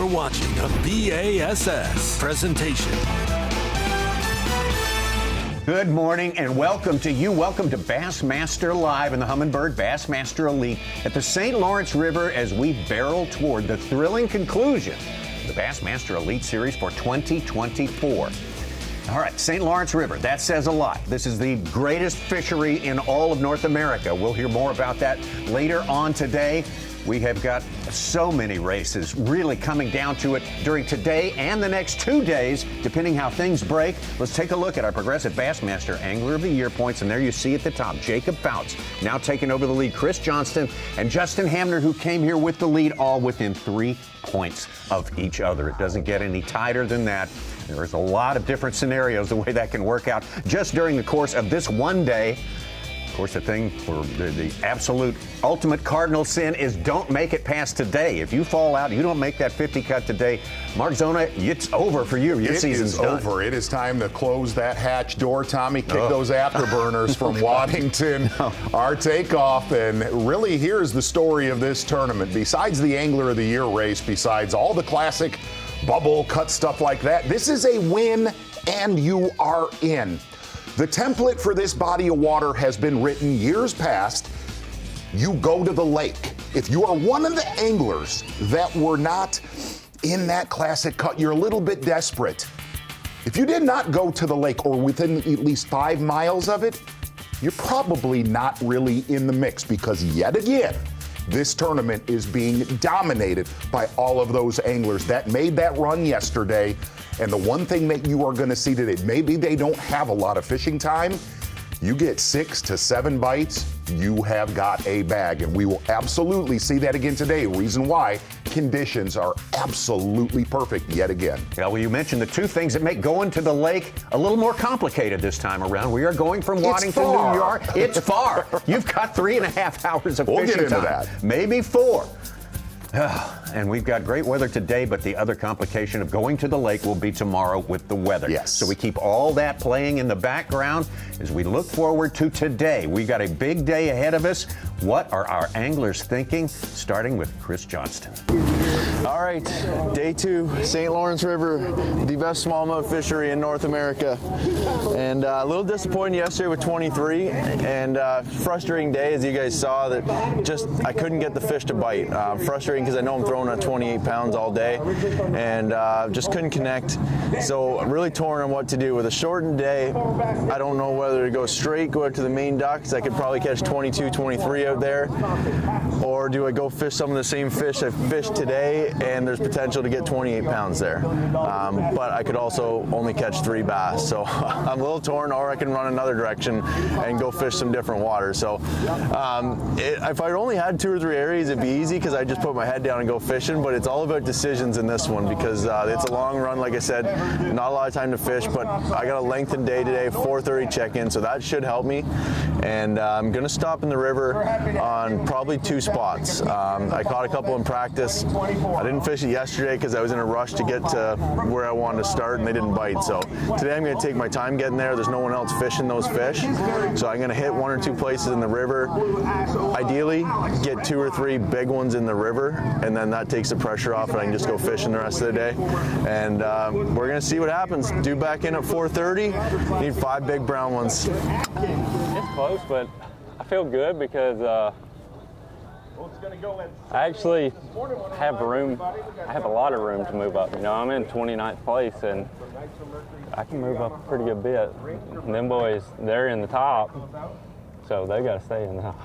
You're watching a B.A.S.S. presentation. Good morning and welcome to you. Welcome to Bassmaster Live in the Humminbird Bassmaster Elite at the St. Lawrence River as we barrel toward the thrilling conclusion of the Bassmaster Elite Series for 2024. All right, St. Lawrence River, that says a lot. This is the greatest fishery in all of North America. We'll hear more about that later on today. We have got so many races really coming down to it during today and the next 2 days, depending how things break. Let's take a look at our Progressive Bassmaster Angler of the Year points. And there you see at the top, Jacob Foutz now taking over the lead. Chris Johnston and Justin Hamner, who came here with the lead, all within 3 points of each other. It doesn't get any tighter than that. There's a lot of different scenarios the way that can work out just during the course of this one day. Of course, the thing for the absolute ultimate cardinal sin is don't make it past today. If you fall out, you don't make that 50 cut today, Mark Zona, it's over for you. Your season's done. It is over. It is time to close that hatch door. Tommy, kick those afterburners from Waddington. Our takeoff, and really here's the story of this tournament. Besides the Angler of the Year race, besides all the classic bubble cut stuff like that, this is a win and you are in. The template for this body of water has been written years past. You go to the lake. If you are one of the anglers that were not in that classic cut, you're a little bit desperate. If you did not go to the lake or within at least 5 miles of it, you're probably not really in the mix, because yet again, this tournament is being dominated by all of those anglers that made that run yesterday. And the one thing that you are going to see today, maybe they don't have a lot of fishing time. You get 6 to 7 bites, you have got a bag. And we will absolutely see that again today. Reason why: conditions are absolutely perfect yet again. Yeah, well, you mentioned the 2 things that make going to the lake a little more complicated this time around. We are going from Waddington, New York. It's far. You've got 3.5 hours of fishing time. We'll get into that. Maybe 4. And we've got great weather today, but the other complication of going to the lake will be tomorrow with the weather. Yes. So we keep all that playing in the background as we look forward to today. We got a big day ahead of us. What are our anglers thinking? Starting with Chris Johnston. All right, day 2, St. Lawrence River, the best smallmouth fishery in North America. And a little disappointed yesterday with 23, and frustrating day, as you guys saw, that just I couldn't get the fish to bite. Frustrating because I know I'm throwing at 28 pounds all day, and just couldn't connect. So I'm really torn on what to do. With a shortened day, I don't know whether to go straight, go out to the main docks. I could probably catch 22, 23 out there, or do I go fish some of the same fish I fished today, and there's potential to get 28 pounds there. But I could also only catch 3 bass. So I'm a little torn, or I can run another direction and go fish some different waters. So if I only had 2 or 3 areas, it'd be easy because I just put my head down and go fishing. But it's all about decisions in this one, because it's a long run, like I said, not a lot of time to fish, but I got a lengthened day today, 4:30 check-in, so that should help me. And I'm gonna stop in the river on probably 2 spots. I caught a couple in practice. I didn't fish it yesterday because I was in a rush to get to where I wanted to start, and they didn't bite. So today I'm going to take my time getting there. There's no one else fishing those fish, so I'm going to hit 1 or 2 places in the river. Ideally, get 2 or 3 big ones in the river, and then that takes the pressure off, and I can just go fishing the rest of the day. And we're going to see what happens. Due back in at 4:30. Need 5 big brown ones. It's close, but I feel good because I actually have room. I have a lot of room to move up. You know, I'm in 29th place, and I can move up a pretty good bit. And them boys, they're in the top, so they got to stay in the top.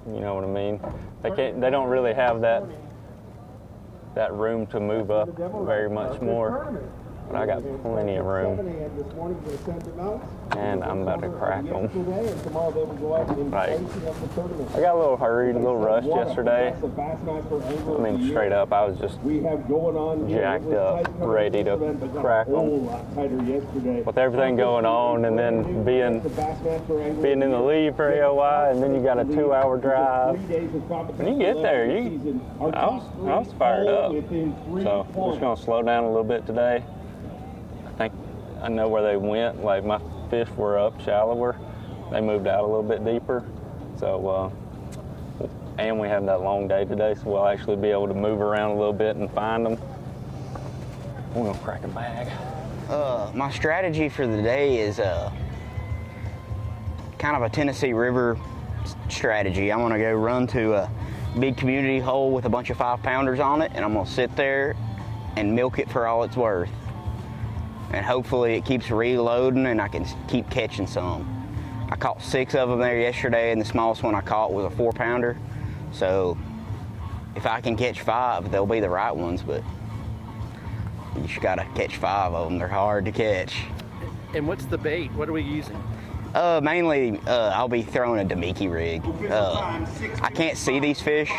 You know what I mean? They can't. They don't really have that room to move up very much more. But I got plenty of room, and I'm about to crack them. Like, I got a little hurried, a little rushed yesterday. I mean, straight up, I was just jacked up, ready to crack them. With everything going on, and then being in the lead for AOI, and then you got a 2-hour drive. When you get there, I was fired up. So I'm just gonna slow down a little bit today. I think I know where they went. Like, my fish were up shallower. They moved out a little bit deeper. So, and we have that long day today, so we'll actually be able to move around a little bit and find them. We're gonna crack a bag. My strategy for the day is kind of a Tennessee River strategy. I'm gonna go run to a big community hole with a bunch of 5-pounders on it, and I'm gonna sit there and milk it for all it's worth. And hopefully it keeps reloading and I can keep catching some. I caught 6 of them there yesterday, and the smallest one I caught was a 4-pounder. So if I can catch 5, they'll be the right ones, but you just gotta catch 5 of them. They're hard to catch. And what's the bait? What are we using? Mainly, I'll be throwing a Demiki rig. I can't see these fish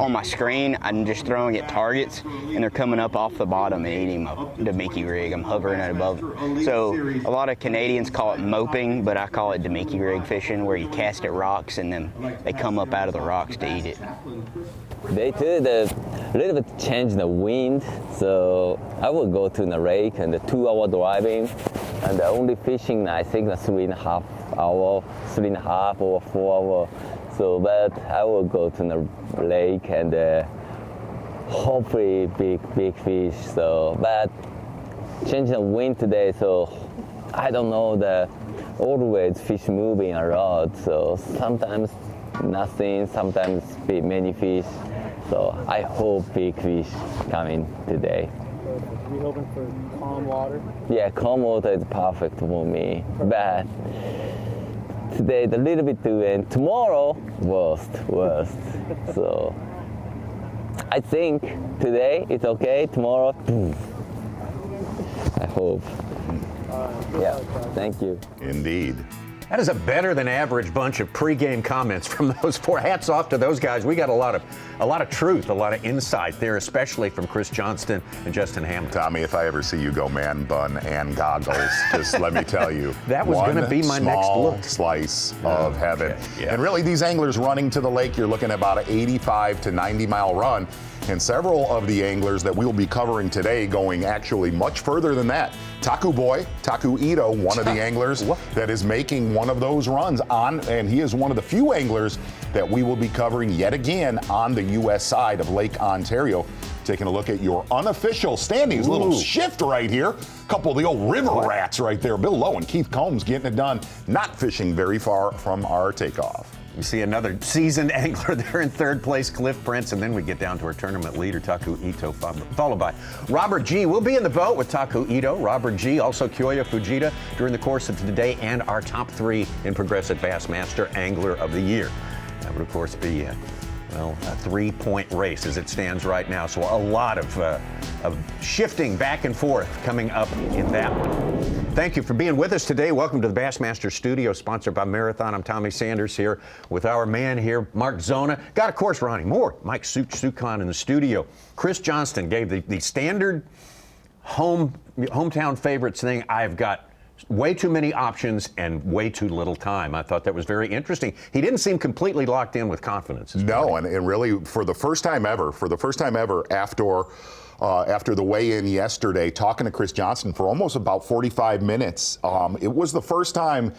on my screen. I'm just throwing at targets, and they're coming up off the bottom and eating my Demiki rig. I'm hovering it above. So a lot of Canadians call it moping, but I call it Demiki rig fishing, where you cast at rocks and then they come up out of the rocks to eat it. Day 2, the little bit change the wind, so I will go to the lake and the 2-hour driving, and the only fishing I think the 3.5 hour, 3.5 or 4 hour. So, but I will go to the lake and hopefully big fish. So, but change the wind today, so I don't know always fish moving a lot. So sometimes nothing, sometimes many fish. So I hope big fish coming today. We hoping for calm water? Yeah, calm water is perfect for me. But today a little bit too, and tomorrow worst. So I think today it's okay. Tomorrow, I hope. Yeah, thank you. Indeed. That is a better than average bunch of pregame comments from those 4. Hats off to those guys. We got a lot of truth, a lot of insight there, especially from Chris Johnston and Justin Hamner. Tommy, if I ever see you go man bun and goggles, just let me tell you, that was going to be my next look. Slice of heaven. Okay, yeah. And really, these anglers running to the lake, you're looking at about an 85 to 90 mile run. And several of the anglers that we'll be covering today going actually much further than that. Taku Ito, one of the anglers that is making one of those runs on, and he is one of the few anglers that we will be covering yet again on the U.S. side of Lake Ontario. Taking a look at your unofficial standings. Little shift right here. Couple of the old river rats right there. Bill Lowe and Keith Combs getting it done. Not fishing very far from our takeoff. You see another seasoned angler there in 3rd place, Cliff Prince, and then we get down to our tournament leader, Taku Ito, followed by Robert G. We'll be in the boat with Taku Ito, Robert G., also Kyoya Fujita during the course of today, and our top 3 in Progressive Bassmaster Angler of the Year. That would, of course, be a 3-point race as it stands right now. So a lot of shifting back and forth coming up in that one. Thank you for being with us today. Welcome to the Bassmaster Studio, sponsored by Marathon. I'm Tommy Sanders here with our man here, Mark Zona. Got, of course, Ronnie Moore, Mike Sukhan in the studio. Chris Johnston gave the standard hometown favorites thing. I've got way too many options and way too little time. I thought that was very interesting. He didn't seem completely locked in with confidence. No, and really, for the first time ever, after the weigh-in yesterday, talking to Chris Johnston for almost about 45 minutes, it was the first time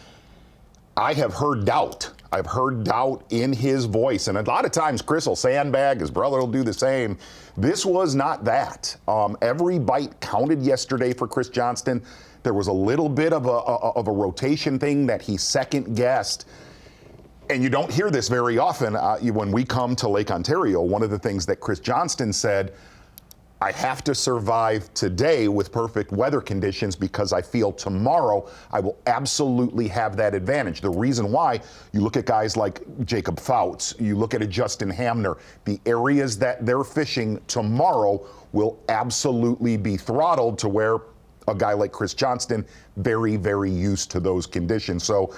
I have heard doubt. I've heard doubt in his voice. And a lot of times Chris will sandbag, his brother will do the same. This was not that. Every bite counted yesterday for Chris Johnston. There was a little bit of a rotation thing that he second-guessed. And you don't hear this very often when we come to Lake Ontario. One of the things that Chris Johnston said, I have to survive today with perfect weather conditions because I feel tomorrow I will absolutely have that advantage. The reason why, you look at guys like Jacob Foutz, you look at a Justin Hamner, the areas that they're fishing tomorrow will absolutely be throttled to where a guy like Chris Johnston, very, very used to those conditions. So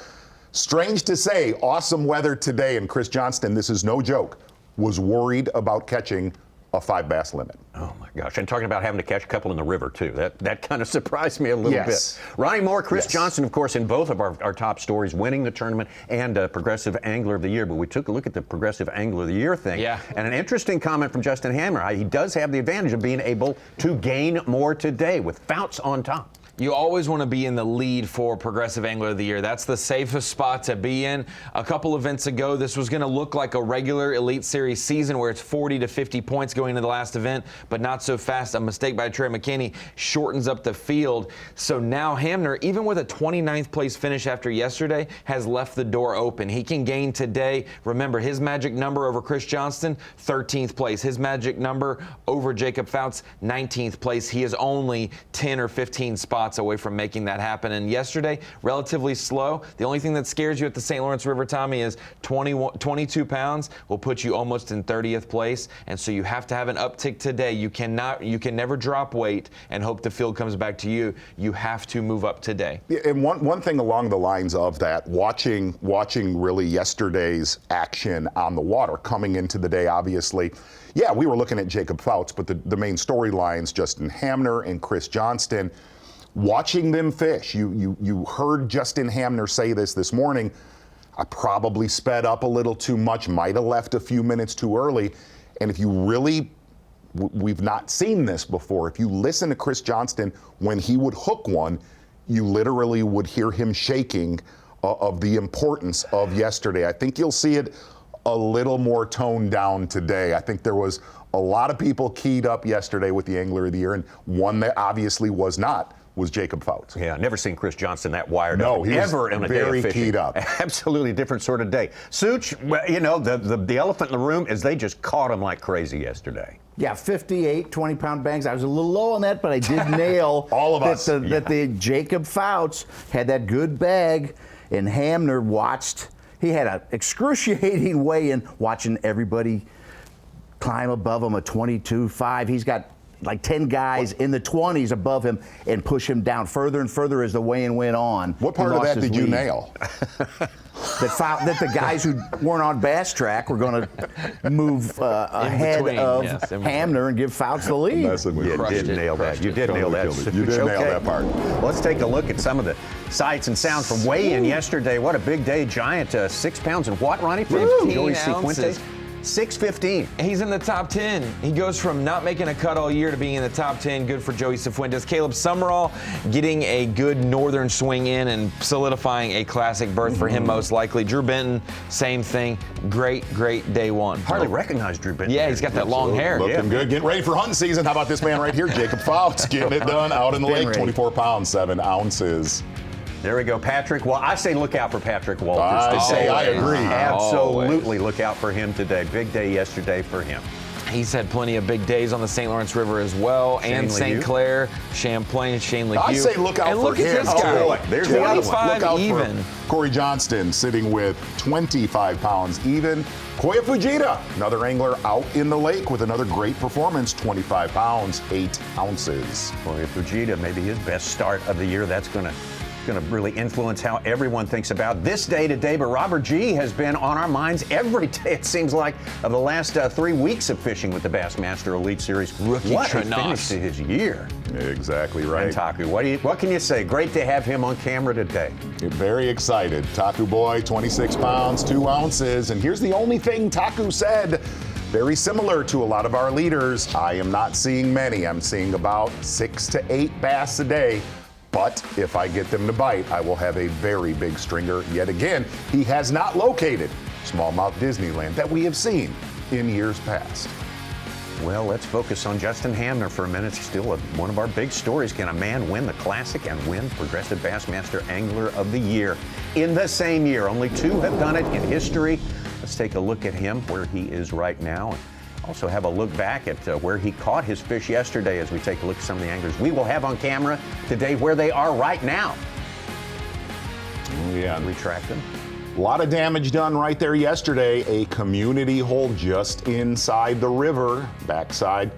strange to say, awesome weather today, and Chris Johnston, this is no joke, was worried about catching a 5 bass limit. Oh my gosh, and talking about having to catch a couple in the river too. That kind of surprised me a little bit. Ronnie Moore, Chris Johnston, of course, in both of our top stories, winning the tournament and Progressive Angler of the Year. But we took a look at the Progressive Angler of the Year thing. Yeah. And an interesting comment from Justin Hamner. He does have the advantage of being able to gain more today with Foutz on top. You always want to be in the lead for Progressive Angler of the Year. That's the safest spot to be in. A couple events ago, this was going to look like a regular Elite Series season where it's 40 to 50 points going into the last event, but not so fast. A mistake by Trey McKinney shortens up the field. So now Hamner, even with a 29th place finish after yesterday, has left the door open. He can gain today. Remember, his magic number over Chris Johnston, 13th place. His magic number over Jacob Foutz, 19th place. He is only 10 or 15 spots away from making that happen. And yesterday, relatively slow. The only thing that scares you at the St. Lawrence River, Tommy, is 22 pounds will put you almost in 30th place. And so you have to have an uptick today. You can never drop weight and hope the field comes back to you. You have to move up today. Yeah, and one thing along the lines of that, watching really yesterday's action on the water coming into the day, obviously. Yeah, we were looking at Jacob Foutz, but the main storylines, Justin Hamner and Chris Johnston, watching them fish. You heard Justin Hamner say this morning. I probably sped up a little too much, might have left a few minutes too early. And if you really, we've not seen this before. If you listen to Chris Johnston, when he would hook one, you literally would hear him shaking of the importance of yesterday. I think you'll see it a little more toned down today. I think there was a lot of people keyed up yesterday with the Angler of the Year, and one that obviously was not was Jacob Foutz. Yeah, never seen Chris Johnston that wired up. No, he ever was in a very day of fishing. keyed up. Absolutely different sort of day. Such, well, you know, the elephant in the room is they just caught him like crazy yesterday. Yeah, 58 20-pound bangs. I was a little low on that, but I did nail all of that us. That the Jacob Foutz had that good bag, and Hamner watched. He had an excruciating way in watching everybody climb above him, a 22.5. He's got like 10 guys in the 20s above him and push him down further and further as the weigh-in went on. What part of that did you nail? That the guys who weren't on Bass Track were going to move ahead of Hamner and give Foutz the lead. You did nail that. You did nail that. You did nail that part. Let's take a look at some of the sights and sounds from weigh-in yesterday. What a big day. Giant 6 pounds and what, Ronnie? For Joey Cifuentes? 6:15. He's in the top 10. He goes from not making a cut all year to being in the top 10. Good for Joey Cifuentes. Caleb Summerall getting a good northern swing in and solidifying a classic berth for him most likely. Drew Benton, same thing. Great day one. Hardly recognized Drew Benton. Yeah, he's got that long hair. Looking good. Getting ready for hunting season. How about this man right here, Jacob Foutz, getting it done out in the lake. 24 pounds, 7 ounces. There we go, Patrick. Well, I say look out for Patrick Walters. I agree. Absolutely look out for him today. Big day yesterday for him. He's had plenty of big days on the St. Lawrence River as well, and St. Clair, Champlain, Shane LeHue. I say look out and for look him. At this guy. Boy, there's the other one. Look out even. for Corey Johnston sitting with 25 pounds even. Koya Fujita, another angler out in the lake with another great performance, 25 pounds, 8 ounces. Koya Fujita, maybe his best start of the year. That's going to really influence how everyone thinks about this day today. But Robert G has been on our minds every day, it seems like, of the last 3 weeks of fishing with the Bassmaster Elite Series. Rookie finish to his year. Exactly right. And Taku, what can you say? Great to have him on camera today. Very excited. Taku boy, 26 pounds, 2 ounces. And here's the only thing Taku said. Very similar to a lot of our leaders. I am not seeing many. I'm seeing about 6 to 8 bass a day. But if I get them to bite, I will have a very big stringer yet again. He has not located smallmouth Disneyland that we have seen in years past. Well, let's focus on Justin Hamner for a minute. Still one of our big stories. Can a man win the Classic and win Progressive Bassmaster Angler of the Year in the same year? Only 2 have done it in history. Let's take a look at him, where he is right now. And also have a look back at where he caught his fish yesterday as we take a look at some of the anglers we will have on camera today, where they are right now. Yeah, retract them. A lot of damage done right there yesterday. A community hole just inside the river, backside,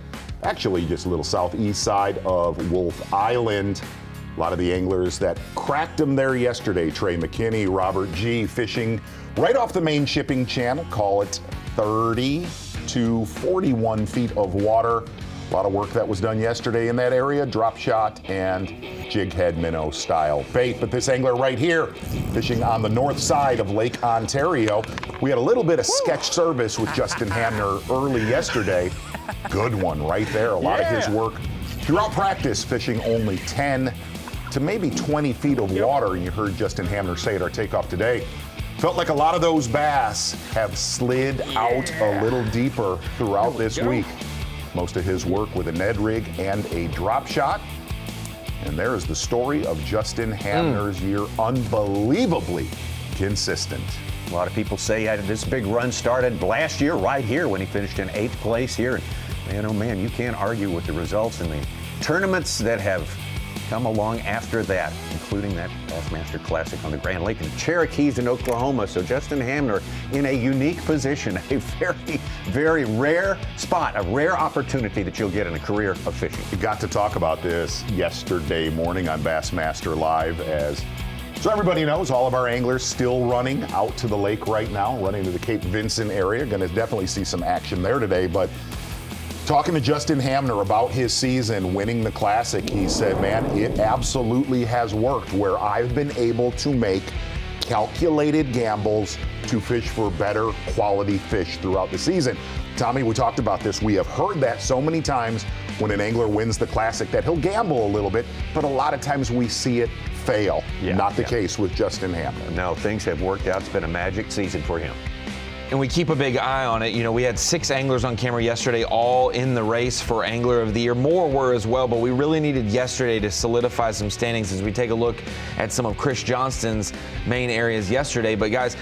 actually just a little southeast side of Wolf Island. A lot of the anglers that cracked them there yesterday, Trey McKinney, Robert G, fishing right off the main shipping channel, call it 30 to 41 feet of water. A lot of work that was done yesterday in that area, drop shot and jig head minnow style bait. But this angler right here, fishing on the north side of Lake Ontario, we had a little bit of sketch service with Justin Hamner early yesterday. Good one right there. A lot of his work throughout practice, fishing only 10 to maybe 20 feet of water. And you heard Justin Hamner say at our takeoff today, felt like a lot of those bass have slid out a little deeper throughout this week. Most of his work with a Ned rig and a drop shot. And there is the story of Justin Hamner's year, unbelievably consistent. A lot of people say this big run started last year right here when he finished in 8th place here. And man, oh man, you can't argue with the results in the tournaments that have come along after that, including that Bassmaster Classic on the Grand Lake in Cherokees in Oklahoma. So Justin Hamner in a unique position, a very, very rare spot, a rare opportunity that you'll get in a career of fishing. We got to talk about this yesterday morning on Bassmaster Live, as so everybody knows, all of our anglers still running out to the lake right now, running to the Cape Vincent area. Going to definitely see some action there today, but talking to Justin Hamner about his season, winning the Classic, he said, man, it absolutely has worked where I've been able to make calculated gambles to fish for better quality fish throughout the season. Tommy, we talked about this. We have heard that so many times when an angler wins the Classic that he'll gamble a little bit, but a lot of times we see it fail. Not the case with Justin Hamner. No, things have worked out. It's been a magic season for him. And we keep a big eye on it. You know, we had 6 anglers on camera yesterday, all in the race for Angler of the Year. More were as well, but we really needed yesterday to solidify some standings as we take a look at some of Chris Johnston's main areas yesterday. But guys,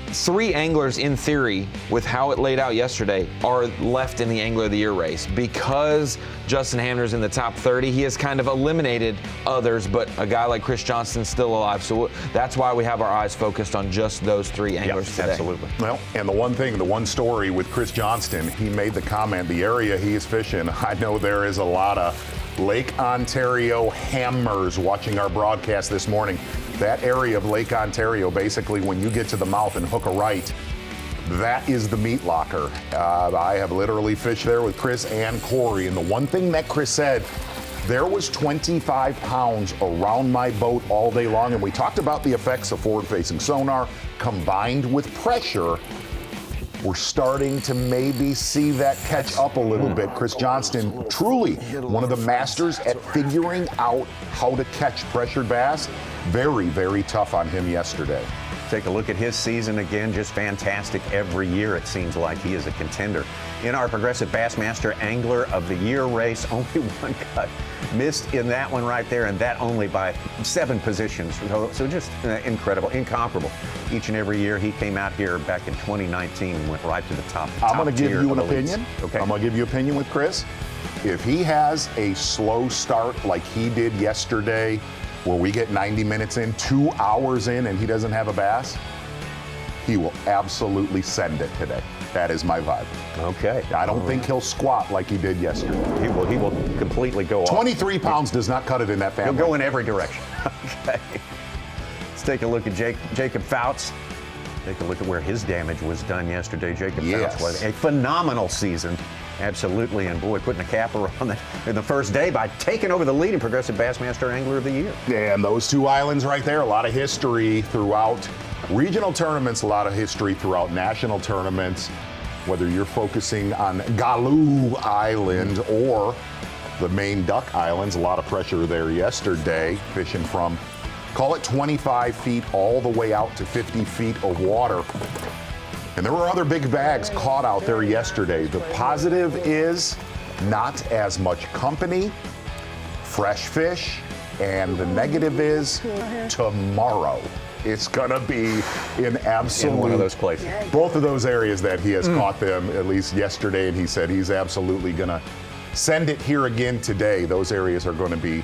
3 anglers in theory, with how it laid out yesterday, are left in the Angler of the Year race. Because Justin Hamner's in the top 30, he has kind of eliminated others, but a guy like Chris Johnston's still alive. So that's why we have our eyes focused on just those 3 anglers today. Absolutely. Well, and the one story with Chris Johnston, he made the comment, the area he is fishing, I know there is a lot of Lake Ontario hammers watching our broadcast this morning. That area of Lake Ontario, basically when you get to the mouth and hook a right, that is the meat locker. I have literally fished there with Chris and Corey, and the one thing that Chris said, there was 25 pounds around my boat all day long, and we talked about the effects of forward-facing sonar combined with pressure. We're starting to maybe see that catch up a little bit. Chris Johnston, truly one of the masters at figuring out how to catch pressured bass. Very, very tough on him yesterday. Take a look at his season again, just fantastic every year. It seems like he is a contender. In our Progressive Bassmaster Angler of the Year race, only one cut missed in that one right there, and that only by 7 positions. So just incredible, incomparable. Each and every year he came out here back in 2019 and went right to the top. I'm going to give you an opinion. Okay. I'm going to give you an opinion with Chris. If he has a slow start like he did yesterday, where we get 90 minutes in, 2 hours in, and he doesn't have a bass, he will absolutely send it today. That is my vibe. Okay. I don't think he'll squat like he did yesterday. He will completely go off. 23 pounds does not cut it in that family. He'll go in every direction. Okay. Let's take a look at Jacob Foutz. Take a look at where his damage was done yesterday. Jacob Foutz was a phenomenal season. Absolutely, and boy, putting a capper on in the first day by taking over the lead in Progressive Bassmaster Angler of the Year. And those 2 islands right there, a lot of history throughout regional tournaments, a lot of history throughout national tournaments, whether you're focusing on Galoo Island or the main Duck Islands, a lot of pressure there yesterday, fishing from, call it 25 feet all the way out to 50 feet of water. And there were other big bags caught out there yesterday. The positive is not as much company, fresh fish, and the negative is tomorrow. It's gonna be in absolute, in one of those places. Both of those areas that he has caught them, at least yesterday, and he said he's absolutely gonna send it here again today. Those areas are gonna be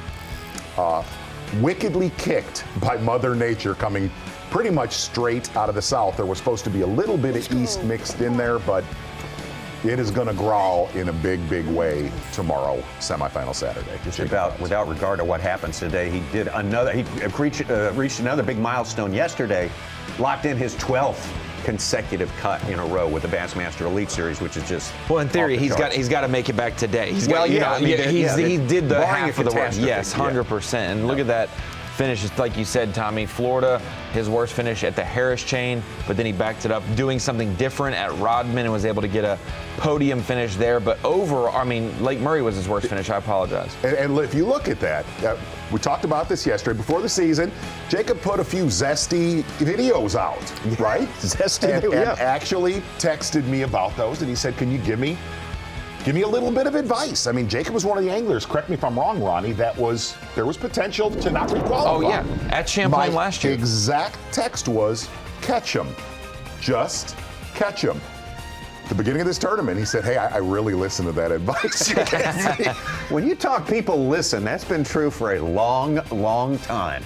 wickedly kicked by Mother Nature, coming pretty much straight out of the south. There was supposed to be a little bit of east mixed in there, but it is going to growl in a big, big way tomorrow, semifinal Saturday. Just about without regard to what happens today, he reached another big milestone yesterday, locked in his 12th consecutive cut in a row with the Bassmaster Elite Series, which is just in theory he's got to make it back today. He did the half of the work. Yes, 100%. And look at that finishes, like you said, Tommy. Florida, his worst finish at the Harris chain, but then he backed it up doing something different at Rodman and was able to get a podium finish there. But Lake Murray was his worst finish. I apologize. And if you look at that, we talked about this yesterday before the season. Jacob put a few zesty videos out, right? Zesty, and actually texted me about those, and he said, "Can you give me a little bit of advice?" I mean, Jacob was one of the anglers. Correct me if I'm wrong, Ronnie. There was potential to not requalify. Oh yeah, at Champlain last year. Exact text was, "Catch him, just catch him." At the beginning of this tournament, he said, "Hey, I really listened to that advice." When you talk people listen, that's been true for a long, long time.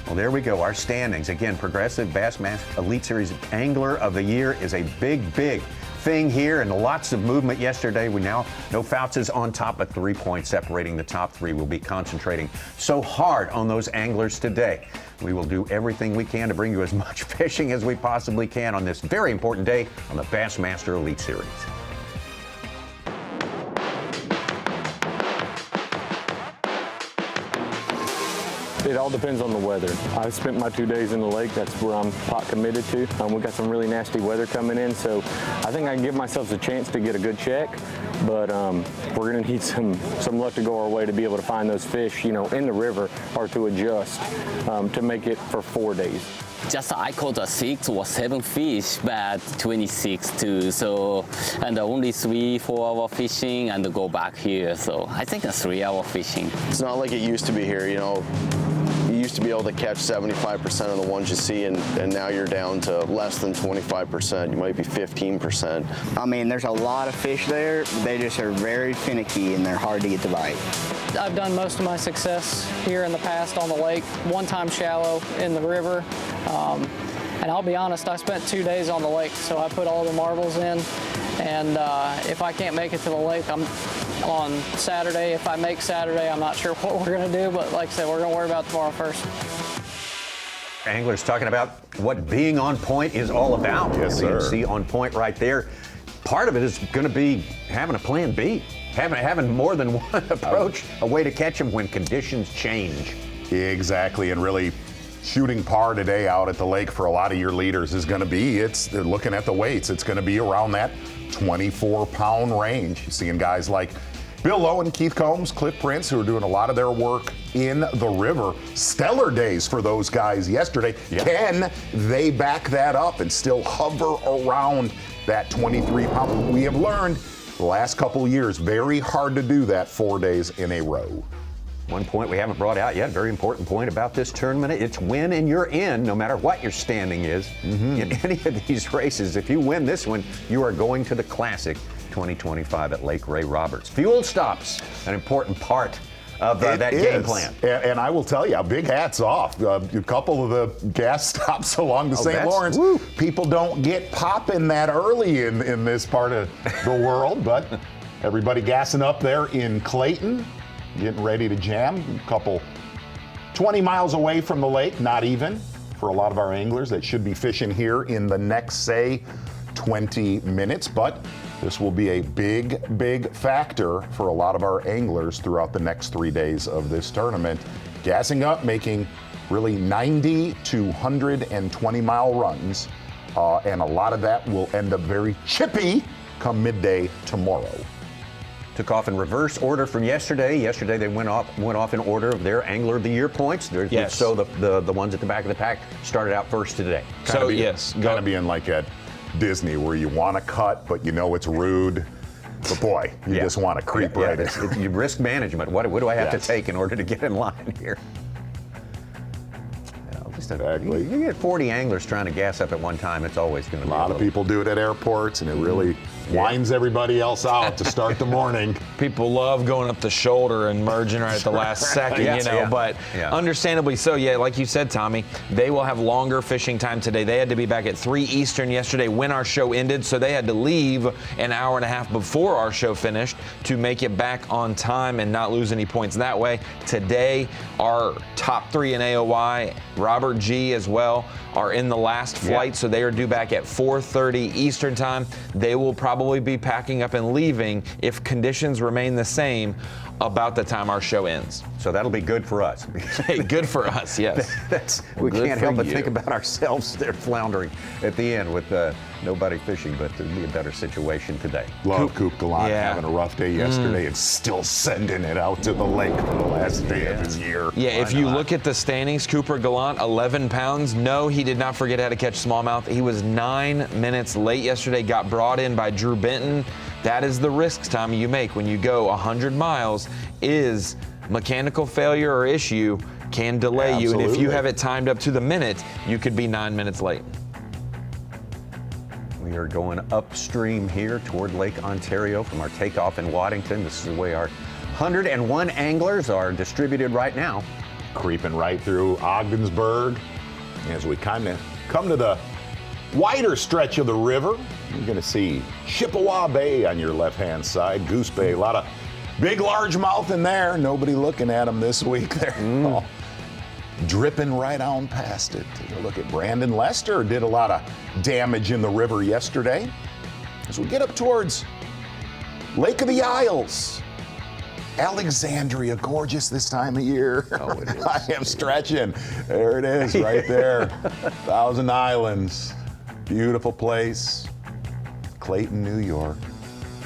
Well, there we go. Our standings. Again, Progressive Bassmaster Elite Series Angler of the Year is a big, big thing here, and lots of movement yesterday. We now know Foutz is on top at 3 points separating the top three. We'll be concentrating so hard on those anglers today. We will do everything we can to bring you as much fishing as we possibly can on this very important day on the Bassmaster Elite Series. It all depends on the weather. I spent my 2 days in the lake. That's where I'm pot committed to. We got some really nasty weather coming in, so I think I can give myself a chance to get a good check, but we're gonna need some luck to go our way to be able to find those fish, in the river, or to adjust to make it for 4 days. Just I caught a 6 or 7 fish, but 26 too. So, and only 3-4 hour fishing and go back here. So I think a 3 hour fishing. It's not like it used to be here, You used to be able to catch 75% of the ones you see, and now you're down to less than 25%. You might be 15%. I mean, there's a lot of fish there. They just are very finicky and they're hard to get to bite. I've done most of my success here in the past on the lake, one time shallow in the river. And I'll be honest, I spent 2 days on the lake, so I put all the marbles in. And if I can't make it to the lake, I'm on Saturday. If I make Saturday, I'm not sure what we're going to do, but like I said, we're going to worry about tomorrow first. Anglers talking about what being on point is all about. Yes, sir. You can see on point right there. Part of it is going to be having a plan B, having more than one approach, a way to catch them when conditions change. Exactly, and really shooting par today out at the lake for a lot of your leaders is going to be, they're looking at the weights, it's going to be around that 24-pound range. You're seeing guys like Bill Lowe and Keith Combs, Cliff Prince, who are doing a lot of their work in the river. Stellar days for those guys yesterday. Yeah. Can they back that up and still hover around that 23-pound? We have learned the last couple of years, very hard to do that 4 days in a row. One point we haven't brought out yet, very important point about this tournament, it's win and you're in, no matter what your standing is. In any of these races, if you win this one, you are going to the Classic 2025 at Lake Ray Roberts. Fuel stops, an important part of that game plan. And I will tell you, big hats off. A couple of the gas stops along the St. Lawrence, people don't get popping that early in this part of the world, but everybody gassing up there in Clayton, getting ready to jam. A couple 20 miles away from the lake, not even, for a lot of our anglers that should be fishing here in the next, say, 20 minutes. But this will be a big, big factor for a lot of our anglers throughout the next 3 days of this tournament. Gassing up, making really 90 to 120 mile runs. And a lot of that will end up very chippy come midday tomorrow. Took off in reverse order from yesterday. Yesterday they went off in order of their Angler of the Year points. Yes. So the ones at the back of the pack started out first today. Kind of being like at Disney where you want to cut, but you know it's rude. But boy, you just want to creep right in. You risk management. What do I have to take in order to get in line here? Exactly. You get 40 anglers trying to gas up at one time, it's always going to be a lot of people do it at airports, and it really winds everybody else out to start the morning. People love going up the shoulder and merging right at the last second, but understandably so. Yeah, like you said, Tommy, they will have longer fishing time today. They had to be back at 3 Eastern yesterday when our show ended, so they had to leave an hour and a half before our show finished to make it back on time and not lose any points that way. Today, our top 3 in AOY, Robert G as well, are in the last flight, so they are due back at 4:30 Eastern time. They will probably be packing up and leaving if conditions remain the same about the time our show ends. So that'll be good for us. Hey, good for us, yes. We Good can't for help but you. think about ourselves there floundering at the end with nobody fishing, but it'll be a better situation today. Love Coop Gallant Yeah. having a rough day yesterday and still sending it out to the lake for the last day of his year. Yeah, if you look at the standings, Cooper Gallant, 11 pounds. No, he did not forget how to catch smallmouth. He was 9 minutes late yesterday, got brought in by Drew Benton. That is the risk, Tommy, you make when you go 100 miles is mechanical failure or issue can delay you. And if you have it timed up to the minute, you could be 9 minutes late. We are going upstream here toward Lake Ontario from our takeoff in Waddington. This is the way our 101 anglers are distributed right now. Creeping right through Ogdensburg as we kind of come to the wider stretch of the river. You're going to see Chippewa Bay on your left-hand side, Goose Bay, a lot of big largemouth in there. Nobody looking at them this week. They're all dripping right on past it. Take a look at Brandon Lester. Did a lot of damage in the river yesterday. As we get up towards Lake of the Isles, Alexandria, gorgeous this time of year. Oh, it is. I am stretching. There it is, right there. Thousand Islands. Beautiful place. Clayton, New York.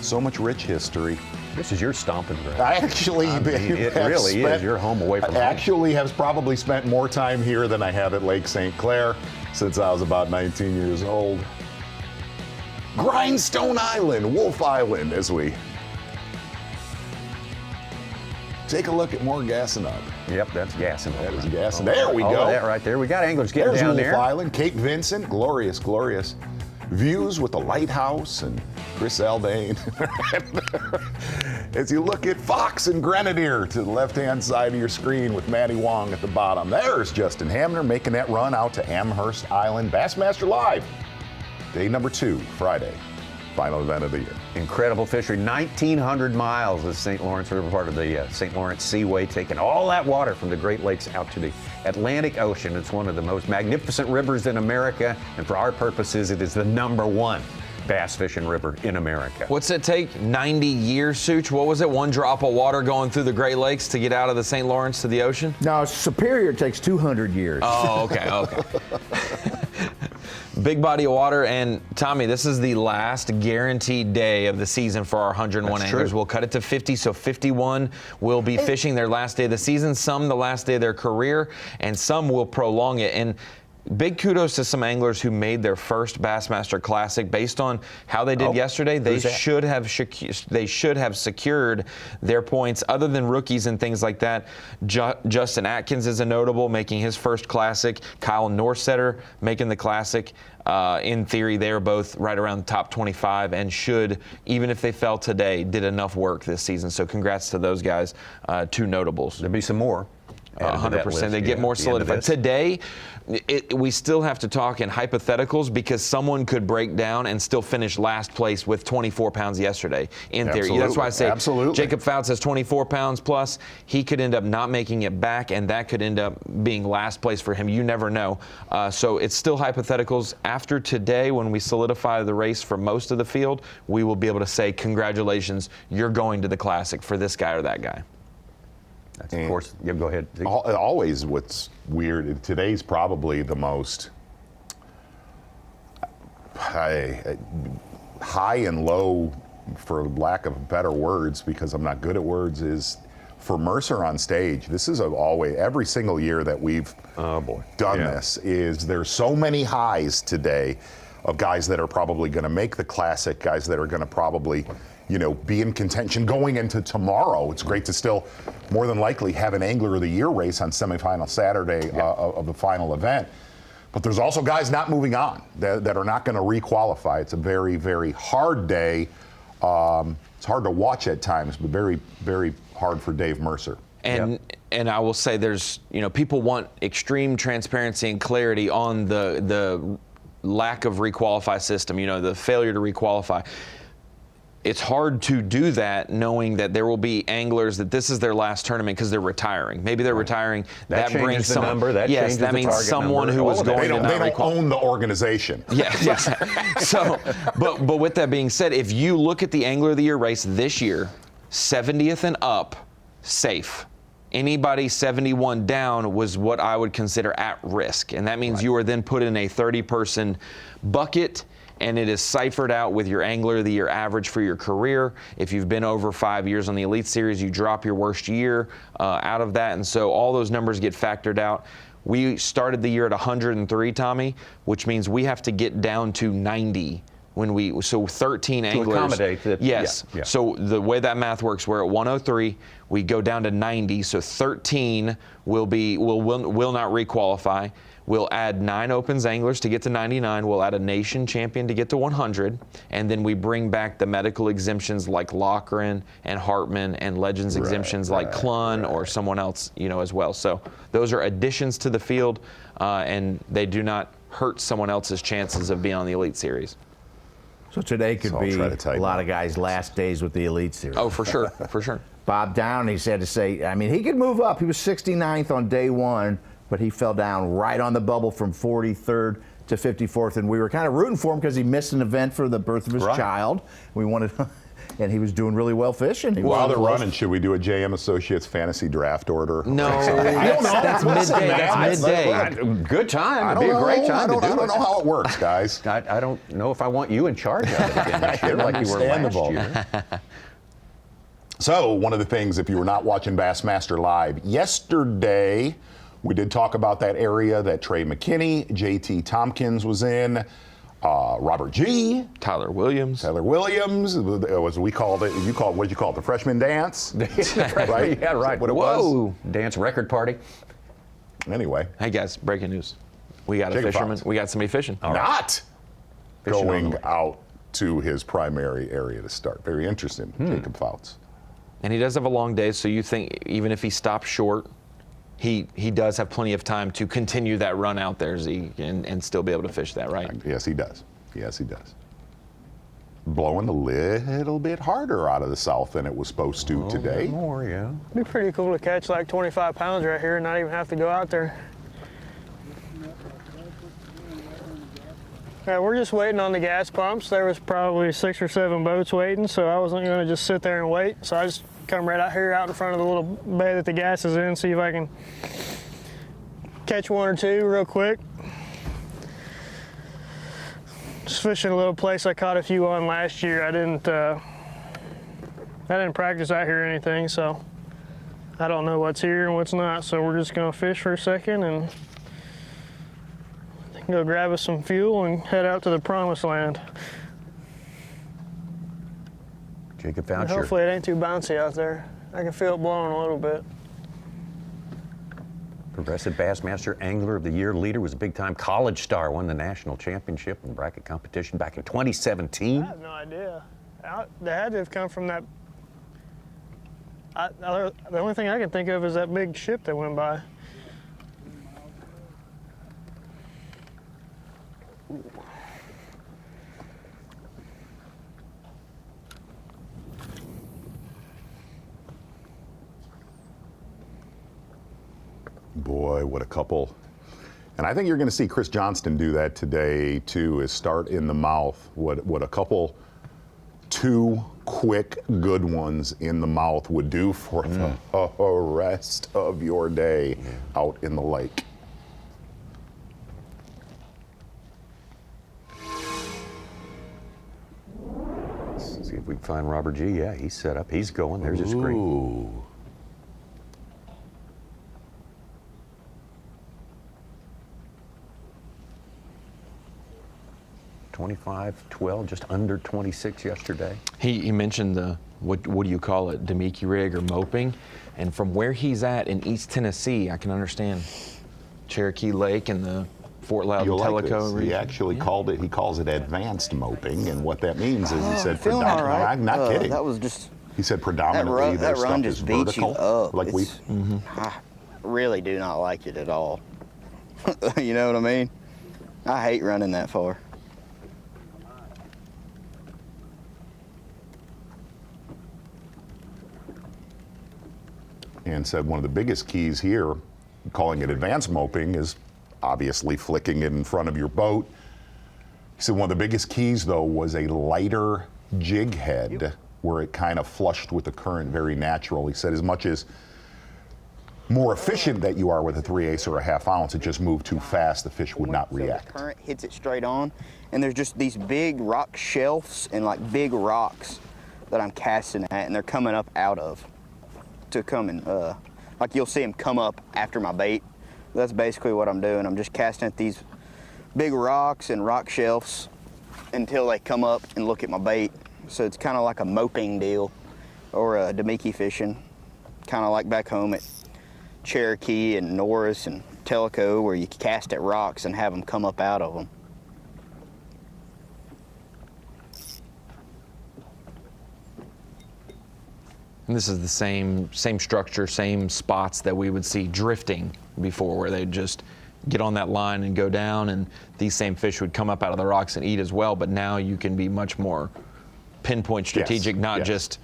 So much rich history. This is your stomping ground. I actually it really is. You're home away from home. Actually have probably spent more time here than I have at Lake St. Clair since I was about 19 years old. Grindstone Island, Wolf Island, as we take a look at more gassing up. Yep, that's gassing. That is gassing. There we go. That right there. We got anglers getting There's down Wolf there. Island, Cape Vincent, glorious, glorious views with the lighthouse and Chris Aldane. As you look at Fox and Grenadier to the left-hand side of your screen with Matty Wong at the bottom. There's Justin Hamner making that run out to Amherst Island. Bassmaster Live, day number 2, Friday, final event of the year. Incredible fishery. 1,900 miles of St. Lawrence River, part of the St. Lawrence Seaway, taking all that water from the Great Lakes out to the Atlantic Ocean. It's one of the most magnificent rivers in America, and for our purposes, it is the #1 bass fishing river in America. What's it take? 90 years, Such? What was it? One drop of water going through the Great Lakes to get out of the St. Lawrence to the ocean? No, Superior takes 200 years. Oh, okay. Big body of water. And Tommy, this is the last guaranteed day of the season for our 101 That's anglers. true. We'll cut it to 50, so 51 will be fishing their last day of the season, some the last day of their career, and some will prolong it. And big kudos to some anglers who made their first Bassmaster Classic based on how they did yesterday. They should have secured their points. Other than rookies and things like that, Justin Atkins is a notable, making his first Classic. Kyle Norsetter making the Classic. In theory, they are both right around the top 25 and should, even if they fell today, did enough work this season. So congrats to those guys, 2 notables. There'll be some more. 100%. They get more solidified. Today, we still have to talk in hypotheticals because someone could break down and still finish last place with 24 pounds yesterday, in theory. Absolutely. That's why I say Absolutely. Jacob Foutz has 24 pounds plus. He could end up not making it back, and that could end up being last place for him. You never know. So it's still hypotheticals. After today, when we solidify the race for most of the field, we will be able to say, congratulations, you're going to the Classic for this guy or that guy. That's, of course, yeah, go ahead. Always what's weird, and today's probably the most high and low, for lack of better words, because I'm not good at words, is for Mercer on stage. This is always, every single year that we've done this, is there's so many highs today of guys that are probably going to make the Classic, guys that are going to probably be in contention going into tomorrow. It's great to still, more than likely, have an Angler of the Year race on semifinal Saturday of the final event. But there's also guys not moving on that are not going to requalify. It's a very, very hard day. It's hard to watch at times, but very, very hard for Dave Mercer. And I will say there's, people want extreme transparency and clarity on the lack of requalify system, the failure to requalify. it's hard to do that knowing that there will be anglers that this is their last tournament because they're retiring. Maybe they're retiring. That brings the some number. That yes, changes that the means target someone number. who was going They to don't own the organization. Yes. So, but with that being said, if you look at the Angler of the Year race this year, 70th and up, safe. Anybody 71 down was what I would consider at risk, and that means you are then put in a 30-person bucket, and it is ciphered out with your Angler of the Year average for your career. If you've been over 5 years on the Elite Series, you drop your worst year out of that, and so all those numbers get factored out. We started the year at 103, Tommy, which means we have to get down to 90 so 13 anglers. To accommodate the, yes. Yeah. So the way that math works, we're at 103, we go down to 90, so 13 will not requalify. We'll add 9 Opens anglers to get to 99. We'll add a nation champion to get to 100. And then we bring back the medical exemptions like Loughran and Hartman and Legends exemptions like Clun or someone else, as well. So those are additions to the field, and they do not hurt someone else's chances of being on the Elite Series. So today could be a lot of guys' last days with the Elite Series. Oh, for sure, for sure. Bob Downey said to say, I mean, he could move up. He was 69th on day one, but he fell down right on the bubble from 43rd to 54th, and we were kind of rooting for him because he missed an event for the birth of his child. We wanted, and he was doing really well fishing. While they're running, should we do a JM Associates fantasy draft order? No, that's midday. That's midday. Good time. It'd be a great time to do it. I don't know how it works, guys. I don't know if I want you in charge of it again this year like you were last year. So one of the things, if you were not watching Bassmaster Live yesterday, we did talk about that area that Trey McKinney, JT Tompkins was in, Robert G. Tyler Williams, as we called it. What did you call it? The freshman dance? Right? Yeah, right. What it was? Dance record party. Anyway. Hey guys, breaking news. We got a fisherman. We got somebody fishing. Not going out to his primary area to start. Very interesting, Jacob Foutz. And he does have a long day, so you think even if he stops short, he does have plenty of time to continue that run out there, Zeke, and still be able to fish that, right? Yes, he does. Yes, he does. Blowing a little bit harder out of the south than it was supposed to today. More, yeah. It'd be pretty cool to catch like 25 pounds right here and not even have to go out there. All right, we're just waiting on the gas pumps. There was probably 6 or 7 boats waiting, so I wasn't going to just sit there and wait. So I just come right out here out in front of the little bay that the gas is in, see if I can catch 1 or 2 real quick. Just fishing a little place I caught a few on last year. I didn't practice out here or anything, so I don't know what's here and what's not. So we're just going to fish for a second and go grab us some fuel and head out to the promised land. Jacob Foutz. Hopefully it ain't too bouncy out there. I can feel it blowing a little bit. Progressive Bassmaster Angler of the Year leader, was a big-time college star, won the national championship in the bracket competition back in 2017. I have no idea. They had to have come from that. The only thing I can think of is that big ship that went by. Boy, what a couple. And I think you're going to see Chris Johnston do that today, too, is start in the mouth. What a couple 2 quick good ones in the mouth would do for the rest of your day out in the lake. Let's see if we can find Robert G. Yeah, he's set up. He's going. There's his screen. 25-12, just under 26 yesterday. He mentioned the, what do you call it, Demiki rig or moping, and from where he's at in East Tennessee, I can understand Cherokee Lake and the Fort Loudon Tellico region. He actually called it, he calls it advanced moping, and what that means is he said feeling all right. I'm not kidding. That was just, he said predominantly that run stuff just is beats vertical. you up. Like I really do not like it at all. You know what I mean? I hate running that far. and said one of the biggest keys here, calling it advanced moping, is obviously flicking it in front of your boat. He said one of the biggest keys, though, was a lighter jig head where it kind of flushed with the current, very natural. He said as much as more efficient that you are with a 3/8 or a 1/2 ounce, it just moved too fast, the fish would not react. The current hits it straight on, and there's just these big rock shelves and like big rocks that I'm casting at, and they're coming up out of to come and like you'll see them come up after my bait. That's basically what I'm doing. I'm just casting at these big rocks and rock shelves until they come up and look at my bait. So it's kind of like a moping deal, or a Damiki fishing, kind of like back home at Cherokee and Norris and Tellico, where you cast at rocks and have them come up out of them. And this is the same structure, same spots that we would see drifting before, where they'd just get on that line and go down, and these same fish would come up out of the rocks and eat as well. But now you can be much more pinpoint strategic, not just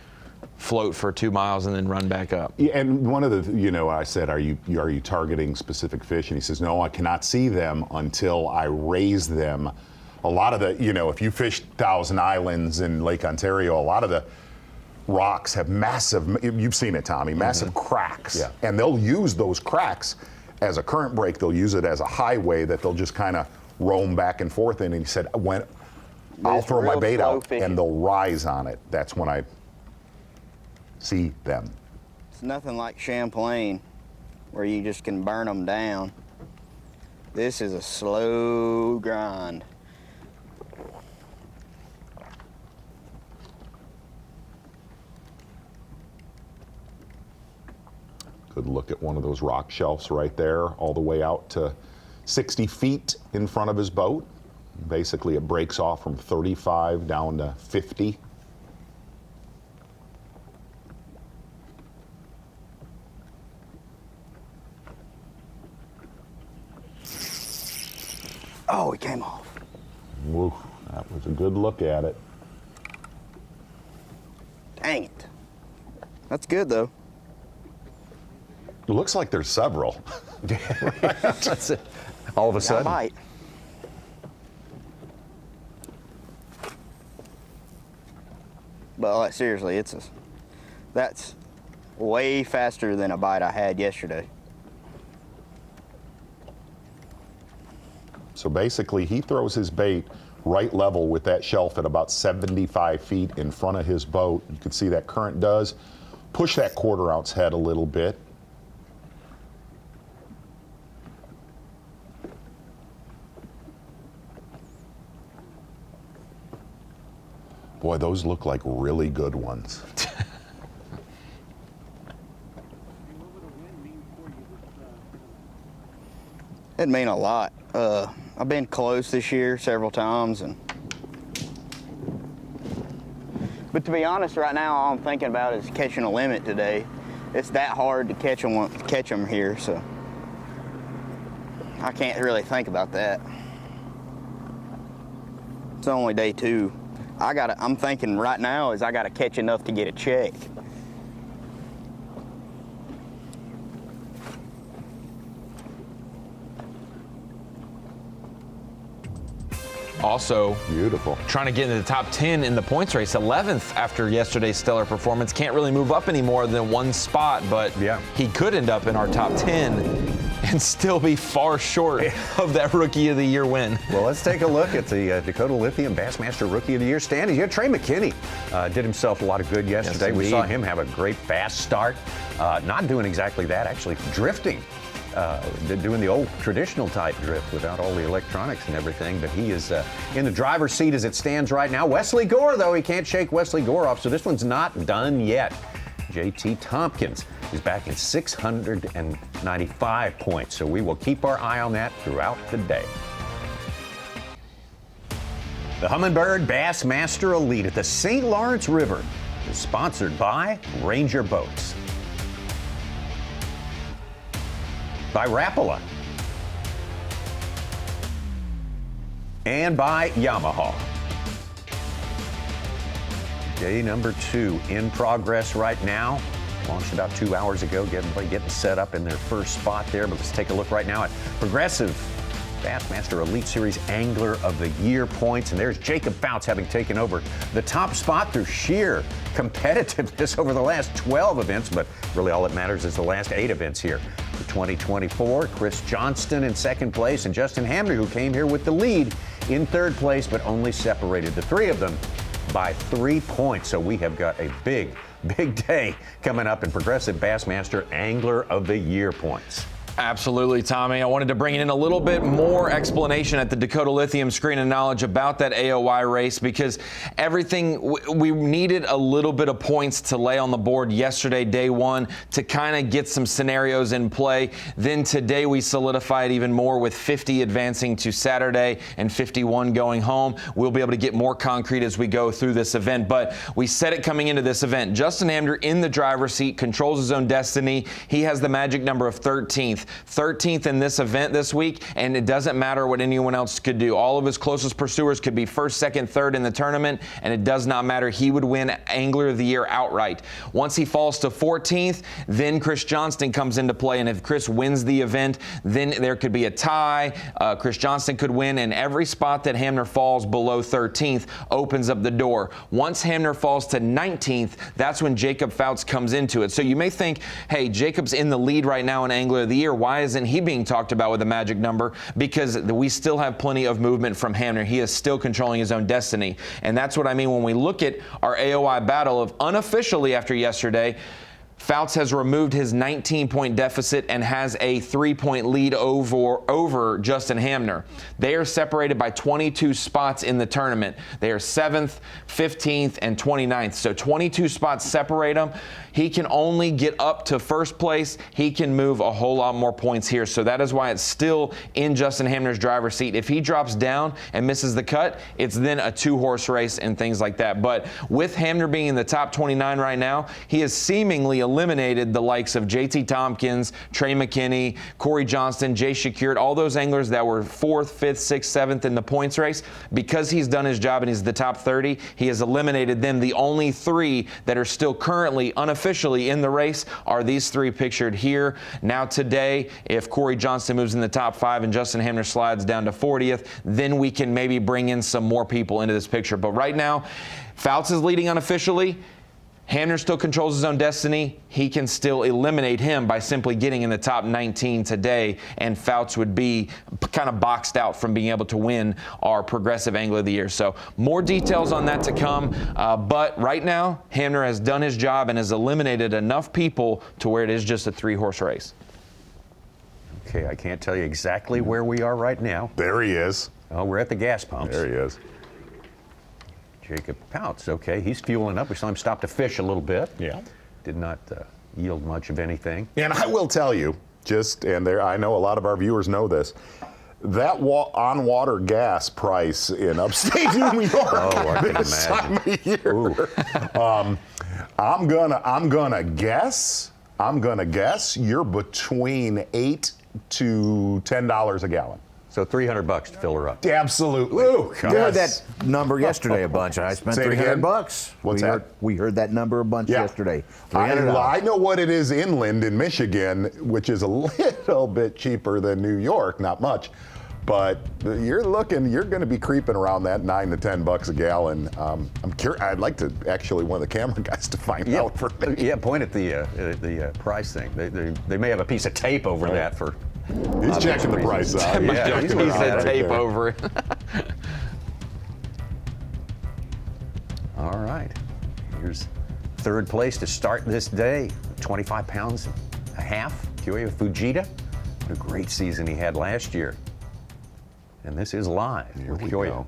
float for 2 miles and then run back up. Yeah, and one of the, I said, are you targeting specific fish? And he says, no, I cannot see them until I raise them. A lot of the, if you fish Thousand Islands in Lake Ontario, a lot of the rocks have massive, you've seen it, Tommy, massive cracks. Yeah. And they'll use those cracks as a current break. They'll use it as a highway that they'll just kind of roam back and forth in. And he said, when I'll throw my bait out and they'll rise on it, that's when I see them. It's nothing like Champlain, where you just can burn them down. This is a slow grind. Could look at one of those rock shelves right there, all the way out to 60 feet in front of his boat. Basically, it breaks off from 35 down to 50. Oh, it came off. Woo, that was a good look at it. Dang it. That's good, though. It looks like there's several. That's it. All of a sudden. Bite. But seriously, that's way faster than a bite I had yesterday. So basically, he throws his bait right level with that shelf at about 75 feet in front of his boat. You can see that current does push that 1/4 ounce head a little bit. Boy, those look like really good ones. It mean a lot. I've been close this year several times, but to be honest, right now all I'm thinking about is catching a limit today. It's that hard to catch them here, so I can't really think about that. It's only day 2. I'm thinking right now is I gotta catch enough to get a check. Also, beautiful. Trying to get into the top 10 in the points race, 11th after yesterday's stellar performance. Can't really move up any more than 1 spot, but he could end up in our top 10 and still be far short of that Rookie of the Year win. Well, let's take a look at the Dakota Lithium Bassmaster Rookie of the Year standings. Trey McKinney did himself a lot of good yesterday. Yes, we saw him have a great fast start. Not doing exactly that, actually drifting. Doing the old traditional type drift without all the electronics and everything, but he is in the driver's seat as it stands right now. Wesley Gore, though, he can't shake Wesley Gore off, so this one's not done yet. JT Tompkins is back in 695 points, so we will keep our eye on that throughout the day. The Humminbird Bassmaster Elite at the St. Lawrence River is sponsored by Ranger Boats, by Rapala, and by Yamaha. Day number 2 in progress right now. Launched about 2 hours ago, getting set up in their first spot there. But let's take a look right now at Progressive Bassmaster Elite Series Angler of the Year points. And there's Jacob Foutz having taken over the top spot through sheer competitiveness over the last 12 events. But really all that matters is the last 8 events here. For 2024, Chris Johnston in second place and Justin Hamner, who came here with the lead, in third place, but only separated the 3 of them by 3 points. So we have got a big day coming up in Progressive Bassmaster Angler of the Year points. Absolutely, Tommy. I wanted to bring in a little bit more explanation at the Dakota Lithium Screen of Knowledge about that AOY race, because we needed a little bit of points to lay on the board yesterday, day 1, to kind of get some scenarios in play. Then today we solidified even more with 50 advancing to Saturday and 51 going home. We'll be able to get more concrete as we go through this event, but we said it coming into this event. Justin Hamner in the driver's seat, controls his own destiny. He has the magic number of 13th. 13th in this event this week, and it doesn't matter what anyone else could do. All of his closest pursuers could be first, second, third in the tournament, and it does not matter. He would win Angler of the Year outright. Once he falls to 14th, then Chris Johnston comes into play, and if Chris wins the event, then there could be a tie. Chris Johnston could win, and every spot that Hamner falls below 13th opens up the door. Once Hamner falls to 19th, that's when Jacob Foutz comes into it. So you may think, hey, Jacob's in the lead right now in Angler of the Year. Why isn't he being talked about with a magic number? Because we still have plenty of movement from Hamner. He is still controlling his own destiny. And that's what I mean when we look at our AOI battle of unofficially after yesterday. Foutz has removed his 19-point deficit and has a 3-point lead over Justin Hamner. They are separated by 22 spots in the tournament. They are 7th, 15th, and 29th. So 22 spots separate them. He can only get up to first place. He can move a whole lot more points here. So that is why it's still in Justin Hamner's driver's seat. If he drops down and misses the cut, it's then a 2-horse race and things like that. But with Hamner being in the top 29 right now, he has seemingly eliminated the likes of JT Tompkins, Trey McKinney, Corey Johnston, Jay Shakir, all those anglers that were 4th, 5th, 6th, 7th in the points race. Because he's done his job and he's the top 30, he has eliminated them. The only 3 that are still currently unofficially in the race are these 3 pictured here. Now today, if Corey Johnston moves in the top 5 and Justin Hamner slides down to 40th, then we can maybe bring in some more people into this picture. But right now, Foutz is leading unofficially. Hamner still controls his own destiny. He can still eliminate him by simply getting in the top 19 today, and Foutz would be kind of boxed out from being able to win our Progressive Angler of the Year. So more details on that to come, but right now, Hamner has done his job and has eliminated enough people to where it is just a 3-horse race. Okay, I can't tell you exactly where we are right now. There he is. Oh, we're at the gas pumps. There he is. Jacob Foutz, okay, he's fueling up. We saw him stop to fish a little bit. Yeah. Did not yield much of anything. And I will tell you, I know a lot of our viewers know this, that on-water gas price in upstate New York I can this imagine. time of year. I'm gonna guess you're between $8 to $10 a gallon. So $300 to fill her up. Absolutely. We heard that number yesterday a bunch. I spent $300. What's that? We heard that number a bunch yesterday. I know what it is inland in Michigan, which is a little bit cheaper than New York, not much. But you're going to be creeping around that $9 to $10 a gallon. I'm curious. I'd like to actually one of the camera guys to find out for me. Yeah, point at the price thing. They may have a piece of tape over that for. He's checking the price out. Yeah, he's got tape over it. All right. Here's third place to start this day. 25 pounds and a half. Kyoya Fujita. What a great season he had last year. And this is live with Kyoya.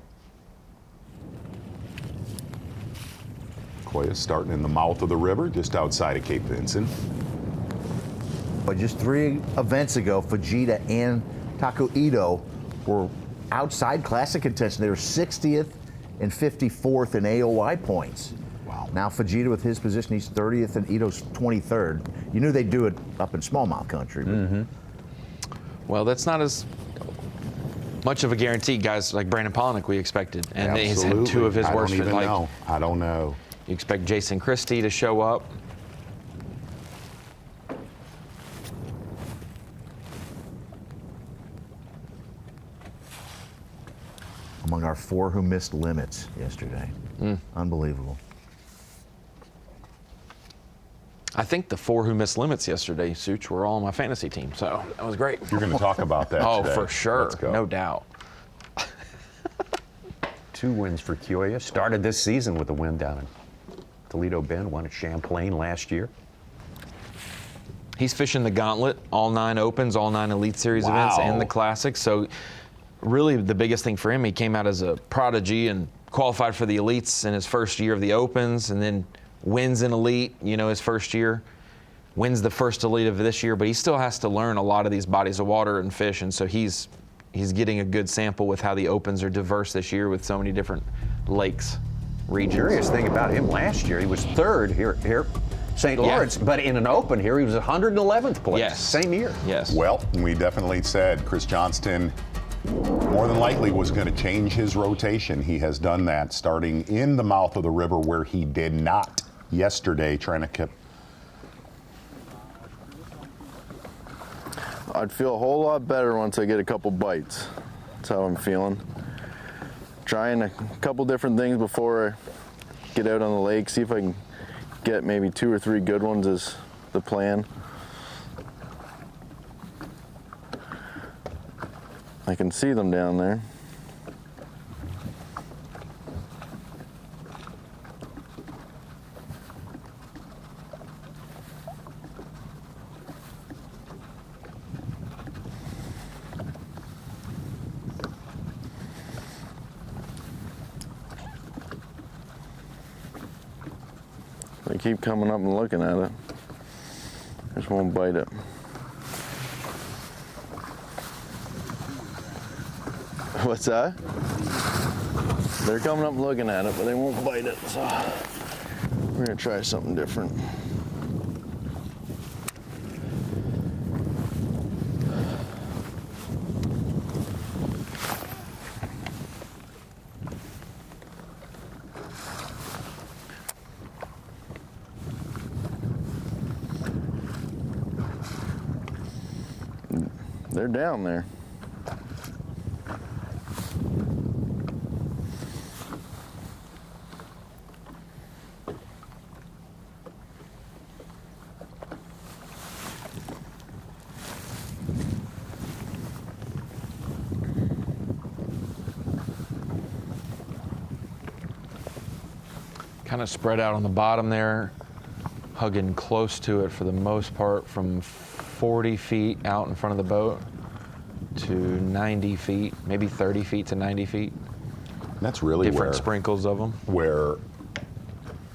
Kyoya's starting in the mouth of the river, just outside of Cape Vincent. But just 3 events ago, Fujita and Taku Ito were outside classic contention. They were 60th and 54th in AOI points. Wow. Now Fujita with his position, he's 30th and Ito's 23rd. You knew they'd do it up in smallmouth country. But Well, that's not as much of a guarantee, guys like Brandon Polnick we expected. And he's had 2 of his worst. I don't know. You expect Jason Christie to show up. our 4 who missed limits yesterday. Unbelievable. I think the 4 who missed limits yesterday, Such, were all on my fantasy team, so that was great. You're going to talk about that Oh, today. for sure. Let's go. No doubt. 2 wins for Kioya. Started this season with a win down in Toledo Bend, won at Champlain last year. He's fishing the gauntlet, all 9 opens, all 9 Elite Series events, and the Classics. So really the biggest thing for him, he came out as a prodigy and qualified for the Elites in his first year of the Opens, and then wins an Elite, his first year. Wins the first Elite of this year, but he still has to learn a lot of these bodies of water and fish, and so he's getting a good sample with how the Opens are diverse this year with so many different lakes, regions. Curious thing about him last year, he was 3rd here St. Lawrence, but in an Open here, he was 111th place. Yes. Same year. Yes. Well, we definitely said Chris Johnston more than likely was going to change his rotation. He has done that, starting in the mouth of the river where he did not yesterday, trying to keep. I'd feel a whole lot better once I get a couple bites. That's how I'm feeling. Trying a couple different things before I get out on the lake, see if I can get maybe 2 or 3 good ones is the plan. I can see them down there. They keep coming up and looking at it. Just won't bite it. What's that? They're coming up and looking at it, but they won't bite it. So we're gonna try something different. They're down there. Kind of spread out on the bottom there, hugging close to it for the most part, from 40 feet out in front of the boat to 90 feet, maybe 30 feet to 90 feet. That's really different sprinkles of them. Where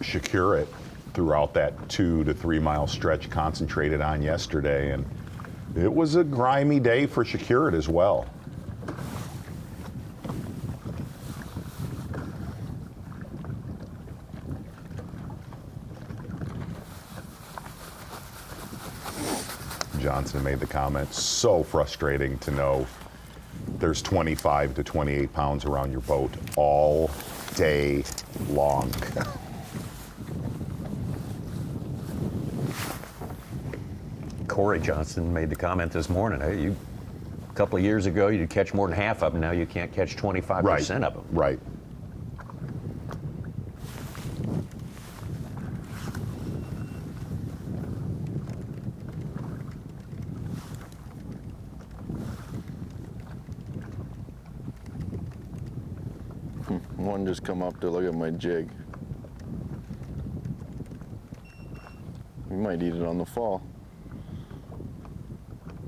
Shakurit throughout that 2 to 3 mile stretch concentrated on yesterday, and it was a grimy day for Shakurit as well. Johnston made the comment, so frustrating to know there's 25 to 28 pounds around your boat all day long. Corey Johnston made the comment this morning. Hey, a couple of years ago, you'd catch more than half of them. Now you can't catch 25% of them. Right. One just come up to look at my jig. We might eat it on the fall.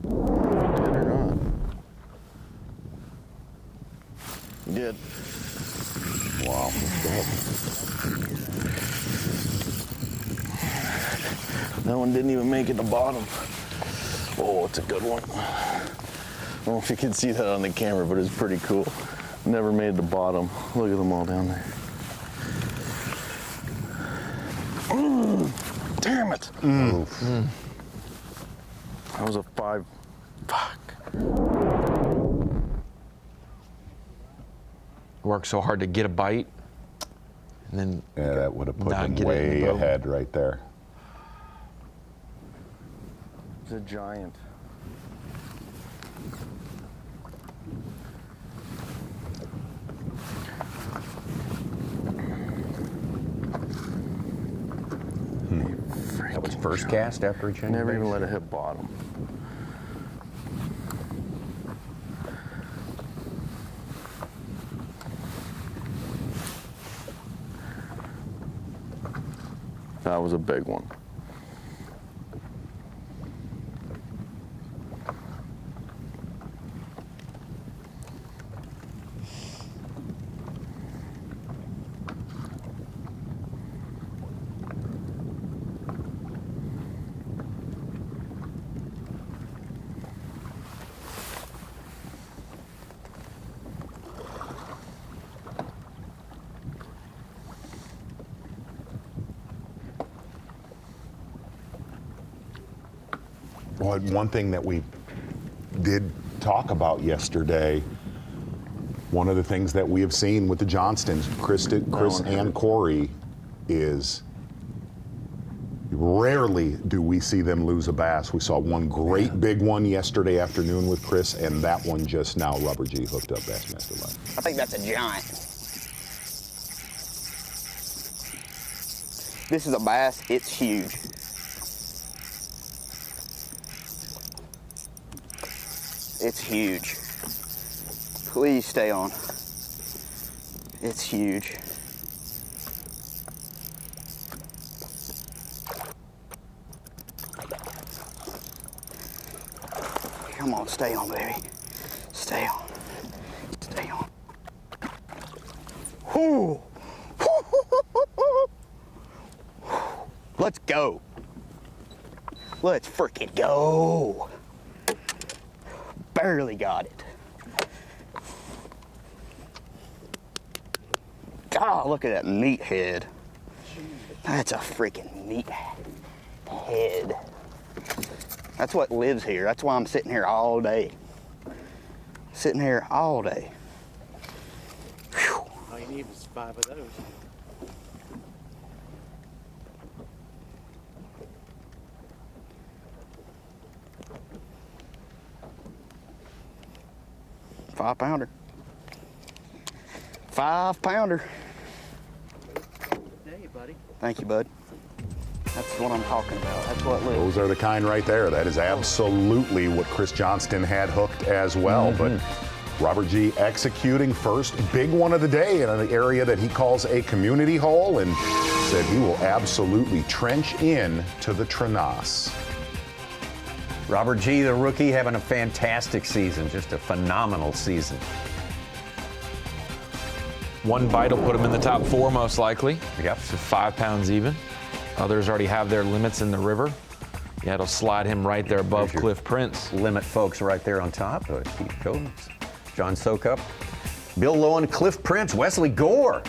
If it did or not. He did. Wow. That one didn't even make it to bottom. Oh, it's a good one. I don't know if you can see that on the camera, but it's pretty cool. Never made the bottom. Look at them all down there. Damn it! That was a 5. Fuck. Worked so hard to get a bite, and then yeah, that would have put not him get it in way the boat. ahead right there. It's a giant. That was first cast after he changed. Never even base? let it hit bottom. That was a big one. Well, one thing that we did talk about yesterday, one of the things that we have seen with the Johnstons, Chris and Corey, is rarely do we see them lose a bass. We saw one great big one yesterday afternoon with Chris, and that one just now Rubber G hooked up Bassmaster Live. I think that's a giant. This is a bass, it's huge. It's huge. Please stay on. It's huge. Come on, stay on, baby. Stay on. Stay on. Whoo! Let's go. Let's freaking go. Barely got it. God, look at that meat head. That's a freaking meat head. That's what lives here. That's why I'm sitting here all day. Sitting here all day. Whew. All you need is 5 of those. Five-pounder. 5-pounder. Hey, buddy. Thank you, bud. That's what I'm talking about. That's what lives. Those are the kind right there. That is absolutely what Chris Johnston had hooked as well. But Robert G executing first big one of the day in an area that he calls a community hole, and said he will absolutely trench in to the Trenasse. Robert G, the rookie, having a fantastic season, just a phenomenal season. One bite will put him in the top 4 most likely. Yep. So 5 pounds even. Others already have their limits in the river. Yeah, it'll slide him right there above Cliff Prince. Limit folks right there on top. Keith Coates, John Sokup, Bill Lowen, Cliff Prince, Wesley Gore,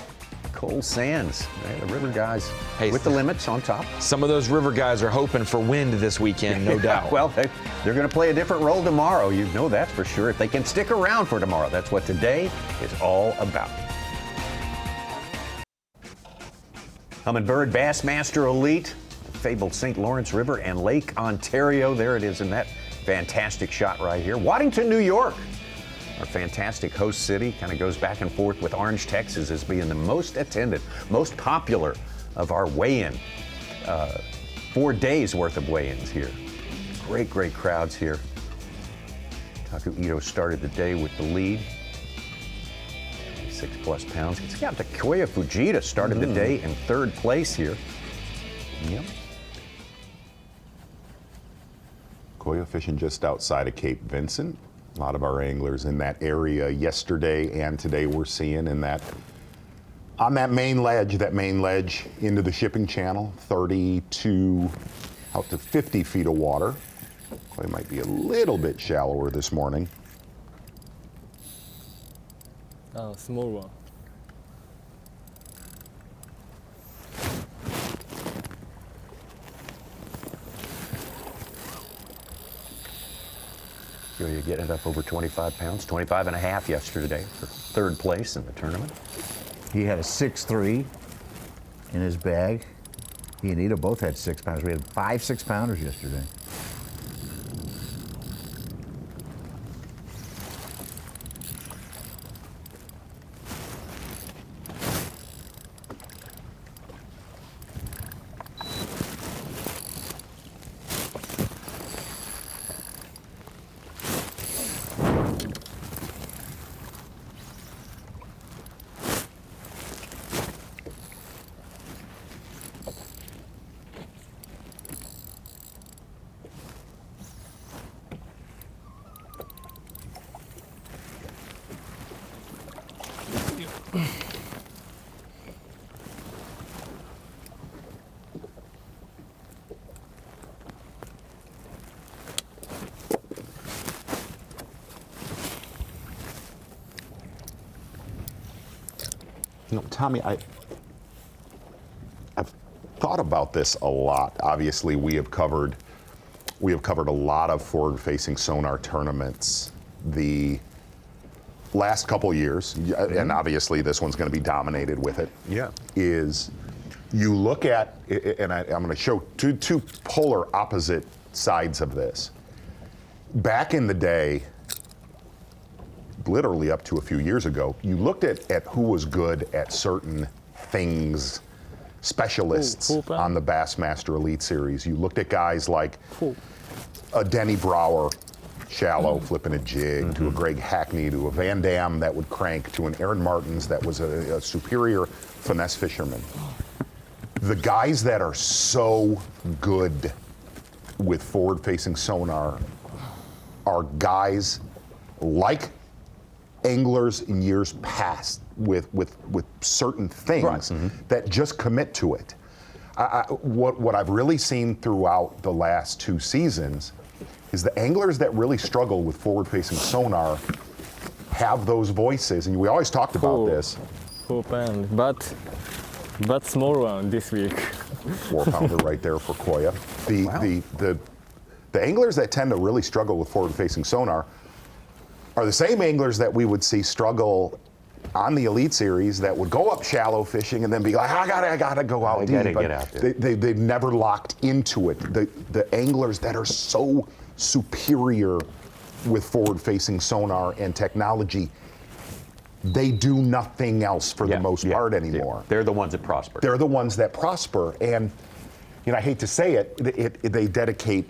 Cole Sands. The river guys with the limits on top. Some of those river guys are hoping for wind this weekend, no doubt. Well, they're going to play a different role tomorrow. You know that's for sure. If they can stick around for tomorrow, that's what today is all about. Humminbird Bassmaster Elite, fabled St. Lawrence River and Lake Ontario. There it is in that fantastic shot right here. Waddington, New York, our fantastic host city, kind of goes back and forth with Orange, Texas as being the most attended, most popular of our weigh-in. 4 days worth of weigh-ins here. Great, great crowds here. Taku Ito started the day with the lead. 6+ pounds. It's got Takuya Fujita started the day in 3rd place here. Yep. Koya fishing just outside of Cape Vincent. A lot of our anglers in that area yesterday and today we're seeing in that, on that main ledge into the shipping channel, 32 out to 50 feet of water. Koya might be a little bit shallower this morning. Oh, small one. You're getting it up over 25 pounds, 25 and a half yesterday for 3rd place in the tournament. He had a 6'3" in his bag. He and Ito both had 6 pounders. We had 5 6-pounders yesterday. Tommy, I've thought about this a lot. Obviously, we have covered a lot of forward-facing sonar tournaments the last couple years, and obviously this one's going to be dominated with it. Yeah. Is you look at, and I'm going to show two polar opposite sides of this. Back in the day, literally up to a few years ago, you looked at who was good at certain things, specialists on the Bassmaster Elite Series. You looked at guys like a Denny Brower, shallow, flipping a jig, to a Greg Hackney, to a Van Dam that would crank, to an Aaron Martins that was a superior finesse fisherman. The guys that are so good with forward-facing sonar are guys like anglers in years past with certain things that just commit to it. What I've really seen throughout the last 2 seasons is the anglers that really struggle with forward-facing sonar have those voices, and we always talked about this. But small one this week. 4-pounder right there for Koya. The anglers that tend to really struggle with forward-facing sonar are the same anglers that we would see struggle on the Elite Series that would go up shallow fishing and then be like, I gotta go out deep. Gotta get out there. They've never locked into it. The anglers that are so superior with forward-facing sonar and technology, they do nothing else for the most part anymore. They're the ones that prosper. They're the ones that prosper, and I hate to say it, they dedicate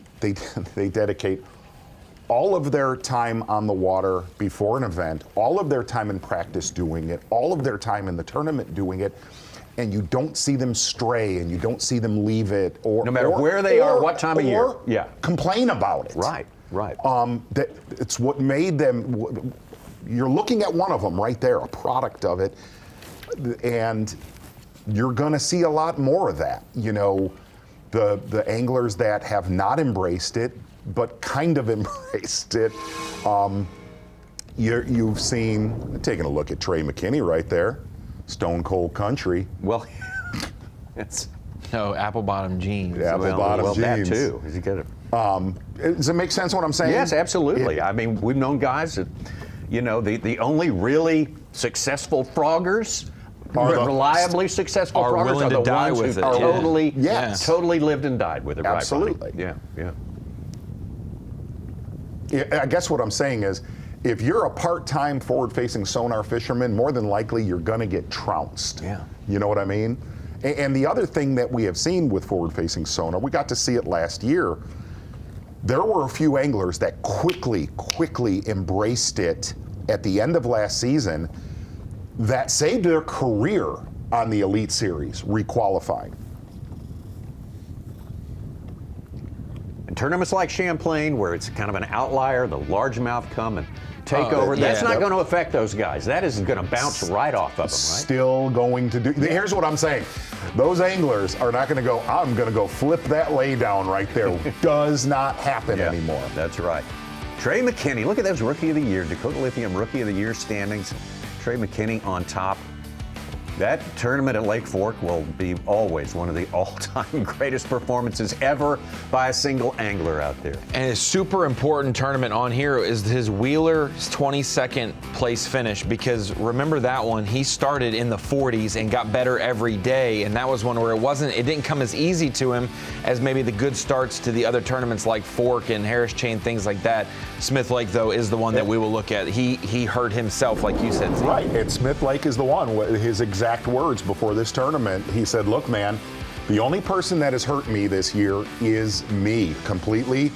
all of their time on the water before an event, all of their time in practice doing it, all of their time in the tournament doing it, and you don't see them stray and you don't see them leave it, or no matter where they are, what time of year, complain about it. Right. It's what made them. You're looking at one of them right there, a product of it, and you're going to see a lot more of that. The anglers that have not embraced it, but kind of embraced it. You've seen, taking a look at Trey McKinney right there, Stone Cold Country. Well, it's apple bottom jeans. Apple bottom jeans. That too. Is he good? Does it make sense what I'm saying? Yes, absolutely. I mean, we've known guys that, the only really successful froggers, reliably successful are froggers, willing are to the die ones with who it. totally lived and died with it. Absolutely. Right, yeah. I guess what I'm saying is, if you're a part-time forward-facing sonar fisherman, more than likely you're going to get trounced. Yeah. You know what I mean? And the other thing that we have seen with forward-facing sonar, we got to see it last year, there were a few anglers that quickly embraced it at the end of last season that saved their career on the Elite Series, requalifying. Tournaments like Champlain, where it's kind of an outlier, the largemouth come and take over. That's not going to affect those guys. That is going to bounce right off of them, right? Still going to do. Here's what I'm saying. Those anglers are not going to go, I'm going to go flip that lay down right there. Does not happen anymore. That's right. Trey McKinney, look at those Rookie of the Year, Dakota Lithium Rookie of the Year standings. Trey McKinney on top. That tournament at Lake Fork will be always one of the all-time greatest performances ever by a single angler out there. And a super important tournament on here is his Wheeler's 22nd place finish, because remember that one, he started in the 40s and got better every day, and that was one where it didn't come as easy to him as maybe the good starts to the other tournaments like Fork and Harris Chain, things like that. Smith Lake, though, is the one that we will look at. He hurt himself, like you said, Zeke. Right, and Smith Lake is the one. His exact words before this tournament, he said, look, man, the only person that has hurt me this year is me. Completely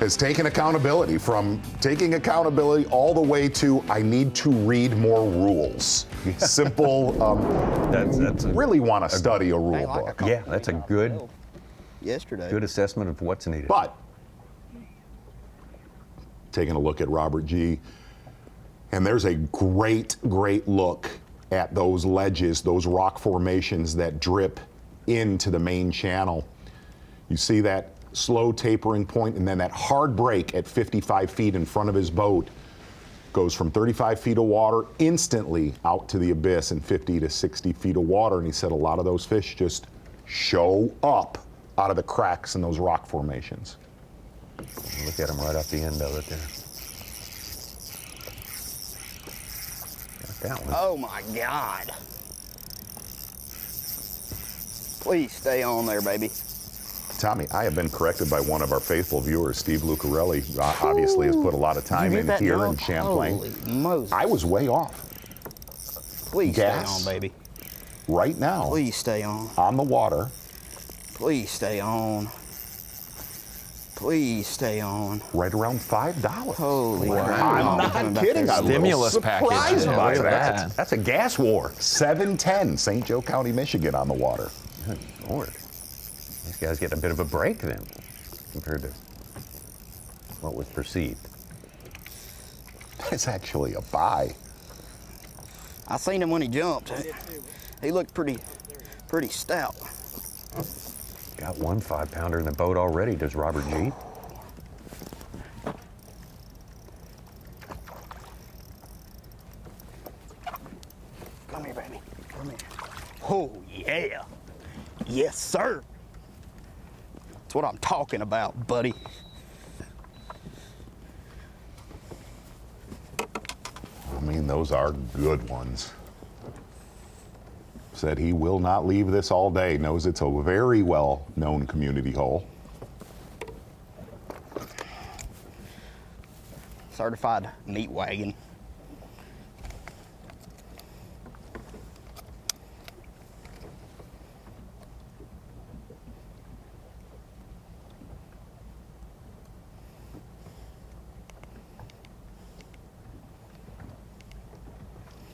has taken accountability, from taking accountability all the way to I need to read more rules. Simple. That's really want to study a rule book. Yeah, that's a good good assessment of what's needed. But taking a look at Robert G, and there's a great look at those ledges, those rock formations that drip into the main channel. You see that slow tapering point and then that hard break at 55 feet in front of his boat. Goes from 35 feet of water instantly out to the abyss in 50 to 60 feet of water. And he said a lot of those fish just show up out of the cracks in those rock formations. Look at him right off the end of it there. Got that one. Oh my God. Please stay on there, baby. Tommy, I have been corrected by one of our faithful viewers, Steve Lucarelli, obviously has put a lot of time in here in Champlain. Holy Moses. I was way off. Please Gas. stay on, baby. Right now. Please stay on. On the water. Please stay on. Please stay on. Right around $5. Holy wow. crap. I'm not kidding. I'm Stimulus package. surprised Yeah, by look at that. that. That's a gas war. 710, St. Joe County, Michigan on the water. Good Lord. These guys get a bit of a break then, compared to what was perceived. It's actually a buy. I seen him when he jumped. He looked pretty stout. Got one 5-pounder in the boat already, does Robert G. Come here, baby. Come here. Oh, yeah. Yes, sir. That's what I'm talking about, buddy. I mean, those are good ones. Said he will not leave this all day. Knows it's a very well-known community hole. Certified meat wagon.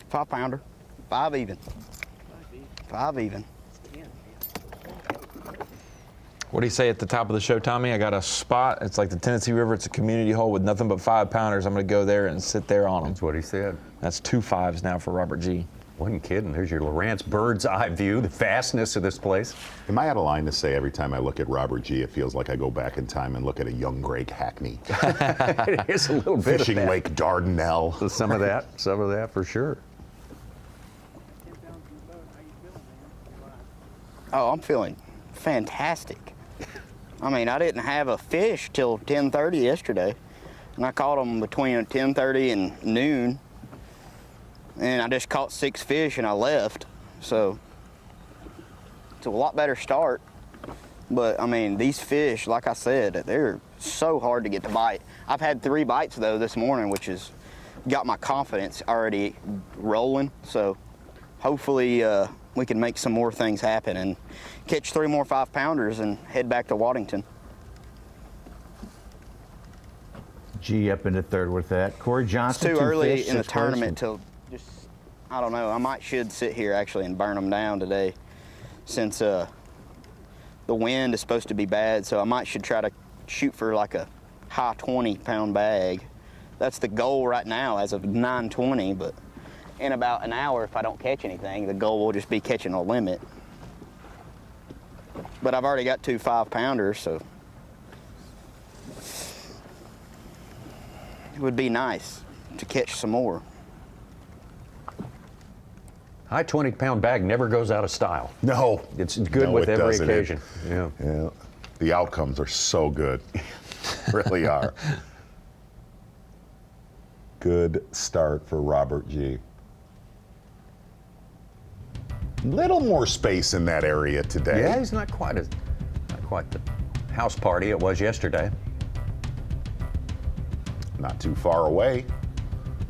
Five-pounder. 5 even. 5 even. What do you say at the top of the show, Tommy? I got a spot. It's like the Tennessee River. It's a community hole with nothing but 5-pounders. I'm going to go there and sit there on them. That's what he said. That's 2 5s now for Robert G. Wasn't kidding. There's your Lawrence bird's eye view, the vastness of this place. Am I out of line to say every time I look at Robert G, it feels like I go back in time and look at a young Greg Hackney? It is a little bit Fishing of that. Lake Dardanelle. So some of that for sure. Oh, I'm feeling fantastic. I mean, I didn't have a fish till 10:30 yesterday, and I caught them between 10:30 and noon, and I just caught 6 fish and I left. So it's a lot better start. But I mean, these fish, like I said, they're so hard to get to bite. I've had 3 bites though this morning, which has got my confidence already rolling. So hopefully we can make some more things happen and catch 3 more 5-pounders and head back to Waddington. G up in the third with that. Corey Johnston. It's too early fish, in the 6 tournament person. to just, I don't know, I should sit here actually and burn them down today since the wind is supposed to be bad, so I should try to shoot for like a high 20-pound bag. That's the goal right now as of 9:20, but in about an hour, if I don't catch anything, the goal will just be catching a limit. But I've already got 2 5-pounders, so it would be nice to catch some more. High 20-pound bag never goes out of style. No. It's good with it every doesn't. occasion. Yeah. Yeah. The outcomes are so good. Really are. Good start for Robert G. Little more space in that area today. Yeah, he's not quite the house party it was yesterday. Not too far away,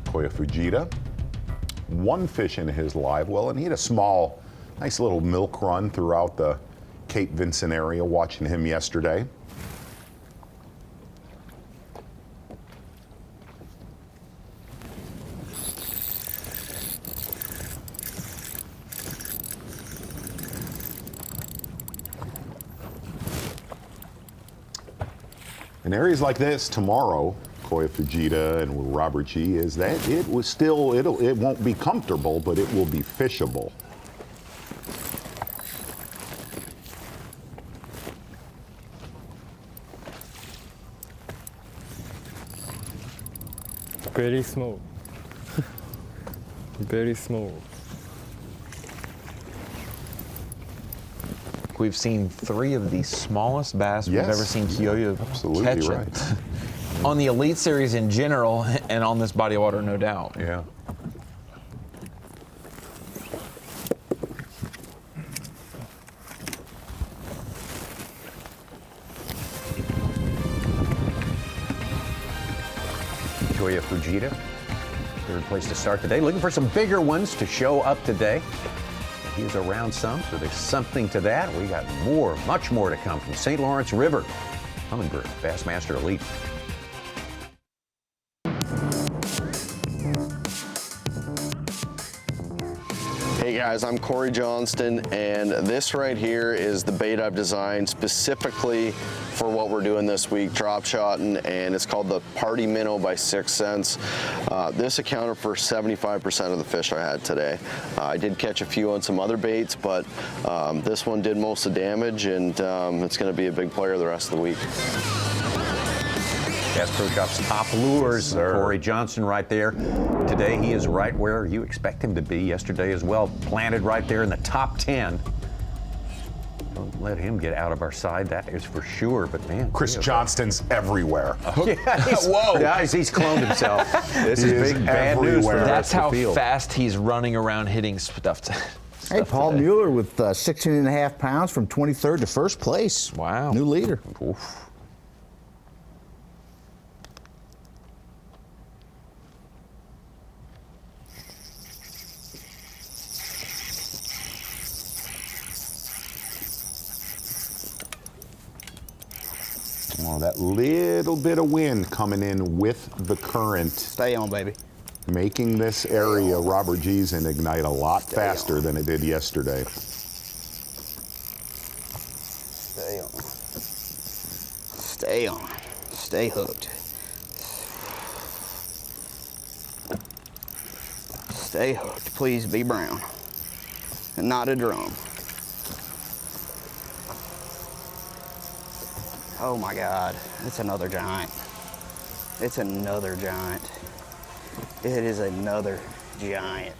Koya Fujita. 1 fish in his live well, and he had a small, nice little milk run throughout the Cape Vincent area watching him yesterday. In areas like this tomorrow, Koya Fujita and Robert G, is that it won't be comfortable, but it will be fishable. Pretty smooth. Very small. We've seen 3 of the smallest bass Yes. we've ever seen Kyoya Absolutely catch. right. On the Elite Series in general, and on this body of water, no doubt. Yeah. Kyoya Fujita, third place to start today. Looking for some bigger ones to show up today. He's around some, so there's something to that. We got more, much more to come from St. Lawrence River. Humminbird, Bassmaster Elite. Hey guys, I'm Corey Johnston, and this right here is the bait I've designed specifically for what we're doing this week, drop shotting, and it's called the Party Minnow by 6 Cents. This accounted for 75% of the fish I had today. I did catch a few on some other baits, but this one did most of the damage, and it's going to be a big player the rest of the week. Bass Pro Shop's top lures, Corey Johnson right there. Today he is right where you expect him to be. Yesterday as well, planted right there in the top 10. Don't let him get out of our side, that is for sure, but man. Chris Johnston's everywhere. Whoa. Guys, he's cloned himself. This is big bad news for the That's rest of how the field. fast he's running around hitting stuff. Hey, Paul today. Mueller with 16.5 pounds from 23rd to first place. Wow. New leader. Oof. Oh, that little bit of wind coming in with the current. Stay on, baby. Making this area, Robert G's, and ignite a lot faster than it did yesterday. Stay on. Stay on. Stay hooked. Stay hooked. Please be brown. And not a drum. Oh my God, it's another giant. It's another giant. It is another giant.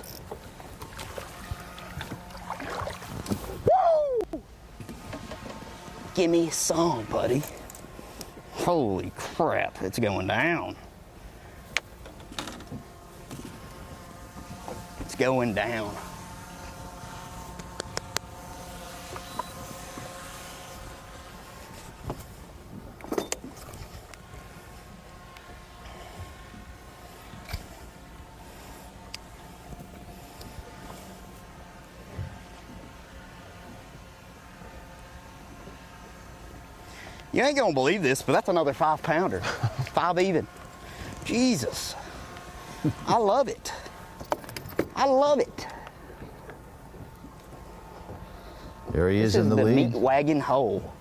Woo! Give me some, buddy. Holy crap, it's going down. It's going down. You ain't gonna believe this, but that's another 5-pounder. 5 even. Jesus. I love it. I love it. There he is in the This is lead. the meat wagon hole.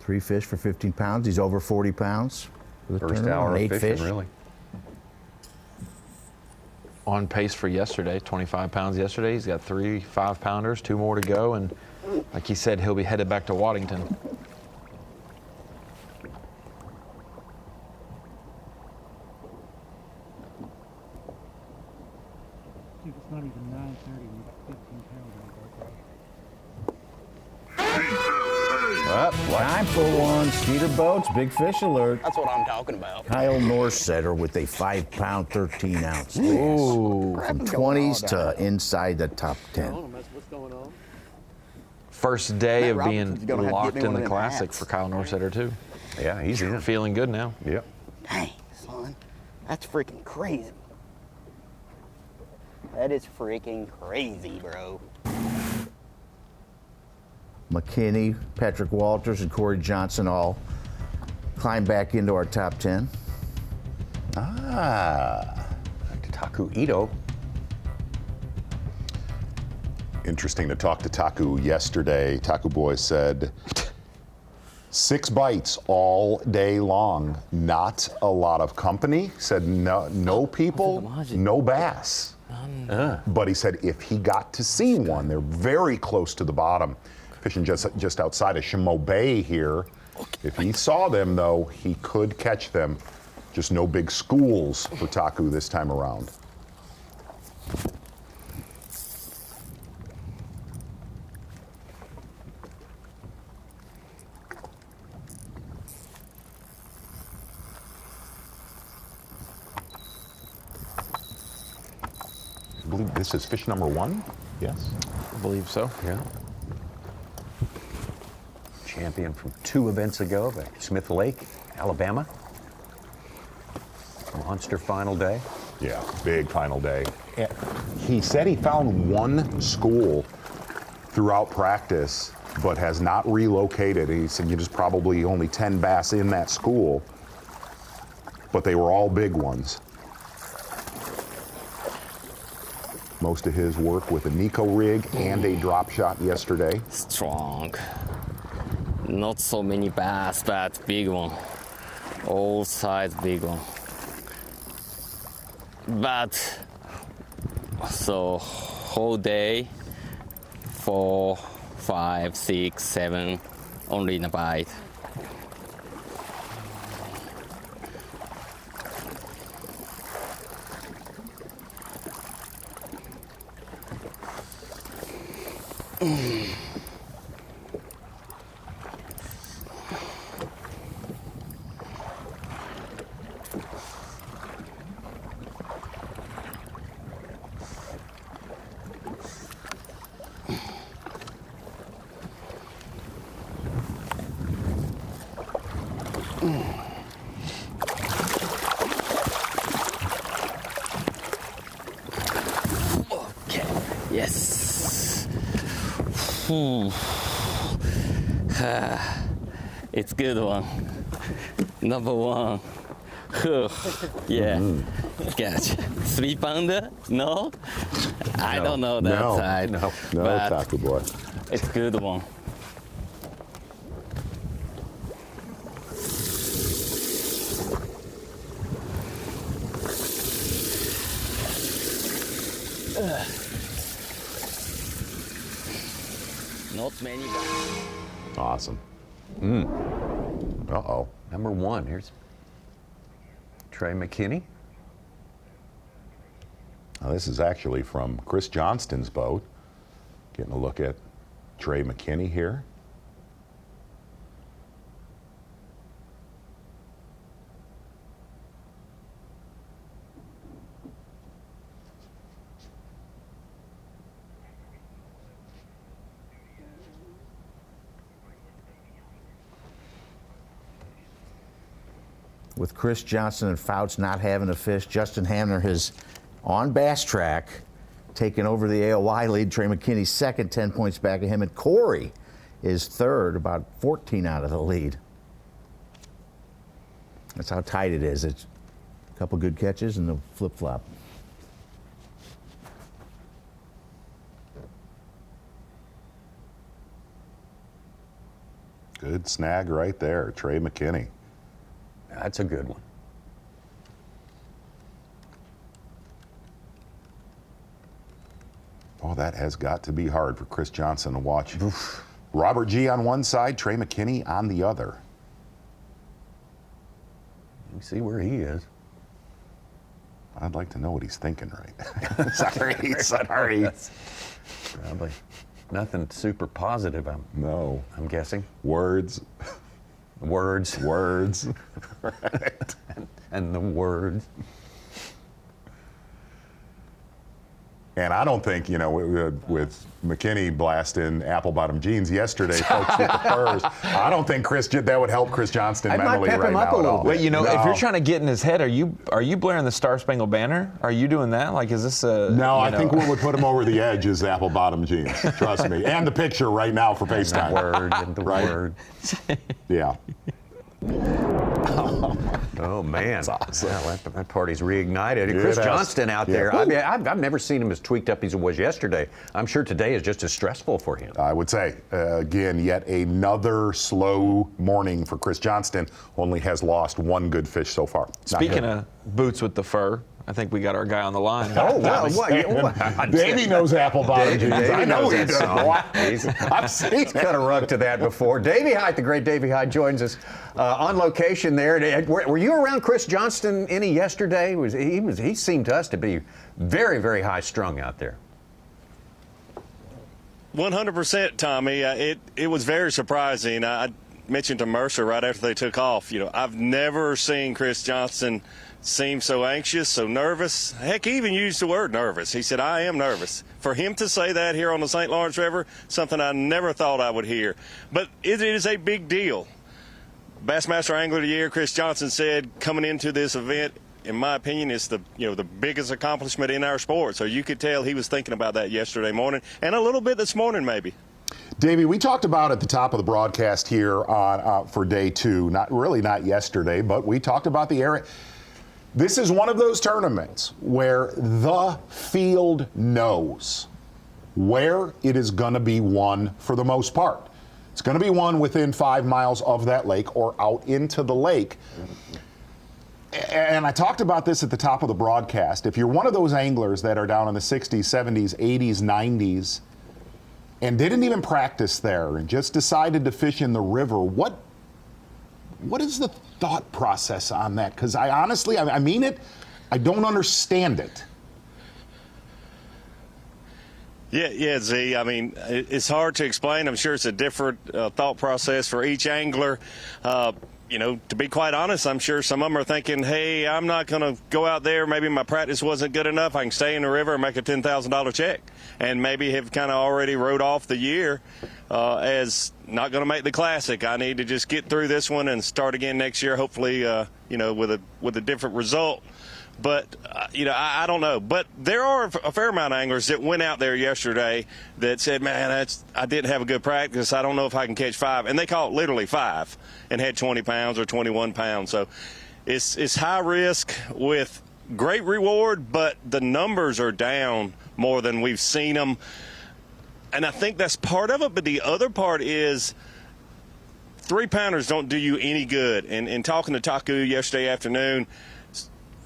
Three fish for 15 pounds. He's over 40 pounds. For the First tournament. hour of 8 fishing, fish. really. On pace for yesterday, 25 pounds yesterday. He's got 3 5-pounders, 2 more to go, and like he said, he'll be headed back to Waddington. Dude, it's not even 9:30. We got 15 pounds on Up, time for one. Skeeter boats, big fish alert. That's what I'm talking about. Kyle Norsetter with a 5-pound, 13-ounce. Ooh. From 20s to inside the top 10. What's going on? First day Matt of being Robinson's gonna have to locked get me in one the of them Classic hats. for Kyle Norsetter, too. Yeah, he's in. Feeling good now. Yep. Dang, son. That's freaking crazy. That is freaking crazy, bro. McKinney, Patrick Walters, and Corey Johnson all climb back into our top 10. Taku Ito. Interesting to talk to Taku yesterday. Taku boy said 6 bites all day long. Not a lot of company. Said no people, no bass. But he said if he got to see one, they're very close to the bottom. Fishing just outside of Shimo Bay here. If he saw them, though, he could catch them. Just no big schools for Taku this time around. I believe this is fish number 1. Yes? I believe so. Yeah. Champion from 2 events ago at Smith Lake, Alabama. Monster final day. Yeah, big final day. He said he found 1 school throughout practice, but has not relocated. He said there's probably only 10 bass in that school, but they were all big ones. Most of his work with a Nico rig and a drop shot yesterday. Strong. Not so many bass, but big one. All size big one. But so whole day, 4, 5, 6, 7, only in a bite. Okay, yes. It's good one. Number 1. Yeah. Catch. 3 pounder? No? I don't know that side. No, but Taku boy. it's good one. Not many bass. Awesome. Uh-oh. Number 1, here's Trey McKinney. Now, this is actually from Chris Johnston's boat. Getting a look at Trey McKinney here. With Chris Johnston and Foutz not having a fish, Justin Hamner has on Bass Track taken over the AOY lead. Trey McKinney's second, 10 points back of him, and Corey is third, about 14 out of the lead. That's how tight it is. It's a couple good catches and the flip-flop. Good snag right there, Trey McKinney. That's a good one. Oh, that has got to be hard for Chris Johnston to watch. Robert G on one side, Trey McKinney on the other. Let me see where he is. I'd like to know what he's thinking right. Sorry. Probably nothing super positive, I'm guessing. Words. Words. Right. and the words. And I don't think, with McKinney blasting apple-bottom jeans yesterday, folks with the furs, I don't think that would help Chris Johnston mentally right now at all. Wait, if you're trying to get in his head, are you blaring the Star Spangled Banner? Are you doing that? Like, is this a... No, I think what would put him over the edge is apple-bottom jeans. Trust me. And the picture right now for FaceTime. The word. Yeah. Oh man, that's awesome. Well, that party's reignited. Yeah, Chris Johnston out there. Yeah. I mean, I've never seen him as tweaked up as he was yesterday. I'm sure today is just as stressful for him. I would say, again, yet another slow morning for Chris Johnston. Only has lost 1 good fish so far. Speaking of boots with the fur, I think we got our guy on the line. Oh, well, what? Davey knows apple bottom jeans. I know he does. I've seen cut a rug to that before. Davey Hyde, the great Davey Hyde, joins us on location there. Were you around Chris Johnston any yesterday? He seemed to us to be very, very high strung out there. 100%, Tommy. It was very surprising. I mentioned to Mercer right after they took off, I've never seen Chris Johnston seem so anxious, so nervous. Heck, he even used the word nervous. He said, I am nervous. For him to say that here on the St. Lawrence River, something I never thought I would hear. But it is a big deal. Bassmaster Angler of the Year, Chris Johnston said, coming into this event, in my opinion, it's the biggest accomplishment in our sport. So you could tell he was thinking about that yesterday morning and a little bit this morning maybe. Davey, we talked about at the top of the broadcast here on for day 2, not yesterday, but we talked about the area. This is one of those tournaments where the field knows where it is going to be won for the most part. It's going to be won within 5 miles of that lake or out into the lake. And I talked about this at the top of the broadcast. If you're one of those anglers that are down in the 60s, 70s, 80s, 90s, and didn't even practice there and just decided to fish in the river, what is the thought process on that? Because I honestly, I mean it, I don't understand it. Yeah, Z. I mean, it's hard to explain. I'm sure it's a different thought process for each angler. To be quite honest, I'm sure some of them are thinking, hey, I'm not going to go out there. Maybe my practice wasn't good enough. I can stay in the river and make a $10,000 check. And maybe have kind of already wrote off the year as not going to make the Classic. I need to just get through this one and start again next year, hopefully, with a different result. But, I don't know. But there are a fair amount of anglers that went out there yesterday that said, man, I didn't have a good practice. I don't know if I can catch 5. And they caught literally 5 and had 20 pounds or 21 pounds. So it's high risk with great reward, but the numbers are down more than we've seen them. And I think that's part of it. But the other part is 3-pounders don't do you any good. And talking to Taku yesterday afternoon,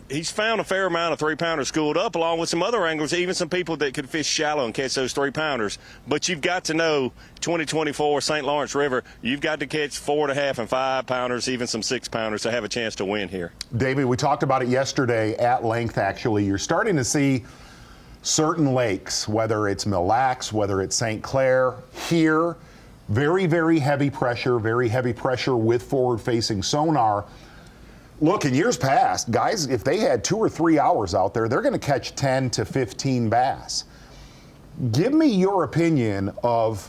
he's found a fair amount of 3-pounders schooled up, along with some other anglers, even some people that could fish shallow and catch those 3-pounders. But you've got to know 2024 St. Lawrence River, you've got to catch 4.5 and 5-pounders, even some 6-pounders to have a chance to win here. Davey, we talked about it yesterday at length, actually. You're starting to see certain lakes, whether it's Mille Lacs, whether it's St. Clair, here, very, very heavy pressure with forward-facing sonar. Look, in years past, guys, if they had 2 or 3 hours out there, they're going to catch 10 to 15 bass. Give me your opinion of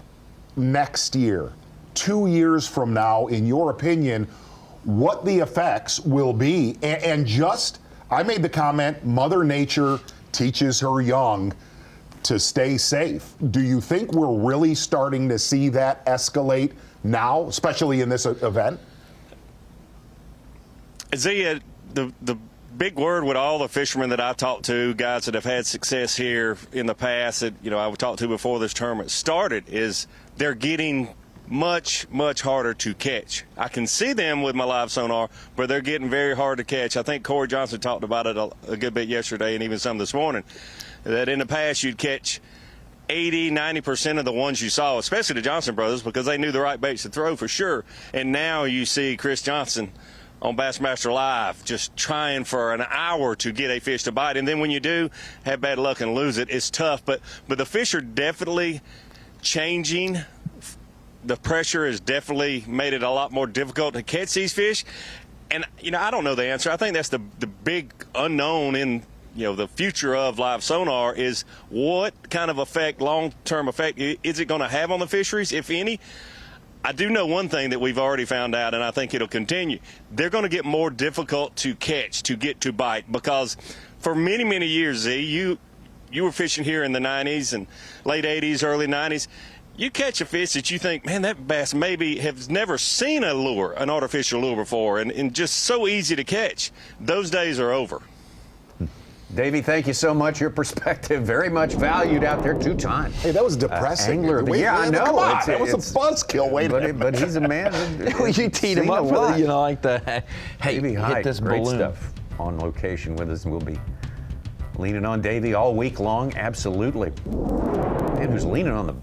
next year, 2 years from now, in your opinion, what the effects will be. And just, I made the comment, Mother Nature teaches her young to stay safe. Do you think we're really starting to see that escalate now, especially in this event? Zia, the big word with all the fishermen that I've talked to, guys that have had success here in the past that, I've talked to before this tournament started, is they're getting much, much harder to catch. I can see them with my live sonar, but they're getting very hard to catch. I think Corey Johnston talked about it a good bit yesterday and even some this morning, that in the past you'd catch 80, 90% of the ones you saw, especially the Johnston brothers, because they knew the right baits to throw for sure. And now you see Chris Johnston on Bassmaster Live, just trying for an hour to get a fish to bite. And then when you do have bad luck and lose it, it's tough. But the fish are definitely changing. The pressure has definitely made it a lot more difficult to catch these fish. And, I don't know the answer. I think that's the big unknown in, the future of live sonar is what kind of effect, long-term effect, is it going to have on the fisheries, if any? I do know one thing that we've already found out, and I think it'll continue. They're going to get more difficult to catch, to get to bite, because for many, many years, Z, you were fishing here in the 90s and late 80s, early 90s. You catch a fish that you think, man, that bass maybe has never seen a lure, an artificial lure before, and just so easy to catch. Those days are over. Davey, thank you so much. Your perspective very much valued out there 2 times. Hey, that was depressing. Angler of the year. I know. Come on, that was a buzzkill. Wait a minute. But he's a man. You teed him up with, like the, hey, Davey hit Hyde, this great balloon. Stuff on location with us, and we'll be Leaning on Davey all week long, absolutely. Man, who's leaning on the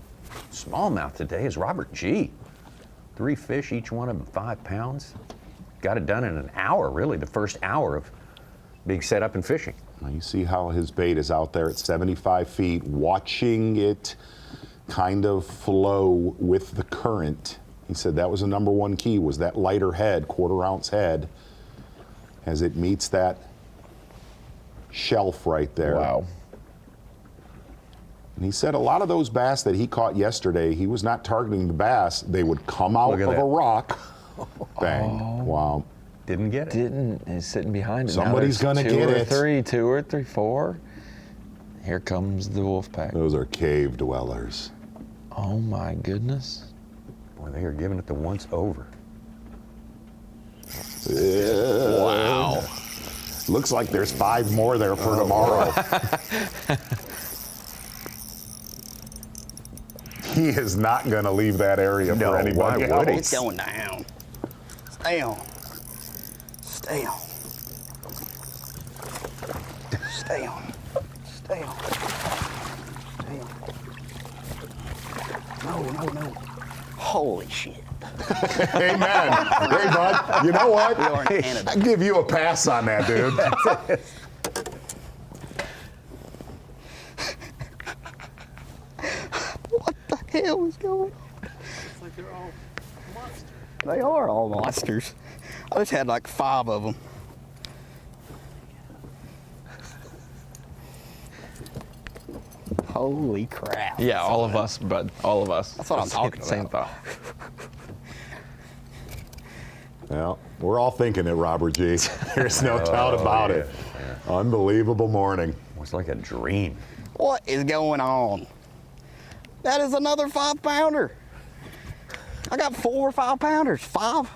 smallmouth today is Robert G. 3 fish, each one of them 5 pounds. Got it done in an hour, really, the first hour of being set up and fishing. Now you see how his bait is out there at 75 feet, watching it kind of flow with the current. He said that was the number one key, was that lighter head, 1/4 ounce head, as it meets that shelf right there. Wow. And he said a lot of those bass that he caught yesterday, he was not targeting the bass. They would come out of a rock. Bang. Oh. Wow. Didn't get it. Didn't. Is sitting behind it. Somebody's gonna get it. 2 or 3, 4. Here comes the wolf pack. Those are cave dwellers. Oh my goodness. Boy, they are giving it the once over. Yeah. Wow. Looks like there's 5 more there for tomorrow. He is not going to leave that area for anybody else. It's going down. Stay on. Stay on. Stay on. Stay on. Stay on. No. Holy shit. Amen. Hey, bud, you know what? We are in Canada. I give you a pass on that, dude. What the hell is going on? It's like they're all monsters. They are all monsters. I just had like 5 of them. Holy crap. Yeah, all of us, bud. All of us. That's what I'm talking Same about. thought. Well, we're all thinking it, Robert G. There's no doubt about it. Yeah. Unbelievable morning. It's like a dream. What is going on? That is another 5-pounder. I got 4 5-pounders. 5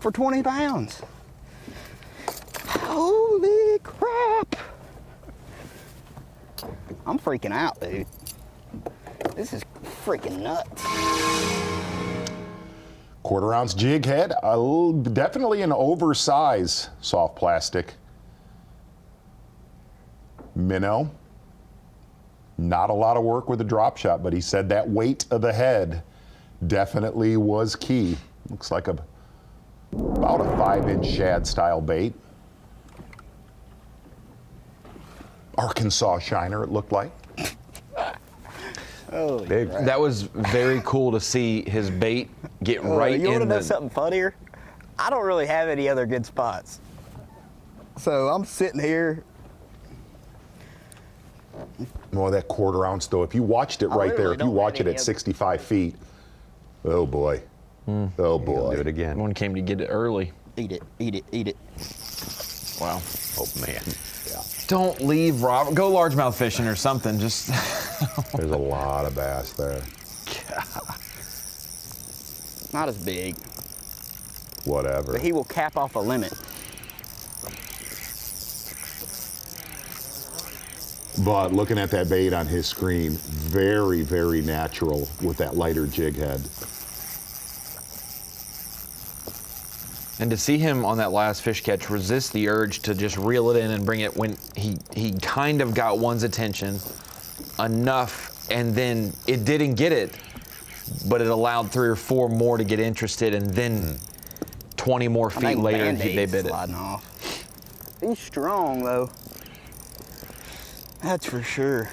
for 20 pounds. Holy crap. I'm freaking out, dude. This is freaking nuts. 1/4 ounce jig head, definitely an oversized soft plastic minnow. Not a lot of work with the drop shot, but he said that weight of the head definitely was key. Looks like about a 5-inch shad style bait. Arkansas shiner, it looked like. Big. That was very cool to see his bait get right You want to in know the. something funnier? I don't really have any other good spots. So I'm sitting here. Well, that 1/4 ounce though, if you watched it right there, if you watch it at 65 feet, oh boy. Oh boy. Do it again. One came to get it early. Eat it, eat it, eat it. Wow. Oh man. Don't leave, Rob. Go largemouth fishing or something. Just. There's a lot of bass there. Not as big, Whatever. but he will cap off a limit. But looking at that bait on his screen, very, very natural with that lighter jig head. And to see him on that last fish catch resist the urge to just reel it in and bring it when he kind of got one's attention enough, and then it didn't get it, but it allowed 3 or 4 more to get interested, and then 20 more feet later they bit it. Off. He's strong though. That's for sure.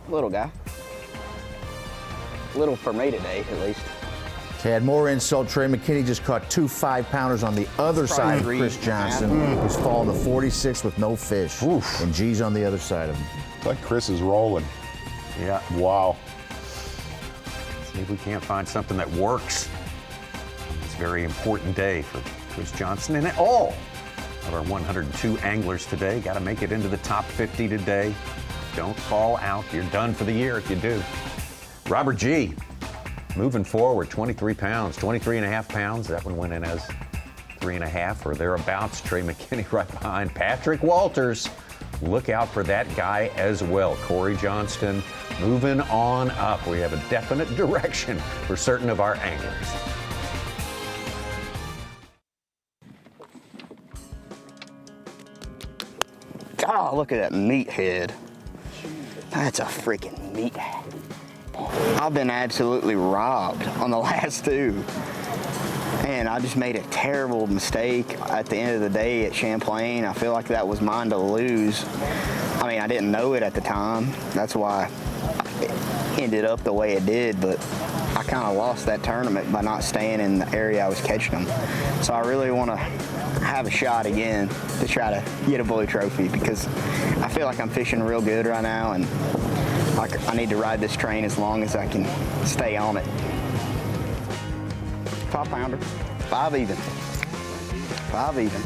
Little guy. Little for me today, at least. To add more insult, Trey McKinney just caught 2 5-pounders on the other side of Chris Johnston, who's fallen to 46 with no fish. Oof. And G's on the other side of him. Like Chris is rolling. Yeah. Wow. See if we can't find something that works. It's a very important day for Chris Johnston and all of our 102 anglers today. Got to make it into the top 50 today. Don't fall out. You're done for the year if you do. Robert G. moving forward, 23 pounds, 23 and a half pounds. That one went in as 3.5 or thereabouts. Trey McKinney right behind. Patrick Walters, look out for that guy as well. Corey Johnston moving on up. We have a definite direction for certain of our anglers. God, look at that meathead. That's a freaking meathead. I've been absolutely robbed on the last two. And I just made a terrible mistake at the end of the day at Champlain. I feel like that was mine to lose. I mean, I didn't know it at the time. That's why it ended up the way it did, but I kind of lost that tournament by not staying in the area I was catching them. So I really want to have a shot again to try to get a bully trophy, because I feel like I'm fishing real good right now, and I need to ride this train as long as I can stay on it. 5 pounder, 5 even, 5 even.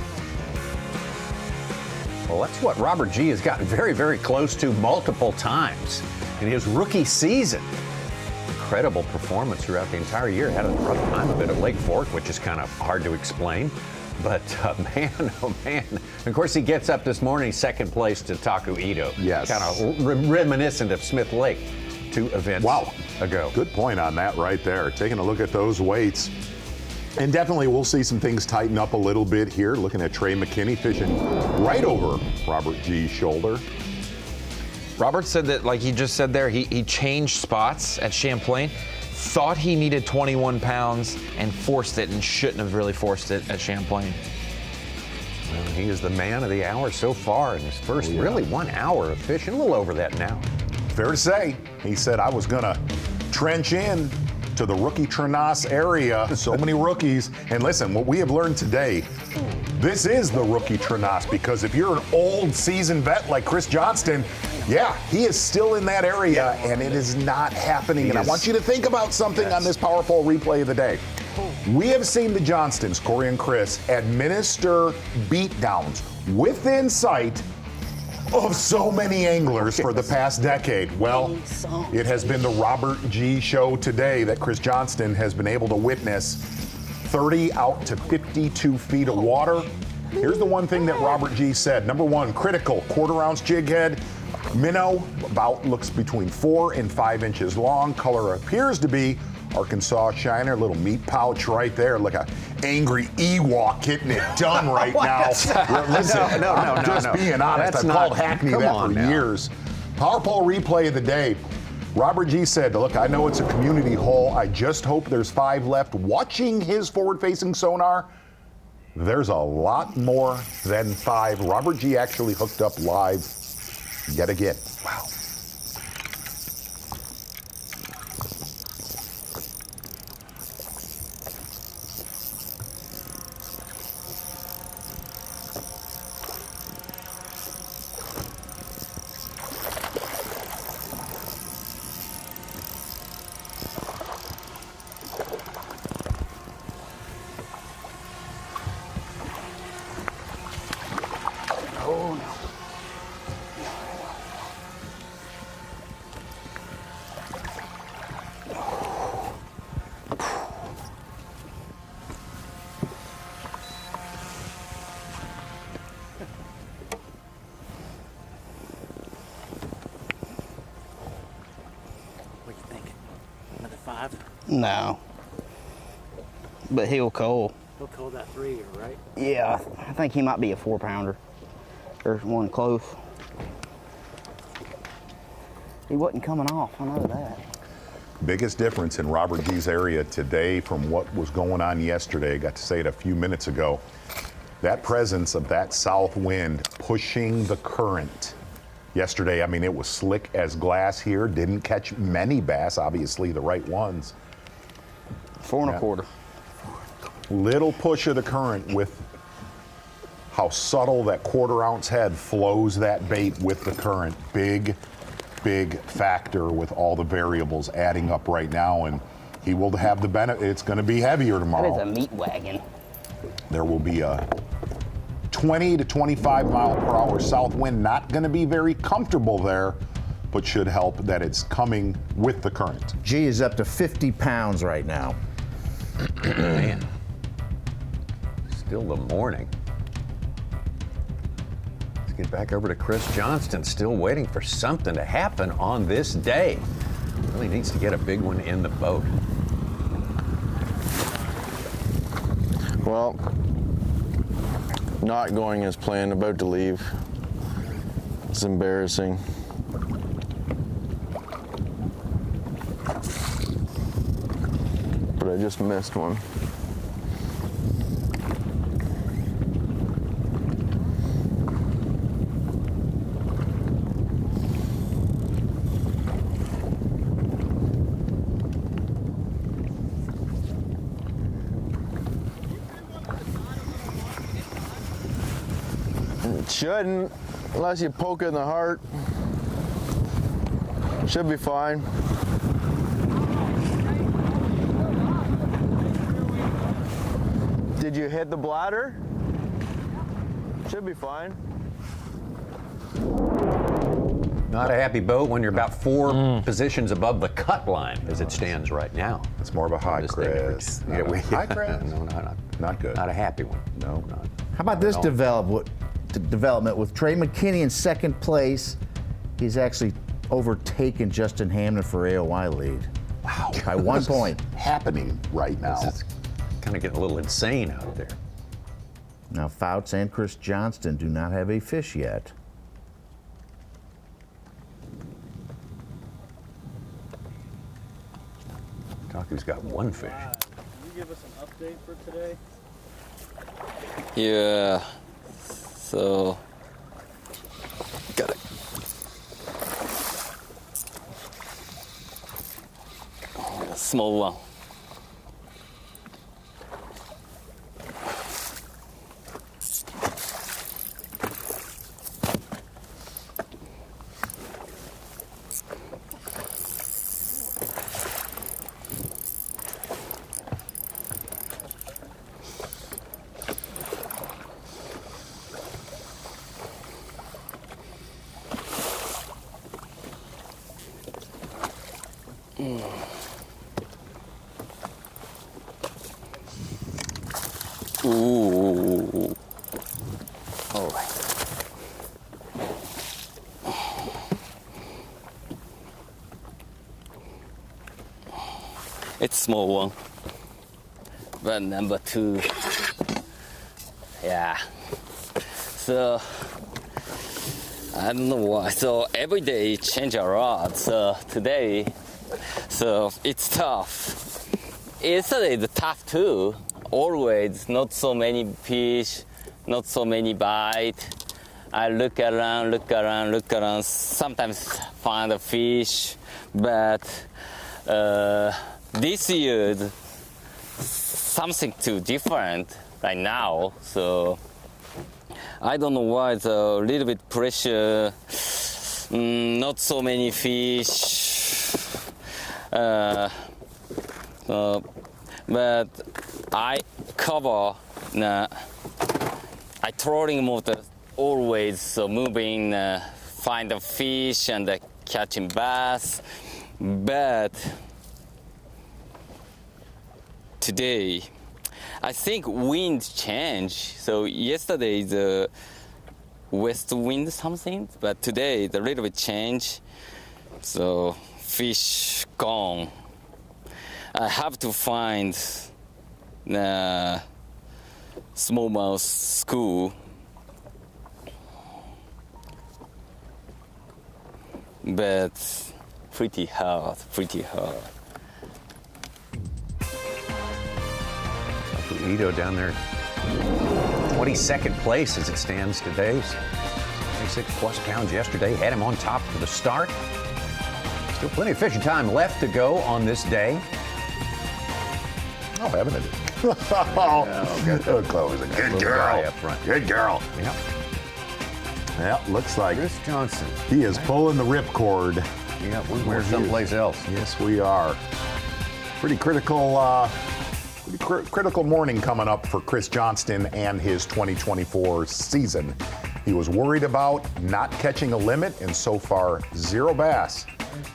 Well, that's what Robert G has gotten very, very close to multiple times in his rookie season. Incredible performance throughout the entire year. Had a rough time of it at Lake Fork, which is kind of hard to explain. But man, oh man. And of course, he gets up this morning, second place to Taku Ito. Yes. Kind of reminiscent of Smith Lake 2 events ago. Good point on that right there. Taking a look at those weights. And definitely we'll see some things tighten up a little bit here. Looking at Trey McKinney fishing right over Robert G's shoulder. Robert said that, like he just said there, he changed spots at Champlain, thought he needed 21 pounds and forced it, and shouldn't have really forced it at Champlain. Well, he is the man of the hour so far in his first really 1 hour of fishing, a little over that now. Fair to say, he said, I was gonna trench in to the rookie Trenas area. So many rookies. And listen, what we have learned today, this is the rookie Trenas, because if you're an old seasoned vet like Chris Johnston, yeah, he is still in that area, and it is not happening. And I want you to think about something on this powerful replay of the day. We have seen the Johnstons, Corey and Chris, administer beatdowns within sight of so many anglers for the past decade. Well, it has been the Robert G show today that Chris Johnston has been able to witness 30 out to 52 feet of water. Here's the one thing that Robert G said. Number one, critical, 1/4 ounce jig head. Minnow about looks between 4 and 5 inches long. Color appears to be Arkansas Shiner, little meat pouch right there, like a angry Ewok getting it done right now. Listen, no, just being honest, I've called Hackney that for years. Power Pole replay of the day. Robert G said, look, I know it's a community hole. I just hope there's 5 left. Watching his forward-facing sonar, there's a lot more than 5. Robert G actually hooked up live yet again. Wow. No. But he'll cull. He'll cull that 3, right? Yeah, I think he might be a 4 pounder. There's one close. He wasn't coming off, I know that. Biggest difference in Robert G's area today from what was going on yesterday, I got to say it a few minutes ago, that presence of that south wind pushing the current. Yesterday, I mean, it was slick as glass here, didn't catch many bass, obviously the right ones. 4 1/4. Little push of the current with how subtle that 1/4 ounce head flows that bait with the current. Big factor with all the variables adding up right now, and he will have the benefit. It's going to be heavier tomorrow. That is a meat wagon. There will be a 20 to 25 mile per hour south wind. Not going to be very comfortable there, but should help that it's coming with the current. G is up to 50 pounds right now. Man, still the morning. Let's get back over to Chris Johnston, still waiting for something to happen on this day. Really needs to get a big one in the boat. Well, not going as planned, about to leave. It's embarrassing. But I just missed one. It shouldn't, unless you poke it in the heart. Should be fine. Did you hit the bladder? Should be fine. Not a happy boat when you're about 4 positions above the cut line as it stands right now. It's more of a high, Chris. High, Chris? No, not good. Not a happy one. No, not. How about this development with Trey McKinney in second place? He's actually overtaken Justin Hamner for AOY lead. Wow. By 1 point. Happening right now. This is kind of getting a little insane out there. Now, Foutz and Chris Johnston do not have a fish yet. Taku's got one fish. Can you give us an update for today? Yeah. So, got it. Small one. Ooh. All right. It's small one. But number 2. Yeah. So I don't know why. So every day change a lot. So today, so it's tough. Yesterday it's tough too. Always not so many fish, not so many bite. I look around. Sometimes find a fish, but this year something too different right now. So I don't know why. It's a little bit pressure. Not so many fish. But I cover I trolling motor always moving, find a fish and catching bass. But today, I think wind change. So yesterday the west wind something, but today the little bit change. So fish gone. I have to find smallmouth school, but pretty hard. Taku Ito down there, 22nd place as it stands today. 26 plus pounds yesterday, had him on top for the start. Still plenty of fishing time left to go on this day. Oh, haven't it? Chloe's a good girl. Up front. Good girl. Yep. Yeah, looks like Chris Johnston. He is pulling the ripcord. Yeah, we're someplace else. Yes, we are. Pretty critical morning coming up for Chris Johnston and his 2024 season. He was worried about not catching a limit, and so far, 0 bass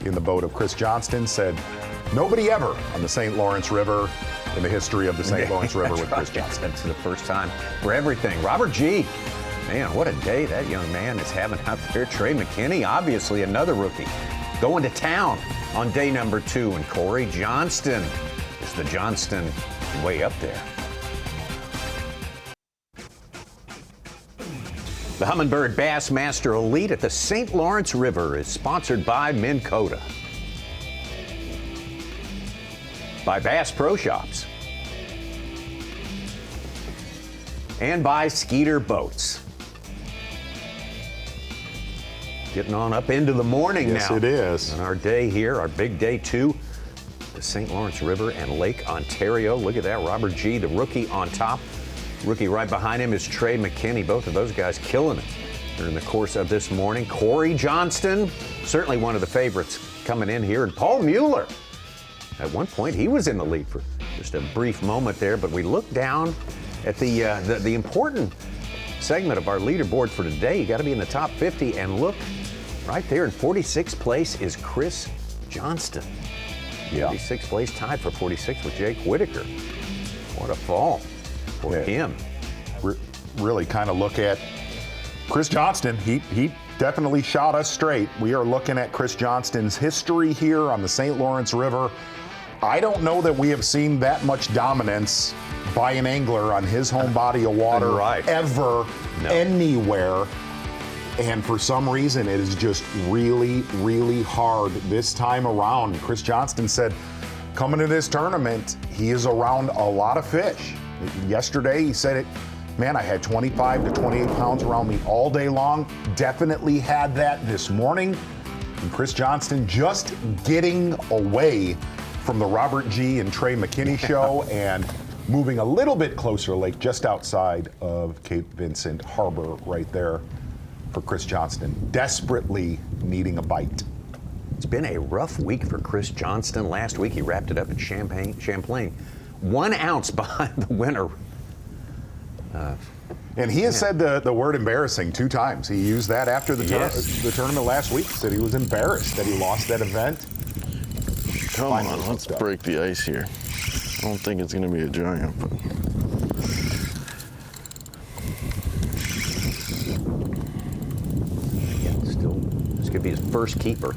in the boat of Chris Johnston. Said nobody ever on the St. Lawrence River in the history of the St. Lawrence River with Chris Johnston. That's the first time for everything. Robert G. Man, what a day that young man is having out there. Trey McKinney, obviously another rookie, going to town on day number 2. And Corey Johnston is the Johnston way up there. The Humminbird Bassmaster Elite at the St. Lawrence River is sponsored by Minn Kota, by Bass Pro Shops, and by Skeeter Boats. Getting on up into the morning now. Yes, it is. On our day here, our big day 2, the St. Lawrence River and Lake Ontario. Look at that, Robert G., the rookie on top. Rookie right behind him is Trey McKinney. Both of those guys killing it during the course of this morning. Corey Johnston, certainly one of the favorites coming in here. And Paul Mueller, at one point, he was in the lead for just a brief moment there. But we look down at the important segment of our leaderboard for today. You got to be in the top 50. And look, right there in 46th place is Chris Johnston. Yeah. 46th place, tied for 46th with Jake Whitaker. What a fall for him. Really kind of look at Chris Johnston. He definitely shot us straight. We are looking at Chris Johnston's history here on the St. Lawrence River. I don't know that we have seen that much dominance by an angler on his home body of water ever, anywhere. And for some reason, it is just really, really hard this time around. Chris Johnston said, coming to this tournament, he is around a lot of fish. Yesterday, he said it, man, I had 25 to 28 pounds around me all day long. Definitely had that this morning. And Chris Johnston just getting away from the Robert G. and Trey McKinney show and moving a little bit closer to lake just outside of Cape Vincent Harbor right there for Chris Johnston, desperately needing a bite. It's been a rough week for Chris Johnston. Last week he wrapped it up at Champlain. 1 ounce behind the winner. And he has said the word embarrassing 2 times. He used that after the tournament last week. Said he was embarrassed that he lost that event. Come on, let's break the ice here. I don't think it's going to be a giant, but. Yeah, still, this could be his first keeper.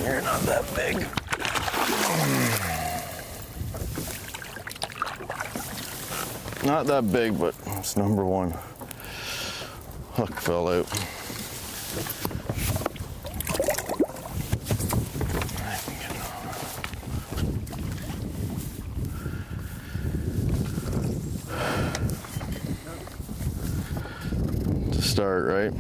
You're not that big. Not that big, but it's number 1. Hook fell out. To start, right?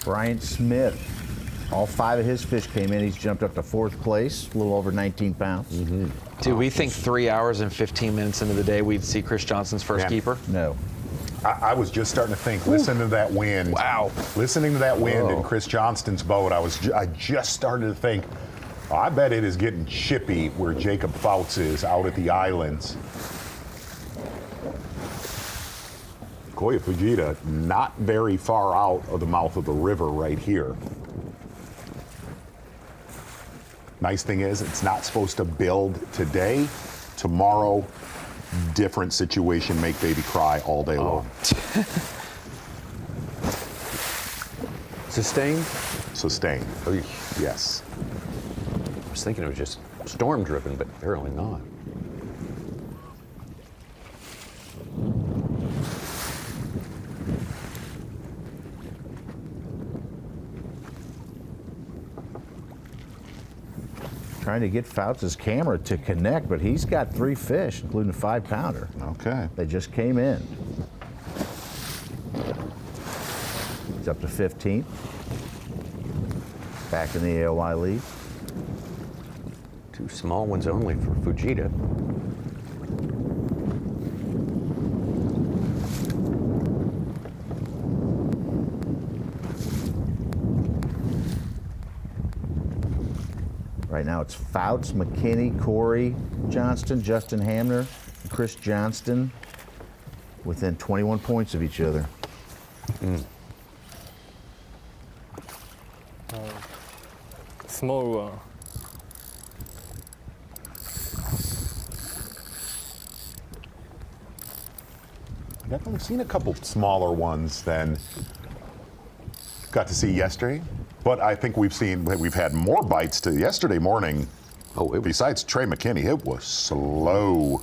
Brian Smith. All 5 of his fish came in. He's jumped up to 4th place, a little over 19 pounds. Do we think 3 hours and 15 minutes into the day we'd see Chris Johnston's first keeper? No. I was just starting to think, listen to that wind. Wow. Listening to that wind in Chris Johnston's boat, I just started to think, I bet it is getting chippy where Jacob Foutz is out at the islands. Koya Fujita, not very far out of the mouth of the river right here. Nice thing is, it's not supposed to build today. Tomorrow, different situation, make baby cry all day long. Sustained? Sustained. Yes. I was thinking it was just storm driven, but apparently not. Trying to get Foutz's camera to connect, but he's got 3 fish, including a 5-pounder. Okay. They just came in. He's up to 15. Back in the AOY lead. 2 small ones only for Fujita. Right now it's Foutz, McKinney, Corey, Johnston, Justin Hamner, and Chris Johnston within 21 points of each other. Small one. Definitely seen a couple smaller ones than got to see yesterday, but I think we've had more bites to yesterday morning. Besides Trey McKinney, it was slow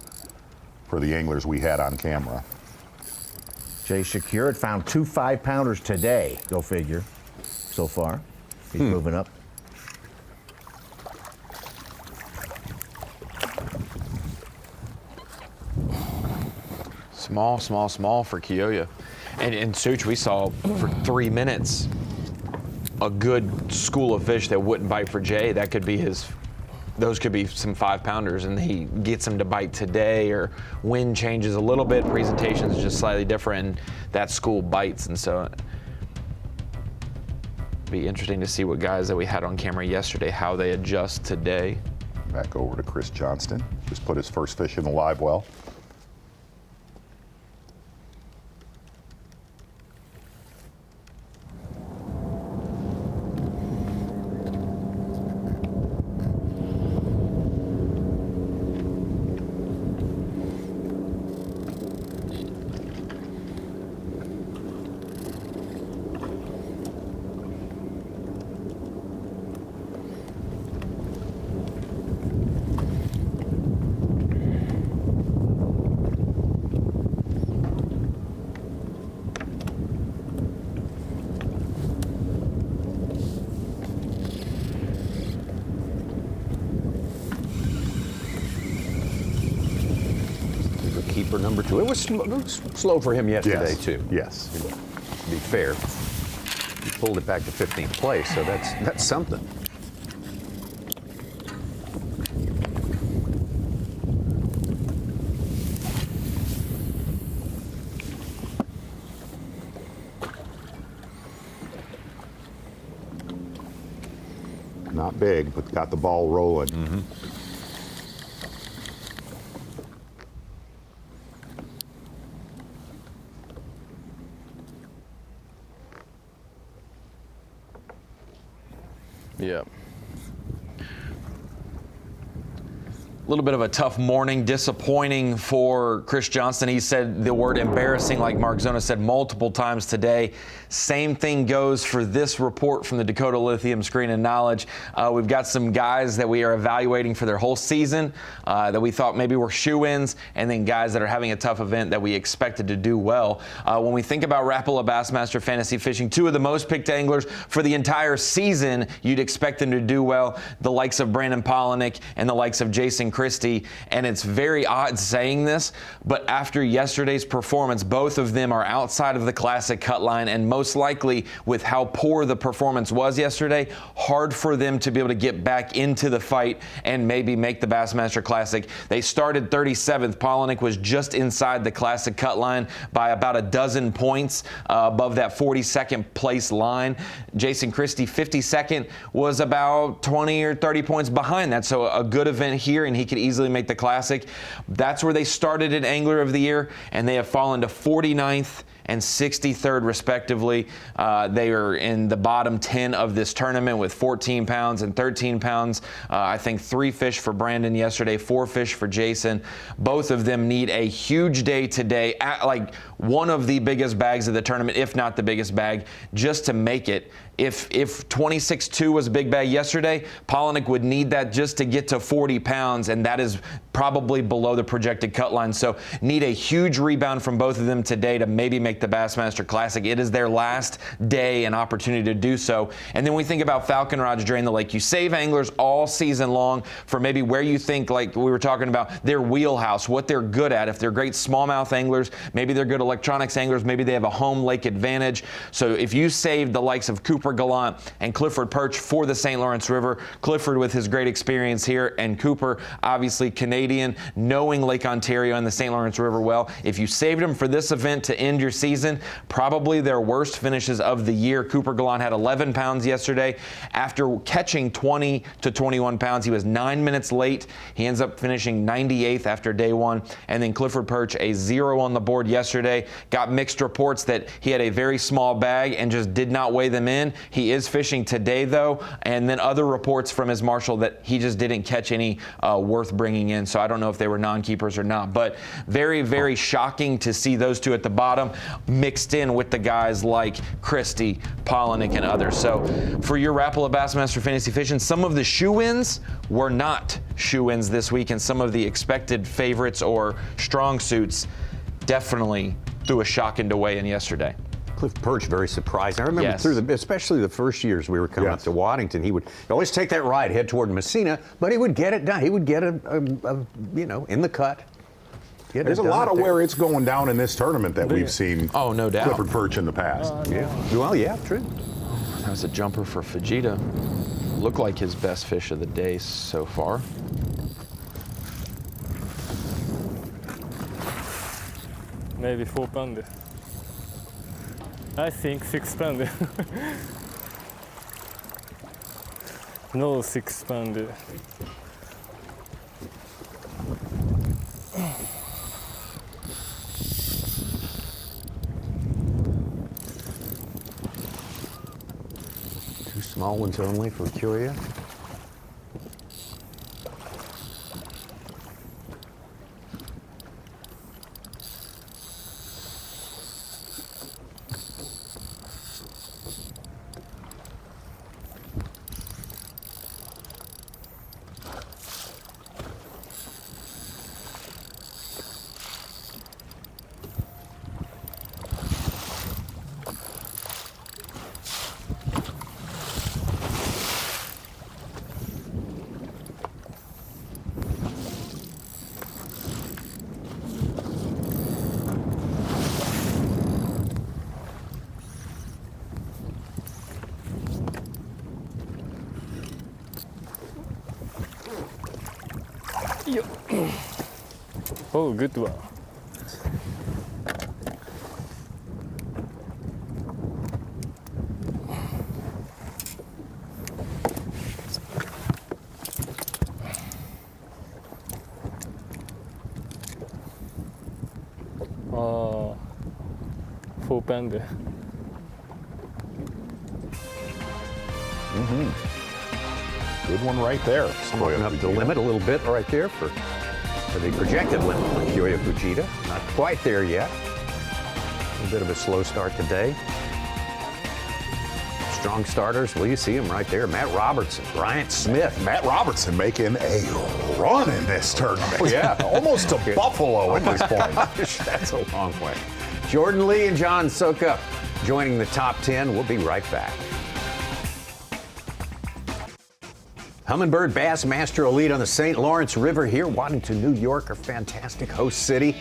for the anglers we had on camera. Jay Shakir had found 2 5-pounders today, go figure, so far. He's moving up. Small for Kiyoya. And Such, we saw for 3 minutes a good school of fish that wouldn't bite for Jay. That could be those could be some 5-pounders, and he gets them to bite today, or wind changes a little bit, presentation is just slightly different, and that school bites. And so it'd be interesting to see what guys that we had on camera yesterday, how they adjust today. Back over to Chris Johnston. Just put his first fish in the live well. Keeper number 2. It was slow for him yesterday, too. Yes. To be fair, he pulled it back to 15th place, so that's something. Not big, but got the ball rolling. Yeah. A little bit of a tough morning, disappointing for Chris Johnston. He said the word embarrassing, like Mark Zona said multiple times today. Same thing goes for this report from the Dakota Lithium Screen and Knowledge. We've got some guys that we are evaluating for their whole season that we thought maybe were shoe-ins, and then guys that are having a tough event that we expected to do well. When we think about Rapala Bassmaster Fantasy Fishing, 2 of the most picked anglers for the entire season, you'd expect them to do well. The likes of Brandon Polinick and the likes of Jason Christie, and it's very odd saying this, but after yesterday's performance, both of them are outside of the classic cut line, and most likely with how poor the performance was yesterday, hard for them to be able to get back into the fight and maybe make the Bassmaster Classic. They started 37th. Polinick was just inside the classic cut line by about a dozen points above that 42nd place line. Jason Christie, 52nd, was about 20 or 30 points behind that, so a good event here, and he could easily make the Classic. That's where they started at Angler of the Year, and they have fallen to 49th and 63rd respectively. They are in the bottom 10 of this tournament with 14 pounds and 13 pounds. I think 3 fish for Brandon yesterday, 4 fish for Jason. Both of them need a huge day today, like one of the biggest bags of the tournament, if not the biggest bag, just to make it If 26.2 was a big bag yesterday, Palaniuk would need that just to get to 40 pounds, and that is probably below the projected cut line. So need a huge rebound from both of them today to maybe make the Bassmaster Classic. It is their last day and opportunity to do so. And then we think about falcon rods drain the lake. You save anglers all season long for maybe where you think, like we were talking about, their wheelhouse, what they're good at. If they're great smallmouth anglers, maybe they're good electronics anglers, maybe they have a home lake advantage. So if you save the likes of Cooper Gallant and Clifford Perch for the St. Lawrence River, Clifford with his great experience here, and Cooper, obviously Canadian, knowing Lake Ontario and the St. Lawrence River well, if you saved them for this event to end your season, probably their worst finishes of the year. Cooper Gallant had 11 pounds yesterday. After catching 20 to 21 pounds, he was 9 minutes late. He ends up finishing 98th after day one. And then Clifford Perch, a 0 on the board yesterday. Got mixed reports that he had a very small bag and just did not weigh them in. He is fishing today, though. And then other reports from his marshal that he just didn't catch any worth bringing in. So I don't know if they were non-keepers or not. But very, very shocking to see those two at the bottom mixed in with the guys like Christie, Palaniuk, and others. So for your Rapala Bassmaster Fantasy Fishing, some of the shoe-ins were not shoe-ins this week, and some of the expected favorites or strong suits definitely threw a shock into weigh-in yesterday. Cliff Perch, very surprising. I remember especially the first years we were coming up to Waddington, he would always take that ride, head toward Messina, but he would get it done. He would get in the cut. There's a lot of where it's going down in this tournament that we've seen. Oh, no doubt. Clifford Perch in the past. Well, yeah, true. That was a jumper for Fujita. Looked like his best fish of the day so far. Maybe 4 pounder. I think 6 pounder. No 6 pounder. Two small ones only for Curia. Oh, good one. Oh, 4 pounder. Good one right there. Open up the limit a little bit right there for the projected limit for Kyoya Fujita. Not quite there yet. A bit of a slow start today. Strong starters, well, you see them right there. Matt Robertson, Bryant Smith. Matt Robertson making a run in this tournament. Oh, yeah, almost to Buffalo at this point. That's a long way. Jordan Lee and John Sokup joining the top 10. We'll be right back. Humminbird Bassmaster Elite on the St. Lawrence River here. Waddington, New York, our fantastic host city.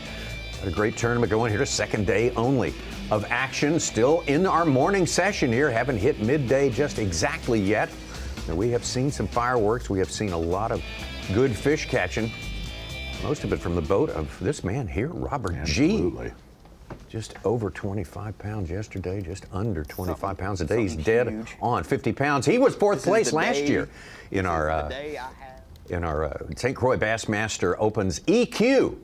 Got a great tournament going here. Second day only of action. Still in our morning session here. Haven't hit midday just exactly yet. And we have seen some fireworks. We have seen a lot of good fish catching. Most of it from the boat of this man here, Robert Absolutely. G. Just over 25 pounds yesterday, just under 25 pounds a day. He's dead on 50 pounds. He was fourth place last year in our St. Croix Bassmaster Opens EQ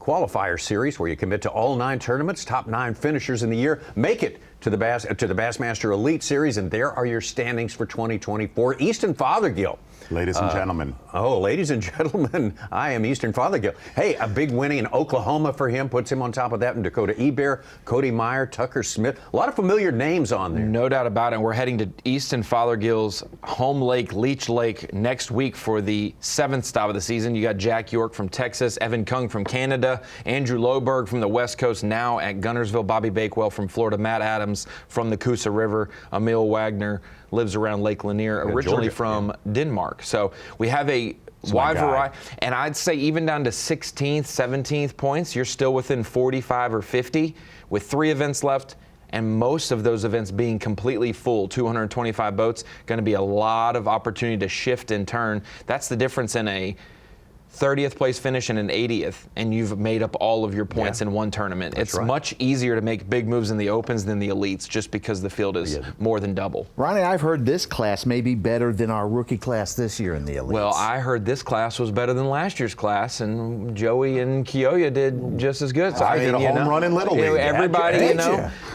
qualifier series, where you commit to all 9 tournaments. Top 9 finishers in the year make it to the Bassmaster Elite Series, and there are your standings for 2024. Easton Fothergill. Ladies and gentlemen. Oh, ladies and gentlemen, I am Easton Fothergill. Hey, a big winning in Oklahoma for him puts him on top of that, and Dakota Ebert, Cody Meyer, Tucker Smith. A lot of familiar names on there. No doubt about it. We're heading to Easton Fothergill's home lake, Leech Lake, next week for the 7th stop of the season. You got Jack York from Texas, Evan Kung from Canada, Andrew Loberg from the West Coast, now at Gunnersville, Bobby Bakewell from Florida, Matt Adams from the Coosa River, Emil Wagner lives around Lake Lanier, originally from Denmark. So we have a wide variety, and I'd say even down to 16th, 17th points, you're still within 45 or 50 with 3 events left, and most of those events being completely full, 225 boats, going to be a lot of opportunity to shift and turn. That's the difference in a 30th place finish and an 80th, and you've made up all of your points in one tournament. It's much easier to make big moves in the Opens than the Elites, just because the field is more than double. Ronnie, I've heard this class may be better than our rookie class this year in the Elites. Well, I heard this class was better than last year's class, and Joey and Keoya did just as good. So I did a home run in Little League. Everybody,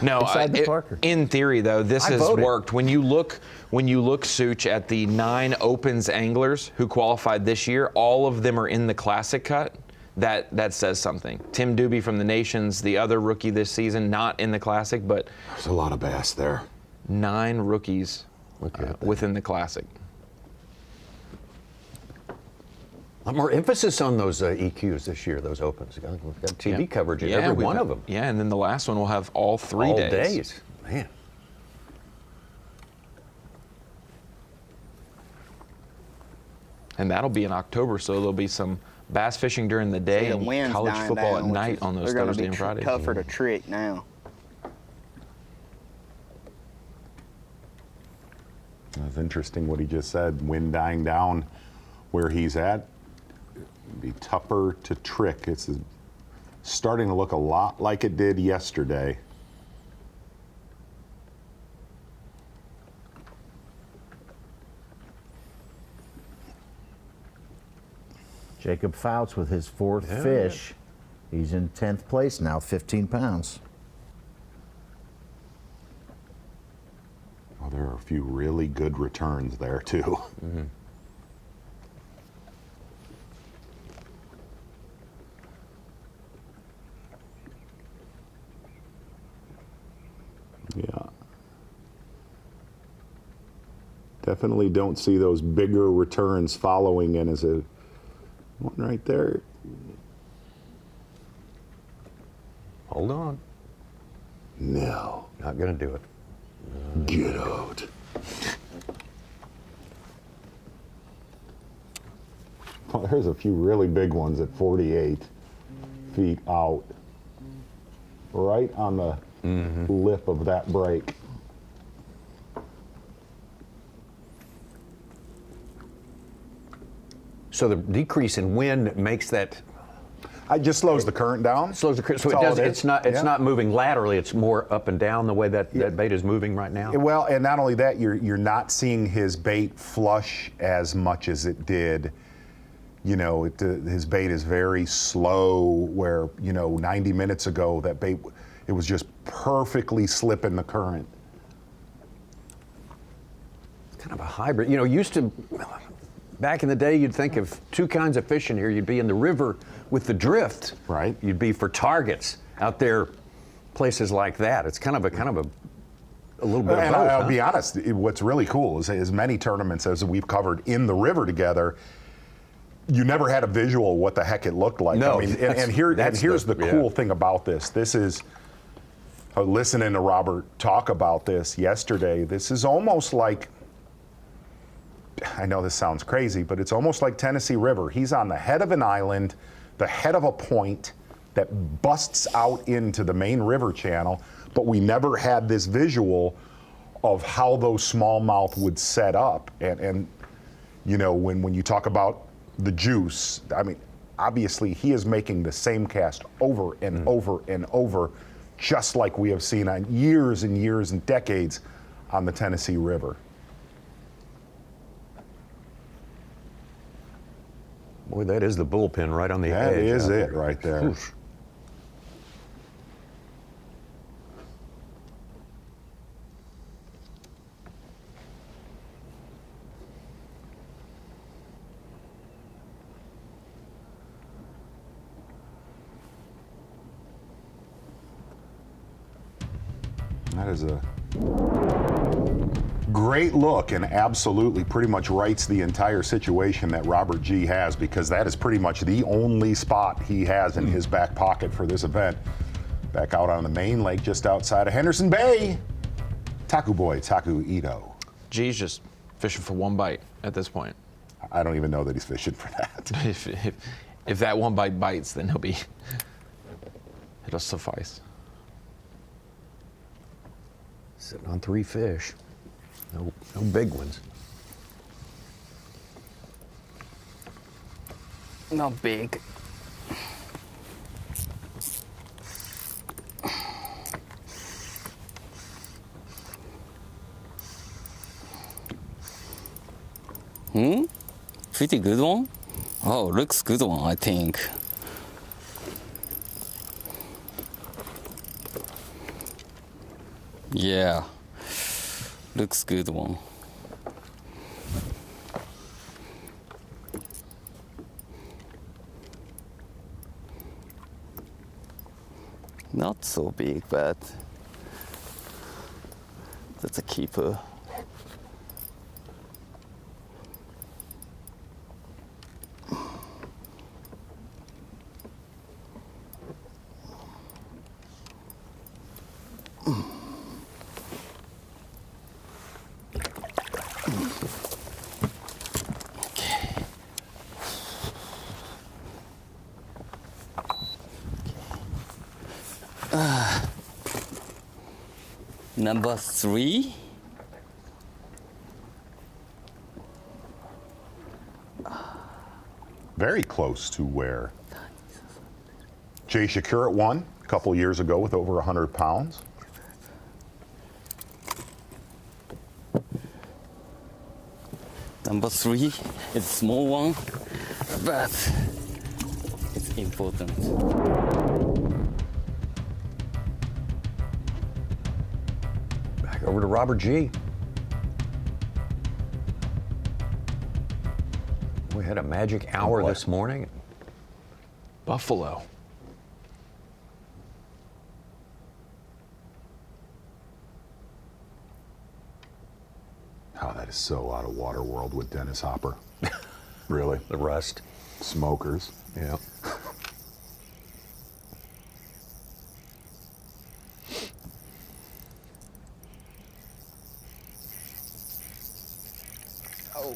No, Parker. In theory, though, this has worked. When you look, Such, at the 9 Opens anglers who qualified this year, all of them are in the Classic cut. That says something. Tim Doobie from the Nations, the other rookie this season, not in the Classic, but there's a lot of bass there. 9 rookies within the Classic. A lot more emphasis on those EQs this year, those Opens. We've got TV coverage of every one of them. Yeah, and then the last one will have all 3 days. All days, man. And that'll be in October, so there'll be some bass fishing during the day and college football at night on those Thursday and Fridays. They're tougher to trick now. That's interesting what he just said. Wind dying down where he's at. It'd be tougher to trick. It's starting to look a lot like it did yesterday. Jacob Foutz with his 4th fish. He's in 10th place now, 15 pounds. Oh, there are a few really good returns there, too. Mm-hmm. Yeah. Definitely don't see those bigger returns following in as a one right there. Hold on. No. Not going to do it. Get out. Oh, there's a few really big ones at 48 feet out. Right on the lip of that break. So the decrease in wind makes that. It just slows the current down. Slows the current. So it does. It's not moving laterally. It's more up and down the way that bait is moving right now. Well, and not only that, you're not seeing his bait flush as much as it did. You know, his bait is very slow. Where 90 minutes ago that bait, it was just perfectly slipping the current. It's kind of a hybrid. Used to. Back in the day, you'd think of 2 kinds of fish in here. You'd be in the river with the drift. Right. You'd be for targets out there, places like that. It's kind of a little bit and of both. I'll be honest, what's really cool is as many tournaments as we've covered in the river together, you never had a visual of what the heck it looked like. No, I mean, here's the cool thing about this. This is, listening to Robert talk about this yesterday, this is almost like, I know this sounds crazy, but it's almost like Tennessee River. He's on the head of an island, the head of a point that busts out into the main river channel, but we never had this visual of how those smallmouth would set up. And when you talk about the juice, I mean, obviously he is making the same cast over and over and over, just like we have seen on years and years and decades on the Tennessee River. Boy, that is the bullpen right on the edge. That is it right there. Oof. That is a great look and absolutely pretty much rights the entire situation that Robert G has, because that is pretty much the only spot he has in his back pocket for this event. Back out on the main lake just outside of Henderson Bay, Taku boy, Taku Ito. G's just fishing for one bite at this point. I don't even know that he's fishing for that. If that one bite bites, then it'll suffice. Sitting on 3 fish. No big ones. Not big. Pretty good one. Oh, looks good one, I think. Yeah, looks good one. Not so big, but that's a keeper. Number 3. Very close to where Jay Shakur won a couple years ago with over 100 pounds. Number 3 is a small one, but it's important. Back over to Robert G. We had a magic hour this morning. Buffalo. Oh, that is so out of water world with Dennis Hopper. Really? The rust. Smokers. Yeah. Oh.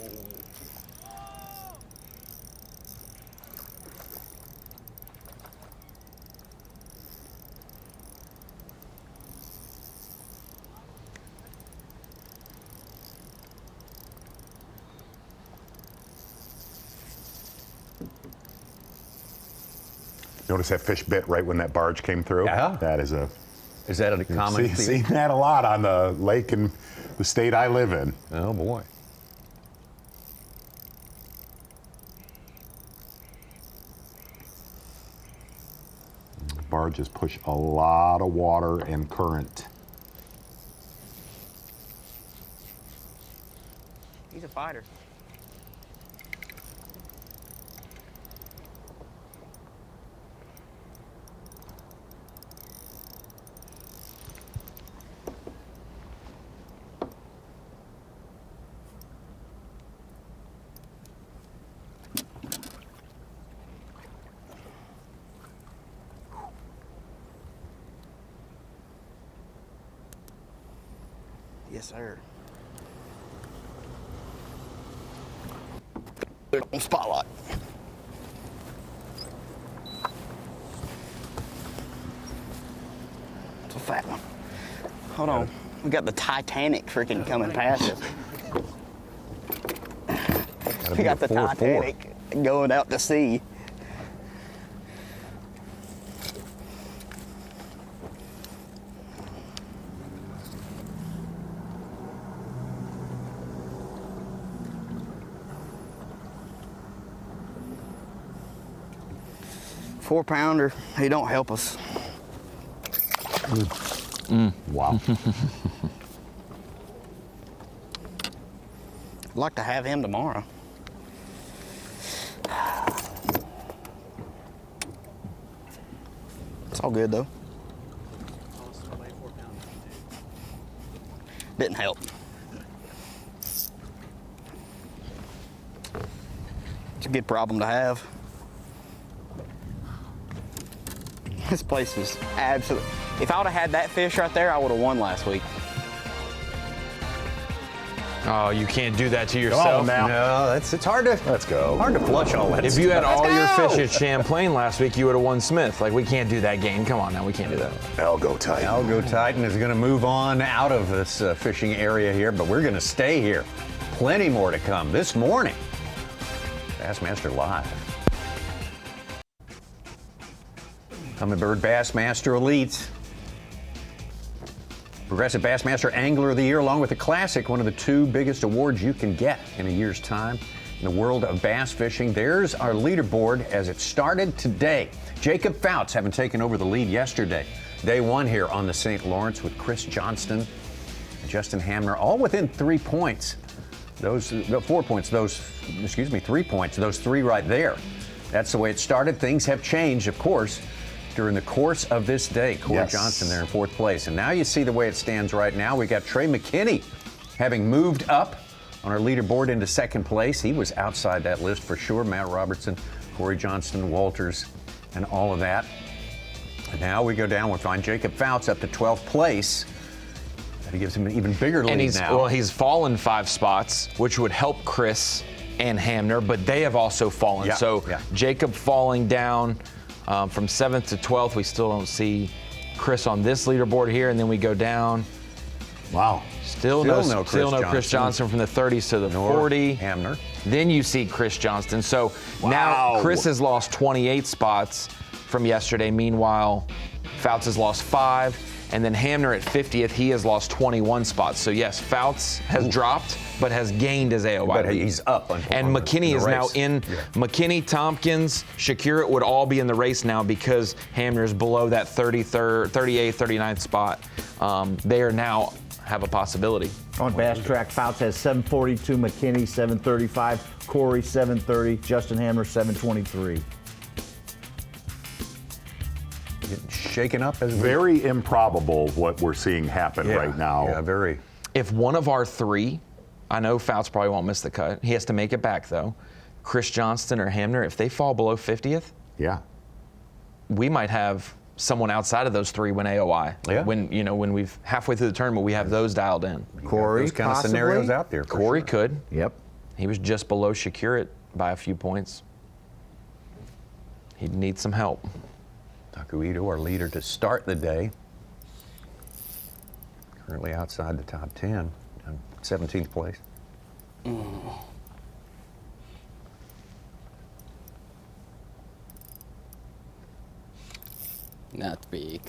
Notice that fish bit right when that barge came through? Yeah. That is a... Is that a common theme? Seen that a lot on the lake in the state I live in. Oh, boy. Barges push a lot of water and current. He's a fighter. Yes, sir. Spotlight. It's a fat one. Hold on. We got the Titanic freaking coming past us. We got the Titanic going out to sea. Four-pounder, he don't help us. Wow. I'd like to have him tomorrow. It's all good though. Didn't help. It's a good problem to have. This place was absolutely. If I would have had that fish right there, I would have won last week. Oh, you can't do that to yourself. No, it's hard to. Let's go. Hard to flush all that. If you had stuff. all your Let's fish at Champlain last week, you would have won Smith. Like, we can't do that game. Come on now, we can't do that. Algo Titan. Algo Titan is going to move on out of this fishing area here, but we're going to stay here. Plenty more to come this morning. Bassmaster Live. Humminbird Bassmaster Elite. Progressive Bassmaster Angler of the Year, along with the Classic, one of the 2 biggest awards you can get in a year's time in the world of bass fishing. There's our leaderboard as it started today. Jacob Foutz having taken over the lead yesterday. Day 1 here on the St. Lawrence with Chris Johnston and Justin Hamner, all within 3 points. 4 points, 3 points, those 3 right there. That's the way it started. Things have changed, of course, during the course of this day. Corey Johnston there in 4th place. And now you see the way it stands right now. We got Trey McKinney having moved up on our leaderboard into 2nd place. He was outside that list for sure. Matt Robertson, Corey Johnston, Walters, and all of that. And now we go down. We'll find Jacob Foutz up to 12th place. That gives him an even bigger lead now. Well, he's fallen 5 spots, which would help Chris and Hamner, but they have also fallen. Jacob falling down from 7th to 12th. We still don't see Chris on this leaderboard here, and then we go down. Wow. Still no Chris Johnston from the 30s to the 40. Hamner. Then you see Chris Johnston. So now Chris has lost 28 spots from yesterday. Meanwhile, Foutz has lost 5. And then Hamner at 50th, he has lost 21 spots. So yes, Foutz has dropped, but has gained his AOY. But he's up. And McKinney is now in. McKinney, Tompkins, Shakira would all be in the race now because Hamner's below that 38th, 39th spot. They are now have a possibility. On Bass Track, Foutz has 742, McKinney 735, Corey 730, Justin Hamner 723. Shaken up as very improbable what we're seeing happen right now. Yeah, very. If one of our 3, I know Foutz probably won't miss the cut. He has to make it back though. Chris Johnston or Hamner, if they fall below 50th, we might have someone outside of those 3 win AOY. Yeah. When we've halfway through the tournament, we have those dialed in. Corey, those kind of scenarios out there. Corey could. Yep. He was just below Shakira by a few points. He'd need some help. Taku Ito, our leader to start the day. Currently outside the top 10, 17th place. Not big.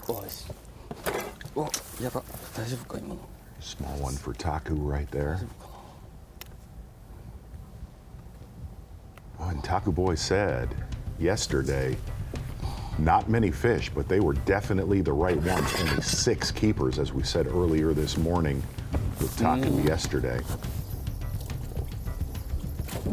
Boys. Oh, small one for Taku right there. And Taku Boy said yesterday, not many fish, but they were definitely the right ones. Only 6 keepers, as we said earlier this morning with Taku yesterday. A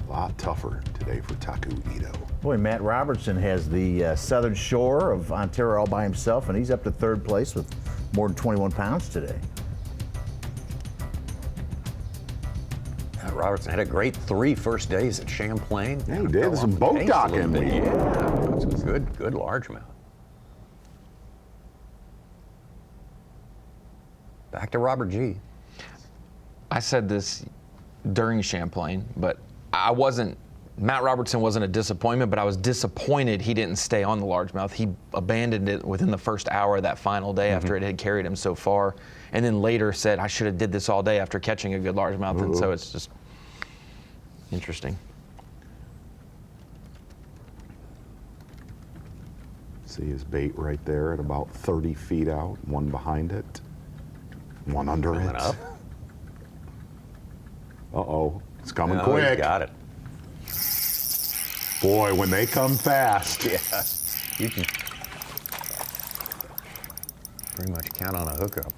lot tougher today for Taku Ito. Boy, Matt Robertson has the southern shore of Ontario all by himself, and he's up to 3rd place with more than 21 pounds today. Robertson had a great 3 first days at Champlain. Yeah, he did. Some boat docking. Yeah, it was a good largemouth. Back to Robert G. I said this during Champlain, but Matt Robertson wasn't a disappointment, but I was disappointed he didn't stay on the largemouth. He abandoned it within the first hour of that final day after it had carried him so far, and then later said, I should have did this all day after catching a good largemouth, and so it's just interesting. See his bait right there at about 30 feet out, one behind it, one under it. Up. Uh-oh, it's coming quick. Got it. Boy, when they come fast. Yeah, you can pretty much count on a hookup.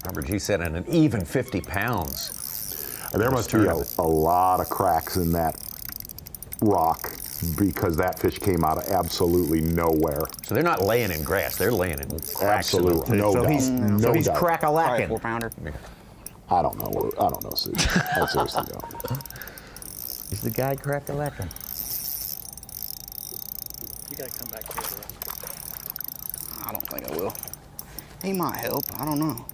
Robert G said an even 50 pounds. There must be a lot of cracks in that rock because that fish came out of absolutely nowhere. So they're not laying in grass; they're laying in cracks. Absolutely, no doubt. So he's doubt. crack-a-lacking. 4-pounder. I don't know. I don't know, Sue. I seriously don't. He's the guy crack-a-lacking. You gotta come back here. I don't think I will. He might help. I don't know.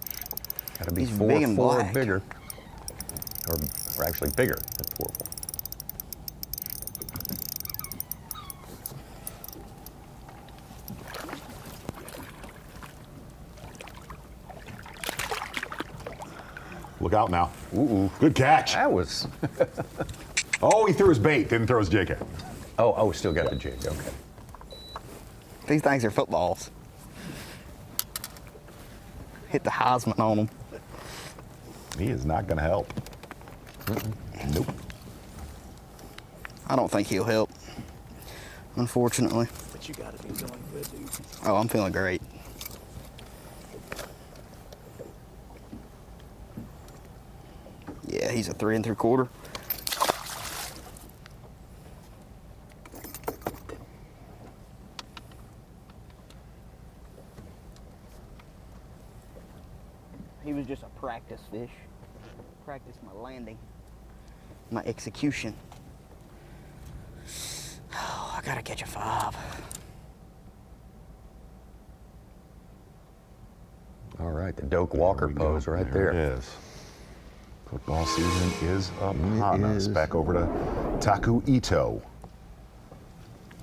Got to be He's 4-4 big and or black. bigger, or actually bigger than 4-4. Look out now. Ooh, good catch. That was. Oh, he threw his bait, didn't throw his jig in. Oh, still got the jig. Okay. These things are footballs. Hit the Heisman on them. He is not going to help. Nope. I don't think he'll help, unfortunately. But you gotta be feeling good, dude. Oh, I'm feeling great. Yeah, he's a 3 3/4. He was just a practice fish. Practice my landing, my execution. Oh, I gotta catch a 5. All right, the Doak Walker pose right there. It is. Football season is upon us. Back over to Taku Ito,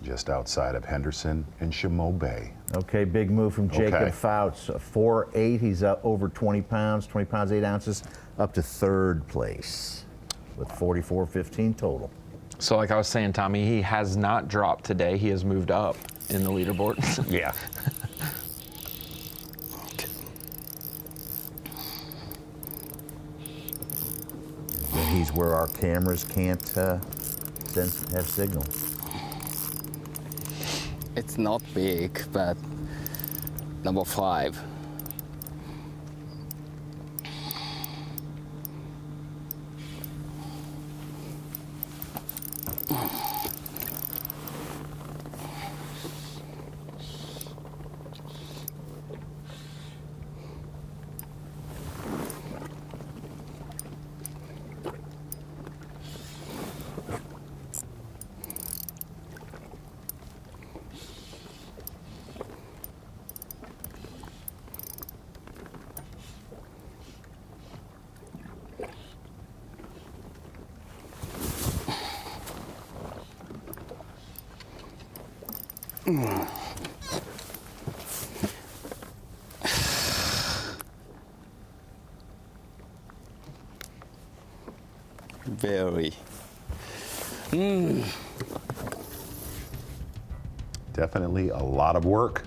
just outside of Henderson and Shimo Bay. Okay, big move from Jacob Okay. Foutz. 4'8", he's up over 20 pounds, 8 ounces, up to 3rd place with 44.15 total. So like I was saying, Tommy, he has not dropped today. He has moved up in the leaderboard. Yeah. And he's where our cameras can't have signal. It's not big, but number 5. Very. Definitely a lot of work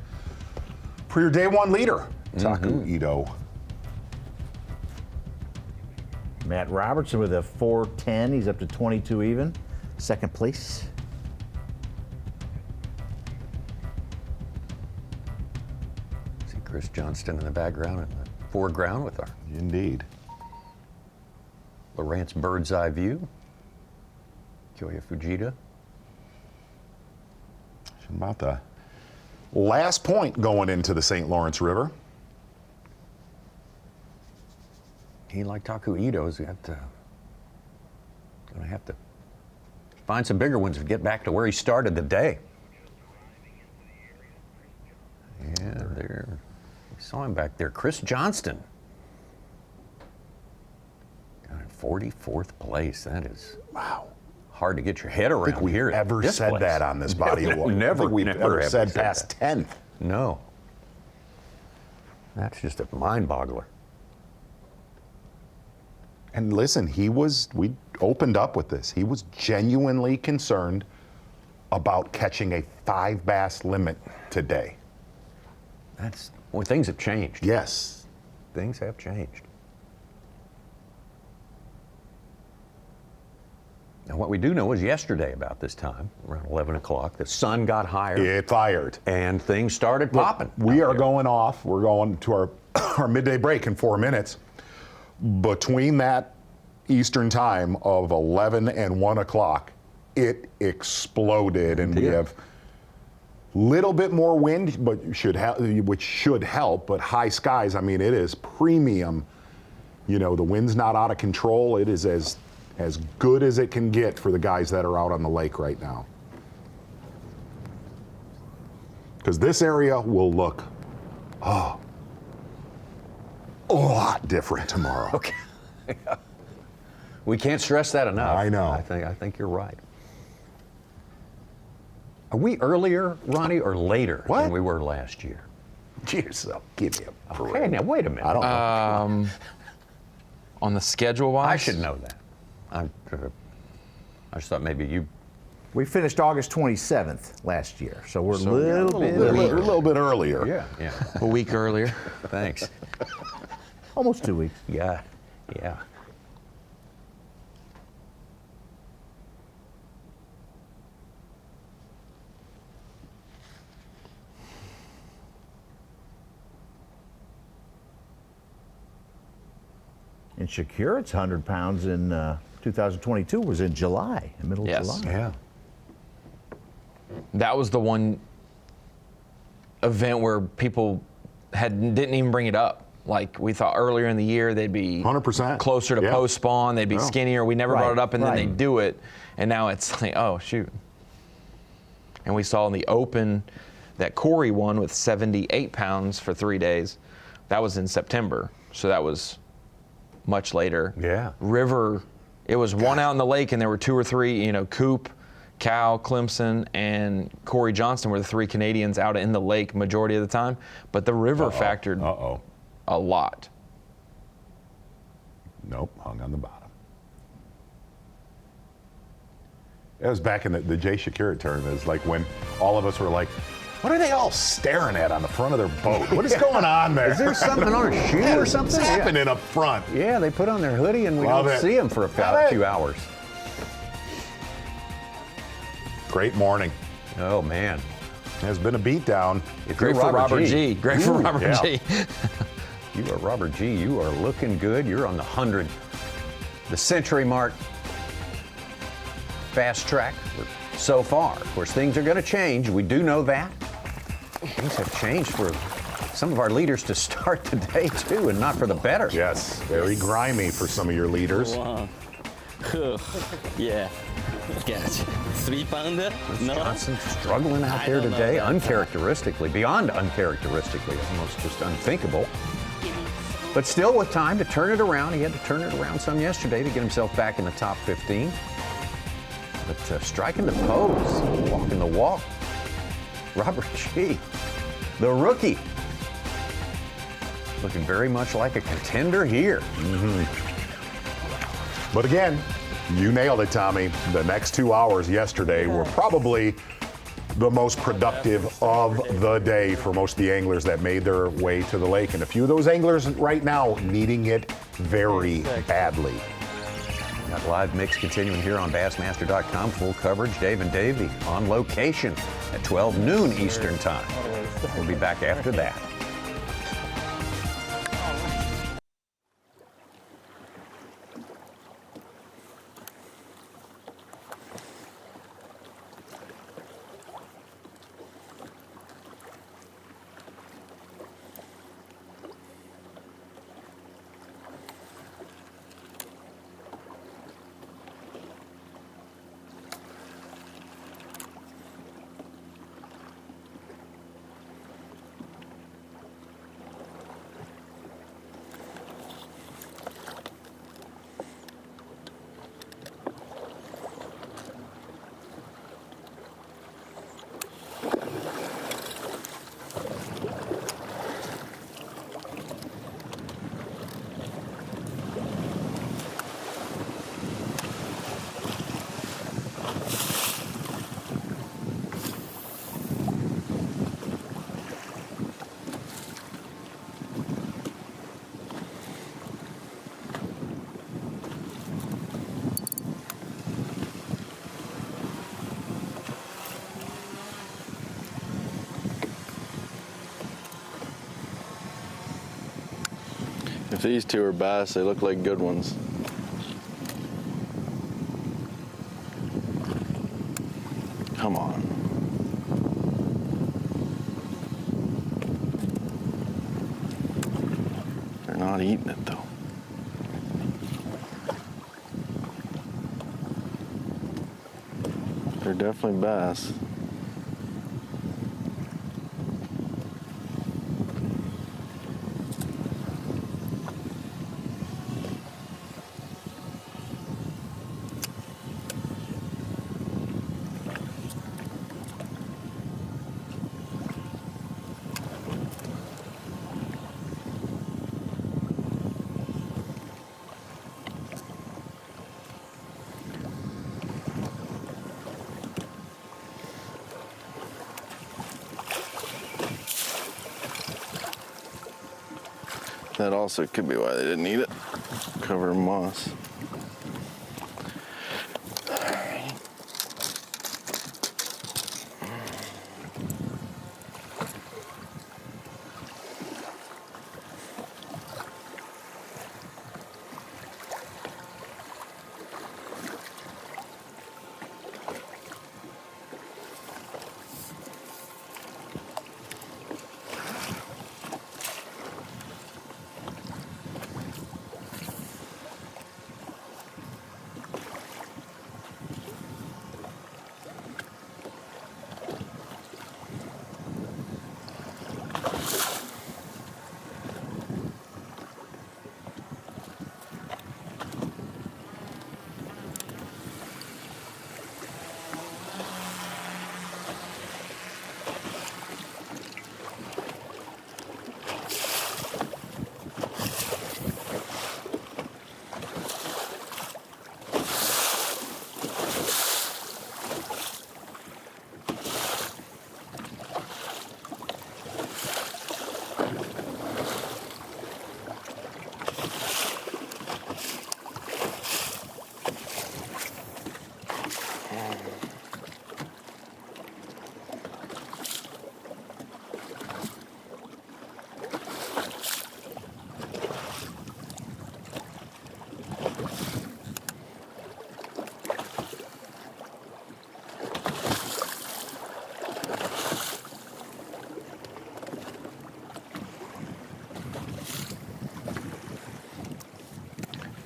for your day one leader, Taku Ito. Matt Robertson with a 4'10", he's up to 22 even, 2nd place. See Chris Johnston in the background and the foreground with our Indeed. Lawrence bird's eye view. Kyoya Fujita. About the last point going into the St. Lawrence River. He, like Taku Ito's, got going to have to find some bigger ones to get back to where he started the day. Yeah, there. We saw him back there. Chris Johnston. Got in 44th place. That is hard to get your head around. I think we've here. ever said place. that on this body of water. Never. I think we've never ever said past that. 10th. No. That's just a mind boggler. And listen, we opened up with this. He was genuinely concerned about catching a 5 bass limit today. Well, things have changed. Yes. Things have changed. Now, what we do know is yesterday about this time, around 11 o'clock, the sun got higher. It fired. And things started popping. We are going off. We're going to our midday break in 4 minutes. Between that Eastern time of 11 and 1 o'clock, it exploded, and we have little bit more wind, but which should help. But high skies, I mean, it is premium. You know, the wind's not out of control. It is as good as it can get for the guys that are out on the lake right now. Because this area will look a lot different tomorrow. Okay. We can't stress that enough. I know. I think you're right. Are we earlier, Ronnie, or later than we were last year? Yourself, give me a break. Okay, now wait a minute. I don't know. On the schedule wise, I should know that. I just thought maybe you. We finished August 27th last year, so we're a little bit earlier. Yeah. A week earlier. Thanks. Almost 2 weeks. Yeah. And Shakurit's 100 pounds in 2022 was in July, in middle of July. Yeah. That was the one event where people didn't even bring it up. Like we thought earlier in the year they'd be 100% closer to post spawn, they'd be skinnier. We never brought it up, and then they do it, and now it's like, oh shoot. And we saw in the Open that Corey won with 78 pounds for 3 days. That was in September, so that was much later. Yeah. River, it was one out in the lake, and there were 2 or 3, you know, Coop, Cal, Clemson, and Corey Johnston were the 3 Canadians out in the lake majority of the time. But the river factored a lot. Nope, hung on the bottom. It was back in the Jay Shakurit tournament. It's like when all of us were like, what are they all staring at on the front of their boat? What is going on there? Is there something on a shoe or something? What's happening up front? Yeah, they put on their hoodie and we Love don't it. see them for a few hours. Great morning. Oh, man. Has been a beatdown. Great for Robert G. Great for Robert G. You are Robert G. You are looking good. You're on the 100, the century mark, fast track so far. Of course, things are going to change. We do know that. Things have changed for some of our leaders to start the day, too, and not for the better. Yes, very grimy for some of your leaders. Yeah. Gotcha. 3-pounder? No. Johnston struggling out there today, uncharacteristically, beyond uncharacteristically, almost just unthinkable. But still with time to turn it around. He had to turn it around some yesterday to get himself back in the top 15. But striking the pose, walking the walk. Robert G., the rookie, looking very much like a contender here. But again, you nailed it, Tommy. The next 2 hours yesterday were probably the most productive of the day for most of the anglers that made their way to the lake. And a few of those anglers right now needing it very badly. Got live mix continuing here on Bassmaster.com. Full coverage. Dave and Davey on location at 12 noon Eastern Time. We'll be back after that. If these two are bass, they look like good ones. not eating it though. They're definitely bass. That also could be why they didn't eat it. Covered in moss.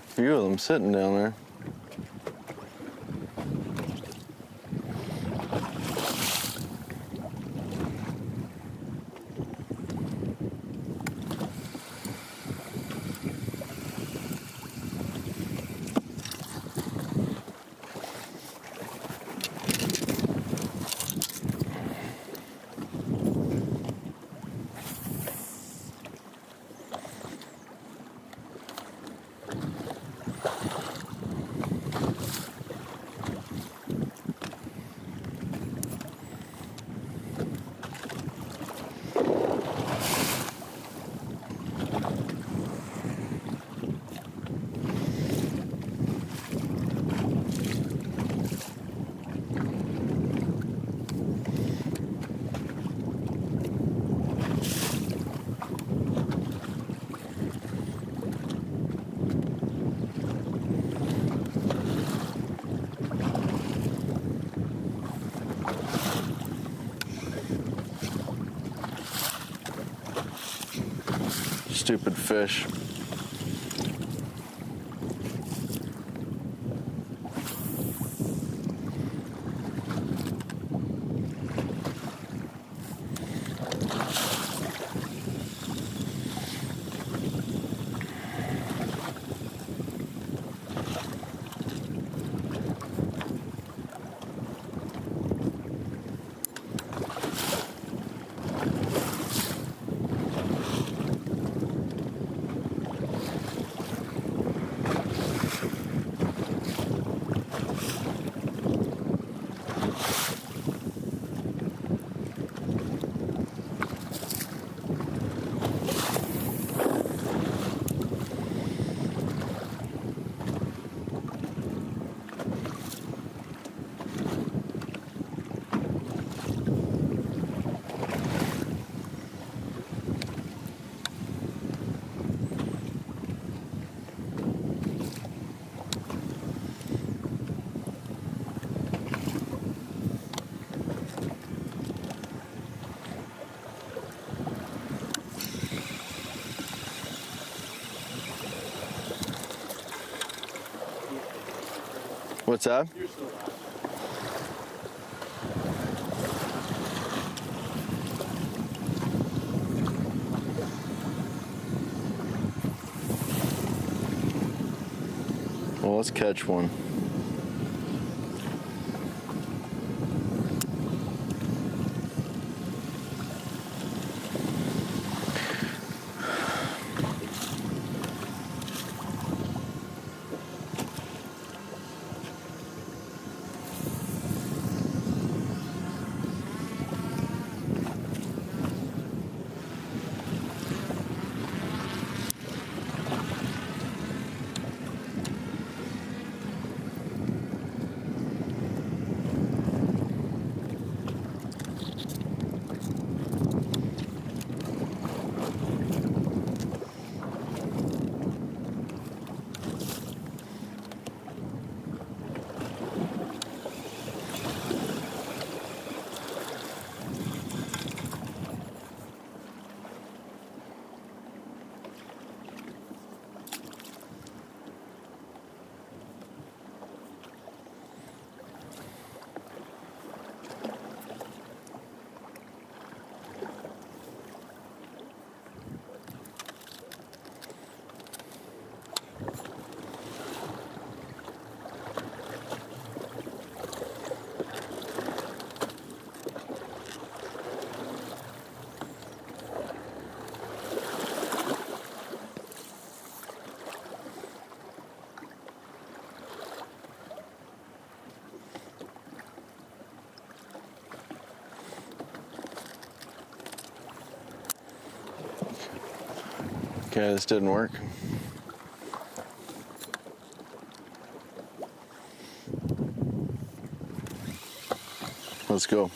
A few of them sitting down there. Stupid fish. What's that? Well, let's catch one. Okay, this didn't work. Let's go.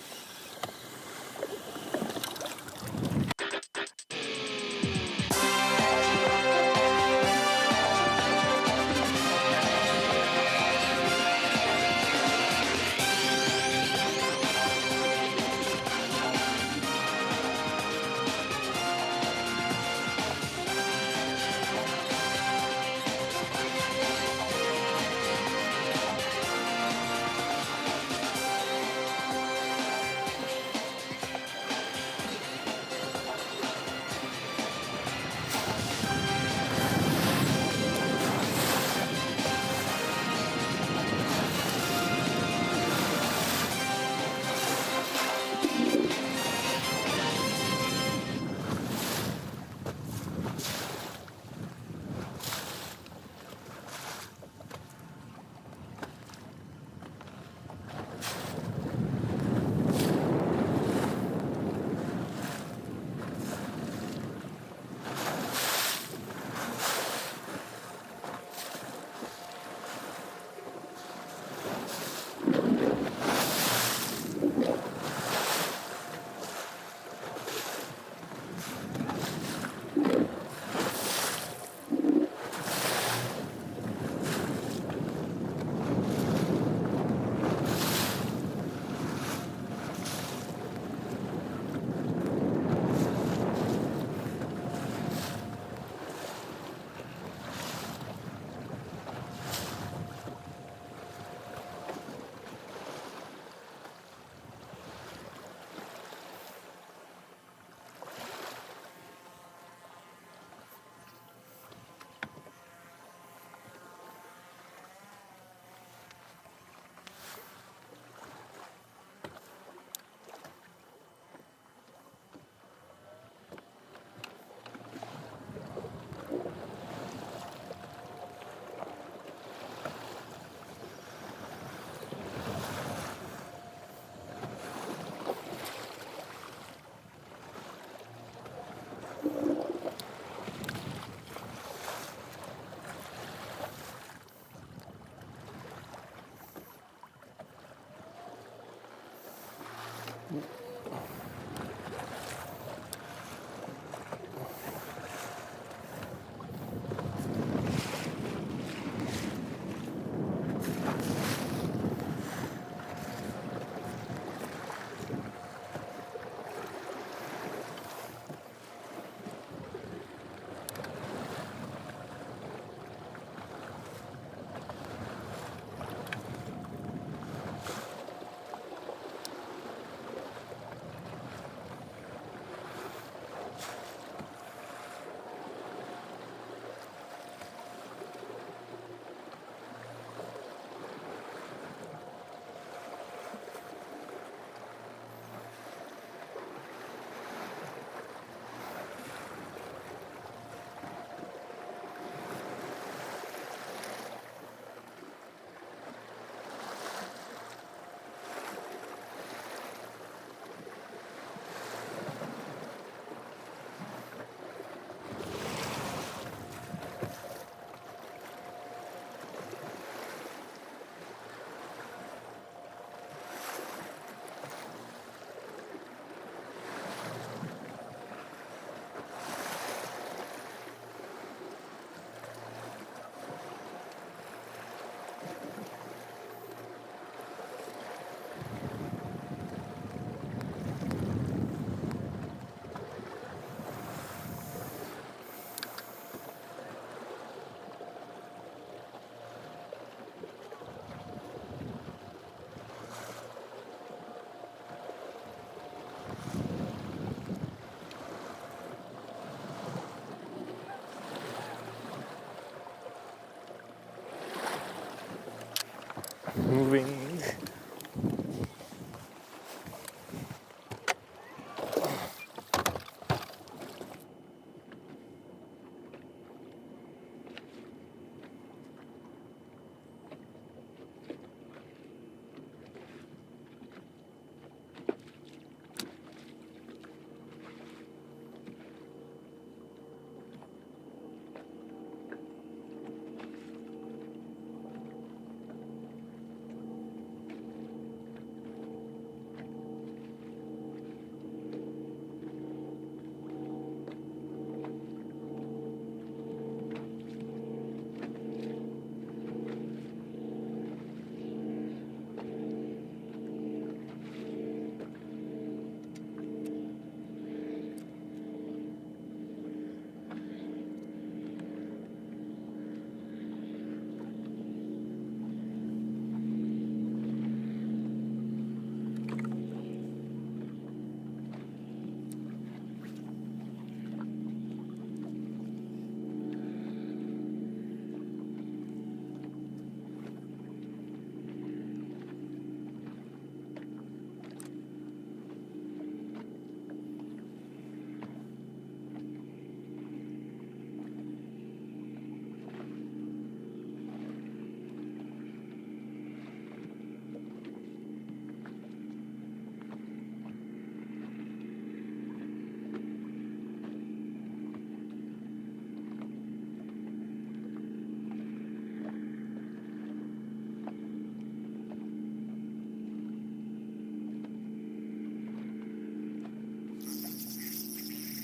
moving.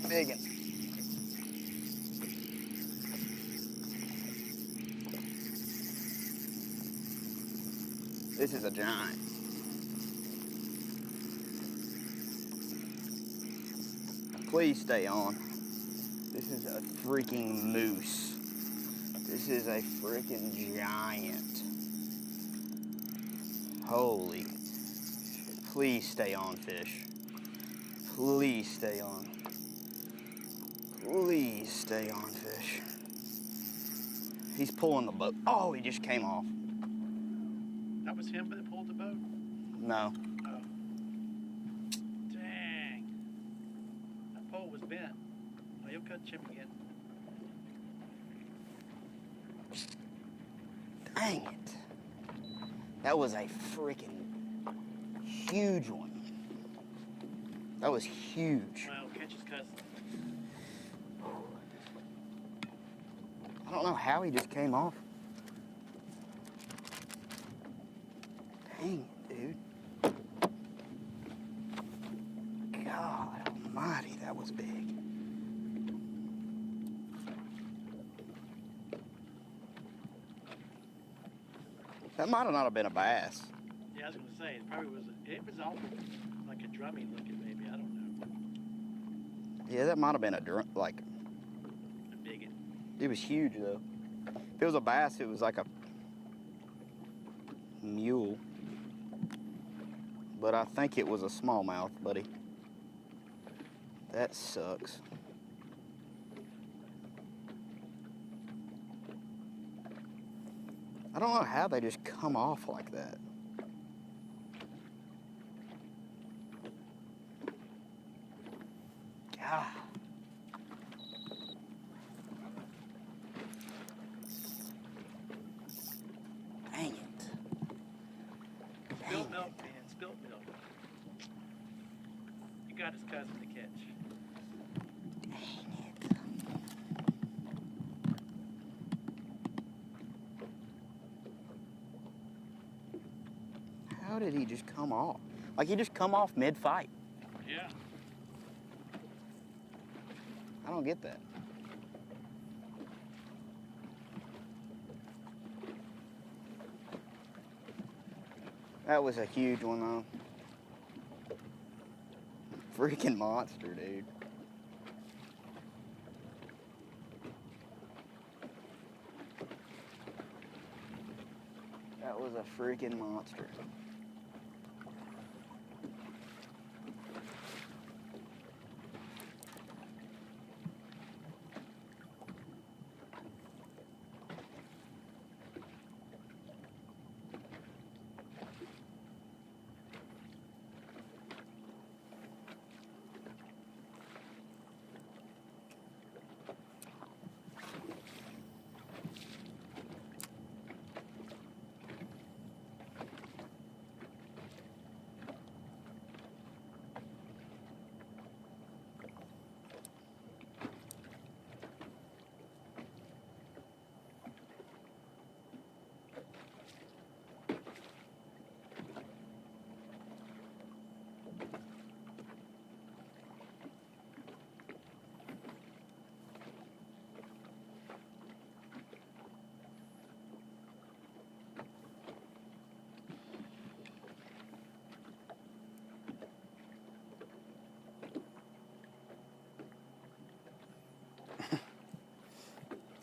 Biggin. This is a giant. Please stay on. This is a freaking moose. This is a freaking giant. Holy. Please stay on, fish. Please stay on. Please stay on, fish. He's pulling the boat. Oh, he just came off. That was him that pulled the boat? No. Oh. Dang. That pole was bent. Oh, he'll cut chip again. Dang it. That was a freaking huge one. That was huge. Well, catch his cousin. I don't know how he just came off. Dang it, dude. God almighty, that was big. That might have not have been a bass. Yeah, I was going to say, it was awful like a drummy looking maybe, I don't know. Yeah, that might have been a like. A biggin. It was huge though. If it was a bass, it was like a mule. But I think it was a smallmouth, buddy. That sucks. I don't know how they just come off like that. God. Dang it. Spilt milk, man. Spilt milk. You got his cousin to catch. How did he just come off? Like he just come off mid-fight. Yeah. I don't get that. That was a huge one though. Freaking monster, dude. That was a freaking monster.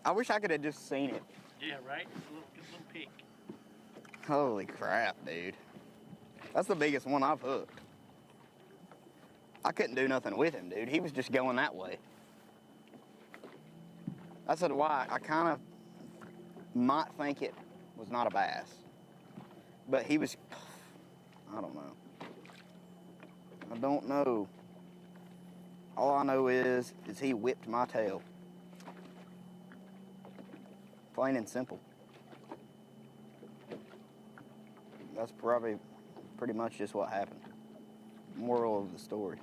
I wish I could have just seen it. Yeah, right? It's a little peek. Holy crap, dude. That's the biggest one I've hooked. I couldn't do nothing with him, dude. He was just going that way. That's why I kind of might think it was not a bass. But he was, I don't know. I don't know. All I know is he whipped my tail. Plain and simple. That's probably pretty much just what happened. Moral of the story.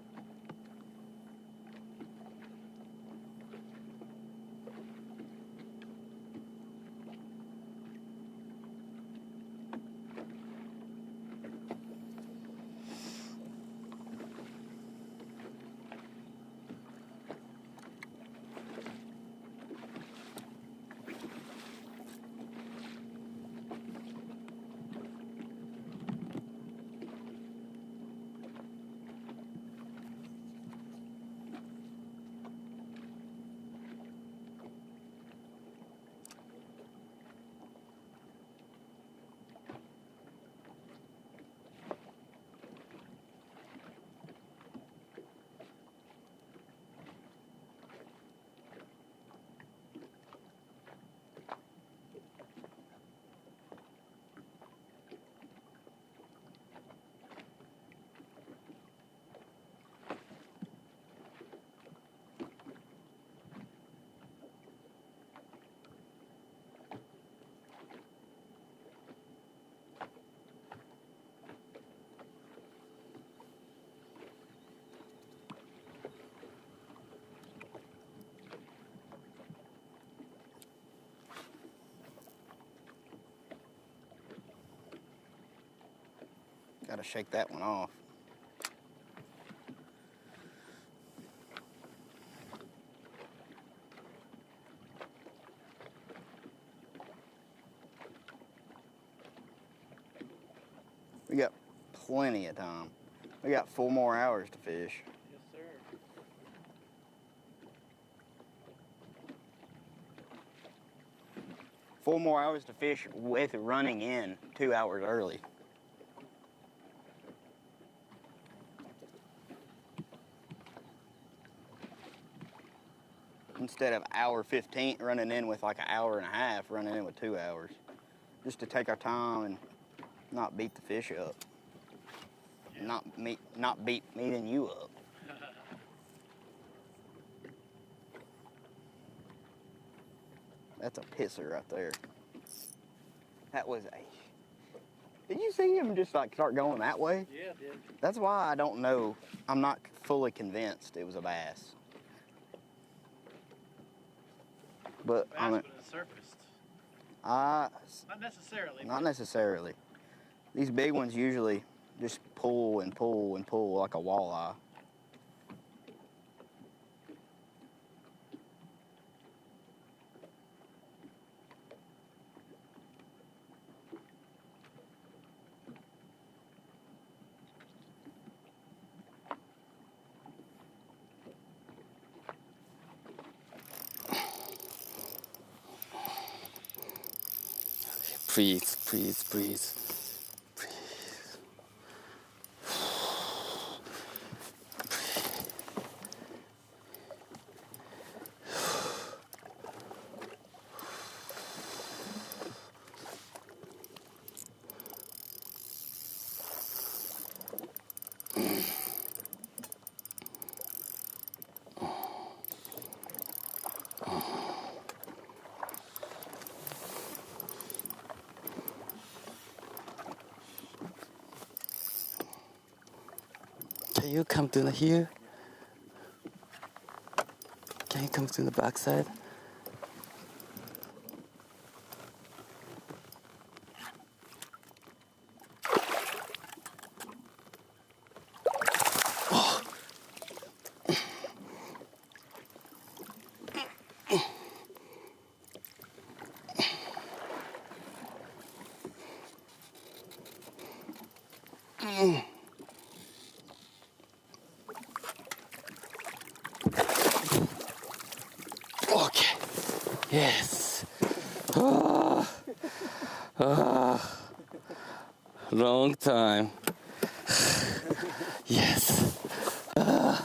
Gotta shake that one off. We got plenty of time. We got 4 more hours to fish. Yes, sir. 4 more hours to fish with running in 2 hours early. Instead of hour 15 running in with like an hour and a half, running in with 2 hours. Just to take our time and not beat the fish up. Yeah. Not beat me and you up. That's a pisser right there. That was a... Did you see him just like start going that way? Yeah, I did. That's why I don't know. I'm not fully convinced it was a bass. But Bass would have surfaced. Not necessarily. Not necessarily. These big ones usually just pull and pull and pull like a walleye. Breathe, breathe, breathe, breathe. Can you come to here? Can you come to the backside? Okay. Yes. Long time. Yes. Okay.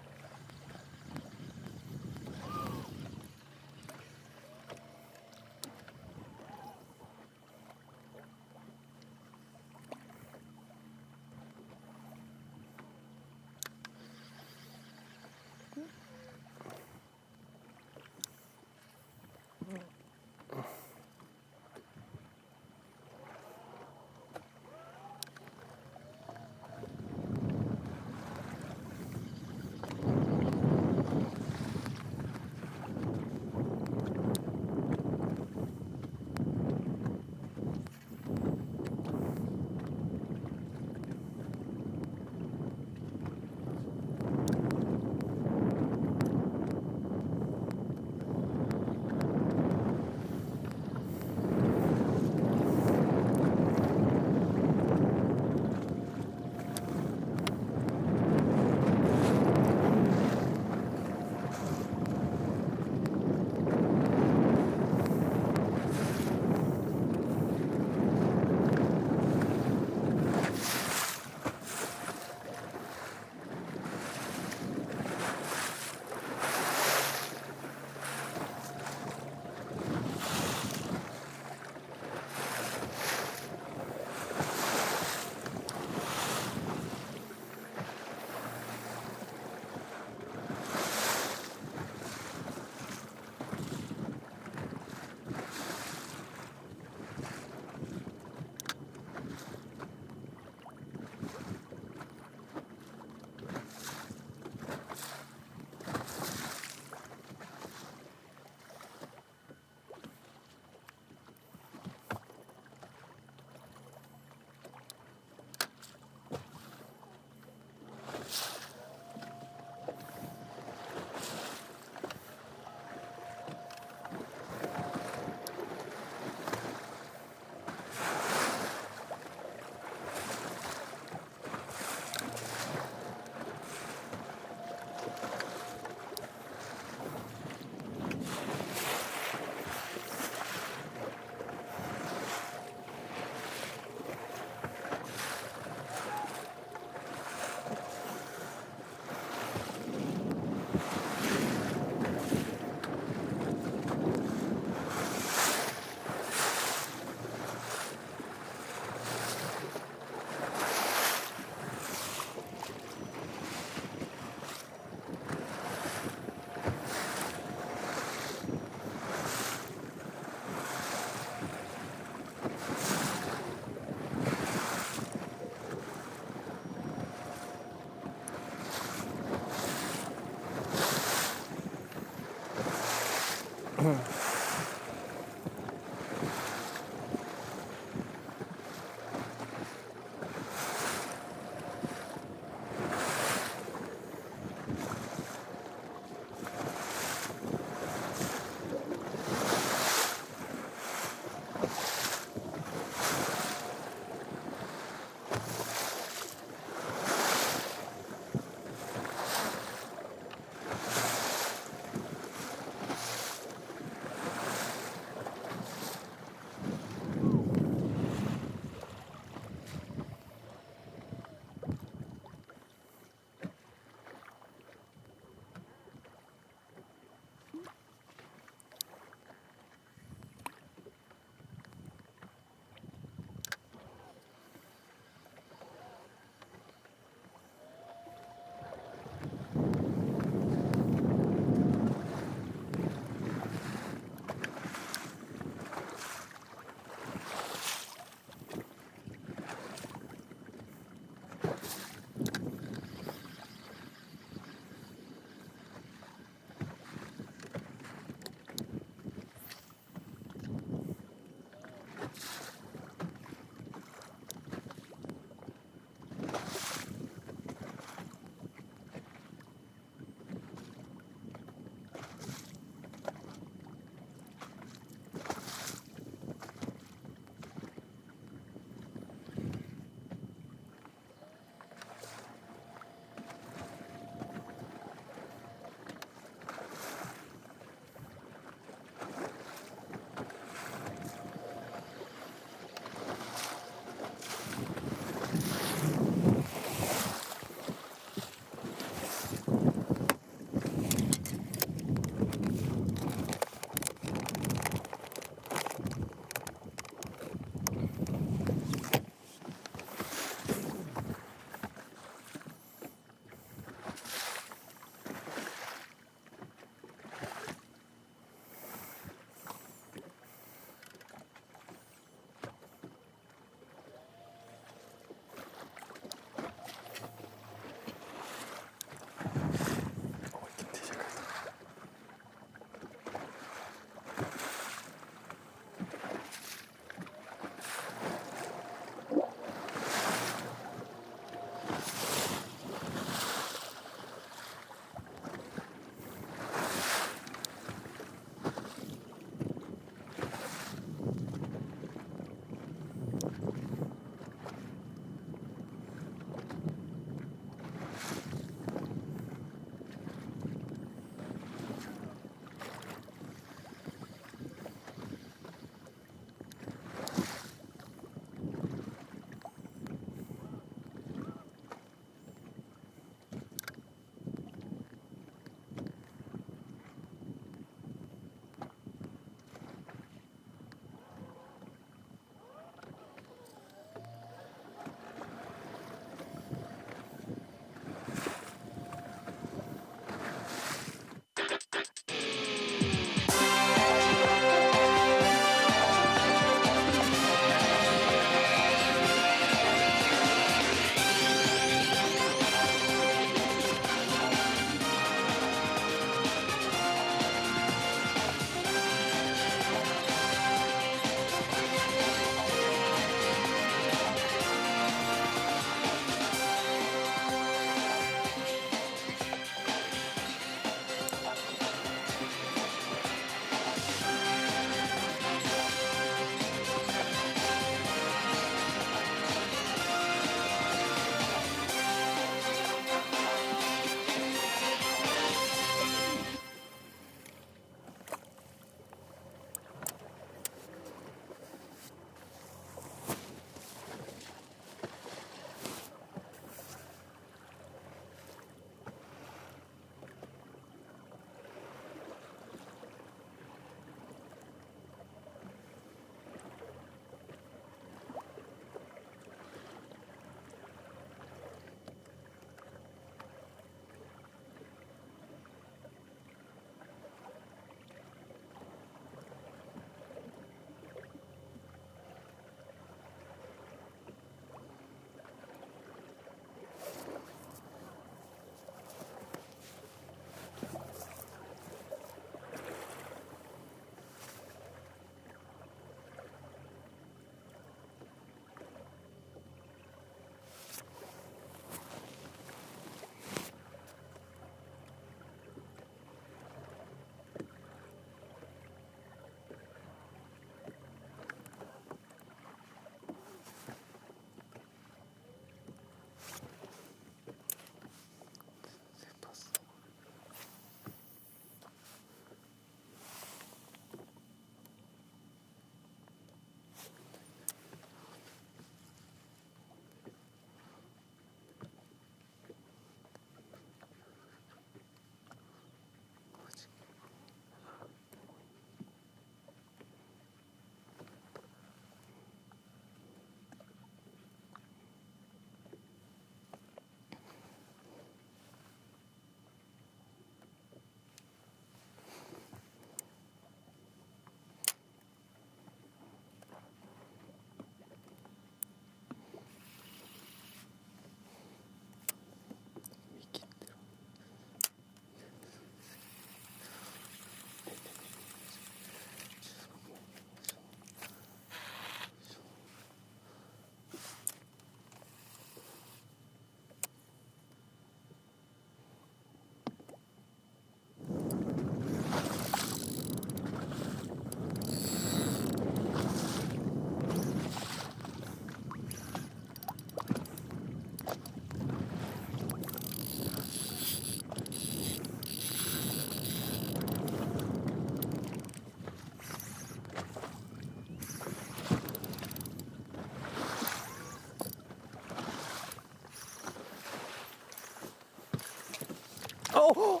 Oh!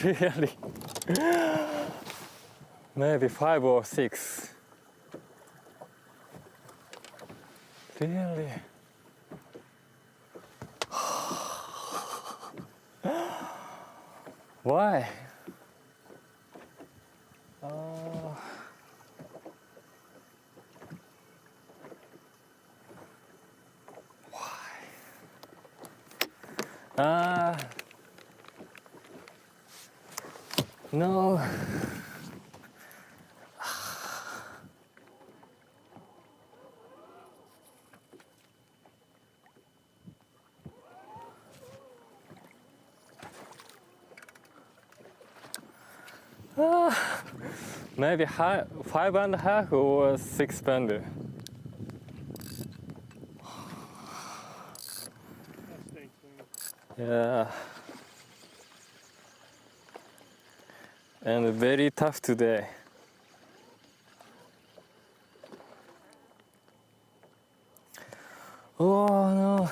Really? Maybe 5 or 6. Really? Why? No. Maybe 5.5 or 6 pounder. Yeah. And very tough today. Oh no.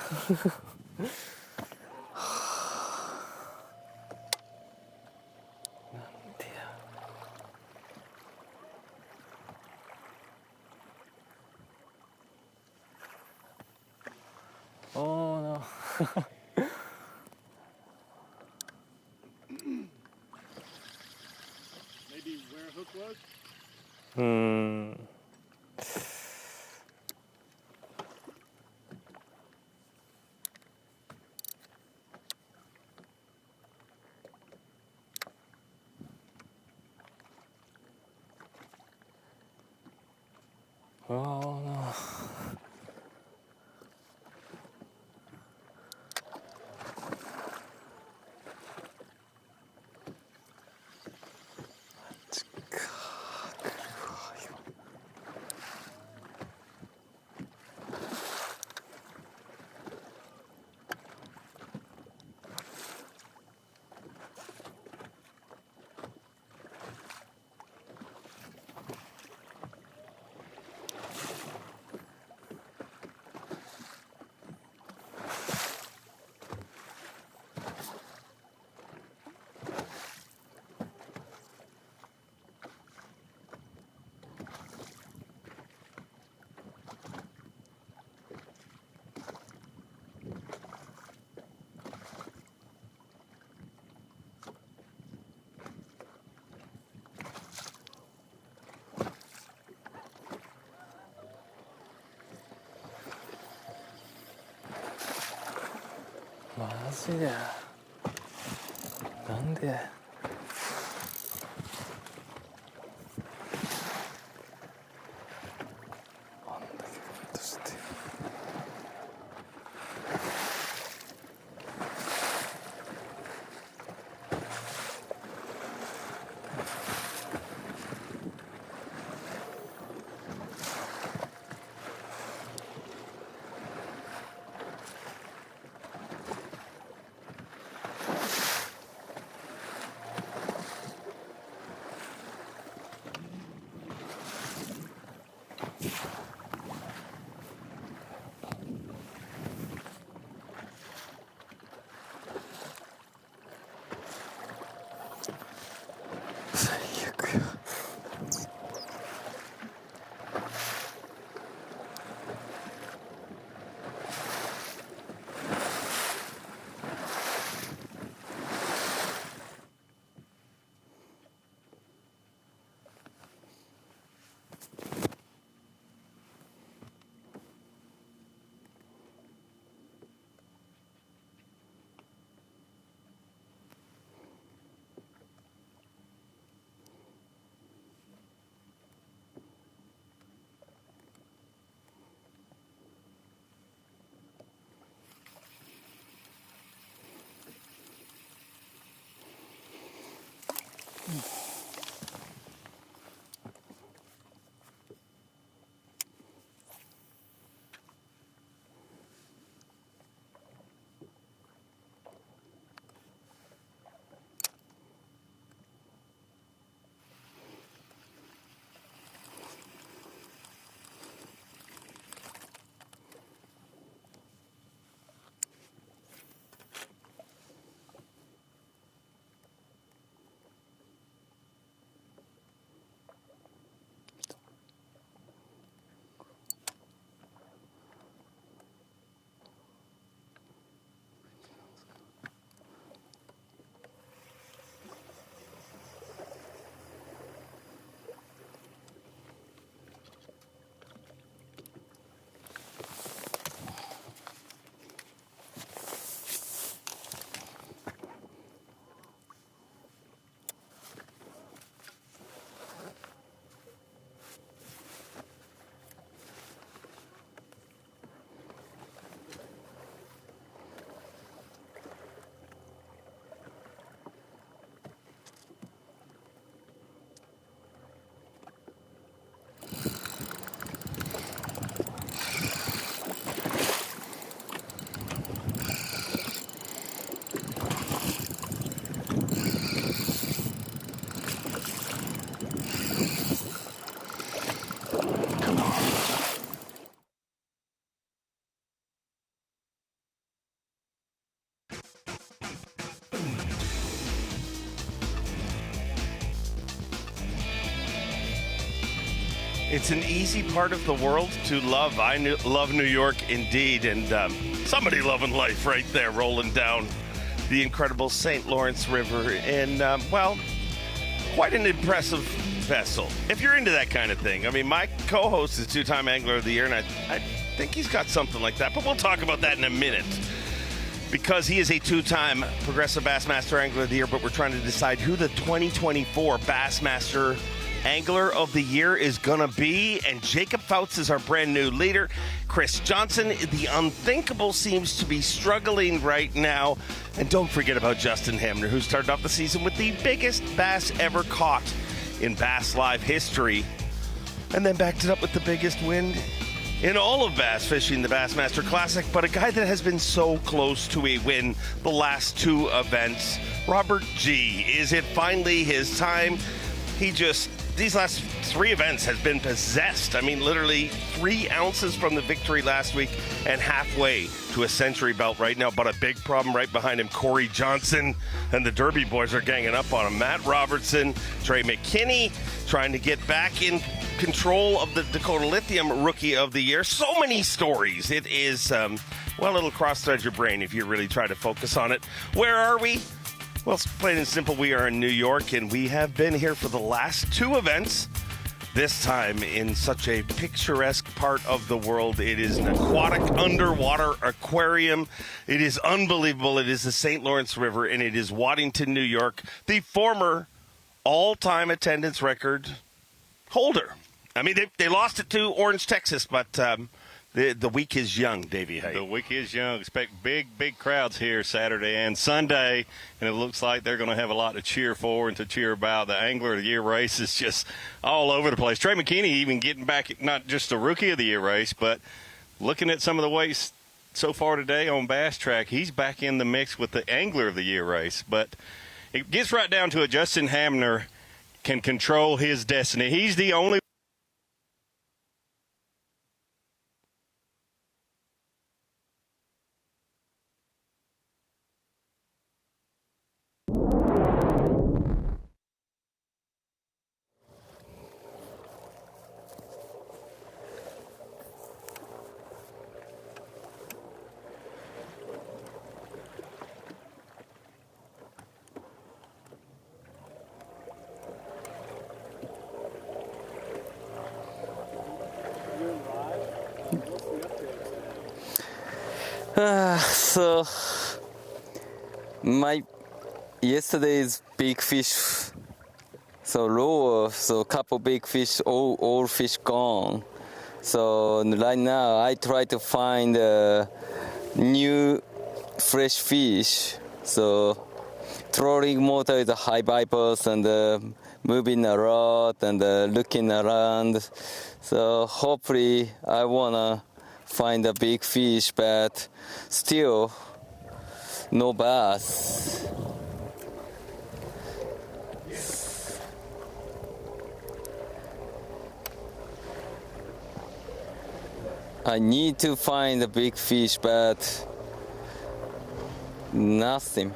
Oh no. Maybe where a hook was? Oh no. 마지야. 난데. It's an easy part of the world to love. I love New York indeed, and somebody loving life right there, rolling down the incredible St. Lawrence River, and well, quite an impressive vessel. If you're into that kind of thing, I mean, my co-host is two-time Angler of the Year, and I think he's got something like that. But we'll talk about that in a minute, because he is a two-time Progressive Bassmaster Angler of the Year. But we're trying to decide who the 2024 Bassmaster Angler of the Year is gonna be, and Jacob Foutz is our brand new leader. Chris Johnston, the unthinkable, seems to be struggling right now. And don't forget about Justin Hamner, who started off the season with the biggest bass ever caught in Bass Live history, and then backed it up with the biggest win in all of bass fishing, the Bassmaster Classic. But a guy that has been so close to a win the last two events, Robert G. Is it finally his time? These last three events has been possessed. I mean, literally 3 ounces from the victory last week and halfway to a century belt right now. But a big problem right behind him, Corey Johnson, and the Derby boys are ganging up on him. Matt Robertson, Trey McKinney trying to get back in control of the Dakota Lithium Rookie of the Year. So many stories. It is, well, it'll cross-thread your brain if you really try to focus on it. Where are we? Well, plain and simple, we are in New York, and we have been here for the last 2 events, this time in such a picturesque part of the world. It is an aquatic underwater aquarium. It is unbelievable. It is the St. Lawrence River, and it is Waddington, New York, the former all-time attendance record holder. I mean, they lost it to Orange, Texas, but the week is young, Davey. The week is young. Expect big crowds here Saturday and Sunday, and it looks like they're going to have a lot to cheer for and to cheer about. The Angler of the Year race is just all over the place. Trey McKinney even getting back, not just the Rookie of the Year race, but looking at some of the weights so far today on Bass Track, he's back in the mix with the Angler of the Year race. But it gets right down to it. Justin Hamner can control his destiny. He's the only So my yesterday's big fish, so lower, so couple big fish, all fish gone. So right now I try to find new fresh fish. So trolling motor is a high bypass and moving a lot and looking around. So hopefully I wanna find a big fish, but still no bass. I need to find a big fish, but nothing.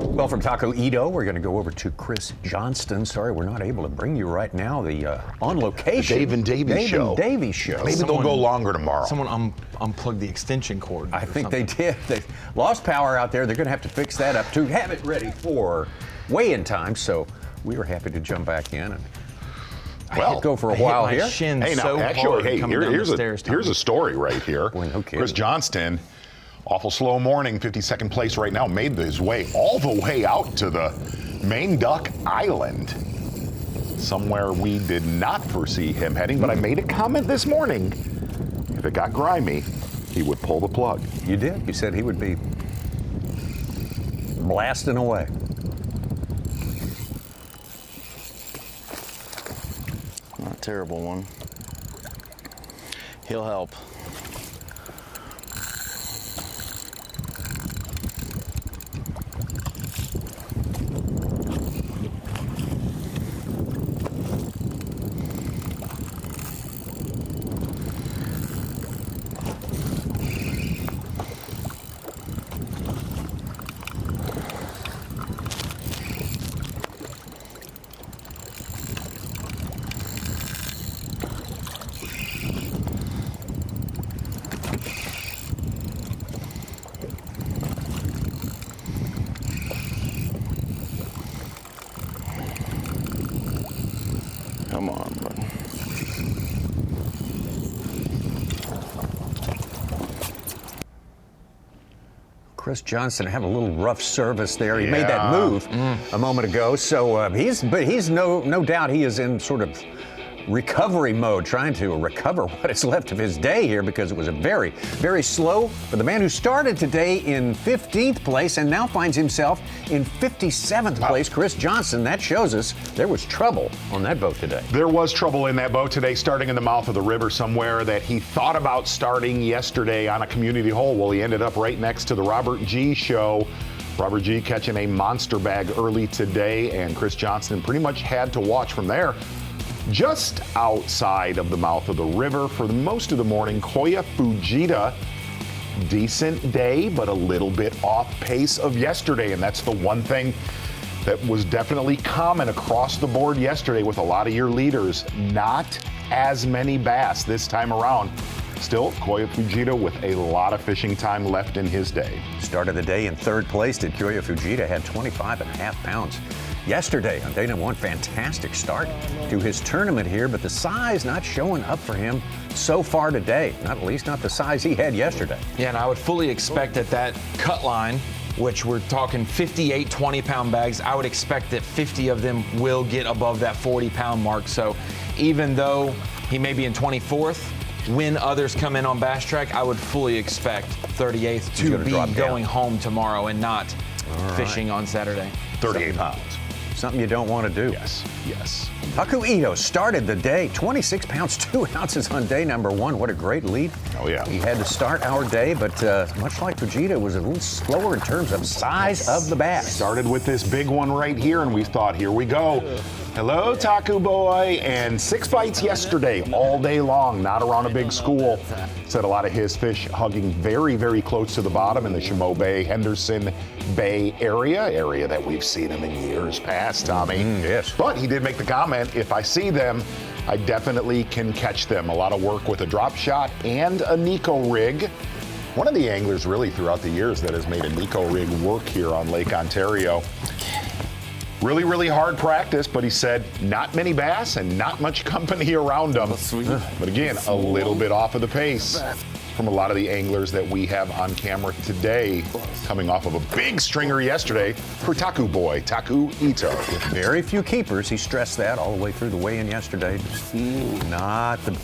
Well, from Taku Ito, we're going to go over to Chris Johnston. Sorry, we're not able to bring you right now. The on location the Dave and Davey show. Davey show. Maybe they'll go longer tomorrow. Someone unplugged the extension cord. I think they did. They lost power out there. They're going to have to fix that up to have it ready for weigh-in time. So we were happy to jump back in and I did go for a while here. Shin hey, now, so actually, hard here's a story right here. Boy, no kidding. Chris Johnston, awful slow morning, 52nd place right now, made his way all the way out to the main duck island. Somewhere we did not foresee him heading, but I made a comment this morning. If it got grimy, he would pull the plug. You did. You said he would be blasting away. Not a terrible one. He'll help. Come on, bud. Chris Johnston had a little rough service there. He made that move a moment ago, so he's no doubt he is in sort of recovery mode, trying to recover what is left of his day here, because it was a very, very slow. But the man who started today in 15th place and now finds himself in 57th place, Chris Johnston, that shows us there was trouble on that boat today. There was trouble in that boat today, starting in the mouth of the river somewhere that he thought about starting yesterday on a community hole. Well, he ended up right next to the Robert G show. Robert G catching a monster bag early today, and Chris Johnston pretty much had to watch from there. Just outside of the mouth of the river for most of the morning, Koya Fujita, decent day, but a little bit off pace of yesterday. And that's the one thing that was definitely common across the board yesterday with a lot of your leaders. Not as many bass this time around. Still, Koya Fujita with a lot of fishing time left in his day. Started the day in 3rd place. Did Koya Fujita, had 25.5 pounds. Yesterday on day number 1, fantastic start to his tournament here, but the size not showing up for him so far today. Not at least not the size he had yesterday. Yeah, and I would fully expect that cut line, which we're talking 58 20-pound bags, I would expect that 50 of them will get above that 40-pound mark. So even though he may be in 24th, when others come in on Bass Track, I would fully expect 38th to be going home tomorrow and not fishing on Saturday. 38 pounds. Something you don't want to do. Yes. Taku Ito started the day, 26 pounds, 2 ounces on day number 1. What a great lead. Oh, yeah. He had to start our day, but much like Fujita, was a little slower in terms of size of the bass. Started with this big one right here, and we thought, here we go. Hello, Taku boy. And 6 bites yesterday, all day long, not around a big school. Said a lot of his fish hugging very, very close to the bottom in the Chameau Bay, Henderson Bay area that we've seen him in years past, Tommy. Yes. But he did make the comment, if I see them, I definitely can catch them. A lot of work with a drop shot and a Nico rig. One of the anglers really throughout the years that has made a Nico rig work here on Lake Ontario. Really, really hard practice, but he said not many bass and not much company around him. But again, a little bit off of the pace from a lot of the anglers that we have on camera today, coming off of a big stringer yesterday for Taku boy, Taku Ito. With very few keepers, he stressed that all the way through the weigh-in yesterday. Not the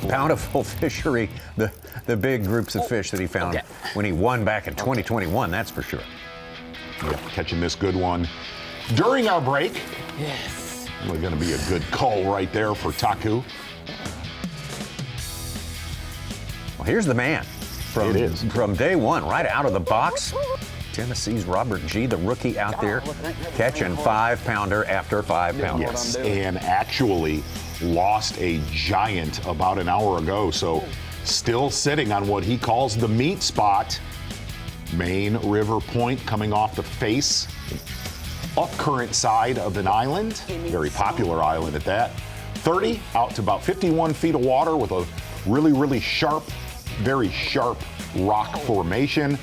bountiful fishery, the big groups of fish that he found when he won back in 2021, that's for sure. Yeah, catching this good one during our break. Yes. Really going to be a good call right there for Taku. Well, here's the man from day 1, right out of the box. Tennessee's Robert G, the rookie out there, catching 5-pounder after 5-pounder. Yes, and actually lost a giant about an hour ago. So still sitting on what he calls the meat spot. Main River Point coming off the face, up current side of an island, very popular island at that. 30 out to about 51 feet of water with a really, really sharp, very sharp rock formation.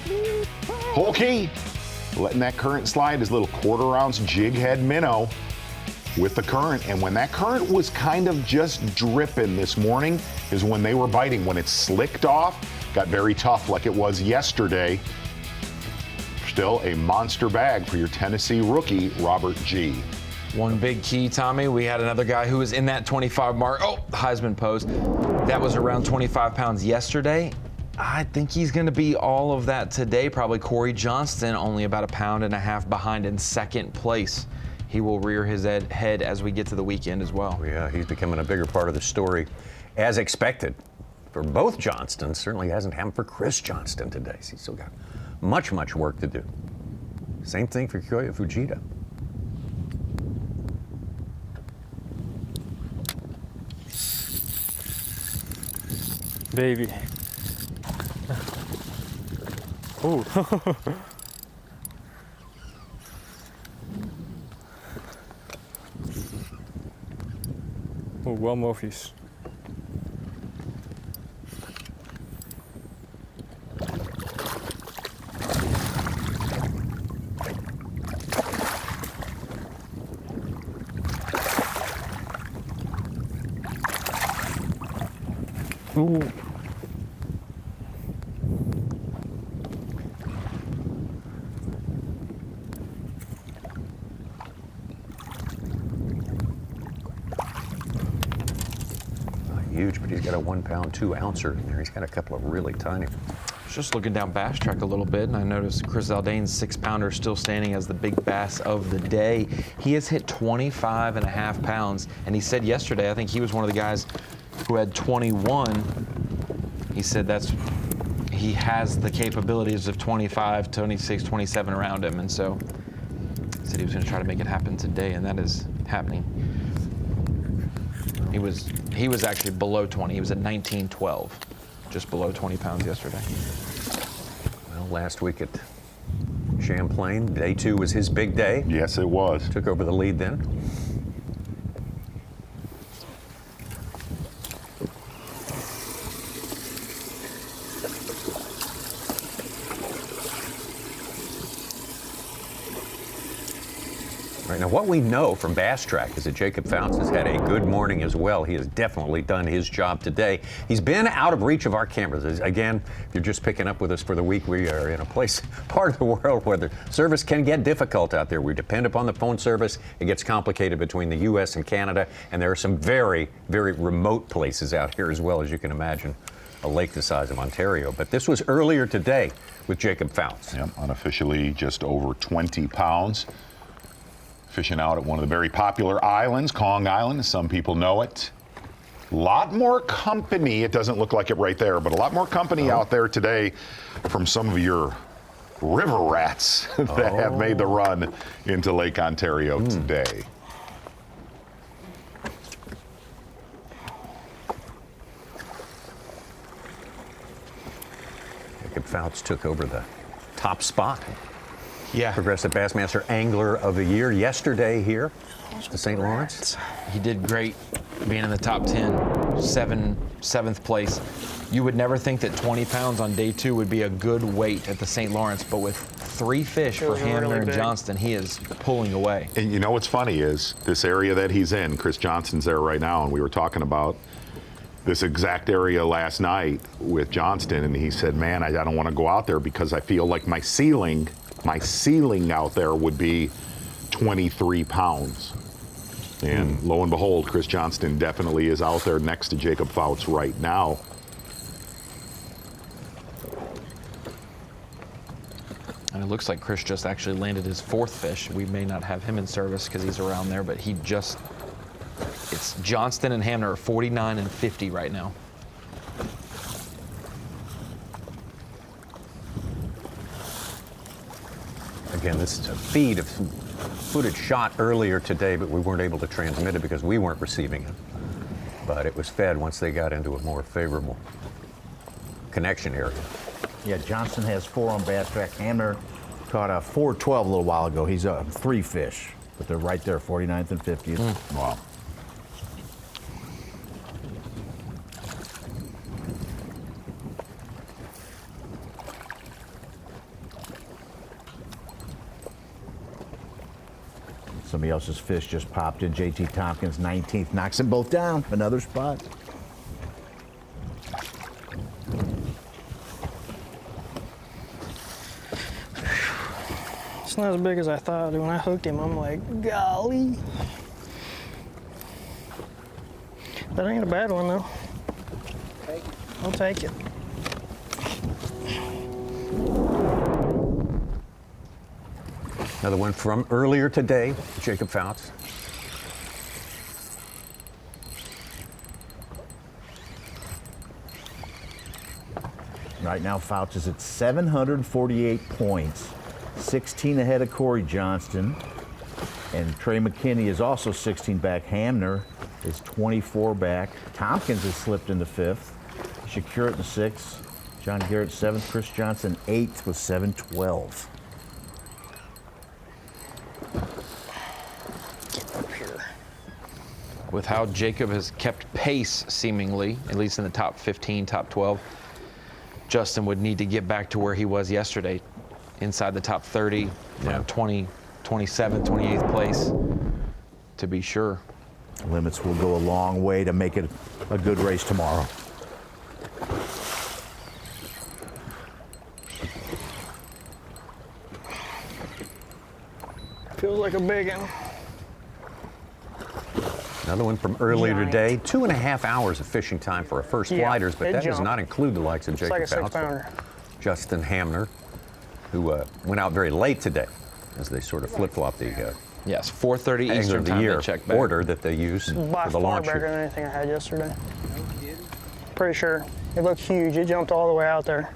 Whole key, letting that current slide, his little 1/4 ounce jig head minnow. with the current. And when that current was kind of just dripping this morning is when they were biting. When it slicked off, got very tough like it was yesterday. Still a monster bag for your Tennessee rookie, Robert G. One big key, Tommy, we had another guy who was in that 25 mark. Oh, Heisman pose. That was around 25 pounds yesterday. I think he's going to be all of that today. Probably Corey Johnston, only about 1.5 pounds behind in second place. He will rear his head as we get to the weekend as well. Yeah, he's becoming a bigger part of the story, as expected, for both Johnstons. Certainly hasn't happened for Chris Johnston today. He's still got much work to do. Same thing for Kyoya Fujita. Baby. Ooh. Oh, one more fish. Ooh. Huge, but he's got a 1 pound 2 ouncer in there. He's got a couple of really tiny. Just looking down Bass Track a little bit, and I noticed Chris Zaldain's 6-pounder still standing as the big bass of the day. He has hit 25.5 pounds, and he said yesterday, I think he was one of the guys who had 21. He said he has the capabilities of 25, 26, 27 around him, and so he said he was going to try to make it happen today, and that is happening. He was actually below 20. He was at 19.12, just below 20 pounds yesterday. Well, last week at Champlain, day 2 was his big day. Yes, it was. Took over the lead then. Right, now, what we know from Bass Track is that Jacob Foutz has had a good morning as well. He has definitely done his job today. He's been out of reach of our cameras. Again, if you're just picking up with us for the week, we are in a part of the world where the service can get difficult out there. We depend upon the phone service. It gets complicated between the U.S. and Canada, and there are some very, very remote places out here as well, as you can imagine, a lake the size of Ontario. But this was earlier today with Jacob Foutz. Yep, unofficially just over 20 pounds. Fishing out at one of the very popular islands, Kong Island, as some people know it. A lot more company, it doesn't look like it right there, but a lot more company out there today from some of your river rats that have made the run into Lake Ontario today. Jacob Foutz took over the top spot. Yeah. Progressive Bassmaster Angler of the Year yesterday here at the St. Lawrence. He did great being in the top 10, seventh place. You would never think that 20 pounds on day 2 would be a good weight at the St. Lawrence, but with 3 fish for Hamner and Johnston, he is pulling away. And you know what's funny is this area that he's in, Chris Johnston's there right now, and we were talking about this exact area last night with Johnston, and he said, man, I don't want to go out there because I feel like my ceiling out there would be 23 pounds. And lo and behold, Chris Johnston definitely is out there next to Jacob Foutz right now. And it looks like Chris just actually landed his 4th fish. We may not have him in service because he's around there, but it's Johnston and Hamner are 49 and 50 right now. Again, this is a feed of footage shot earlier today, but we weren't able to transmit it because we weren't receiving it. But it was fed once they got into a more favorable connection area. Yeah, Johnston has 4 on Bass Track. Hamner caught a 4.12 a little while ago. He's 3 fish, but they're right there, 49th and 50th. Wow. Somebody else's fish just popped in. JT Tompkins, 19th, knocks them both down. Another spot. It's not as big as I thought. When I hooked him, I'm like, golly. That ain't a bad one, though. I'll take it. Another one from earlier today, Jacob Foutz. Right now, Foutz is at 748 points, 16 ahead of Corey Johnston. And Trey McKinney is also 16 back. Hamner is 24 back. Tompkins has slipped into 5th. Shakir in 6th. John Garrett 7th. Chris Johnson 8th with 712. With how Jacob has kept pace, seemingly, at least in the top 15, top 12, Justin would need to get back to where he was yesterday, inside the top 30, around 20, 27th, 28th place, to be sure. Limits will go a long way to make it a good race tomorrow. Feels like a big one. Another one from earlier today. 2.5 hours of fishing time for our first flighters, but that does not include the likes of Jacob Foutz, Justin Hamner, who went out very late today as they sort of flip-flop the yes, 4:30 Eastern time year check back. order that they use By for the far launch. bigger than anything I had yesterday. Pretty sure. It looked huge. It jumped all the way out there.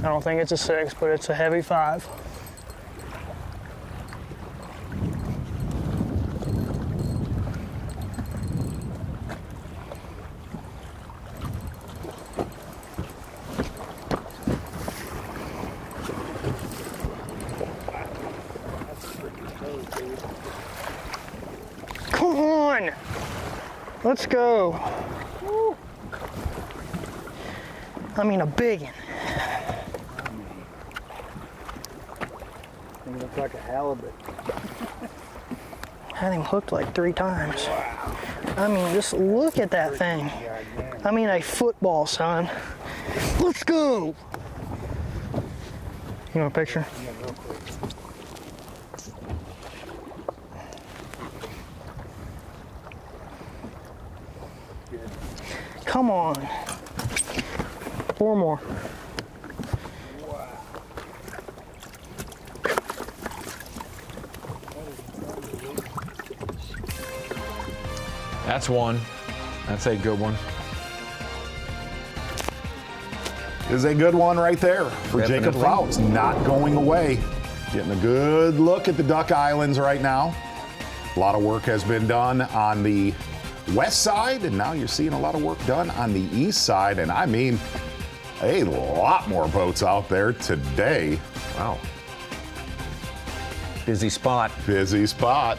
I don't think it's a 6, but it's a heavy 5. Come on! Let's go. I mean, a big one. It looks like a halibut. Had him hooked like 3 times. Wow. I mean, just look at that thing. I mean, a football, son. Let's go. You want a picture? Yeah, real quick. Come on. 4 more. That's one. That's a good one. Is a good one right there for Jacob Foutz. Not going away. Getting a good look at the Duck Islands right now. A lot of work has been done on the west side, and now you're seeing a lot of work done on the east side. And I mean, a lot more boats out there today. Wow. Busy spot. Busy spot.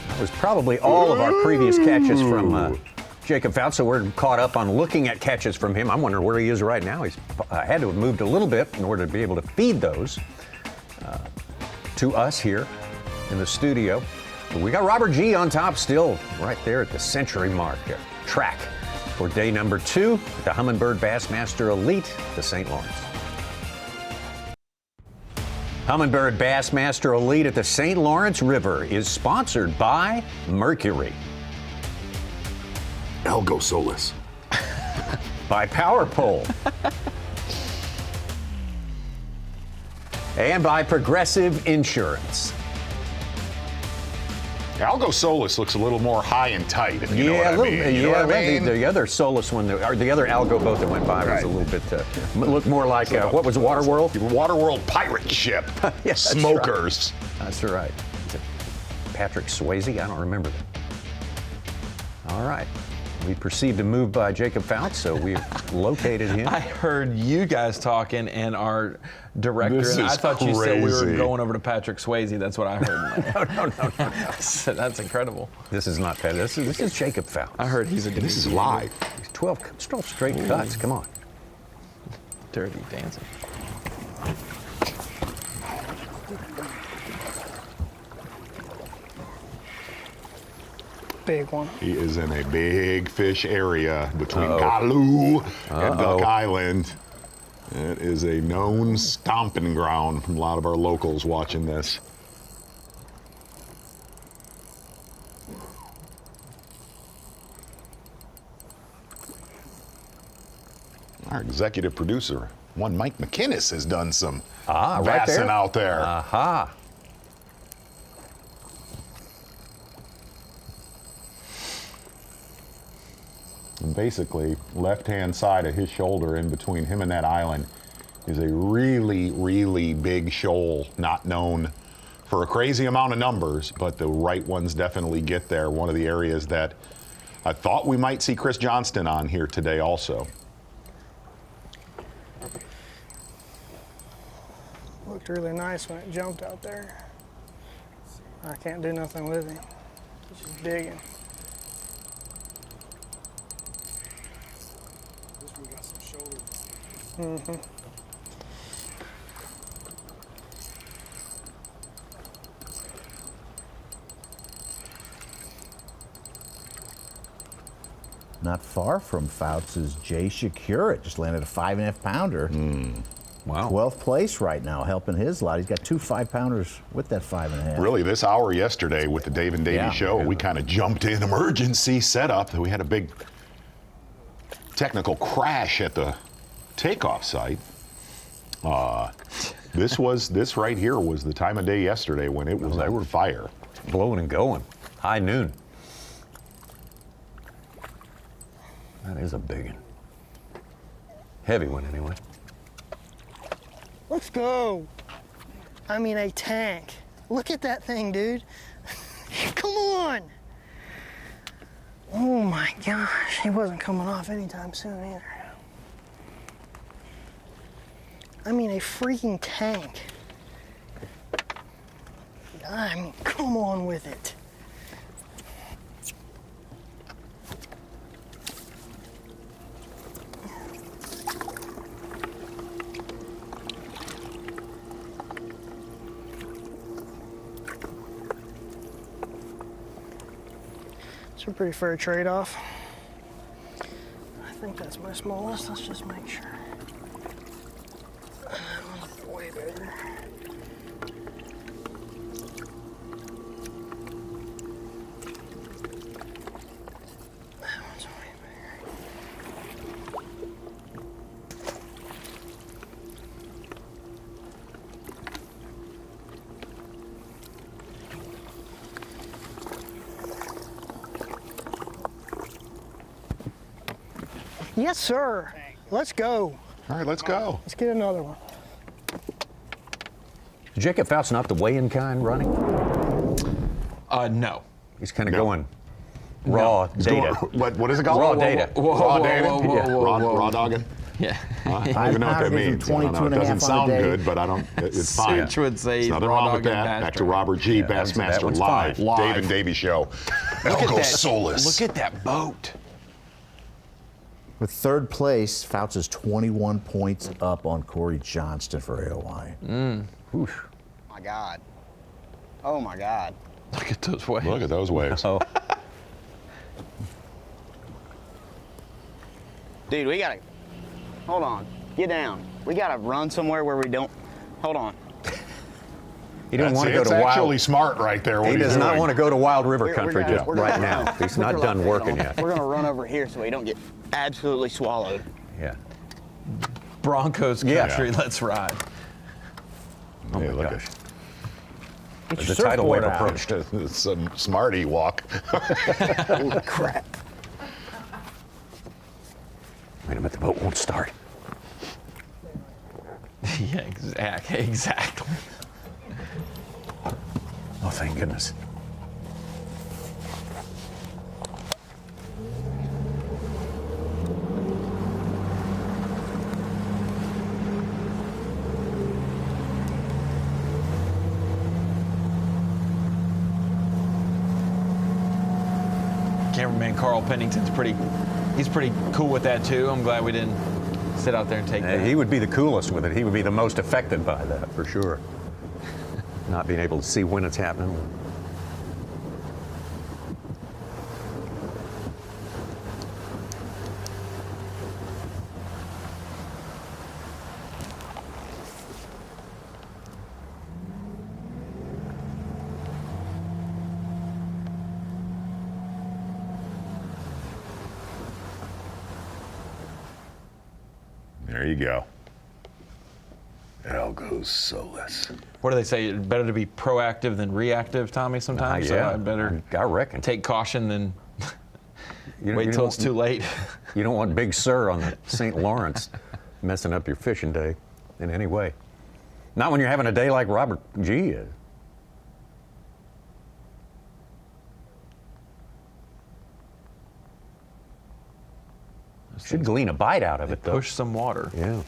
That was probably all of our previous catches from Jacob Foutz, so we're caught up on looking at catches from him. I'm wondering where he is right now. He's had to have moved a little bit in order to be able to feed those to us here in the studio. But we got Robert G on top still, right there at the century mark track for day number 2 at the Humminbird Bassmaster Elite, the St. Lawrence. Humminbird Bassmaster Elite at the St. Lawrence River is sponsored by Mercury. Algo Solus. By Power Pole. And by Progressive Insurance. Algo Solus looks a little more high and tight, if you know what I mean. You know what I mean? The other Solus one, or the other Algo boat that went by was a little bit, looked more like, what was Waterworld? Waterworld pirate ship. Yeah, Smokers. That's right. Is it Patrick Swayze? I don't remember that. All right. We perceived a move by Jacob Foutz, so we've located him. I heard you guys talking and our director, This and I is thought you said we were crazy. going over to Patrick Swayze. That's what I heard. No. So that's incredible. This is not Pat. This is Jacob Foutz. I heard he's a good. This is live. He's 12 straight cuts. Come on. Dirty Dancing. Big one. He is in a big fish area between Galoo and Duck Island. It is a known stomping ground from a lot of our locals watching this. Our executive producer, one Mike McInnes, has done some right bassing there. out there. Aha. And basically, left-hand side of his shoulder in between him and that island is a really, really big shoal, not known for a crazy amount of numbers, but the right ones definitely get there. One of the areas that I thought we might see Chris Johnston on here today also. Looked really nice when it jumped out there. I can't do nothing with him. He's just digging. This one got some shoulder. Mm-hmm. Not far from Foutz's Jay Shakura. It just landed a 5.5 pounder. Wow. 12th place right now, helping his lot. He's got 2 5-pounders with that 5.5. Really, this hour yesterday with the Dave and Davey show, we kind of jumped in emergency setup. We had a big technical crash at the takeoff site. This right here was the time of day yesterday when it was on fire. Blowing and going. High noon. That is a big one. Heavy one, anyway. Let's go. I mean, a tank. Look at that thing, dude. Come on. Oh my gosh, he wasn't coming off anytime soon either. I mean, a freaking tank. I mean, come on with it. It's a pretty fair trade-off. I think that's my smallest. Let's just make sure. That one's way bigger. That one's way bigger. Yes, sir. Let's go. All right, let's go. Let's get another one. Is Jacob Foutz not the weigh-in kind running? No. He's kind of going raw data. What is it called? Raw data. Raw data? Whoa. Raw dogging? Yeah. I don't even know what that means. I don't know. It doesn't sound good, but I don't. It's fine. Such would say There's nothing raw wrong with dogging that. Back to Bastrop. Robert G. Yeah, that Bassmaster one's live. fine. Dave and Davey show. Look at Algo that. Solus. Look at that boat. With third place, Foutz is 21 points up on Corey Johnston for AOI. Oof. My God. Oh my God. Look at those waves. Look at those waves. Oh. Dude, we gotta, hold on, get down. We gotta run somewhere where we don't, hold on. He didn't want to go to It's actually wild. smart right there. What He he's does not doing. want to go to Wild River We're country gonna- just we're gonna right run. now. He's Put not your done left hand working on. yet. We're gonna run over here so we don't get absolutely swallowed. Yeah. Broncos Yeah. country, let's ride. Oh Hey, my look gosh. at The tidal wave surfboard out. approached. It's a smarty walk. Holy crap. Wait a minute, the boat won't start. Yeah, exactly. Oh, thank goodness. Cameraman Carl Pennington's he's pretty cool with that too. I'm glad we didn't sit out there and take that. He would be the coolest with it. He would be the most affected by that, for sure. Not being able to see when it's happening. There you go. It all goes soulless. What do they say? Better to be proactive than reactive, Tommy, sometimes? Yeah, So I better I reckon. take caution than You wait you till don't- it's too late. You don't want Big Sur on the St. Lawrence messing up your fishing day in any way. Not when you're having a day like Robert G is. Should glean a bite out of it, though. Push some water. Yeah.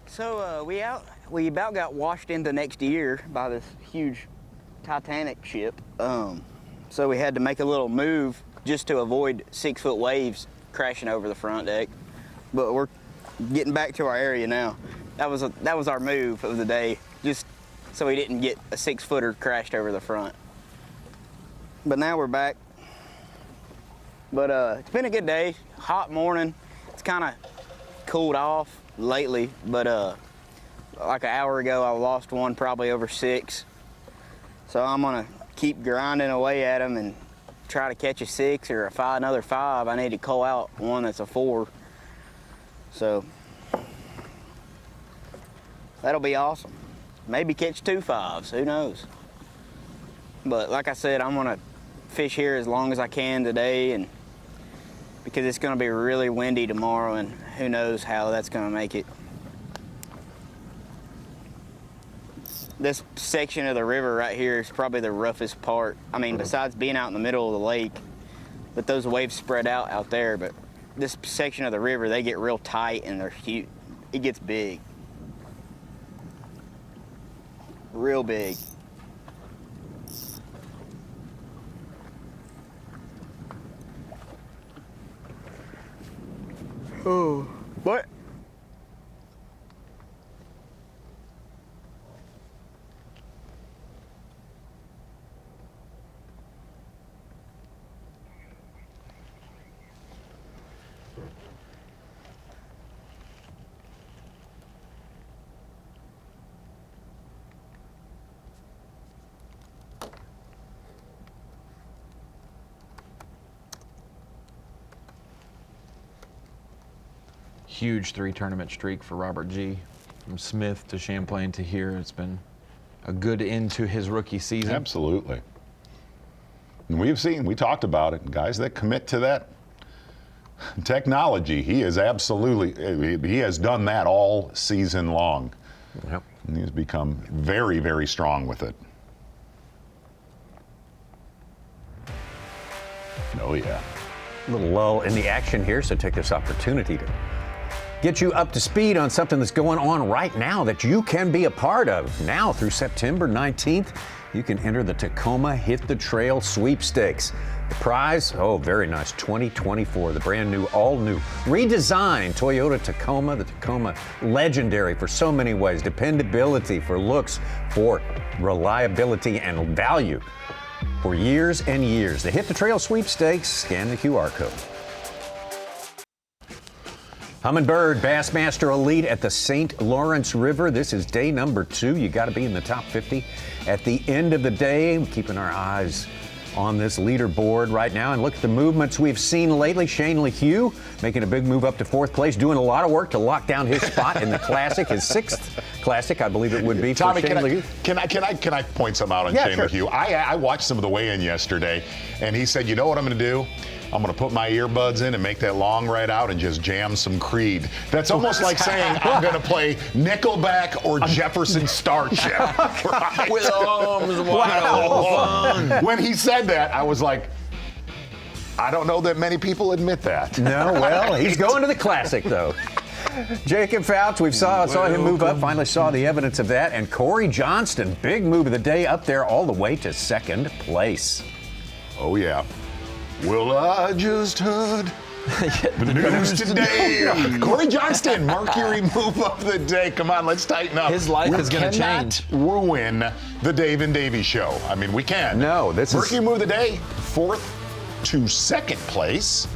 So we about got washed into next year by this huge Titanic ship. So we had to make a little move just to avoid 6-foot waves crashing over the front deck. But we're getting back to our area now. That was our move of the day, just so we didn't get a 6-footer crashed over the front. But now we're back. But it's been a good day, hot morning. It's kind of cooled off lately, but like an hour ago I lost one probably over 6. So I'm gonna keep grinding away at them and try to catch a 6 or another 5. I need to call out one that's a 4. So that'll be awesome. Maybe catch 2 5s, who knows? But like I said, I'm gonna fish here as long as I can today, and because it's gonna be really windy tomorrow, and who knows how that's gonna make it. This section of the river right here is probably the roughest part. I mean, besides being out in the middle of the lake, but those waves spread out there, but this section of the river, they get real tight and they're huge. It gets big. Real big. Oh, what? Huge 3-tournament streak for Robert G. From Smith to Champlain to here. It's been a good end to his rookie season. Absolutely. And we talked about it, guys that commit to that technology. He has done that all season long. Yep. And he's become very, very strong with it. Oh, yeah. A little lull in the action here, so take this opportunity to get you up to speed on something that's going on right now that you can be a part of. Now through September 19th, you can enter the Tacoma Hit the Trail Sweepstakes. The prize, very nice, 2024, the brand new, all new, redesigned Toyota Tacoma, the Tacoma legendary for so many ways, dependability, for looks, for reliability and value. For years and years, the Hit the Trail Sweepstakes, scan the QR code. Humminbird Bassmaster Elite at the St. Lawrence River. This is day number 2. You got to be in the top 50 at the end of the day. We're keeping our eyes on this leaderboard right now, and look at the movements we've seen lately. Shane LeHue making a big move up to 4th place, doing a lot of work to lock down his spot in the Classic, his 6th Classic, I believe it would be. Tommy, for Shane LeHue. Can I point some out on Shane LeHue? I watched some of the weigh-in yesterday, and he said, you know what I'm going to do? I'm going to put my earbuds in and make that long ride out and just jam some Creed. That's almost like saying I'm going to play Nickelback or Jefferson Starship. Right? With arms wide open. When he said that, I was like, I don't know that many people admit that. No, well, he's going to the Classic, though. Jacob Foutz, we saw him move up, finally saw the evidence of that. And Corey Johnston, big move of the day, up there all the way to 2nd place. Oh, yeah. Well, I just heard the news today. Corey Johnston, Mercury move of the day. Come on, let's tighten up. His life is going to change. Ruin the Dave and Davey show. I mean, we can. No, this Mercury move of the day, 4th to 2nd place.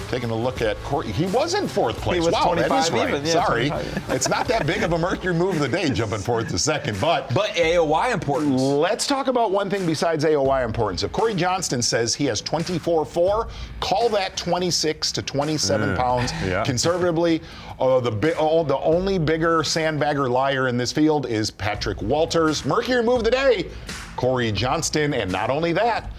Taking a look at Corey, he was in 4th place. He was 25 that is right. even. Yeah, Sorry, 25. It's not that big of a Mercury move of the day, jumping 4th to 2nd, but AOY importance. Let's talk about one thing besides AOY importance. If Corey Johnston says he has 24.4, call that 26 to 27 pounds. Yeah. Conservatively, the only bigger sandbagger liar in this field is Patrick Walters. Mercury move of the day, Corey Johnston, and not only that,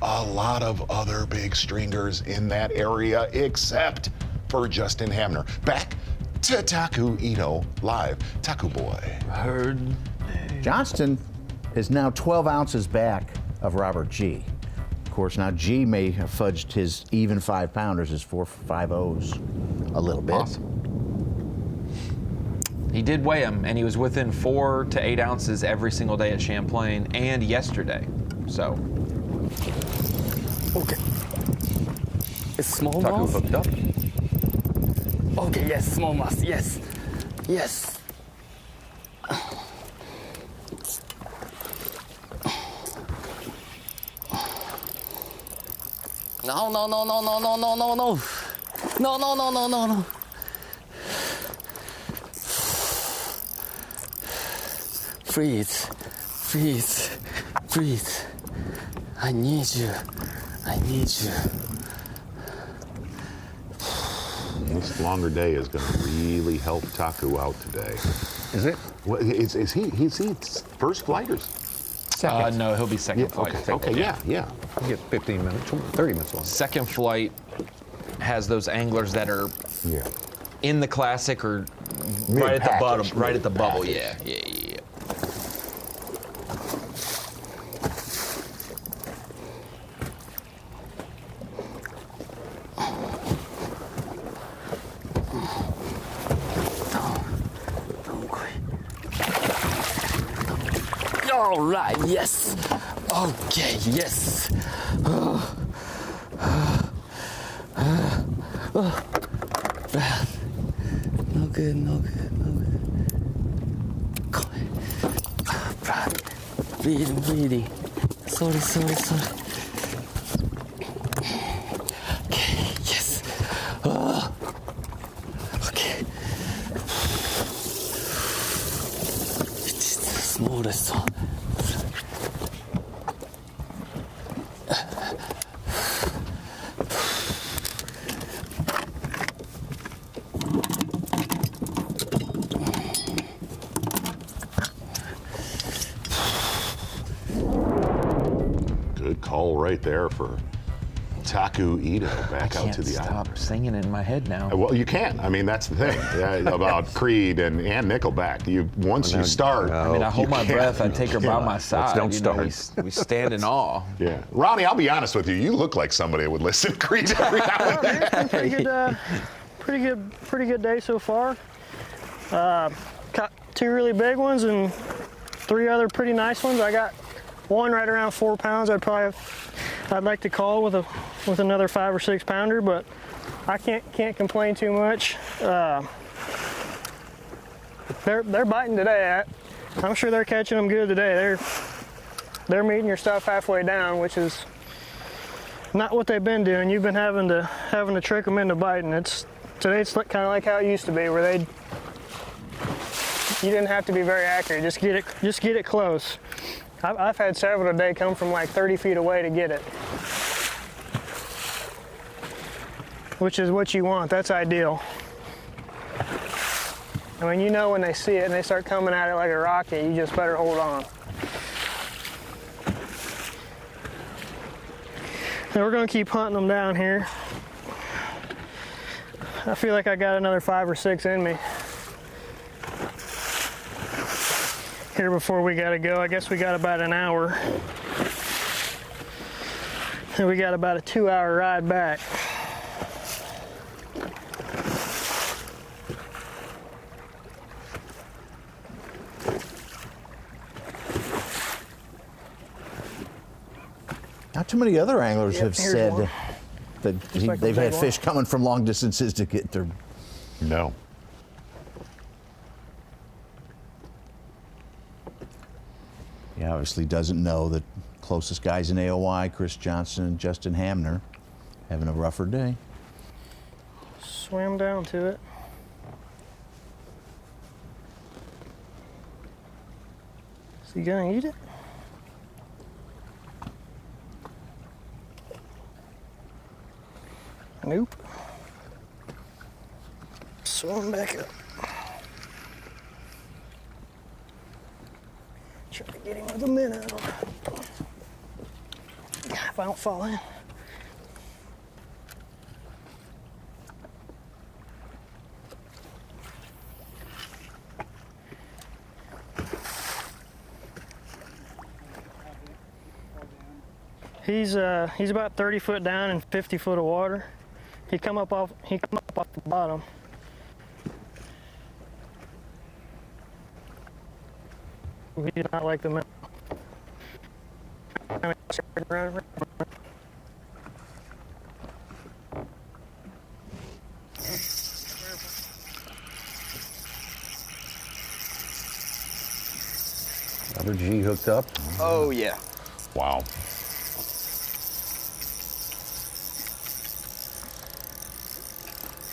a lot of other big stringers in that area except for Justin Hamner. Back to Taku Ito live. Taku boy. Heard. Johnston is now 12 ounces back of Robert G. Of course, now G may have fudged his even 5-pounders, his 4.50s, a little bit. Awesome. He did weigh him, and he was within 4 to 8 ounces every single day at Champlain and yesterday. So. Okay. It's small Taku mouse? hooked up. Okay, yes, small mouse, yes. Yes. No, no, no, no, no, no, no, no, no. No, no, no, no, no, no. Freeze, freeze, freeze. I need you. I need you. This longer day is going to really help Taku out today. Is it? Well, is he first flight or second? No, he'll be second flight. Okay, yeah. You get 15 minutes, 30 minutes long. Second flight has those anglers that are in the Classic or right at the bottom, right at the bubble. Yeah. All right, yes. Okay, yes. Bad. No good, no good, no good. Bad. Bleeding. Sorry. Okay, yes. Okay. It's the smallest one. Good call right there for Taku Ito back out to the island. Stop singing it in my head now. Well, you can. I mean, that's the thing about Creed and Nickelback. Once you start, I mean, I hold my breath. I take her by my side. Don't start. We stand in awe. Yeah, Ronnie, I'll be honest with you. You look like somebody that would listen to Creed every now and then. Pretty good day so far. Caught 2 really big ones and 3 other pretty nice ones. I got one right around 4 pounds. I'd like to call with another 5 or 6 pounder, but I can't complain too much. They're biting today. I'm sure they're catching them good today. They're meeting your stuff halfway down, which is not what they've been doing. You've been having to trick them into biting. It's Today it's kind of like how it used to be, where you didn't have to be very accurate. Just get it close. I've had several today come from like 30 feet away to get it, which is what you want. That's ideal. I mean, you know when they see it and they start coming at it like a rocket, you just better hold on. And we're gonna keep hunting them down here. I feel like I got another 5 or 6 in me here before we gotta go. I guess we got about an hour. And we got about a 2-hour ride back. Not too many other anglers have said one. that like they've a had big fish one. coming from long distances to get their. No. He obviously doesn't know that closest guys in AOI, Chris Johnston and Justin Hamner, having a rougher day. Swim down to it. Is he gonna eat it? Nope. Swim back up. Try to get him with a minnow. If I don't fall in. He's about 30 foot down and 50 foot of water. He come up off the bottom. He did not like the minnow. Rubber G hooked up. Oh yeah. Wow.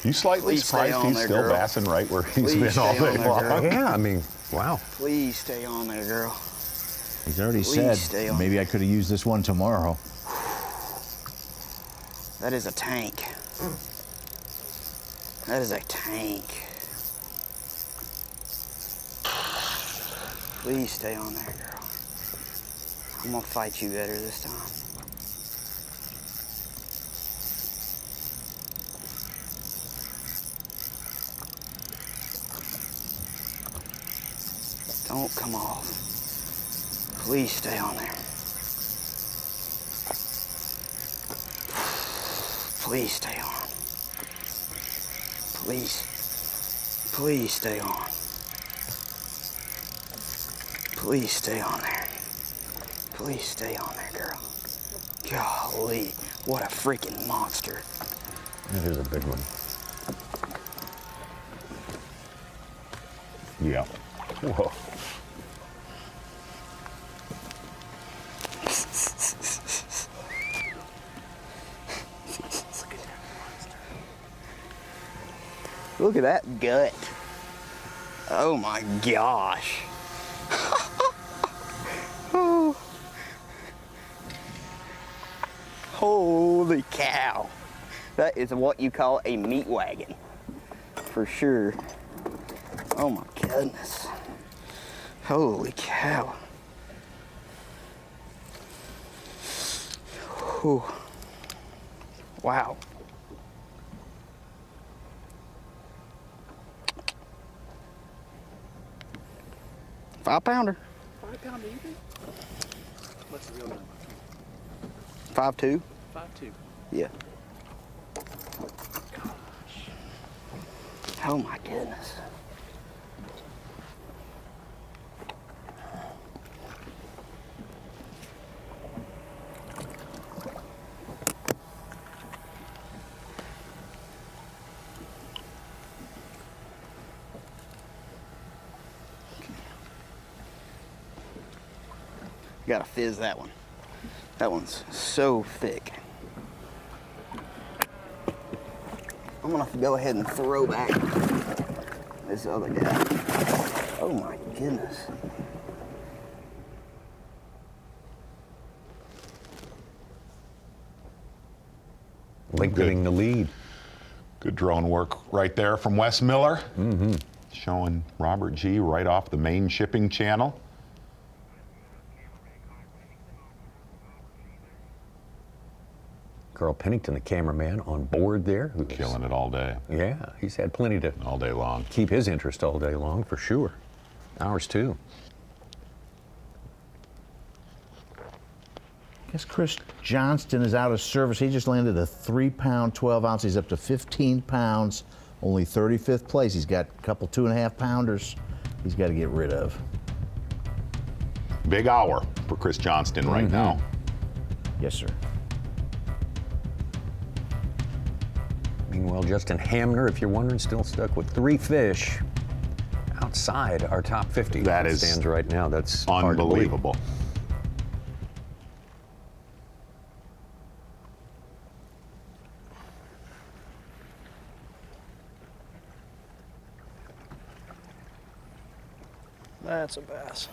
You slightly Please stay surprised on he's there, still girl. bassing right where he's Please been all stay on day there, long. girl. Yeah, I mean, wow. Please stay on there, girl. He's already Please stay said on. maybe I could have used this one tomorrow. That is a tank. That is a tank. Please stay on there, girl. I'm gonna fight you better this time. Don't come off. Please stay on there. Please stay on. Please. Please stay on. Please stay on there. Please stay on there, girl. Golly, what a freaking monster. That is a big one. Yeah. Whoa. Look at that gut. Oh my gosh. Oh. Holy cow. That is what you call a meat wagon. For sure. Oh my goodness. Holy cow. Whew. Wow. $5-pounder. 5-pounder, you think? What's the real number? 5.2. 5.2. Yeah. Oh my goodness. Gotta fizz that one. That one's so thick. I'm gonna go ahead and throw back this other guy. Oh my goodness. Lengthening the lead. Good drone work right there from Wes Miller. Showing Robert G right off the main shipping channel. Carl Pennington, the cameraman, on board there. Who's killing it all day. Yeah, he's had plenty to all day long. Keep his interest all day long, for sure. Ours too. I guess Chris Johnston is out of service. He just landed a 3-pound, 12 ounce. He's up to 15 pounds, only 35th place. He's got a couple 2.5 pounders he's got to get rid of. Big hour for Chris Johnston right now. Yes, sir. Meanwhile, Justin Hamner, if you're wondering, still stuck with 3 fish outside our top 50. That is stands right now. That's unbelievable. That's a bass.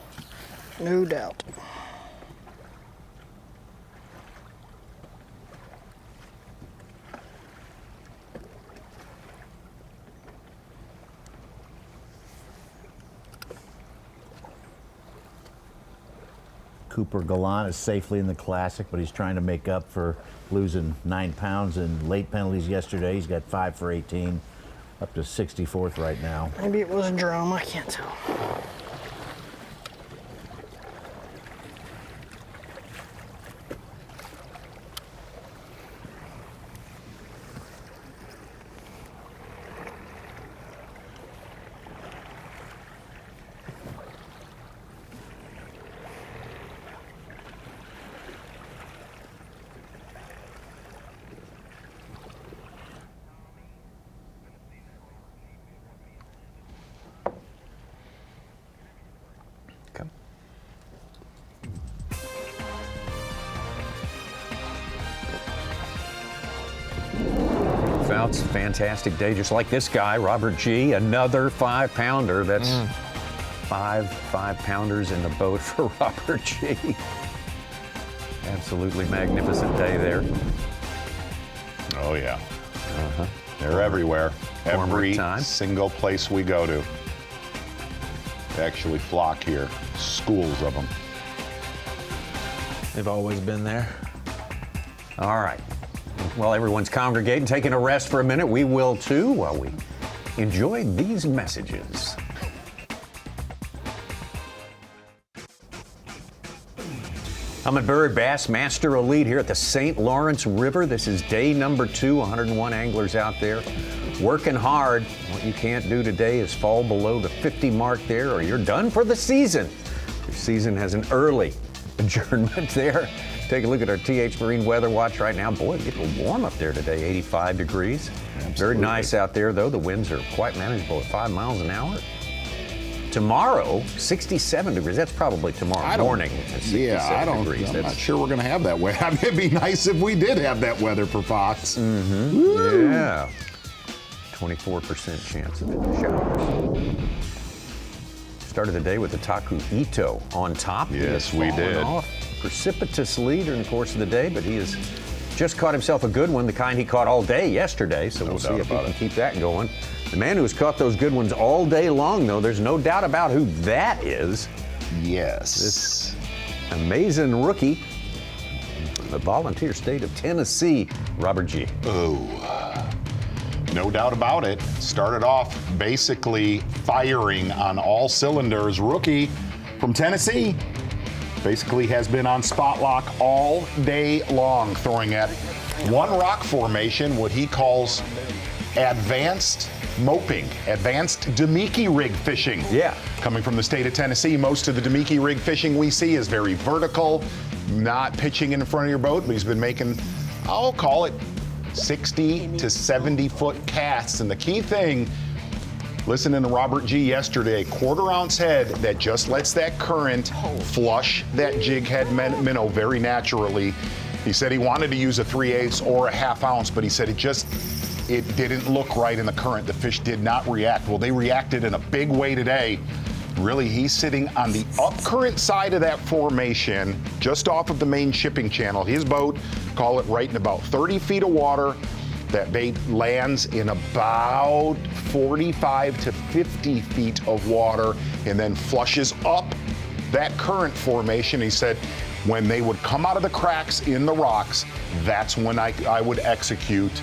No doubt. Cooper Gallant is safely in the Classic, but he's trying to make up for losing 9 pounds in late penalties yesterday. He's got 5 for 18, up to 64th right now. Maybe it was a drum, I can't tell. Foutz, fantastic day, just like this guy, Robert G. Another 5-pounder. That's 5 5-pounders in the boat for Robert G. Absolutely magnificent day there. Oh, yeah. They're everywhere. Every single place we go to. They actually flock here. Schools of them. They've always been there. All right. While everyone's congregating, taking a rest for a minute, we will too while we enjoy these messages. Humminbird Bassmaster Elite here at the St. Lawrence River. This is day number 2, 101 anglers out there working hard. What you can't do today is fall below the 50 mark there or you're done for the season. Your season has an early adjournment there. Take a look at our TH Marine Weather Watch right now. Boy, it's getting warm up there today, 85 degrees. Absolutely. Very nice out there, though. The winds are quite manageable at 5 miles an hour. Tomorrow, 67 degrees. That's probably tomorrow morning. I'm not sure we're going to have that weather. I mean, it'd be nice if we did have that weather for Fox. Yeah. 24% chance of showers. Started the day with the Taku Ito on top. Yes, we did. Off precipitously during the course of the day, but he has just caught himself a good one, the kind he caught all day yesterday, so we'll see if he can keep that going. The man who's caught those good ones all day long, though, there's no doubt about who that is. Yes. This amazing rookie from the volunteer state of Tennessee, Robert G. Oh, no doubt about it. Started off basically firing on all cylinders. Rookie from Tennessee. Basically has been on spot lock all day long, throwing at one rock formation, what he calls advanced moping, advanced Demiki rig fishing. Yeah. Coming from the state of Tennessee, most of the Demiki rig fishing we see is very vertical, not pitching in front of your boat, but he's been making, I'll call it 60 to 70 foot casts. And the key thing, listening to Robert G yesterday, 1/4 ounce head that just lets that current flush that jig head minnow very naturally. He said he wanted to use a 3/8 or a 1/2 ounce, but he said it didn't look right in the current. The fish did not react. Well, they reacted in a big way today. Really, he's sitting on the upcurrent side of that formation, just off of the main shipping channel. His boat, call it right in about 30 feet of water. That bait lands in about 45 to 50 feet of water and then flushes up that current formation. He said when they would come out of the cracks in the rocks, that's when I would execute.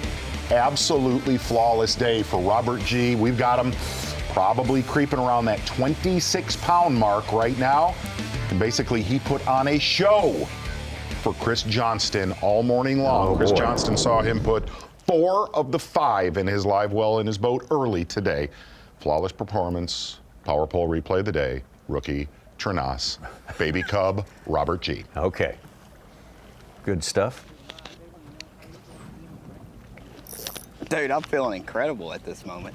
Absolutely flawless day for Robert G. We've got him probably creeping around that 26-pound mark right now. And basically, he put on a show for Chris Johnston all morning long. Chris Johnston saw him put 4 of the 5 in his live well in his boat early today. Flawless performance, power pole replay of the day, rookie Trinas, baby cub Robert G. Okay. Good stuff. Dude, I'm feeling incredible at this moment.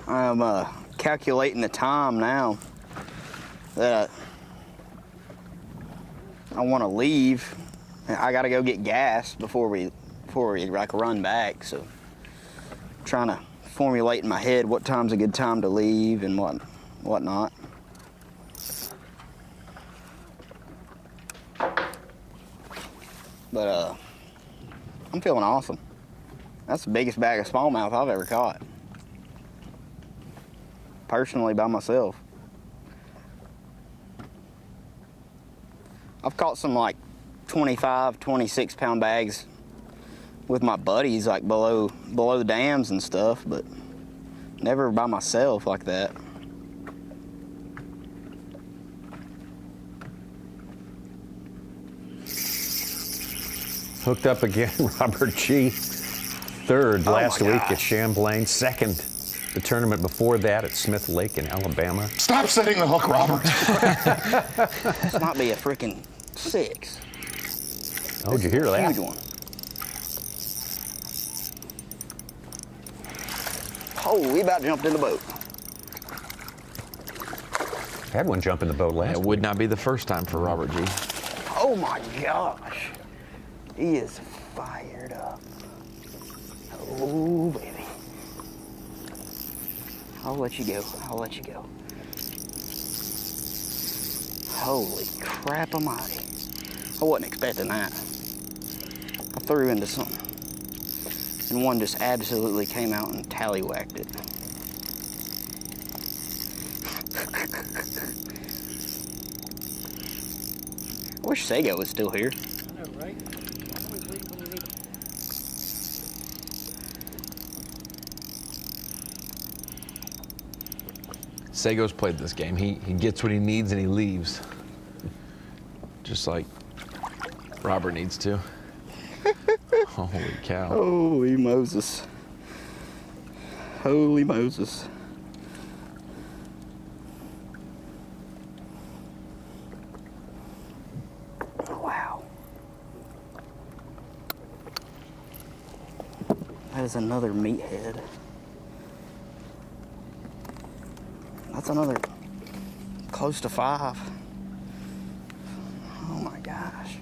I'm calculating the time now that I want to leave. I got to go get gas before we like run back. So, trying to formulate in my head what time's a good time to leave and whatnot. But I'm feeling awesome. That's the biggest bag of smallmouth I've ever caught. Personally, by myself. I've caught some like 25, 26 pound bags with my buddies, like below the dams and stuff, but never by myself like that. Hooked up again, Robert G. 3rd last week at Champlain, 2nd the tournament before that at Smith Lake in Alabama. Stop setting the hook, Robert. This might be a freaking 6. Oh, did you hear that? Huge one. Oh, we about jumped in the boat. Had one jump in the boat last. It would not be the first time for Robert G. Oh my gosh. He is fired up. Oh, baby. I'll let you go. I'll let you go. Holy crap almighty. I wasn't expecting that. I threw into something. And one just absolutely came out and tallywhacked it. I wish Sego was still here. I know, right? Always leave when you need it. Sego's played this game. He gets what he needs and he leaves. Just like Robert needs to. Holy cow. Holy Moses. Holy Moses. Wow. That is another meathead. That's another close to 5. Oh my gosh.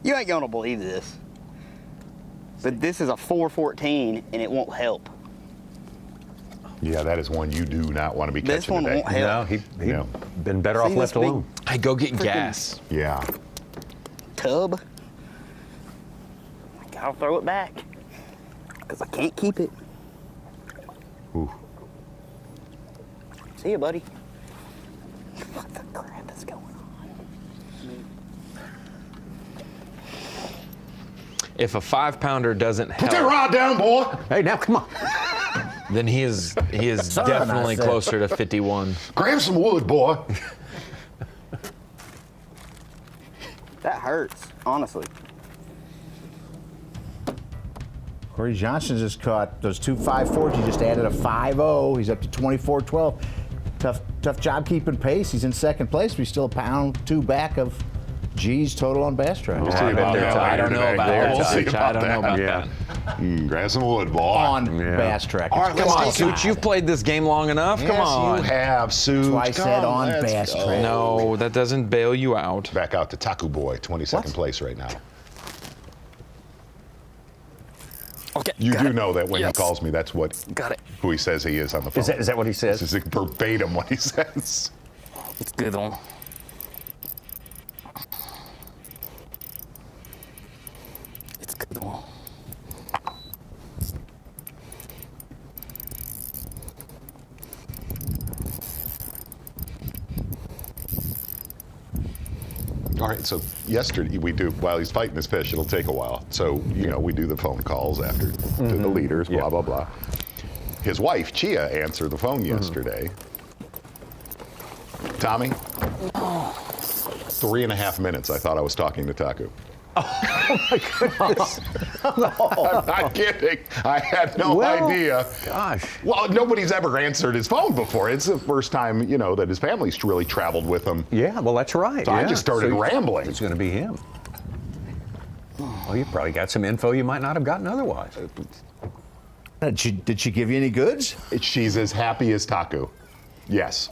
You ain't gonna believe this, but this is a 414 and it won't help. Yeah, that is one you do not want to be This catching one today. won't help. No, he'd been better off left alone. I go get Freaking gas. Yeah. Tub. I gotta throw it back because I can't keep it. Ooh. See ya, buddy. What the crap is going on? If a 5-pounder doesn't help, Put that rod down, boy. Hey, now come on. then he is Son, definitely I said. closer to 51. Grab some wood, boy. That hurts, honestly. Corey Johnson just caught those 2 5-4s. He just added a 5-0. He's up to 24-12. Tough job keeping pace. He's in 2nd place, but he's still a pound 2 back of G's total on bass track. We'll see about that I don't know later about today. that. We'll see I don't know about about Yeah. that. Grass and wood, boy. On Bass Track. All right, come on, Suits. You've played this game long enough. Yes, Come on. you have, Suits. Twice said on Bass Track. No, that doesn't bail you out. Back out to Taku Boy, 22nd place right now. Okay. You do know that when he calls me, that's what who he says he is on the phone. Is that what he says? This is verbatim what he says. It's good one. It's good one. All right, so yesterday we do, while he's fighting his fish, it'll take a while. So, you know, we do the phone calls after to the leaders, blah, blah, blah. His wife, Chia, answered the phone yesterday. Tommy? 3.5 minutes, I thought I was talking to Taku. Oh my goodness. I'm not kidding. I had no idea. Gosh. Well, nobody's ever answered his phone before. It's the first time, you know, that his family's really traveled with him. Yeah, well, that's right. So I just started rambling. It's going to be him. Well, you probably got some info you might not have gotten otherwise. Did she give you any goods? She's as happy as Taku. Yes.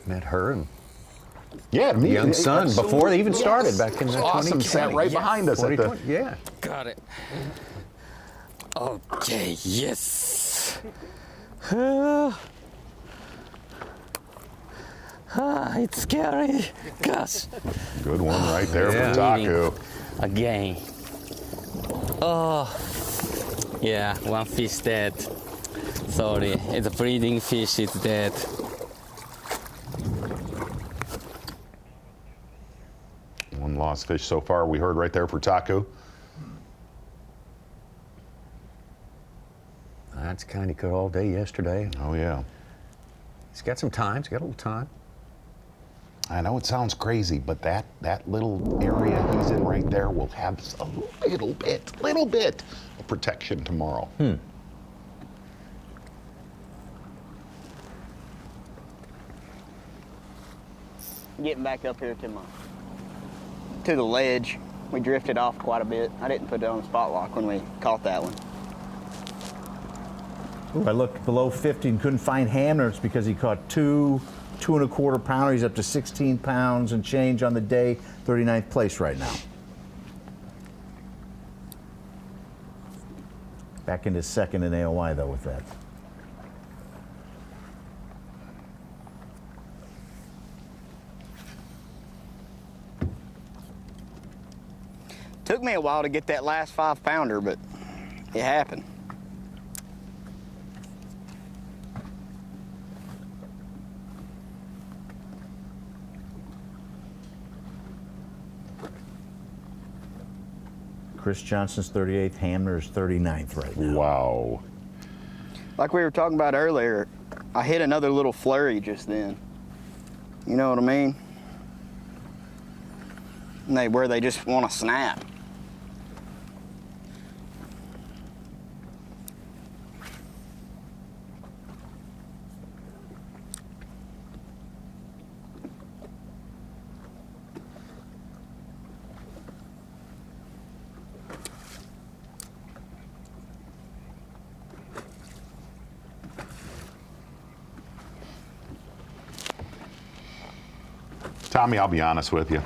Met her and the young son before they even started back in the 2020. Awesome, sat right behind us at the. Yeah. Got it. Okay, yes. It's scary. Gosh. Good one right there for Taku. Again. Oh. Yeah, one fish dead. Sorry, it's a breeding fish, it's dead. One lost fish so far, we heard right there for Taku. That's kind of good all day yesterday. Oh, yeah. He's got some time. He's got a little time. I know it sounds crazy, but that little area he's in right there will have a little bit of protection tomorrow. Getting back up here to the ledge, we drifted off quite a bit. I didn't put it on the spot lock when we caught that one. Ooh, I looked below 50 and couldn't find Hamner because he caught 2 1/4 pounder. He's up to 16 pounds and change on the day, 39th place right now. Back into second in AOY though with that. Took me a while to get that last 5 pounder, but it happened. Chris Johnston's 38th, Hamner's 39th right now. Wow. Like we were talking about earlier, I hit another little flurry just then. You know what I mean? And where they just want to snap. Tommy, I'll be honest with you.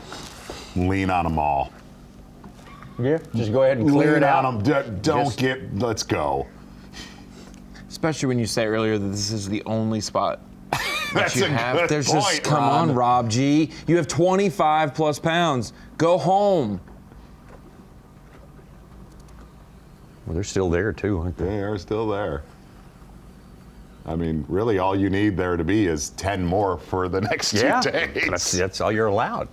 Lean on them all. Yeah, just go ahead and clear it out. Lean on them. Let's go. Especially when you say earlier that this is the only spot That's you a have. good There's point, just, come Ron. on, Rob G. You have 25 plus pounds. Go home. Well, they're still there too, aren't they? They are still there. I mean, really, all you need there to be is 10 more for the next 2 days. That's all you're allowed.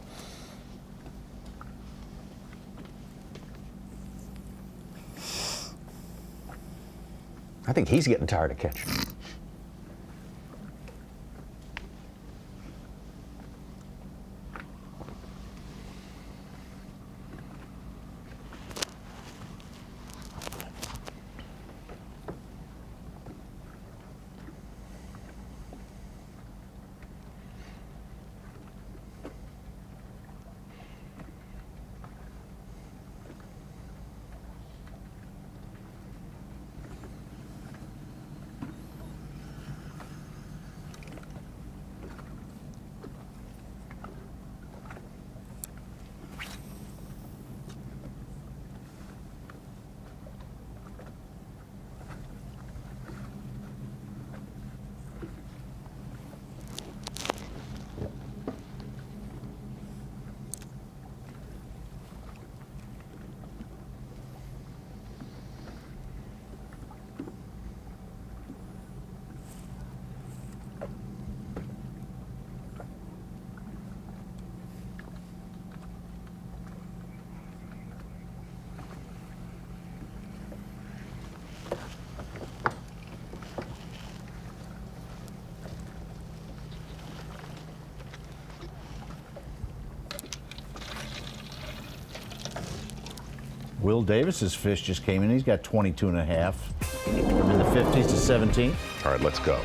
I think he's getting tired of catching. Will Davis's fish just came in. He's got 22 and a half. I'm in the 50s to 17. All right, let's go.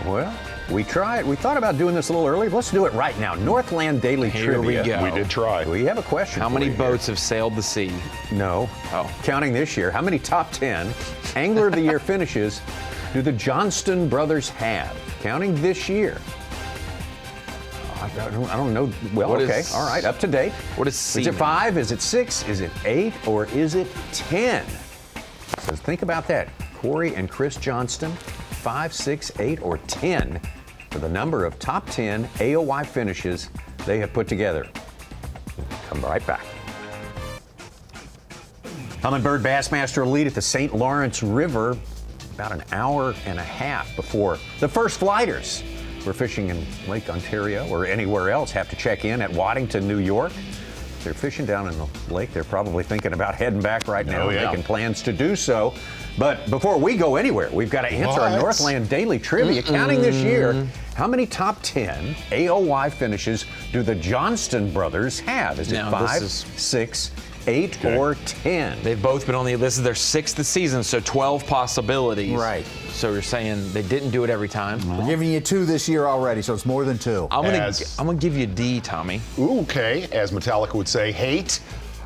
Well, we tried. We thought about doing this a little early. Let's do it right now. Northland Daily Here Trivia. we go. We did try. We have a question. How for many you here. boats have sailed the sea? No. Oh. Counting this year, how many top 10 Angler of the Year finishes do the Johnston brothers have? Counting this year. I don't know. Well, What okay. is- All right. Up to date. What is Is seaman? it 5? Is it 6? Is it 8? Or is it 10? So think about that. Corey and Chris Johnston, 5, 6, 8, or 10 for the number of top 10 AOY finishes they have put together. Come right back. Humminbird Bassmaster Elite at the St. Lawrence River about an hour and a half before the first flighters who are fishing in Lake Ontario or anywhere else have to check in at Waddington, New York. If they're fishing down in the lake, they're probably thinking about heading back right now, Oh, yeah. making plans to do so. But before we go anywhere, we've got to answer our What? Northland Daily Trivia. Counting this year, how many top 10 AOY finishes do the Johnston brothers have? Is it Now, 5, this is- 6, 8, or 10? They've both been on the. This is their 6th season, so 12 possibilities. Right. So you're saying they didn't do it every time. We're giving you 2 this year already, so it's more than 2. I'm gonna give you a D, Tommy. Okay, as Metallica would say, hate.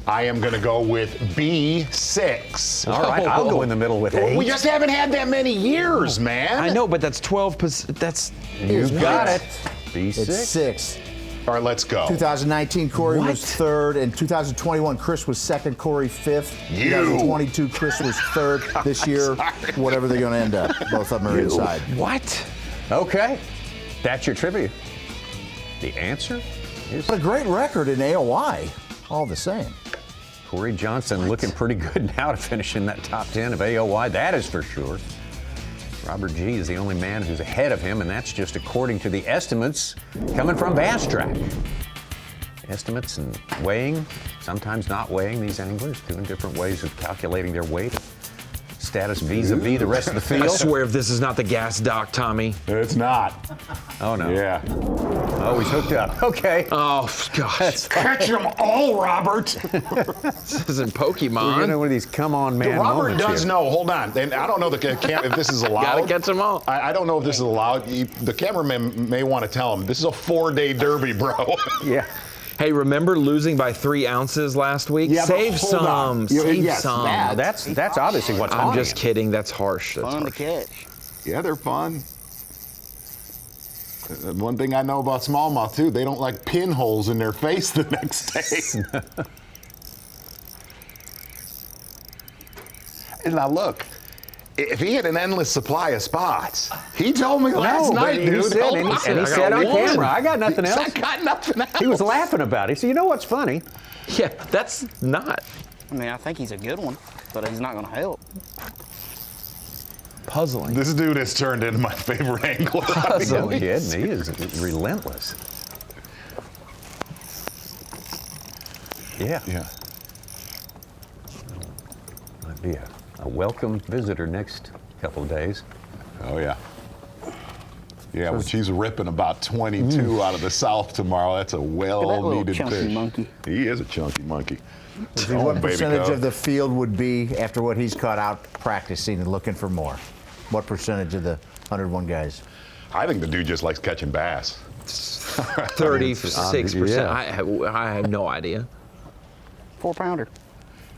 I am going to go with B6. All right, I'll go in the middle with 8. We just haven't had that many years, man. I know, but that's 12. That's You've got it. B6. It's 6. All right, let's go. 2019, Corey What? was 3rd. In 2021, Chris was 2nd, Corey 5th. You. 2022, Chris was 3rd. This year, whatever they're going to end up, both of them are inside. what? Okay, that's your trivia. The answer is But a great record in AOY, all the same. Corey Johnson looking pretty good now to finish in that top 10 of AOY, that is for sure. Robert G is the only man who's ahead of him, and that's just according to the estimates coming from Bass Track. Estimates and weighing, sometimes not weighing these anglers, doing different ways of calculating their weight, status vis-a-vis the rest of the I field. swear if this is not the gas dock, Tommy. It's not. Oh, no. Yeah. Oh, he's hooked up. Okay. Oh, gosh. Catch them all, Robert. This isn't We're Pokemon. getting one of these come on, man Robert moments does here. know. Hold on. And I don't know if this is allowed. Gotta catch them all. I don't know if this is allowed. The cameraman may want to tell him. This is a 4-day derby, bro. Yeah. Hey, remember losing by 3 ounces last week? Yeah, but Save hold some. on. Save Yes, some. Now, that's obviously what's I'm on just you. kidding. That's harsh. That's Fun to harsh. catch. Yeah, they're fun. One thing I know about smallmouth, too, they don't like pinholes in their face the next day. And now look, if he had an endless supply of spots, he told me last but night, he dude. said, and he said on camera, I got nothing else. I got nothing else. He was laughing about it. He said, you know what's funny? Yeah, that's not I mean, I think he's a good one, but he's not going to help. puzzling. This dude has turned into my favorite angler. No kidding. He is relentless. Yeah. Yeah. Might be a welcome visitor next couple of days. Oh, yeah. Yeah, when she's ripping about 22 out of the south tomorrow, that's a well-needed chunky fish. monkey. He is a chunky monkey. What baby percentage cub. of the field would be after what he's caught out practicing and looking for more? What percentage of the 101 guys? I think the dude just likes catching bass. 36%. Yeah. I have no idea. 4-pounder.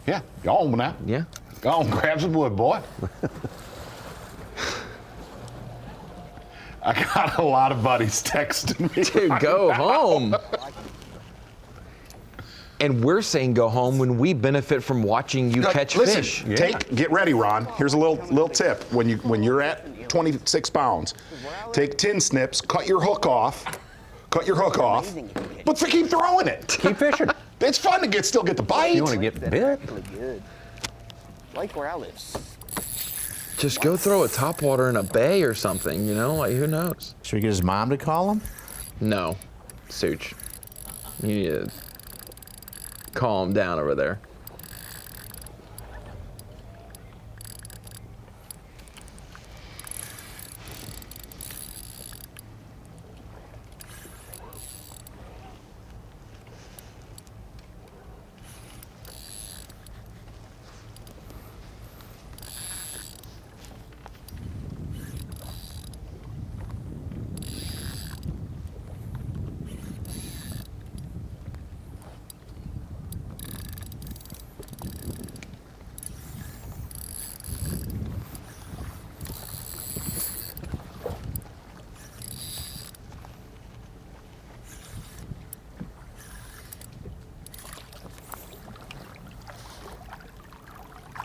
Yeah, go on now. Yeah. Go on, grab some wood, boy. I got a lot of buddies texting me. Dude, go home. And we're saying go home when we benefit from watching you catch Listen, fish. get ready, Ron. Here's a little tip. When you're at 26 pounds, take 10 snips, cut your hook off, but keep throwing it. Keep fishing. It's fun to still get the bite. You want to get bit? Really good. Like where I live. Just go throw a topwater in a bay or something, you know? Like, who knows? Should we get his mom to call him? No. Such. You need to calm down over there.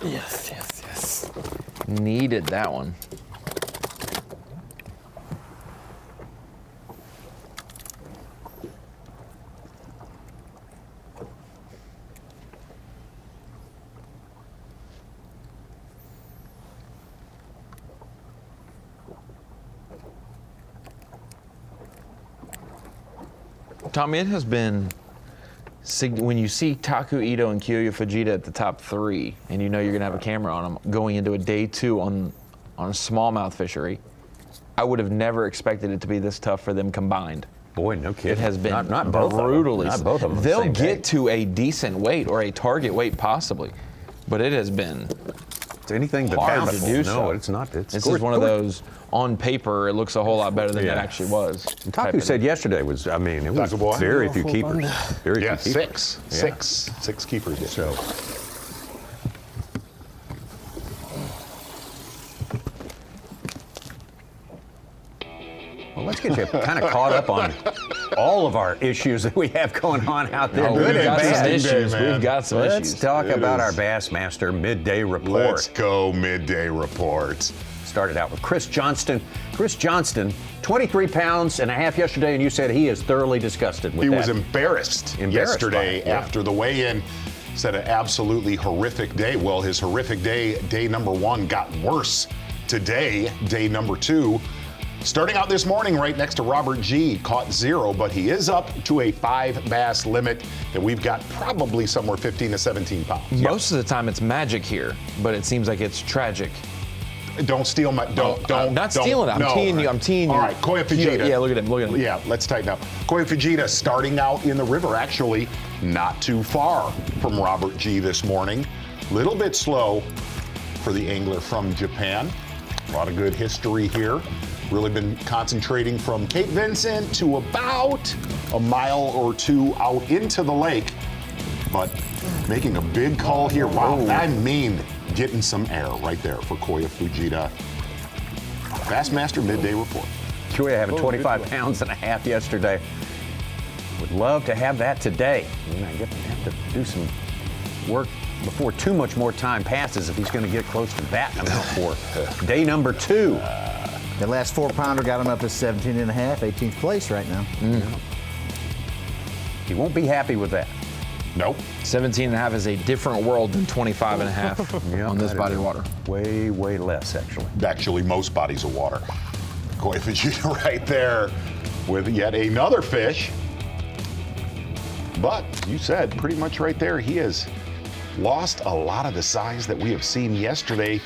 Yes, yes, yes. Needed that one. Tommy, it has been, when you see Taku Ito and Kiyoya Fujita at the top 3, and you know you're going to have a camera on them going into a day 2 on a smallmouth fishery, I would have never expected it to be this tough for them combined. Boy, no kidding. It has been not brutally. Not both of them. They'll get to a decent weight or a target weight possibly, but it has been anything but hard to do so. No, it's not. This is one of those, on paper, it looks a whole lot better than it actually was. Taku said yesterday it was very few keepers. Very few keepers. Six keepers. Yeah. So. Well, let's get you kind of caught up on all of our issues that we have going on out there. We've got some issues. We've got some issues. Let's talk about our Bassmaster Midday Report. Let's go Midday Report. Started out with Chris Johnston. Chris Johnston, 23 pounds and a half yesterday, and you said he is thoroughly disgusted with that. He was embarrassed yesterday after the weigh-in. Said an absolutely horrific day. Well, his horrific day number 1, got worse today, day number 2. Starting out this morning right next to Robert G, caught 0, but he is up to a 5 bass limit that we've got probably somewhere 15 to 17 pounds. Most of the time it's magic here, but it seems like it's tragic. Don't steal my, not stealing it. I'm teeing you. All right, Koya Fujita. Yeah, look at him. Yeah, let's tighten up. Koya Fujita starting out in the river, actually not too far from Robert G this morning. Little bit slow for the angler from Japan. A lot of good history here. Really been concentrating from Cape Vincent to about a mile or 2 out into the lake, but making a big call here. Wow, I mean, getting some air right there for Koya Fujita. Bassmaster Midday Report. Koya having 25 pounds and a half yesterday. Would love to have that today. I have to do some work before too much more time passes if he's going to get close to that amount for day number 2. The last 4-pounder got him up to 17 and a half, 18th place right now. He won't be happy with that. Nope. 17 and a half is a different world than 25 and a half on this body of water. Way, way less, actually. Actually, most bodies of water. Koya Fujita right there with yet another fish. But you said pretty much right there, he has lost a lot of the size that we have seen yesterday.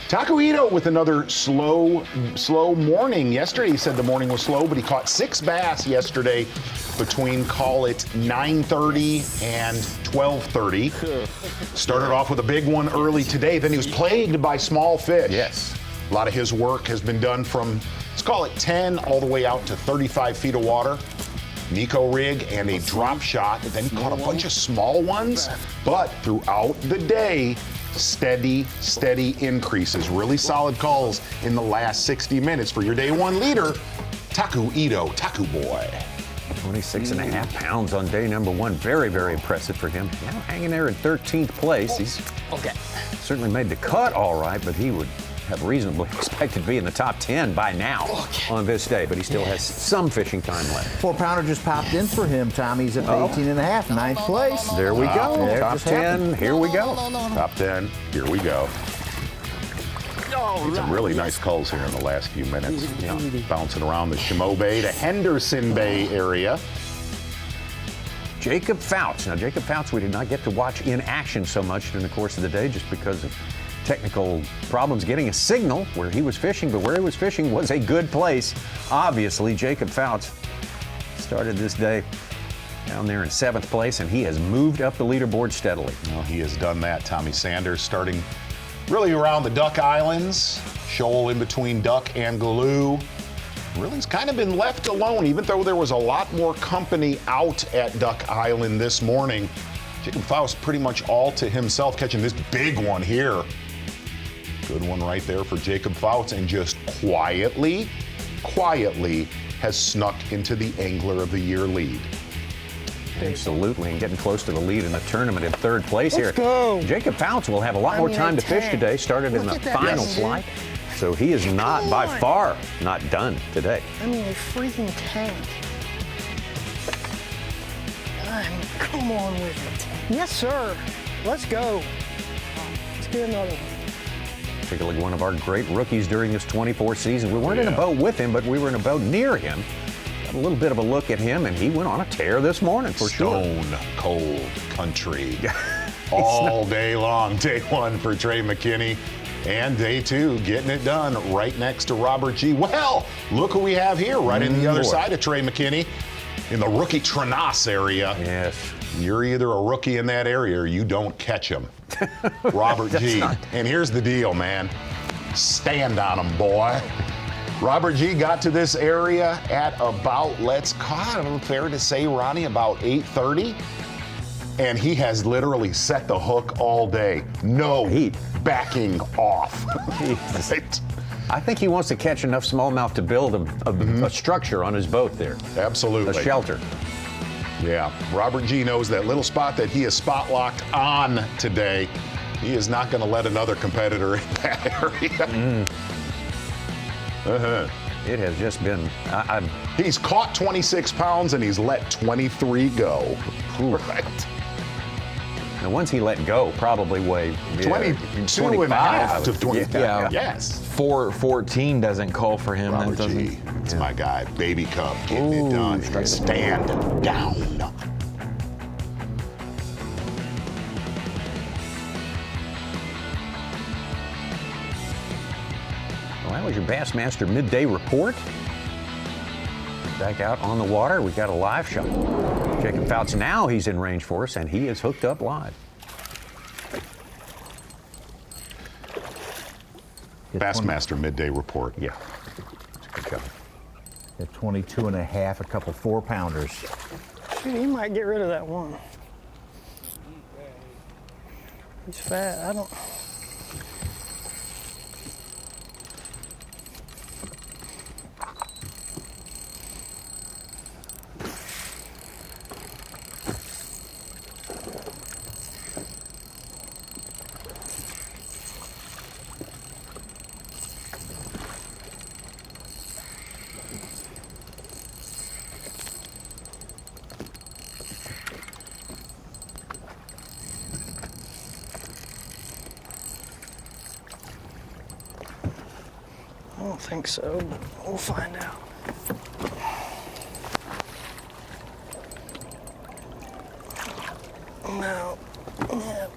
Taku Ito with another slow morning. Yesterday he said the morning was slow, but he caught 6 bass yesterday between, call it, 9:30 and 12:30. Started off with a big one early today. Then he was plagued by small fish. Yes. A lot of his work has been done from, let's call it 10 all the way out to 35 feet of water. Nico rig and a drop shot. Then he caught a bunch of small ones, but throughout the day, steady increases. Really solid calls in the last 60 minutes for your day 1 leader, Taku Ito, Taku boy. 26 and a half pounds on day number 1. Very, very impressive for him. Now hanging there in 13th place. He's certainly made the cut all right, but he would have reasonably expected to be in the top 10 by now on this day, but he still has some fishing time left. 4-pounder just popped in for him, Tommy. He's up to 18 and a half, 9th place. There we go. Top 10, here we go. Top 10, here we go. Some really nice calls here in the last few minutes. Bouncing around the Shimo Bay to Henderson Bay area. Jacob Foutz. Now, Jacob Foutz, we did not get to watch in action so much during the course of the day just because of technical problems getting a signal where he was fishing, but where he was fishing was a good place. Obviously, Jacob Foutz started this day down there in 7th place, and he has moved up the leaderboard steadily. Well, he has done that. Tommy Sanders starting really around the Duck Islands, shoal in between Duck and Galoo. Really has kind of been left alone, even though there was a lot more company out at Duck Island this morning. Jacob Foutz pretty much all to himself, catching this big one here. Good one right there for Jacob Foutz, and just quietly has snuck into the Angler of the Year lead. Absolutely, and getting close to the lead in the tournament in third place here. Let's go. Jacob Foutz will have a lot more time to fish today. Started in the final flight, so he is not by far not done today. I mean, a freaking tank. Come on with it. Yes, sir. Let's go. Let's get another one. Particularly one of our great rookies during this 24 season. We weren't in a boat with him, but we were in a boat near him. Got a little bit of a look at him, and he went on a tear this morning for sure. Stone cold country. All day long. Day one for Trey McKinney. And day two, getting it done right next to Robert G. Well, look who we have here, right in the other side of Trey McKinney, in the rookie Trenasse area. Yes. You're either a rookie in that area or you don't catch him. Robert G. And here's the deal, man. Stand on him, boy. Robert G. got to this area at about, let's call it fair to say, Ronnie, about 8:30. And he has literally set the hook all day. No backing off. Right? I think he wants to catch enough smallmouth to build a structure on his boat there. Absolutely. A shelter. Yeah, Robert G. knows that little spot that he is spot locked on today. He is not going to let another competitor in that area. It has just been. He's caught 26 pounds and he's let 23 go. Right. And once he let go, probably weighed 22 and a half to 25. Yeah. Yes. 414 doesn't call for him. Robert that G. It's my guy, Baby Cub, getting it done. Stand down. Well, that was your Bassmaster Midday Report. Back out on the water, we got a live shot. Jacob Foutz, now he's in range for us, and he is hooked up live. Bassmaster Midday Report. Yeah. Good job. At 22 and a half, a couple 4-pounders. Shoot, he might get rid of that one. He's fat. I don't. I don't think so, but we'll find out. No. Yeah.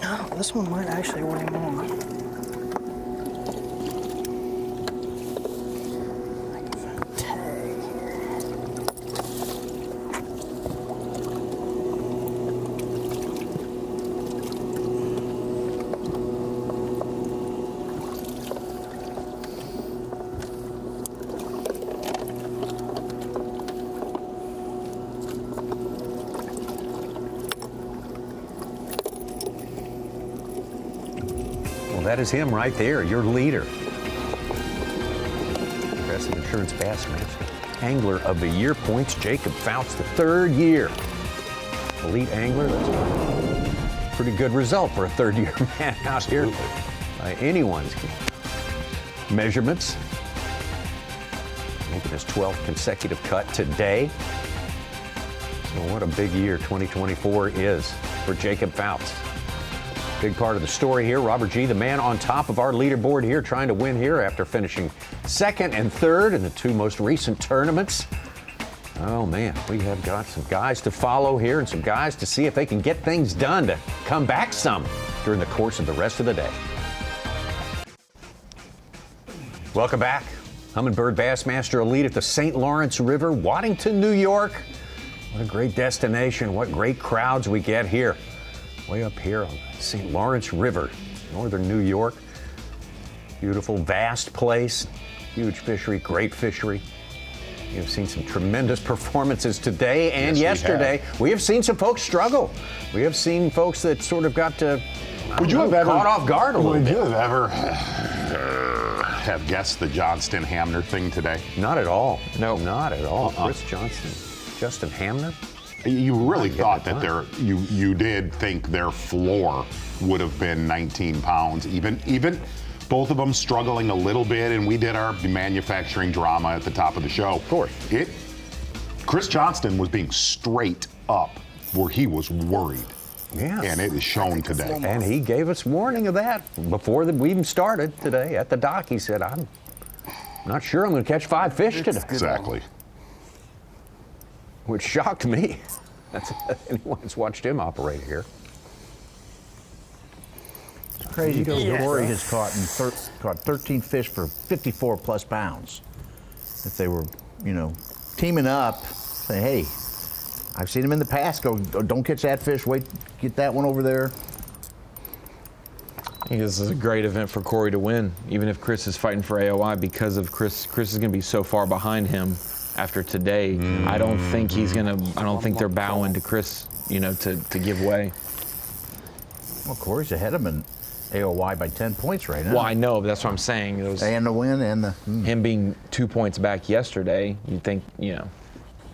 Oh, this one might actually weigh more. That is him right there, your leader. Progressive Insurance Bassmaster. Angler of the Year points, Jacob Foutz, the third year. Elite angler, that's a pretty good result for a third-year man out here by anyone's measurements. Making his 12th consecutive cut today. So what a big year 2024 is for Jacob Foutz. Big part of the story here. Robert G., the man on top of our leaderboard here, trying to win here after finishing second and third in the two most recent tournaments. Oh, man, we have got some guys to follow here and some guys to see if they can get things done to come back some during the course of the rest of the day. Welcome back. Humminbird Bassmaster Elite at the St. Lawrence River, Waddington, New York. What a great destination. What great crowds we get here. Way up here on the St. Lawrence River, northern New York. Beautiful, vast place. Huge fishery, great fishery. You've seen some tremendous performances today and Yes, yesterday. We have seen some folks struggle. We have seen folks that sort of got to caught off guard a little Would bit. you have ever have guessed the Johnston Hamner thing today? Not at all. No, not at all. Chris Johnston, Justin Hamner. You really thought that you did think their floor would have been 19 pounds, even both of them struggling a little bit, and we did our manufacturing drama at the top of the show. Of course. Chris Johnston was being straight up where he was worried. Yeah. And it is shown today. And he gave us warning of that before we even started today at the dock. He said, I'm not sure I'm going to catch 5 fish today. Exactly. Which shocked me. That's anyone that's watched him operate here. It's crazy because Corey has caught 13 fish for 54 plus pounds. If they were, teaming up, say, hey, I've seen him in the past go, don't catch that fish, wait, get that one over there. I think this is a great event for Corey to win, even if Chris is fighting for AOI, because of Chris. Chris is going to be so far behind him after today. I don't think they're bowing to Chris, to give way. Well, Corey's ahead of him in AOI by 10 points right now. Well, I know, but that's what I'm saying. And the win and the... Him being 2 points back yesterday, you'd think,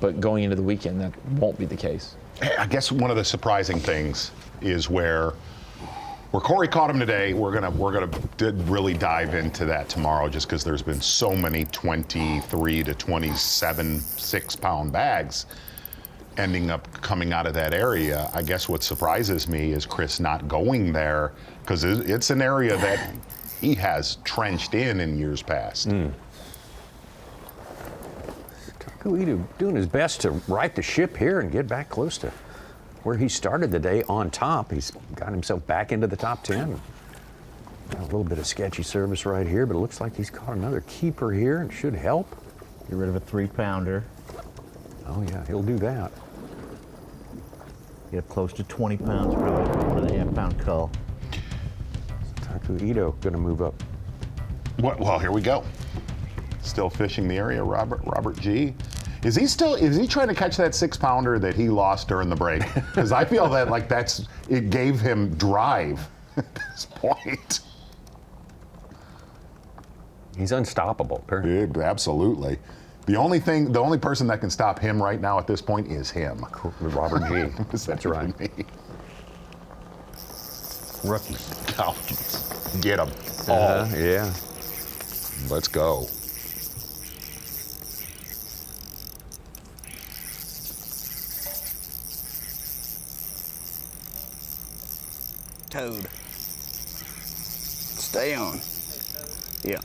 but going into the weekend, that won't be the case. I guess one of the surprising things is where Corey caught him today. We're gonna really dive into that tomorrow, just because there's been so many 23 to 27 6-pound bags ending up coming out of that area. I guess what surprises me is Chris not going there, because it's an area that he has trenched in years past. Taku Ito doing his best to right the ship here and get back close to where he started the day on top. He's got himself back into the top 10. Got a little bit of sketchy service right here, but it looks like he's caught another keeper here and should help. Get rid of a 3-pounder. Oh yeah, he'll do that. Get up close to 20 pounds probably for the half-pound cull. Taku Ito gonna move up. Well, here we go. Still fishing the area, Robert G. Is he trying to catch that 6-pounder that he lost during the break? Because I feel that it gave him drive at this point. He's unstoppable, apparently. Absolutely. The only person that can stop him right now at this point is him. Robert G. That's right. Rookie. Oh, get him. Oh. Yeah. Let's go. Toad. Stay on. Yeah.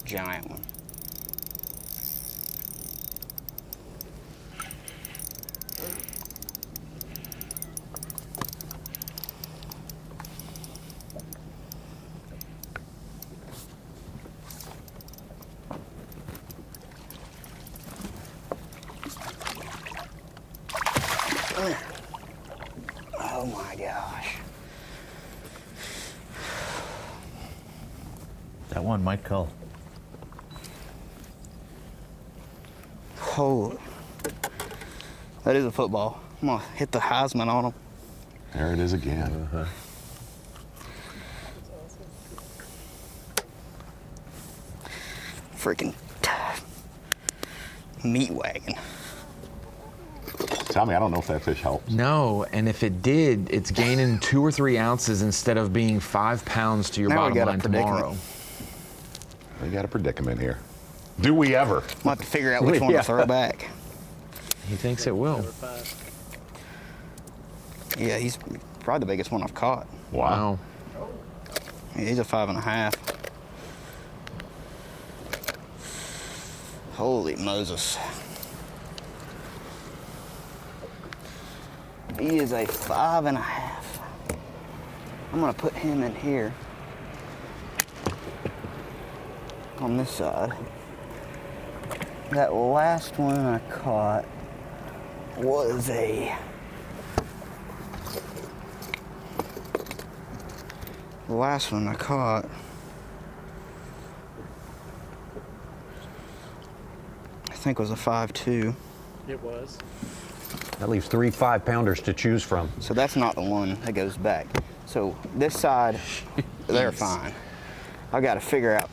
Giant one. Oh my gosh. That one might cull. Oh, that is a football. I'm gonna hit the Heisman on him. There it is again. Freaking meat wagon. Tell me, I don't know if that fish helps. No, and if it did, it's gaining 2 or 3 ounces instead of being 5 pounds to your Now we bottom got a line predicament. tomorrow. We got a predicament here. Do we ever? I'll have to figure out which one to throw back. He thinks it will. Yeah, he's probably the biggest one I've caught. Wow. Yeah, he's a 5.5. Holy Moses. He is a 5.5. I'm gonna put him in here on this side. That last one I caught was the last one I caught I think was a 5.2. It was. That leaves 3 5-pounders to choose from. So that's not the one that goes back. So this side, they're fine. I got to figure out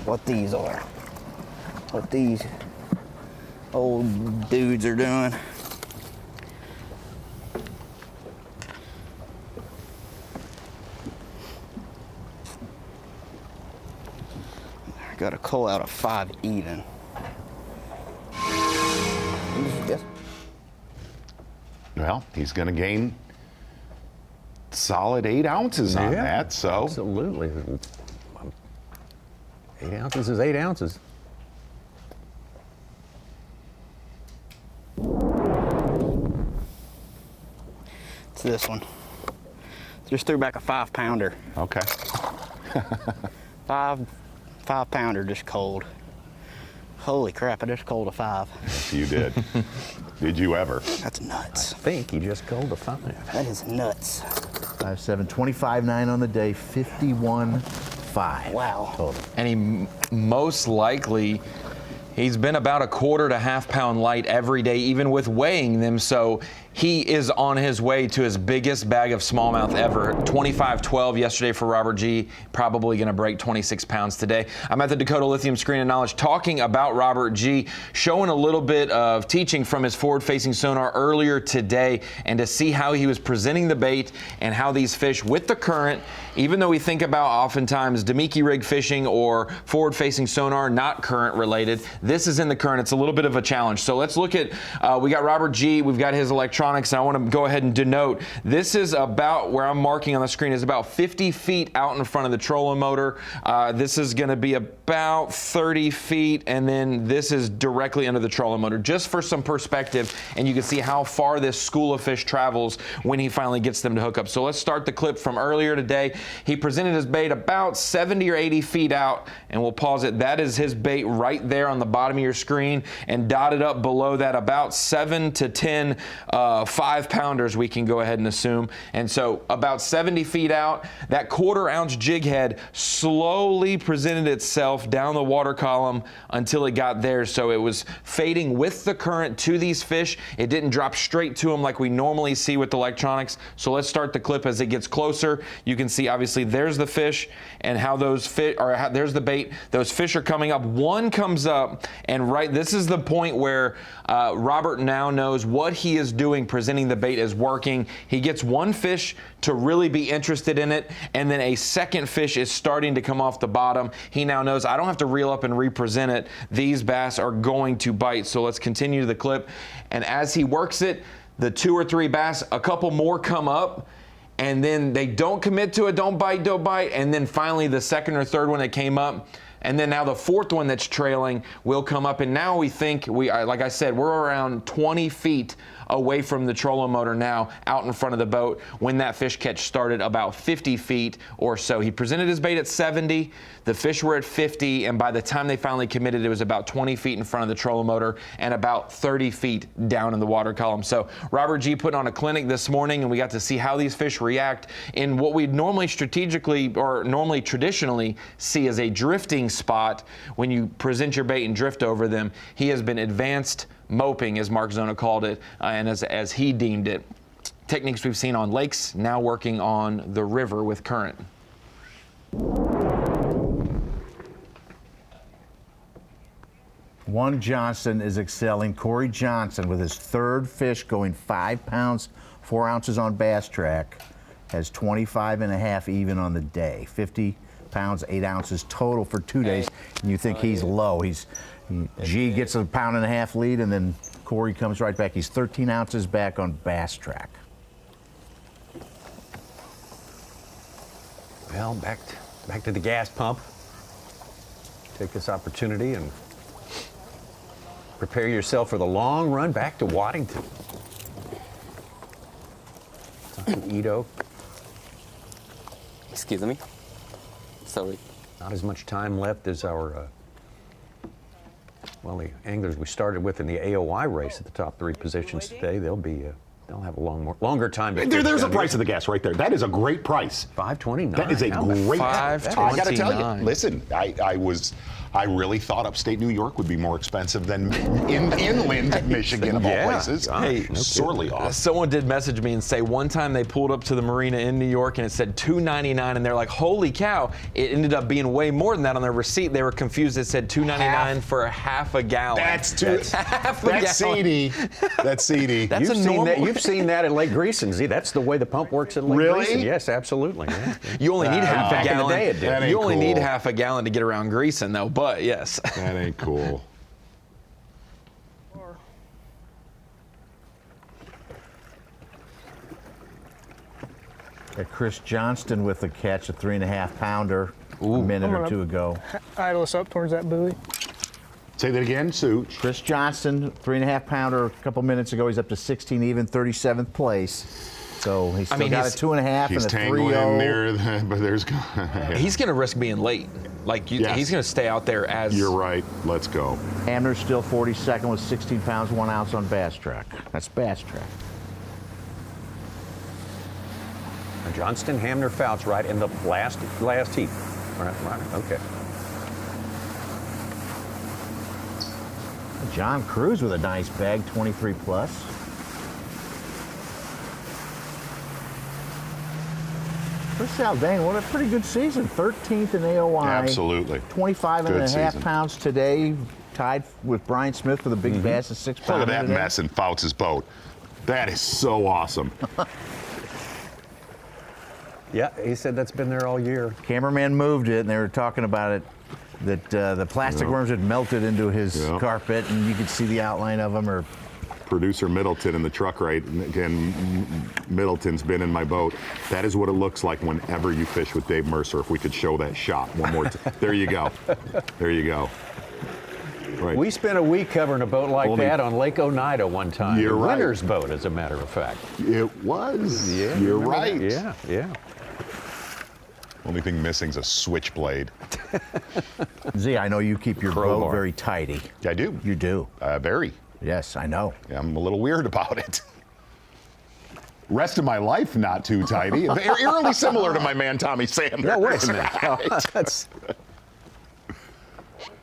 what these are, what these old dudes are doing. I got to cull out a 5 even. Well, he's going to gain solid 8 ounces on that. So absolutely, 8 ounces is 8 ounces. It's this one. Just threw back a 5-pounder. Okay. 5-pounder just cold. Holy crap, I just cold a 5. Yes, you did. Did you ever? That's nuts. I think he just cold a 5. That is nuts. 5.7, 25.9 on the day, 51.5. Wow. Total. And he most likely, he's been about a 1/4 to 1/2 pound light every day, even with weighing them. So he is on his way to his biggest bag of smallmouth ever. 25.12 yesterday for Robert G. Probably going to break 26 pounds today. I'm at the Dakota Lithium Screen of Knowledge talking about Robert G., showing a little bit of teaching from his forward-facing sonar earlier today, and to see how he was presenting the bait and how these fish with the current, even though we think about oftentimes Demiki rig fishing or forward-facing sonar, not current related, this is in the current. It's a little bit of a challenge. So let's look at, we got Robert G., we've got his electronics, and I want to go ahead and denote, this is about, where I'm marking on the screen, is about 50 feet out in front of the trolling motor. This is going to be about 30 feet, and then this is directly under the trolling motor, just for some perspective, and you can see how far this school of fish travels when he finally gets them to hook up. So let's start the clip from earlier today. He presented his bait about 70 or 80 feet out, and we'll pause it. That is his bait right there on the bottom of your screen, and dotted up below that about 7 to 10 5-pounders, we can go ahead and assume. And so about 70 feet out, that 1/4 ounce jig head slowly presented itself down the water column until it got there. So it was fading with the current to these fish. It didn't drop straight to them like we normally see with electronics. So let's start the clip as it gets closer. You can see obviously there's the fish and how those fish, or there's the bait. Those fish are coming up. One comes up, and this is the point where Robert now knows what he is doing, presenting the bait is working. He gets one fish to really be interested in it, and then a second fish is starting to come off the bottom. He now knows I don't have to reel up and represent it. These bass are going to bite. So let's continue the clip. And as he works it, the 2 or 3 bass, a couple more come up, and then they don't commit to it, don't bite, and then finally the second or third one that came up, and then now the 4th one that's trailing will come up, and now we think, like I said, we're around 20 feet away from the trolling motor now, out in front of the boat, when that fish catch started about 50 feet or so. He presented his bait at 70, the fish were at 50, and by the time they finally committed, it was about 20 feet in front of the trolling motor and about 30 feet down in the water column. So Robert G. put on a clinic this morning, and we got to see how these fish react in what we'd normally traditionally see as a drifting spot when you present your bait and drift over them. He has been advanced moping, as Mark Zona called it, and as he deemed it. Techniques we've seen on lakes, now working on the river with current. One Johnston is excelling. Corey Johnston, with his 3rd fish, going 5 pounds, 4 ounces on Bass Track, has 25.5 even on the day. 50 pounds, 8 ounces total for 2 days. And you think he's low. G gets a 1.5 pound lead, and then Corey comes right back. He's 13 ounces back on Bass Track. Well, back to the gas pump. Take this opportunity and prepare yourself for the long run back to Waddington. Taku Ito. Excuse me. Sorry. Not as much time left as our, the anglers we started with in the AOI race at the top 3 positions today. They'll have a longer time. There's a price of the gas right there. That is a great price. $5.29. That is a great. $5.29. I got to tell you. Listen, I really thought upstate New York would be more expensive than inland Michigan of all places. Hey, sorely off. Someone did message me and say one time they pulled up to the marina in New York and it said $2.99 and they're like, holy cow! It ended up being way more than that on their receipt. They were confused. It said $2.99 for a half a gallon. That's half a gallon. seedy. That's seedy. You've seen that at Lake Greason. See, that's the way the pump works at Lake Greason. Yes, absolutely. Yeah. You only need half a gallon. Back in the day, it did. You only need half a gallon to get around Greason, though. But yes, that ain't cool. Chris Johnston with the catch, a 3.5 pounder, a minute or two ago. Idle us up towards that buoy. Say that again, Such. Chris Johnston, 3.5 pounder, a couple minutes ago. He's up to 16 even, 37th place. So he's still got a 2.5 and a 3-0. He's tangling in there, but there's. He's going to risk being late. He's going to stay out there as. You're right. Let's go. Hamner's still 42nd with 16 pounds, 1 ounce on Bass Track. That's Bass Track. Johnston, Hamner, Foutz right in the last heat. Right, okay. John Cruz with a nice bag, 23 plus. Chris Saldane, what a pretty good season. 13th in AOI. Absolutely. 25.5 pounds today, tied with Brian Smith for the Big Bass at 6 pounds. Look at that mess in Foutz's boat. That is so awesome. Yeah, he said that's been there all year. Cameraman moved it, and they were talking about it, that the plastic worms had melted into his carpet, and you could see the outline of them. Or producer Middleton in the truck right. And again, Middleton's been in my boat. That is what it looks like whenever you fish with Dave Mercer. If we could show that shot one more time. There you go. There you go. Right. We spent a week covering a boat like that on Lake Oneida one time. You're right. Winter's boat, as a matter of fact. It was. Yeah, you're right. That? Yeah. Only thing missing is a switchblade. Z, I know you keep your boat very tidy. I do. You do. Very. Yes, I know. Yeah, I'm a little weird about it. Rest of my life, not too tidy. Eerily similar to my man Tommy Sanders. No, wait a minute.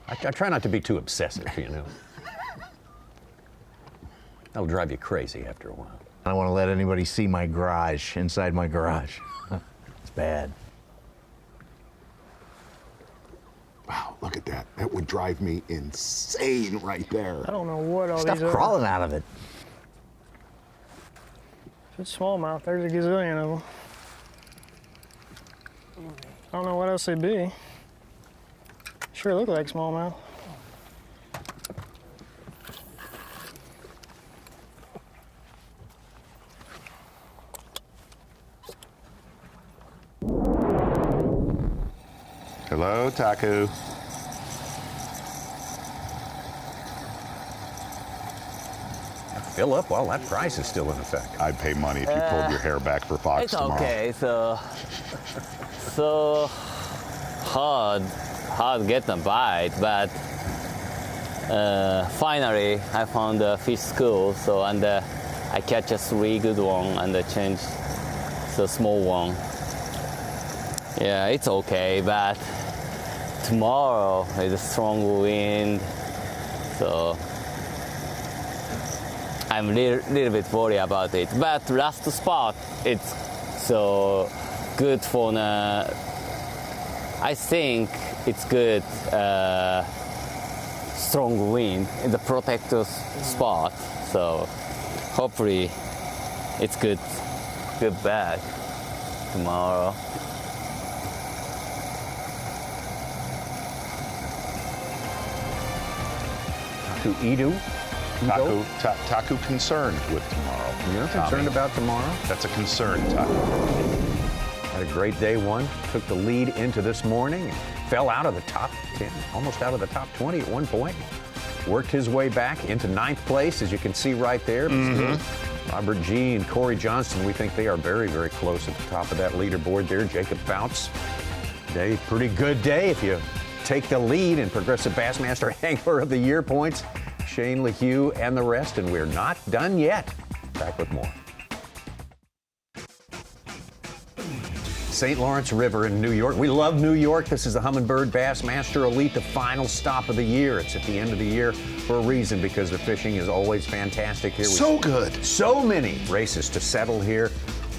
I try not to be too obsessive, you know. That'll drive you crazy after a while. I don't want to let anybody see my garage, inside my garage. It's bad. Wow, look at that. That would drive me insane right there. I don't know what all Stuff these are. crawling out of it. If it's smallmouth, there's a gazillion of them. I don't know what else they'd be. Sure look like smallmouth. Hello, Taku. Fill up while that price is still in effect. I'd pay money if you pulled your hair back for Fox tomorrow. It's okay. So hard to get them bite, but finally I found a fish school. So I catch a 3 good one and change the small one. Yeah, it's okay, but tomorrow is a strong wind, so I'm a little bit worried about it. But last spot, it's so good for I think it's good strong wind in the protected spot. So hopefully it's good bag tomorrow. Taku Ito. Taku concerned with tomorrow. You're concerned about tomorrow? That's a concern, Taku. Had a great day one. Took the lead into this morning. And fell out of the top 10, almost out of the top 20 at one point. Worked his way back into 9th place, as you can see right there. But still, Robert G. and Corey Johnston, we think they are very, very close at the top of that leaderboard there. Jacob Foutz, day, pretty good day if you take the lead in Progressive Bassmaster Angler of the Year points. Shane LeHue and the rest, and we're not done yet. Back with more. St. Lawrence River in New York. We love New York. This is the Humminbird Bassmaster Elite, the final stop of the year. It's at the end of the year for a reason, because the fishing is always fantastic here. So good. So many races to settle here.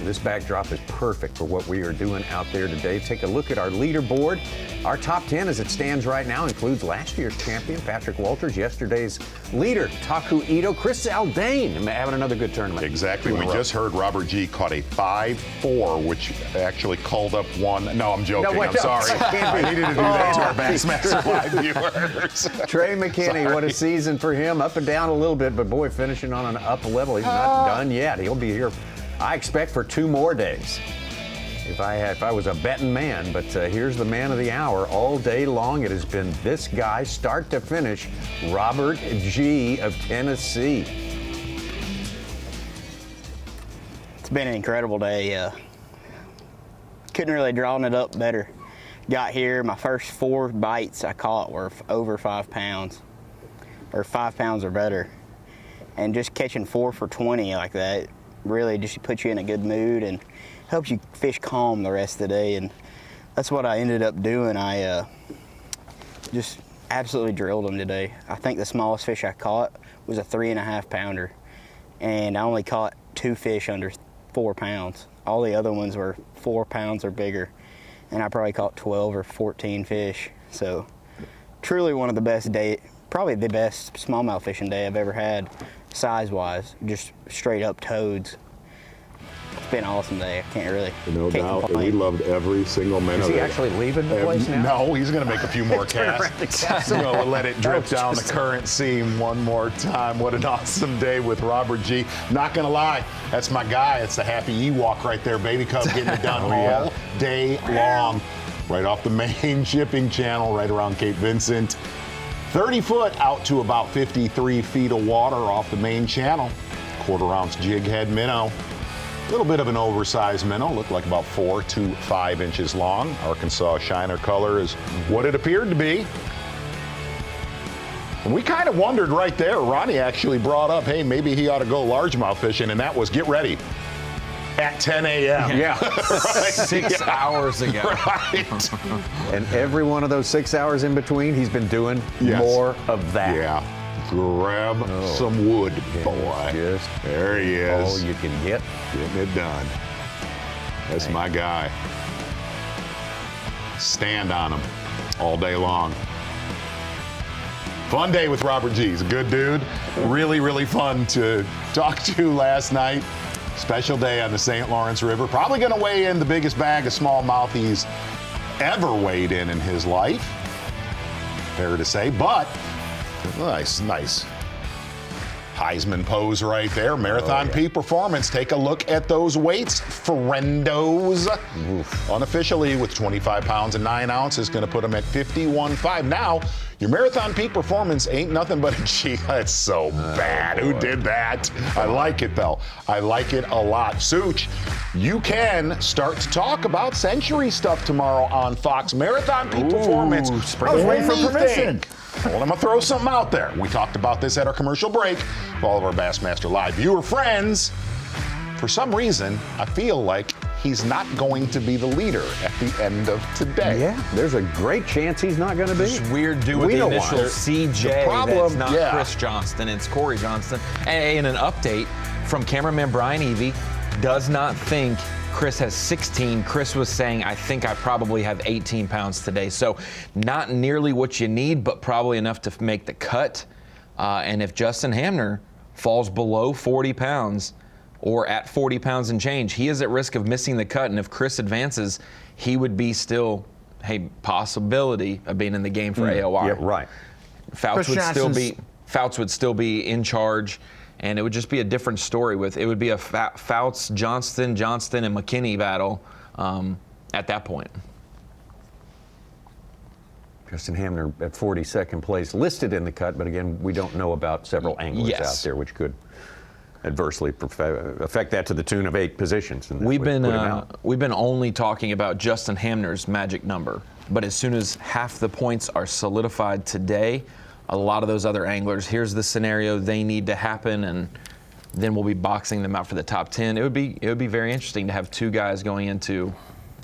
This backdrop is perfect for what we are doing out there today. Take a look at our leaderboard. Our top 10 as it stands right now includes last year's champion, Patrick Walters, yesterday's leader, Taku Ito, Chris Zaldain, having another good tournament. Exactly. We just heard Robert G. caught a 5-4, which actually called up one. No, I'm joking. I'm sorry. I needed to do that to our Bassmaster Live viewers. Trey McKinney, what a season for him. Up and down a little bit, but boy, finishing on an up level. He's not done yet. He'll be here, I expect, for 2 more days. If I was a betting man, but here's the man of the hour all day long. It has been this guy, start to finish, Robert G. of Tennessee. It's been an incredible day. Couldn't really draw it up better. Got here, my first 4 bites I caught were over 5 pounds, or 5 pounds or better. And just catching 4 for 20 like that really just puts you in a good mood and helps you fish calm the rest of the day. And that's what I ended up doing. I just absolutely drilled them today. I think the smallest fish I caught was a 3.5 pounder, and I only caught 2 fish under 4 pounds. All the other ones were 4 pounds or bigger, and I probably caught 12 or 14 fish. So truly one of the best day, probably the best smallmouth fishing day I've ever had, size-wise, just straight up toads. It's been an awesome day. I can't really. No doubt. And we loved every single minute of it. Is he actually leaving the place now? No, he's going to make a few more casts. We'll let it drip down the current seam one more time. What an awesome day with Robert G. Not going to lie, that's my guy. It's the happy Ewok right there. Baby Cub getting it done all day long. Right off the main shipping channel, right around Cape Vincent. 30 foot out to about 53 feet of water off the main channel. 1/4 ounce jig head minnow. A little bit of an oversized minnow, looked like about 4 to 5 inches long. Arkansas shiner color is what it appeared to be. And we kind of wondered right there, Ronnie actually brought up, hey, maybe he ought to go largemouth fishing, and that was get ready. At 10 a.m. Yeah. Right. 6 hours ago. Right. And every one of those 6 hours in between, he's been doing more of that. Yeah. Grab some wood, boy. There he is. All you can get. Getting it done. That's my guy. Stand on him all day long. Fun day with Robert G. He's a good dude. Really, really fun to talk to last night. Special day on the St. Lawrence River. Probably going to weigh in the biggest bag of smallmouth he's ever weighed in his life. Fair to say, but nice Heisman pose right there. Marathon peak performance. Take a look at those weights, friendos. Unofficially with 25 pounds and 9 ounces, going to put him at 51.5. Now, your marathon peak performance ain't nothing but a G. That's so bad. Who did that? I like it, though. I like it a lot. Such, you can start to talk about Century stuff tomorrow on Fox. Marathon peak performance. I was waiting for permission. Well, I'm going to throw something out there. We talked about this at our commercial break for all of our Bassmaster Live viewer friends. For some reason, I feel like he's not going to be the leader at the end of today. Yeah, there's a great chance he's not going to be. It's weird with the initial CJ. The problem, that's not Chris Johnston, it's Corey Johnston. And an update from cameraman Brian Evie, does not think Chris has 16. Chris was saying, I think I probably have 18 pounds today. So not nearly what you need, but probably enough to make the cut. And if Justin Hamner falls below 40 pounds or at 40 pounds and change, he is at risk of missing the cut. And if Chris advances, he would be still a possibility of being in the game for AOR. Yeah, right. Foutz would still be in charge. And it would just be a different story. It would be a Foutz, Johnston, and McKinney battle. at that point. Justin Hamner at 42nd place, listed in the cut, but again, we don't know about several anglers out there, which could adversely affect that to the tune of 8 positions. And we've been only talking about Justin Hamner's magic number, but as soon as half the points are solidified today, a lot of those other anglers, here's the scenario they need to happen, and then we'll be boxing them out for the top 10. It would be very interesting to have 2 guys going into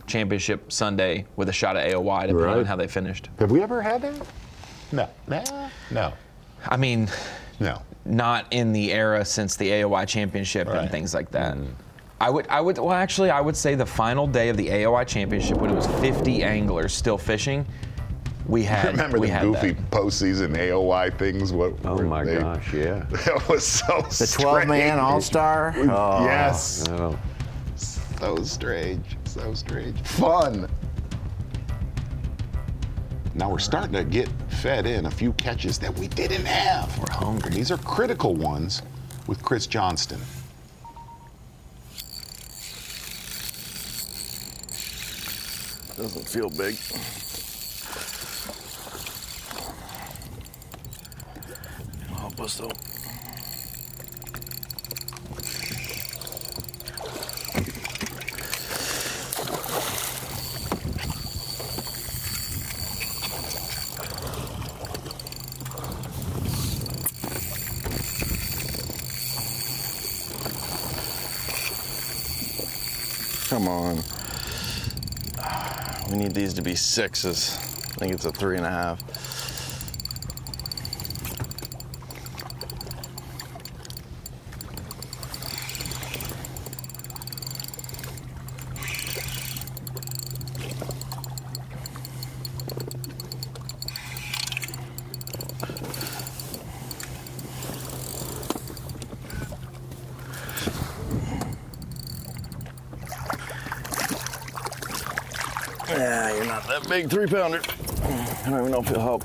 Championship Sunday with a shot at AOY, depending on how they finished. Have we ever had that? No. I mean, no, not in the era since the AOY Championship and things like that. I would say the final day of the AOY Championship, when it was 50 anglers still fishing, we had. Remember the goofy postseason AOY things? Oh my gosh, yeah. That was so the 12-man All-Star. Oh. Yes. Oh. So strange. So strange. Fun. Now we're starting to get fed in a few catches that we didn't have. We're hungry. These are critical ones with Chris Johnston. Doesn't feel big. It'll help us though. Come on. We need these to be 6s. I think it's a 3.5. Yeah, you're not that big 3-pounder. I don't even know if it'll help.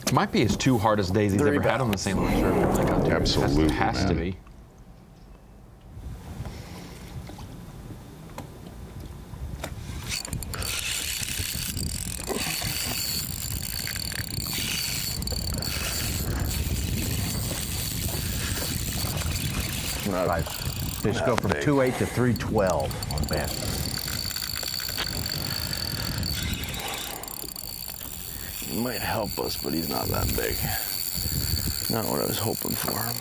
It might be his 2 hardest days he's ever had on the St. Lawrence River. Absolutely, It has to be. Right. Just go from 2.8 to 3.12 on Bass. He might help us, but he's not that big. Not what I was hoping for.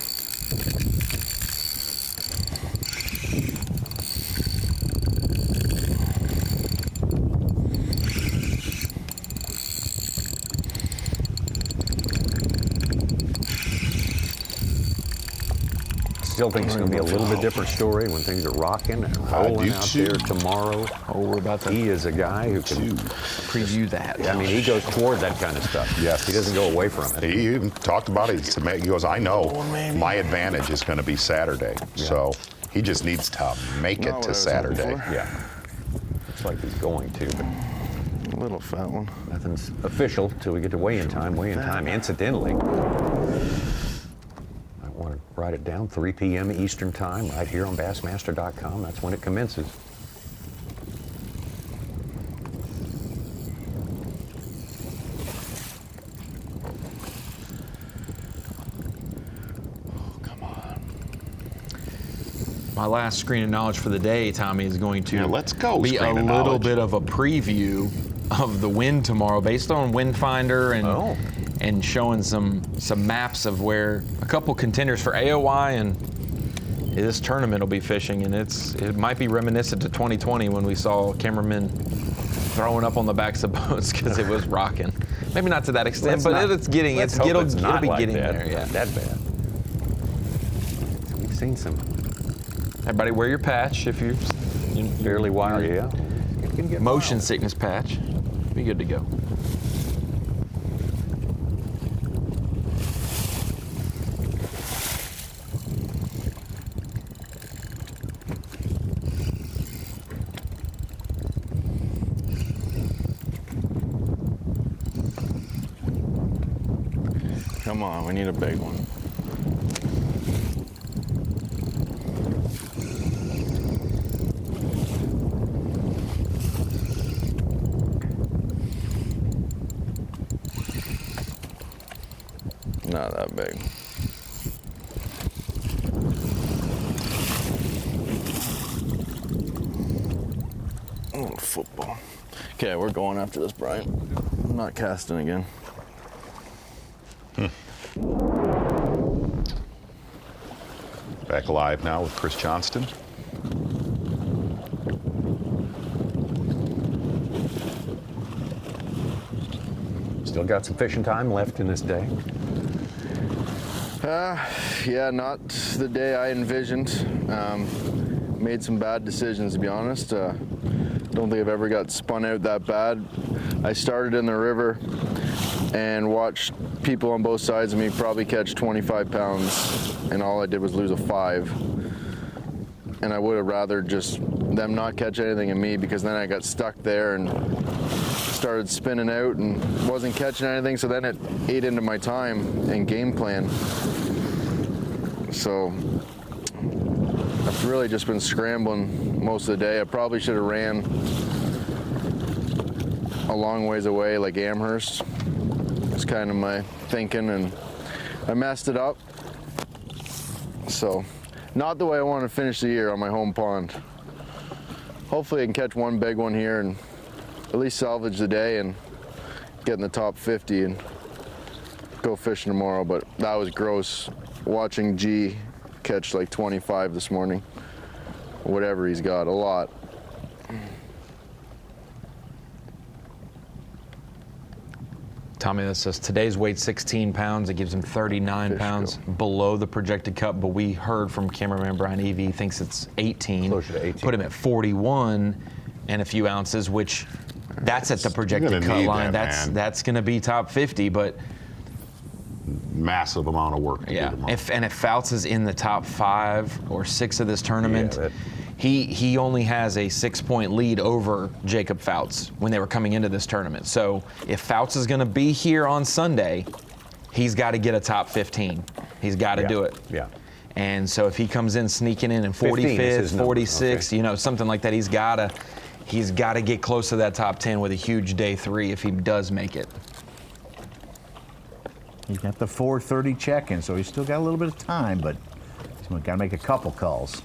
Still think it's going to be a little bit different story when things are rocking and rolling out there tomorrow. We're about to. He is a guy who can preview that. I mean, he goes toward that kind of stuff. Yes. He doesn't go away from it. He even talked about it. He goes, I know my advantage is going to be Saturday. Yeah. So he just needs to make it to Saturday. Yeah. Looks like he's going to, but a little fat one. Nothing's official till we get to weigh-in time. Weigh-in time, incidentally. I want to write it down, 3 p.m. Eastern time, right here on Bassmaster.com. That's when it commences. My last screen of knowledge for the day, Tommy, is going to let's go, be a little bit of a preview of the wind tomorrow based on Wind Finder and showing some maps of where a couple contenders for AOY and this tournament will be fishing, and it might be reminiscent to 2020 when we saw cameramen throwing up on the backs of boats because it was rocking. Maybe not to that extent, but it'll be getting there. Yeah, that bad. We've seen some. Everybody wear your patch if you're fairly wild. Yeah. It can get motion sickness patch. Be good to go. Come on, we need a big one. Not that big. Oh, football. Okay, we're going after this, Brian. I'm not casting again. Back live now with Chris Johnston. Still got some fishing time left in this day. Yeah, not the day I envisioned. Made some bad decisions, to be honest. Don't think I've ever got spun out that bad. I started in the river and watched people on both sides of me probably catch 25 pounds, and all I did was lose a 5. And I would have rather just them not catch anything in me, because then I got stuck there and started spinning out and wasn't catching anything, so then it ate into my time and game plan. So I've really just been scrambling most of the day. I probably should have ran a long ways away like Amherst. It's kind of my thinking, and I messed it up. So not the way I want to finish the year on my home pond. Hopefully I can catch one big one here and at least salvage the day and get in the top 50 and go fishing tomorrow. But that was gross watching G catch like 25 this morning. Whatever he's got, a lot. Tommy, that says today's weight 16 pounds. It gives him 39 pounds below the projected cut, but we heard from cameraman Brian Evie, he thinks it's 18. Closer to 18. Put him at 41 and a few ounces, which that's at the projected cut line. That's going to be top 50, but massive amount of work. Yeah, if Foutz is in the top 5 or 6 of this tournament, he only has a 6-point lead over Jacob Foutz when they were coming into this tournament. So if Foutz is going to be here on Sunday, he's got to get a top 15. He's got to do it. Yeah. And so if he comes in sneaking in 45th, 46th, you know, something like that, he's got to get close to that top 10 with a huge day 3 if he does make it. He's got the 4:30 check-in, so he's still got a little bit of time, but he's got to make a couple calls.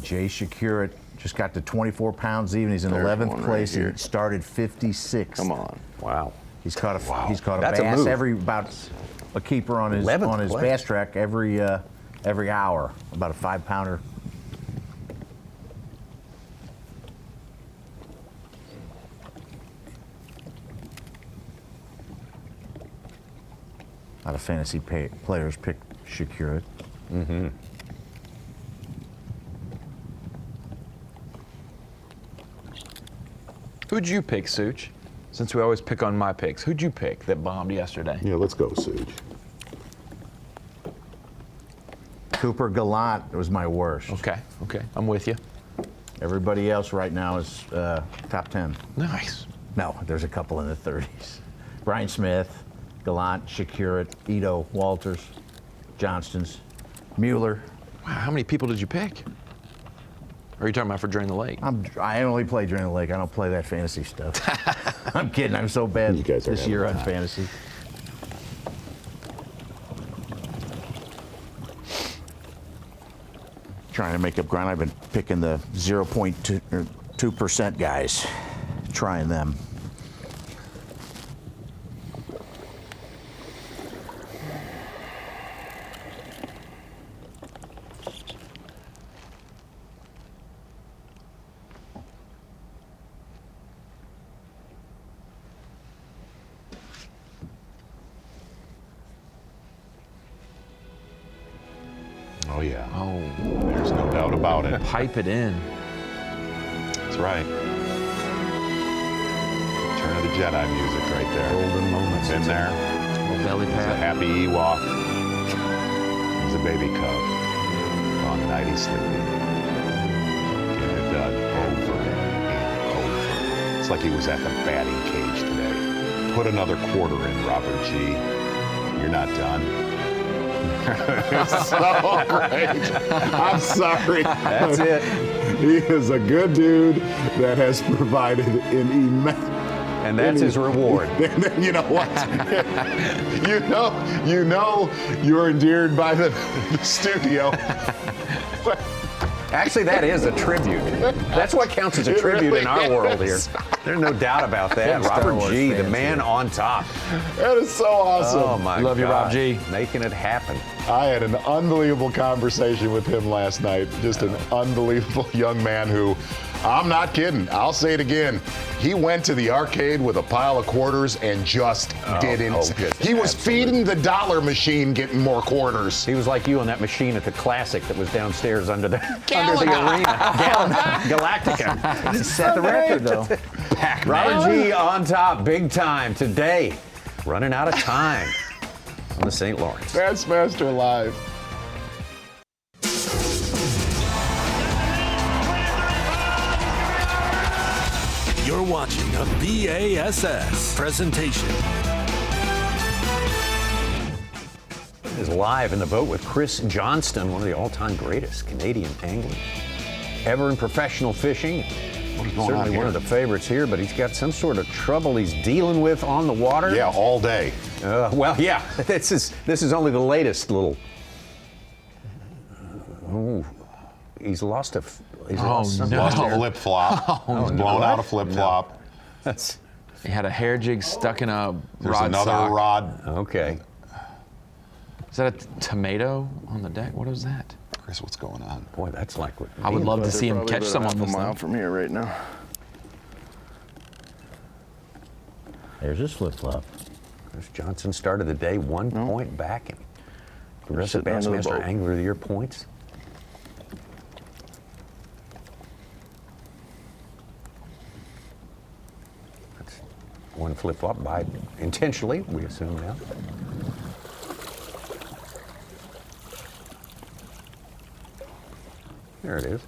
Jay Shakira just got to 24 pounds even. He's in 11th place and started 56th. Come on. Wow. He's caught a bass about a keeper on his bass track every hour, about a 5-pounder. A lot of fantasy players pick Shakira. Mm-hmm. Who'd you pick, Such? Since we always pick on my picks, who'd you pick that bombed yesterday? Yeah, let's go, Such. Cooper Gallant was my worst. Okay, I'm with you. Everybody else right now is top 10. Nice. No, there's a couple in the 30s. Brian Smith, Gallant, Shakira, Ito, Walters, Johnston's, Mueller. Wow, how many people did you pick? Or are you talking about for Drain the Lake? I only play Drain the Lake. I don't play that fantasy stuff. I'm kidding. I'm so bad this year on fantasy. Trying to make up ground. I've been picking the 0.2% guys, trying them. Oh, yeah. Oh. There's no doubt about it. Pipe it in. That's right. Return of the Jedi music right there. Golden moments. In there. Little belly He's pat. a happy Ewok. He's a baby cub. On the night he's sleeping. done over and over. It's like he was at the batting cage today. Put another quarter in, Robert G. You're not done. It's so great. I'm sorry. That's it. He is a good dude that has provided an immense. And that's his reward. You know what? you know you're endeared by the studio. Actually, that is a tribute. That's what counts as a tribute in our world here. There's no doubt about that. Robert G., the man on top. That is so awesome. Oh, my God. Love you, Rob G. Making it happen. I had an unbelievable conversation with him last night. Just an unbelievable young man who, I'm not kidding, I'll say it again. He went to the arcade with a pile of quarters and just didn't. He was feeding the dollar machine, getting more quarters. He was like you on that machine at the Classic that was downstairs under the arena. Galactica. He set the record, though. Robert G. on top, big time today. Running out of time on the St. Lawrence. Bassmaster Live. You're watching a B.A.S.S. presentation. Is live in the boat with Chris Johnston, one of the all-time greatest Canadian anglers ever in professional fishing. Certainly one of the favorites here, but he's got some sort of trouble he's dealing with on the water. Yeah, all day. Well, yeah, this is only the latest little. Oh, he's lost a. Lost a flip flop. He's blown out a flip flop. That's. He had a hair jig stuck in a There's rod another sock. rod. Okay. Is that a tomato on the deck? What is that? Chris, what's going on? Boy, that's like what. I would love to see him catch some on this a mile thing. from here right now. There's his flip-flop. Chris Johnson started the day 1 point back in Progressive Sitting under the Bassmaster boat. Angler of the Year points. That's one flip-flop by intentionally, we assume now. There it is.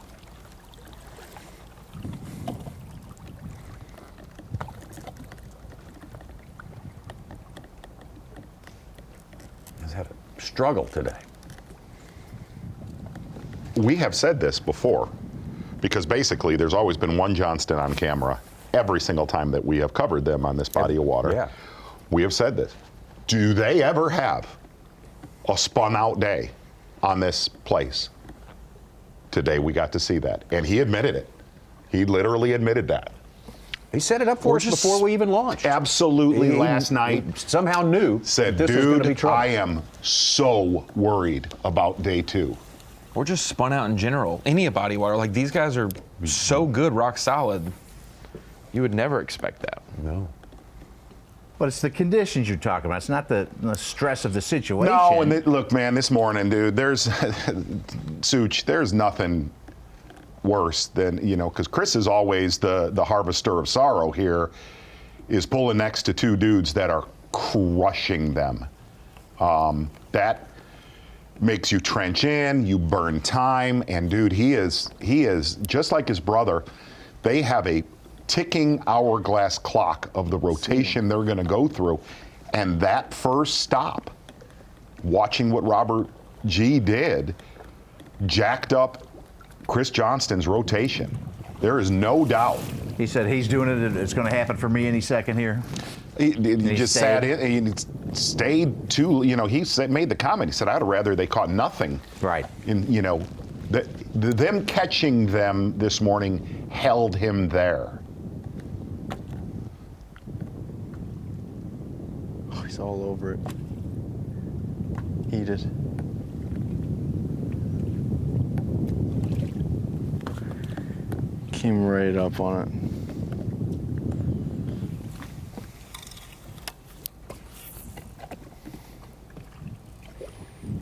He's had a struggle today. We have said this before, because basically there's always been one Johnston on camera every single time that we have covered them on this body of water. Yeah. We have said this. Do they ever have a spun out day on this place? Today we got to see that, and he admitted it. He literally admitted that. He set it up for us before we even launched. Absolutely. He last night somehow knew said, this was going to be dude, trouble. I am so worried about day 2. Or just spun out in general. Any body water. Like, these guys are so good, rock solid. You would never expect that. No. But it's the conditions you're talking about. It's not the stress of the situation. No, and look, man, this morning, dude, there's, Such, there's nothing worse than, you know, because Chris is always the harvester of sorrow here, is pulling next to two dudes that are crushing them. That makes you trench in, you burn time, and dude, he is just like his brother. They have a ticking hourglass clock of the rotation they're going to go through, and that first stop, watching what Robert G did, jacked up Chris Johnston's rotation. There is no doubt. He said he's doing it. It's going to happen for me any second here. He just sat in. He stayed too. You know, he made the comment. He said, "I'd rather they caught nothing." Right. And you know, them catching them this morning held him there. Oh, he's all over it. Eat it. Came right up on it.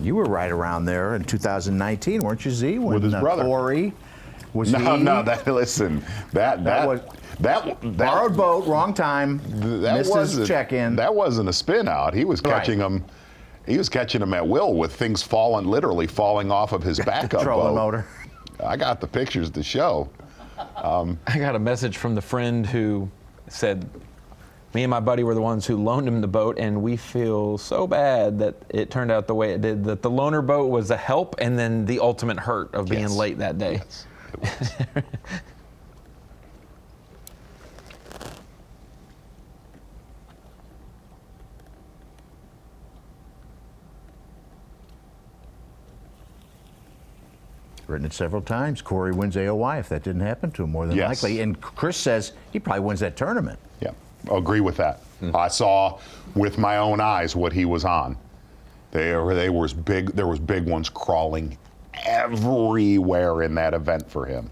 You were right around there in 2019, weren't you, Z? When, With his brother. Corey was Listen, that was borrowed boat, wrong time. Missed his check-in. That wasn't a spin out. He was catching them. He was catching them at will with things literally falling off of his backup Trolling boat. motor. I got the pictures to show. I got a message from the friend who said, me and my buddy were the ones who loaned him the boat, and we feel so bad that it turned out the way it did, that the loaner boat was a help and then the ultimate hurt of being late that day. Yes, it was. Written it several times. Corey wins AOY if that didn't happen to him, more than Yes. likely. And Chris says he probably wins that tournament. Yeah, agree with that. I saw with my own eyes what he was on. There was big ones crawling everywhere in that event for him.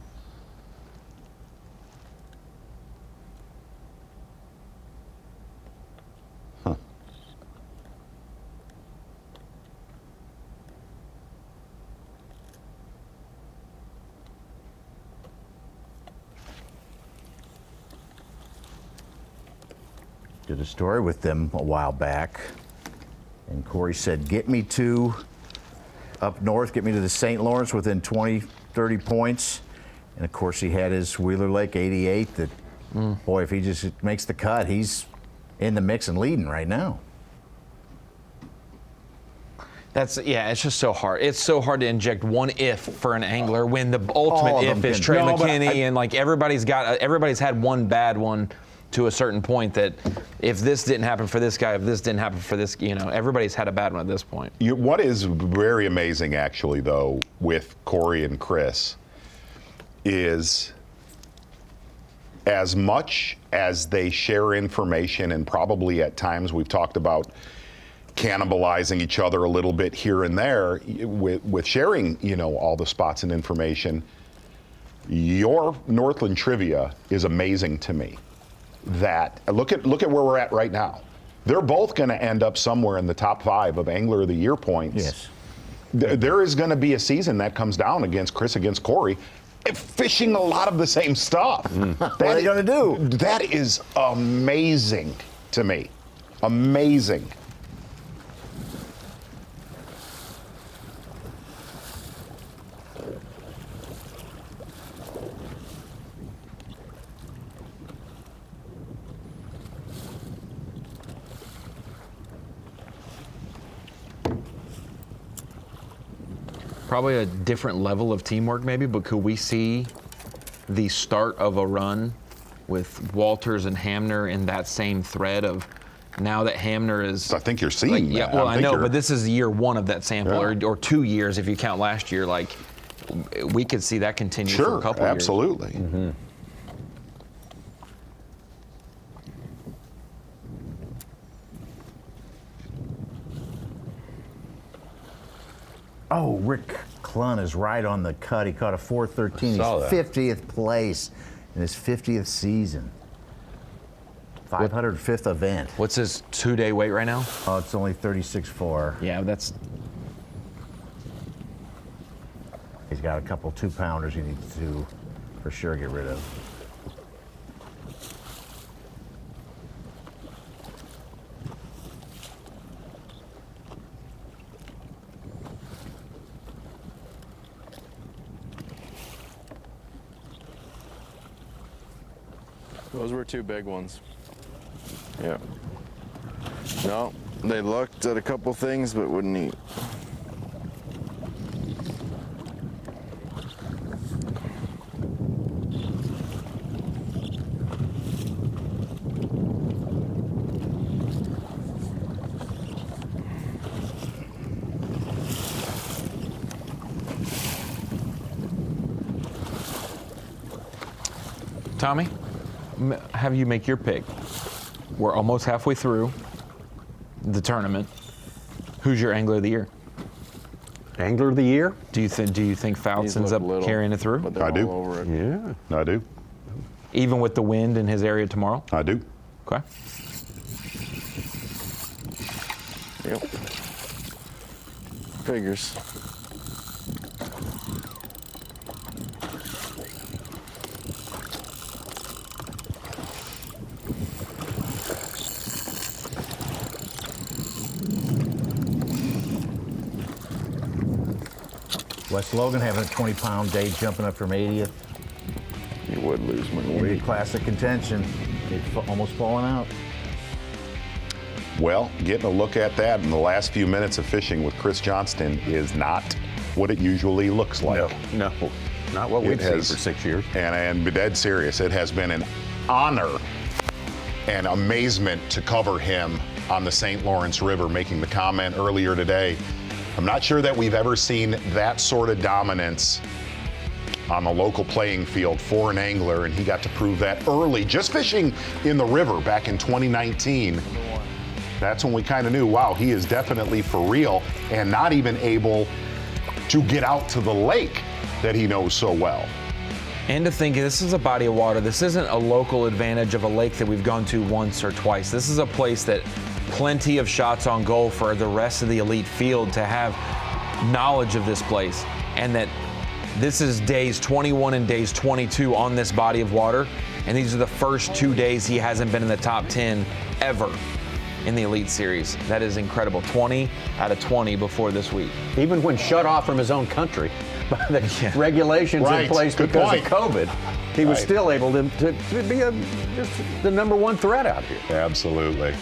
Did a story with them a while back, and Corey said, get me to up north, get me to the St. Lawrence within 20, 30 points. And of course he had his Wheeler Lake 88 that, boy, if he just makes the cut, he's in the mix and leading right now. It's just so hard. It's so hard to inject one if for an angler when the ultimate if is Trey McKinney, and like everybody's had one bad one to a certain point, that if this didn't happen for this guy, if this didn't happen for this, everybody's had a bad one at this point. What is very amazing, actually, though, with Corey and Chris is as much as they share information, and probably at times we've talked about cannibalizing each other a little bit here and there with sharing, all the spots and information. Your Northland trivia is amazing to me. That look at where we're at right now. They're both going to end up somewhere in the top 5 of Angler of the Year points. Yes. There is going to be a season that comes down against Chris, against Corey, fishing a lot of the same stuff. What are they going to do? That is amazing to me. Amazing. Probably a different level of teamwork maybe, but could we see the start of a run with Walters and Hamner in that same thread of now that Hamner is... I think you're seeing that. Yeah, well, I know, but this is year 1 of that sample, or 2 years if you count last year. Like, we could see that continue for a couple of years. Absolutely. Mm-hmm. Oh, Rick Clun is right on the cut. He caught a 413. He's 50th place in his 50th season. 505th event. What's his 2-day weight right now? Oh, it's only 36.4. Yeah, that's... He's got a couple 2-pounders he needs to for sure get rid of. Those were 2 big ones. Yeah. No, they looked at a couple things but wouldn't eat. Tommy, have you make your pick. We're almost halfway through the tournament. Who's your Angler of the Year? Angler of the Year? Do you think Foutz ends up carrying it through? I do. Over it. Yeah. I do. Even with the wind in his area tomorrow? I do. Okay. Yep. Figures. Wes Logan having a 20-pound day jumping up from 80th. You would lose money. Weight classic contention. Almost falling out. Well, getting a look at that in the last few minutes of fishing with Chris Johnston is not what it usually looks like. No, not what we've seen for 6 years. And be dead serious, it has been an honor and amazement to cover him on the St. Lawrence River, making the comment earlier today. I'm not sure that we've ever seen that sort of dominance on the local playing field for an angler, and he got to prove that early, just fishing in the river back in 2019. That's when we kind of knew, wow, he is definitely for real, and not even able to get out to the lake that he knows so well. And to think this is a body of water. This isn't a local advantage of a lake that we've gone to once or twice. This is a place that plenty of shots on goal for the rest of the elite field to have knowledge of this place, and that this is days 21 and days 22 on this body of water, and these are the first 2 days he hasn't been in the top 10 ever in the Elite Series. That is incredible. 20 out of 20 before this week. Even when shut off from his own country by the regulations in place because of COVID, he was still able to be just the #1 threat out here. Absolutely.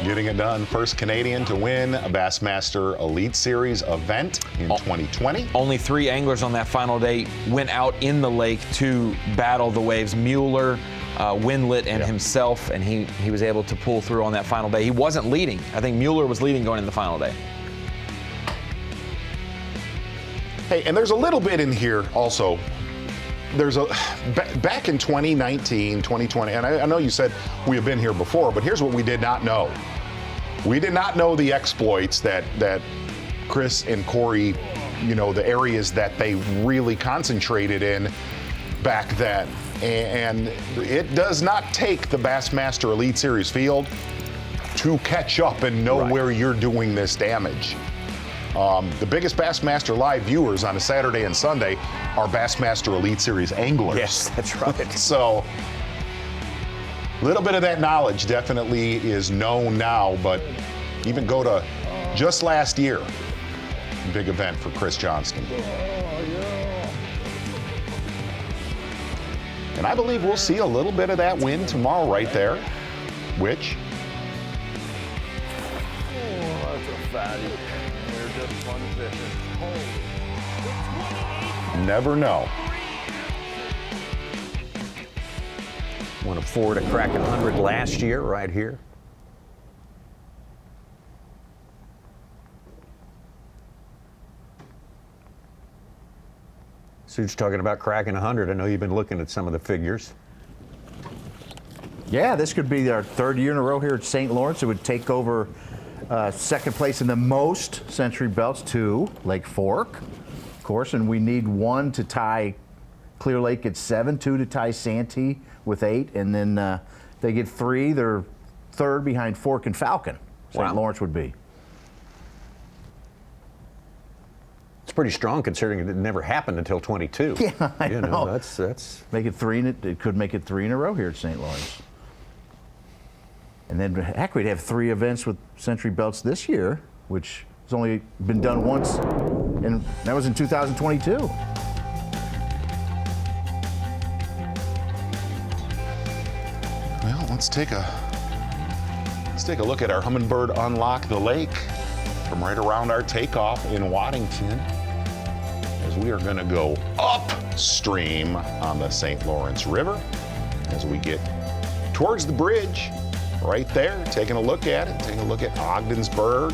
Getting it done. First Canadian to win a Bassmaster Elite Series event in 2020. Only 3 anglers on that final day went out in the lake to battle the waves. Mueller, Windlet, and himself, and he was able to pull through on that final day. He wasn't leading. I think Mueller was leading going in the final day. Hey, and there's a little bit in here also. There's a back in 2019, 2020, and I know you said we have been here before, but here's what we did not know. We did not know the exploits that Chris and Corey, you know, the areas that they really concentrated in back then. And it does not take the Bassmaster Elite Series field to catch up and know where you're doing this damage. The biggest Bassmaster Live viewers on a Saturday and Sunday are Bassmaster Elite Series anglers. Yes, that's right. So a little bit of that knowledge definitely is known now, but even go to just last year, big event for Chris Johnston. And I believe we'll see a little bit of that win tomorrow right there, which... Oh, that's a fatty. They're just fun fishing. Never know. One of 4 to crack 100 last year right here. Sue's talking about cracking 100. I know you've been looking at some of the figures. Yeah, this could be our 3rd year in a row here at St. Lawrence. It would take over 2nd place in the most century belts to Lake Fork, of course, and we need 1 to tie Clear Lake at 7, 2 to tie Santee with 8, and then they get 3. They're 3rd behind Fork and Falcon. St. Lawrence would be. It's pretty strong considering it never happened until 22. Yeah, I know. That's make it 3. It could make it 3 in a row here at St. Lawrence. And then, heck, we'd have 3 events with Century Belts this year, which has only been done once, and that was in 2022. Well, let's take a look at our Humminbird Unlock the Lake from right around our takeoff in Waddington, as we are going to go upstream on the St. Lawrence River as we get towards the bridge right there, taking a look at it, taking a look at Ogdensburg,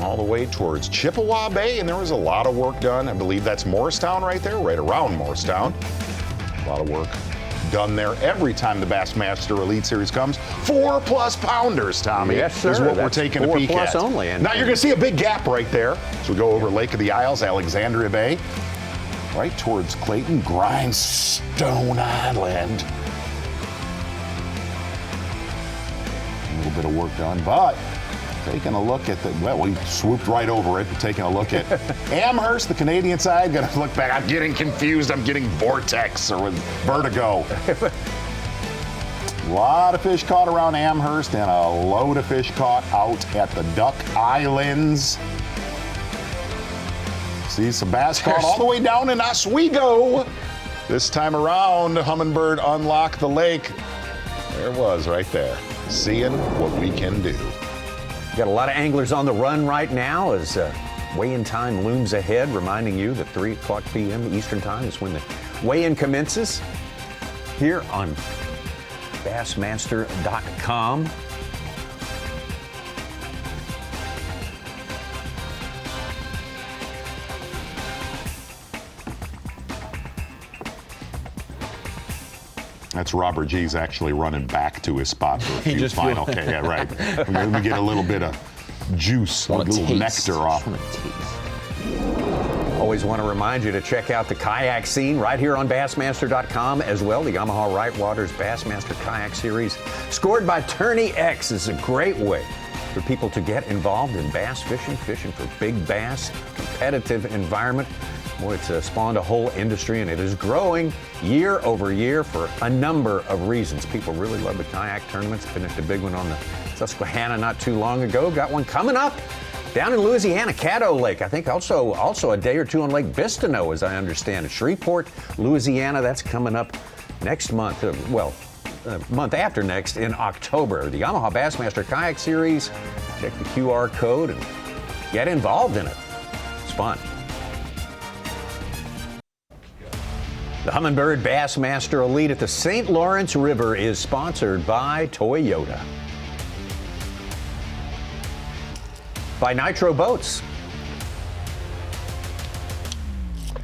all the way towards Chippewa Bay, and there was a lot of work done. I believe that's Morristown right there, right around Morristown. A lot of work done there every time the Bassmaster Elite Series comes. 4+ pounders, Tommy. Yes, sir. Is what we're That's taking a peek 4+ at. only. And now you're going to see a big gap right there. So we go over Lake of the Isles, Alexandria Bay, right towards Clayton, Grindstone Island. A little bit of work done, but taking a look at we swooped right over it, taking a look at Amherst, the Canadian side. Gonna look back. I'm getting confused. I'm getting vortex or with vertigo. A lot of fish caught around Amherst and a load of fish caught out at the Duck Islands. See some bass caught all the way down in Oswego. This time around, Humminbird unlocked the lake. There it was right there. Seeing what we can do. Got a lot of anglers on the run right now as weigh-in time looms ahead, reminding you that 3 o'clock p.m. Eastern Time is when the weigh-in commences here on Bassmaster.com. That's Robert G's actually running back to his spot for a few final. Okay, yeah, right. Let me get a little bit of juice, a little nectar off. Always want to remind you to check out the kayak scene right here on Bassmaster.com as well. The Yamaha Right Waters Bassmaster Kayak Series, scored by Tourney X, is a great way for people to get involved in bass fishing for big bass, competitive environment. Boy, it's spawned a whole industry, and it is growing year over year for a number of reasons. People really love the kayak tournaments. Finished a big one on the Susquehanna not too long ago. Got one coming up down in Louisiana, Caddo Lake. I think also a day or two on Lake Bistineau, as I understand it. Shreveport, Louisiana, that's coming up next month. Month after next in October. The Yamaha Bassmaster Kayak Series. Check the QR code and get involved in it. It's fun. The Humminbird Bassmaster Elite at the St. Lawrence River is sponsored by Toyota, by Nitro Boats,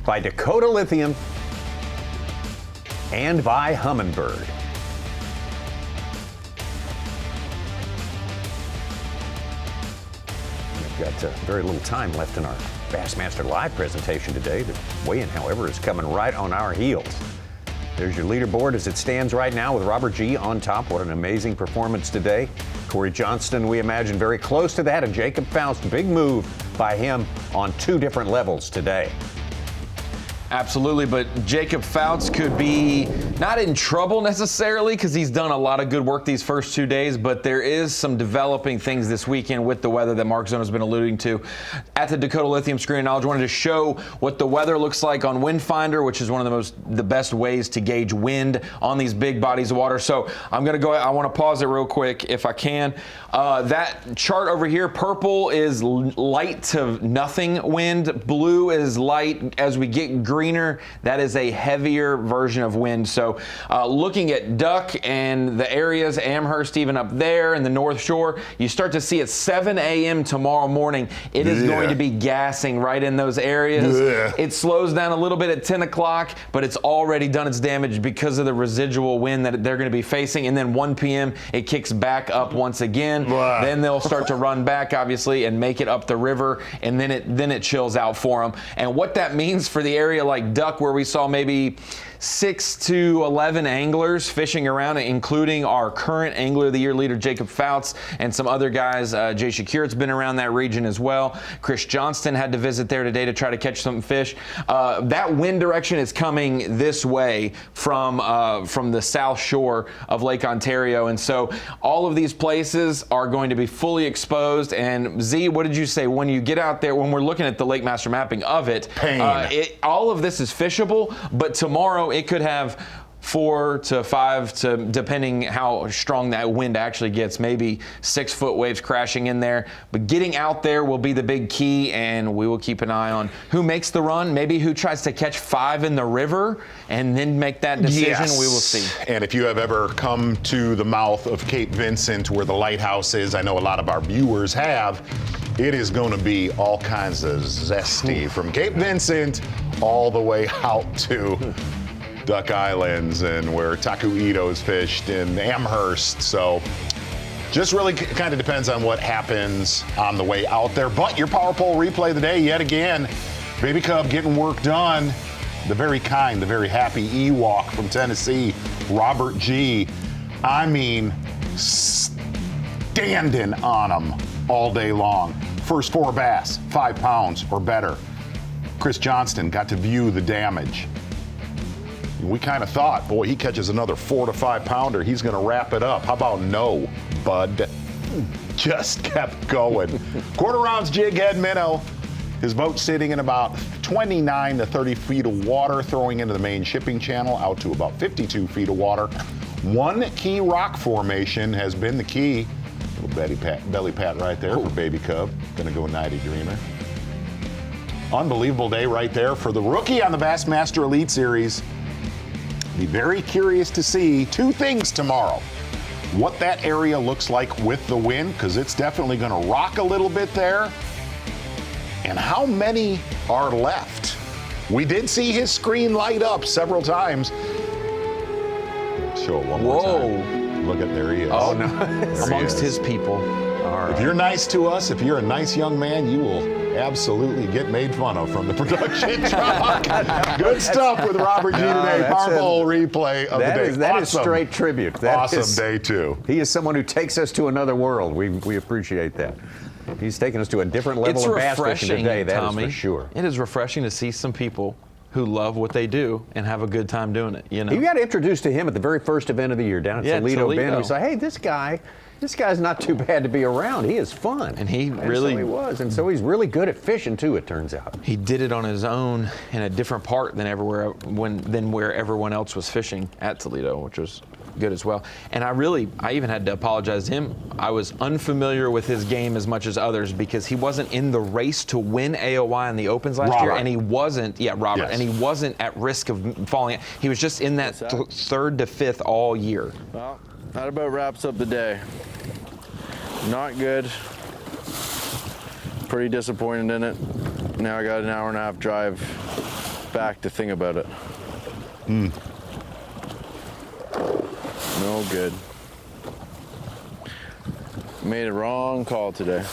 by Dakota Lithium, and by Humminbird. We've got very little time left in our Bassmaster Live presentation today. The weigh-in, however, is coming right on our heels. There's your leaderboard as it stands right now with Robert G on top. What an amazing performance today. Corey Johnston, we imagine, very close to that, and Jacob Foutz, big move by him on 2 different levels today. Absolutely, but Jacob Foutz could be not in trouble necessarily because he's done a lot of good work these first 2 days, but there is some developing things this weekend with the weather that Mark Zona has been alluding to. At the Dakota Lithium Screen of Knowledge, wanted to show what the weather looks like on Wind Finder, which is one of the best ways to gauge wind on these big bodies of water. So I'm going to go ahead. I want to pause it real quick if I can. That chart over here, purple is light to nothing wind. Blue is light. As we get greener, that is a heavier version of wind. So looking at Duck and the areas, Amherst even up there in the North Shore, you start to see at 7 a.m. tomorrow morning, it is going to be gassing right in those areas. It slows down a little bit at 10 o'clock, but it's already done its damage because of the residual wind that they're going to be facing. And then 1 p.m., it kicks back up once again. Then they'll start to run back, obviously, and make it up the river, and then it chills out for them. And what that means for the area like Duck, where we saw maybe 6 to 11 anglers fishing around, including our current Angler of the Year leader, Jacob Foutz, and some other guys. Jay Shakur's been around that region as well. Chris Johnston had to visit there today to try to catch some fish. That wind direction is coming this way from the south shore of Lake Ontario, and so all of these places are going to be fully exposed. And Z, what did you say when you get out there, when we're looking at the Lake Master mapping of it? All of this is fishable, but tomorrow it could have 4 to 5 to, depending how strong that wind actually gets, maybe 6-foot waves crashing in there. But getting out there will be the big key, and we will keep an eye on who makes the run, maybe who tries to catch 5 in the river and then make that decision. Yes. We will see. And if you have ever come to the mouth of Cape Vincent where the lighthouse is, I know a lot of our viewers have, it is going to be all kinds of zesty from Cape Vincent all the way out to Duck Islands and where Taku Ito is fished in Amherst. So just really kind of depends on what happens on the way out there. But your Power Pole replay of the day yet again, Baby Cub getting work done. The very kind, the very happy Ewok from Tennessee, Robert G. I mean, standing on them all day long. First 4 bass, 5 pounds or better. Chris Johnston got to view the damage. We kind of thought, boy, he catches another 4 to 5 pounder, he's going to wrap it up. How about no, bud? Just kept going. Quarter rounds jig head minnow. His boat's sitting in about 29 to 30 feet of water, throwing into the main shipping channel out to about 52 feet of water. One key rock formation has been the key. Little belly pat right there for baby cub. Gonna go Nighty Dreamer. Unbelievable day right there for the rookie on the Bassmaster Elite Series. Be very curious to see two things tomorrow. What that area looks like with the wind, because it's definitely going to rock a little bit there. And how many are left? We did see his screen light up several times. Show it one more time. Look at, there he is. Oh, no. Amongst his people. All right. If you're nice to us, if you're a nice young man, you will absolutely get made fun of from the production truck. Good stuff with Robert G today. Powerful replay of the day. That is straight tribute. That awesome is, day two. He is someone who takes us to another world. We appreciate that. He's taken us to a different level of bass fishing today. That Tommy, is for sure. It is refreshing to see some people who love what they do and have a good time doing it. You know, You got introduced to him at the very first event of the year down at Toledo Bend. We said, hey, this guy's not too bad to be around. He is fun. And he so he was. And so he's really good at fishing, too, it turns out. He did it on his own in a different part than where everyone else was fishing at Toledo, which was good as well. And I even had to apologize to him. I was unfamiliar with his game as much as others because he wasn't in the race to win AOY in the Opens last year. And he wasn't, Robert, Yes. and he wasn't at risk of falling. He was just in that third to fifth all year. Well, that about wraps up the day. Not good. Pretty disappointed in it. Now I got an hour and a half drive back to think about it. No good. Made a wrong call today.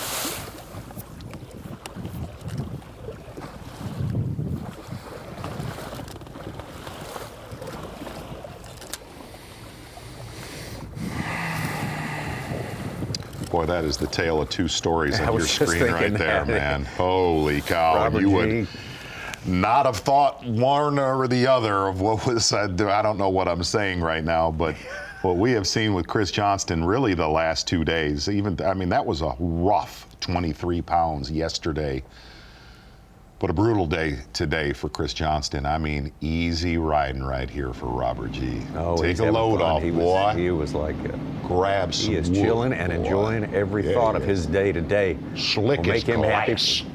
Boy, that is the tale of two stories on your screen right there, that. man. Holy cow. Robert You G. would not have thought one or the other of what was said. I don't know what I'm saying right now, but what we have seen with Chris Johnston really the last 2 days, that was a rough 23 pounds yesterday. But a brutal day today for Chris Johnston. Easy riding right here for Robert G. Oh, Take a load off, boy. He was like, grab some he is wood, chilling and boy. enjoying every thought of his day to day. Slick will make as him happy glass.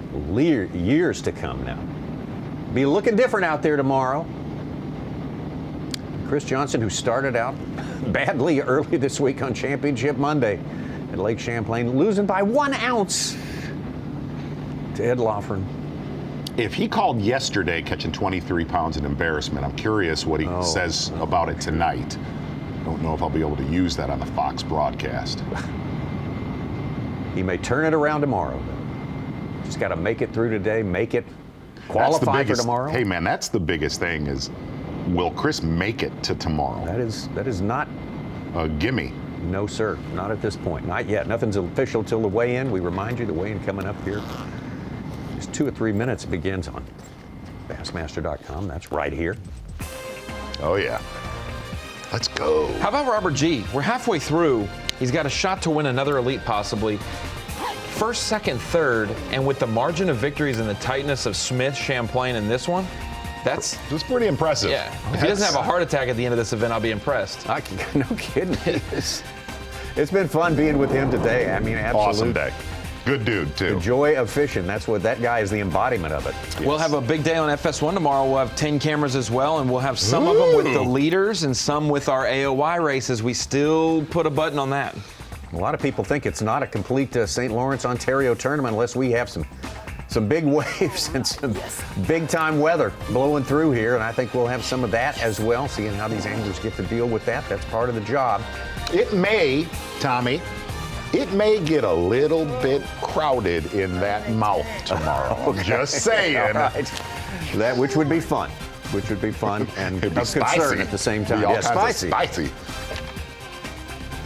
years to come now. Be looking different out there tomorrow. Chris Johnston, who started out badly early this week on Championship Monday at Lake Champlain, losing by 1 ounce to Ed Loughran. If he called yesterday catching 23 pounds an embarrassment, I'm curious what he says about it tonight. I don't know if I'll be able to use that on the Fox broadcast. He may turn it around tomorrow. Just got to make it through today, make it qualify for tomorrow. Hey, man, that's the biggest thing is, will Chris make it to tomorrow? That is not a gimme. No, sir, not at this point. Not yet. Nothing's official till the weigh-in. We remind you the weigh-in coming up here. Just 2 or 3 minutes. It begins on Bassmaster.com. That's right here. Oh, yeah. Let's go. How about Robert G? We're halfway through. He's got a shot to win another Elite possibly. First, second, third, and with the margin of victories and the tightness of Smith, Champlain, and this one, that's pretty impressive. Yeah. If he doesn't have a heart attack at the end of this event, I'll be impressed. No kidding. It's been fun being with him today. Absolute. Awesome day. Good dude, too. The joy of fishing. That guy is the embodiment of it. Yes. We'll have a big day on FS1 tomorrow. We'll have 10 cameras as well, and we'll have some of them with the leaders and some with our AOY races. We still put a button on that. A lot of people think it's not a complete St. Lawrence, Ontario tournament unless we have some big waves and some big-time weather blowing through here, and I think we'll have some of that as well, seeing how these anglers get to deal with that. That's part of the job. It may, Tommy, get a little bit crowded in that mouth tomorrow. Okay. Just saying. All right. Which would be fun. And It'd be of concern at the same time. Yeah, spicy.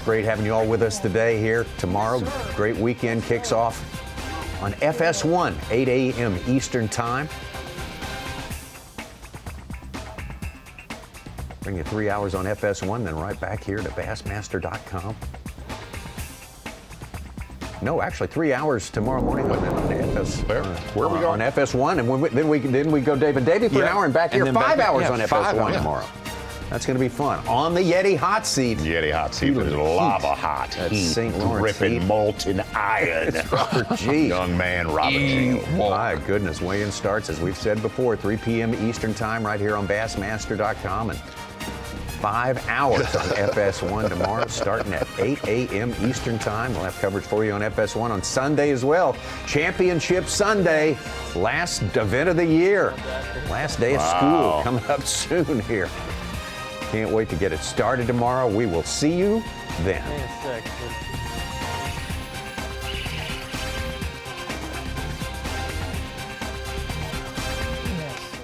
Great having you all with us today here. Tomorrow, great weekend kicks off on FS1, 8 a.m. Eastern Time. Bring you 3 hours on FS1, then right back here to Bassmaster.com. No, actually 3 hours tomorrow morning on FS. Where are we going? On FS1, and then we go Dave and Davey for an hour and back here. 5 hours on FS1 tomorrow. That's going to be fun. On the Yeti hot seat. Yeti hot seat is lava hot. That's St. Lawrence dripping heat. molten iron. It's Robert G. Young man, Robert G. My goodness, weigh-in starts, as we've said before, 3 p.m. Eastern time right here on Bassmaster.com. And 5 hours on FS1 tomorrow, starting at 8 a.m. Eastern time. We'll have coverage for you on FS1 on Sunday as well. Championship Sunday, last event of the year. Last day of school coming up soon here. Can't wait to get it started tomorrow. We will see you then.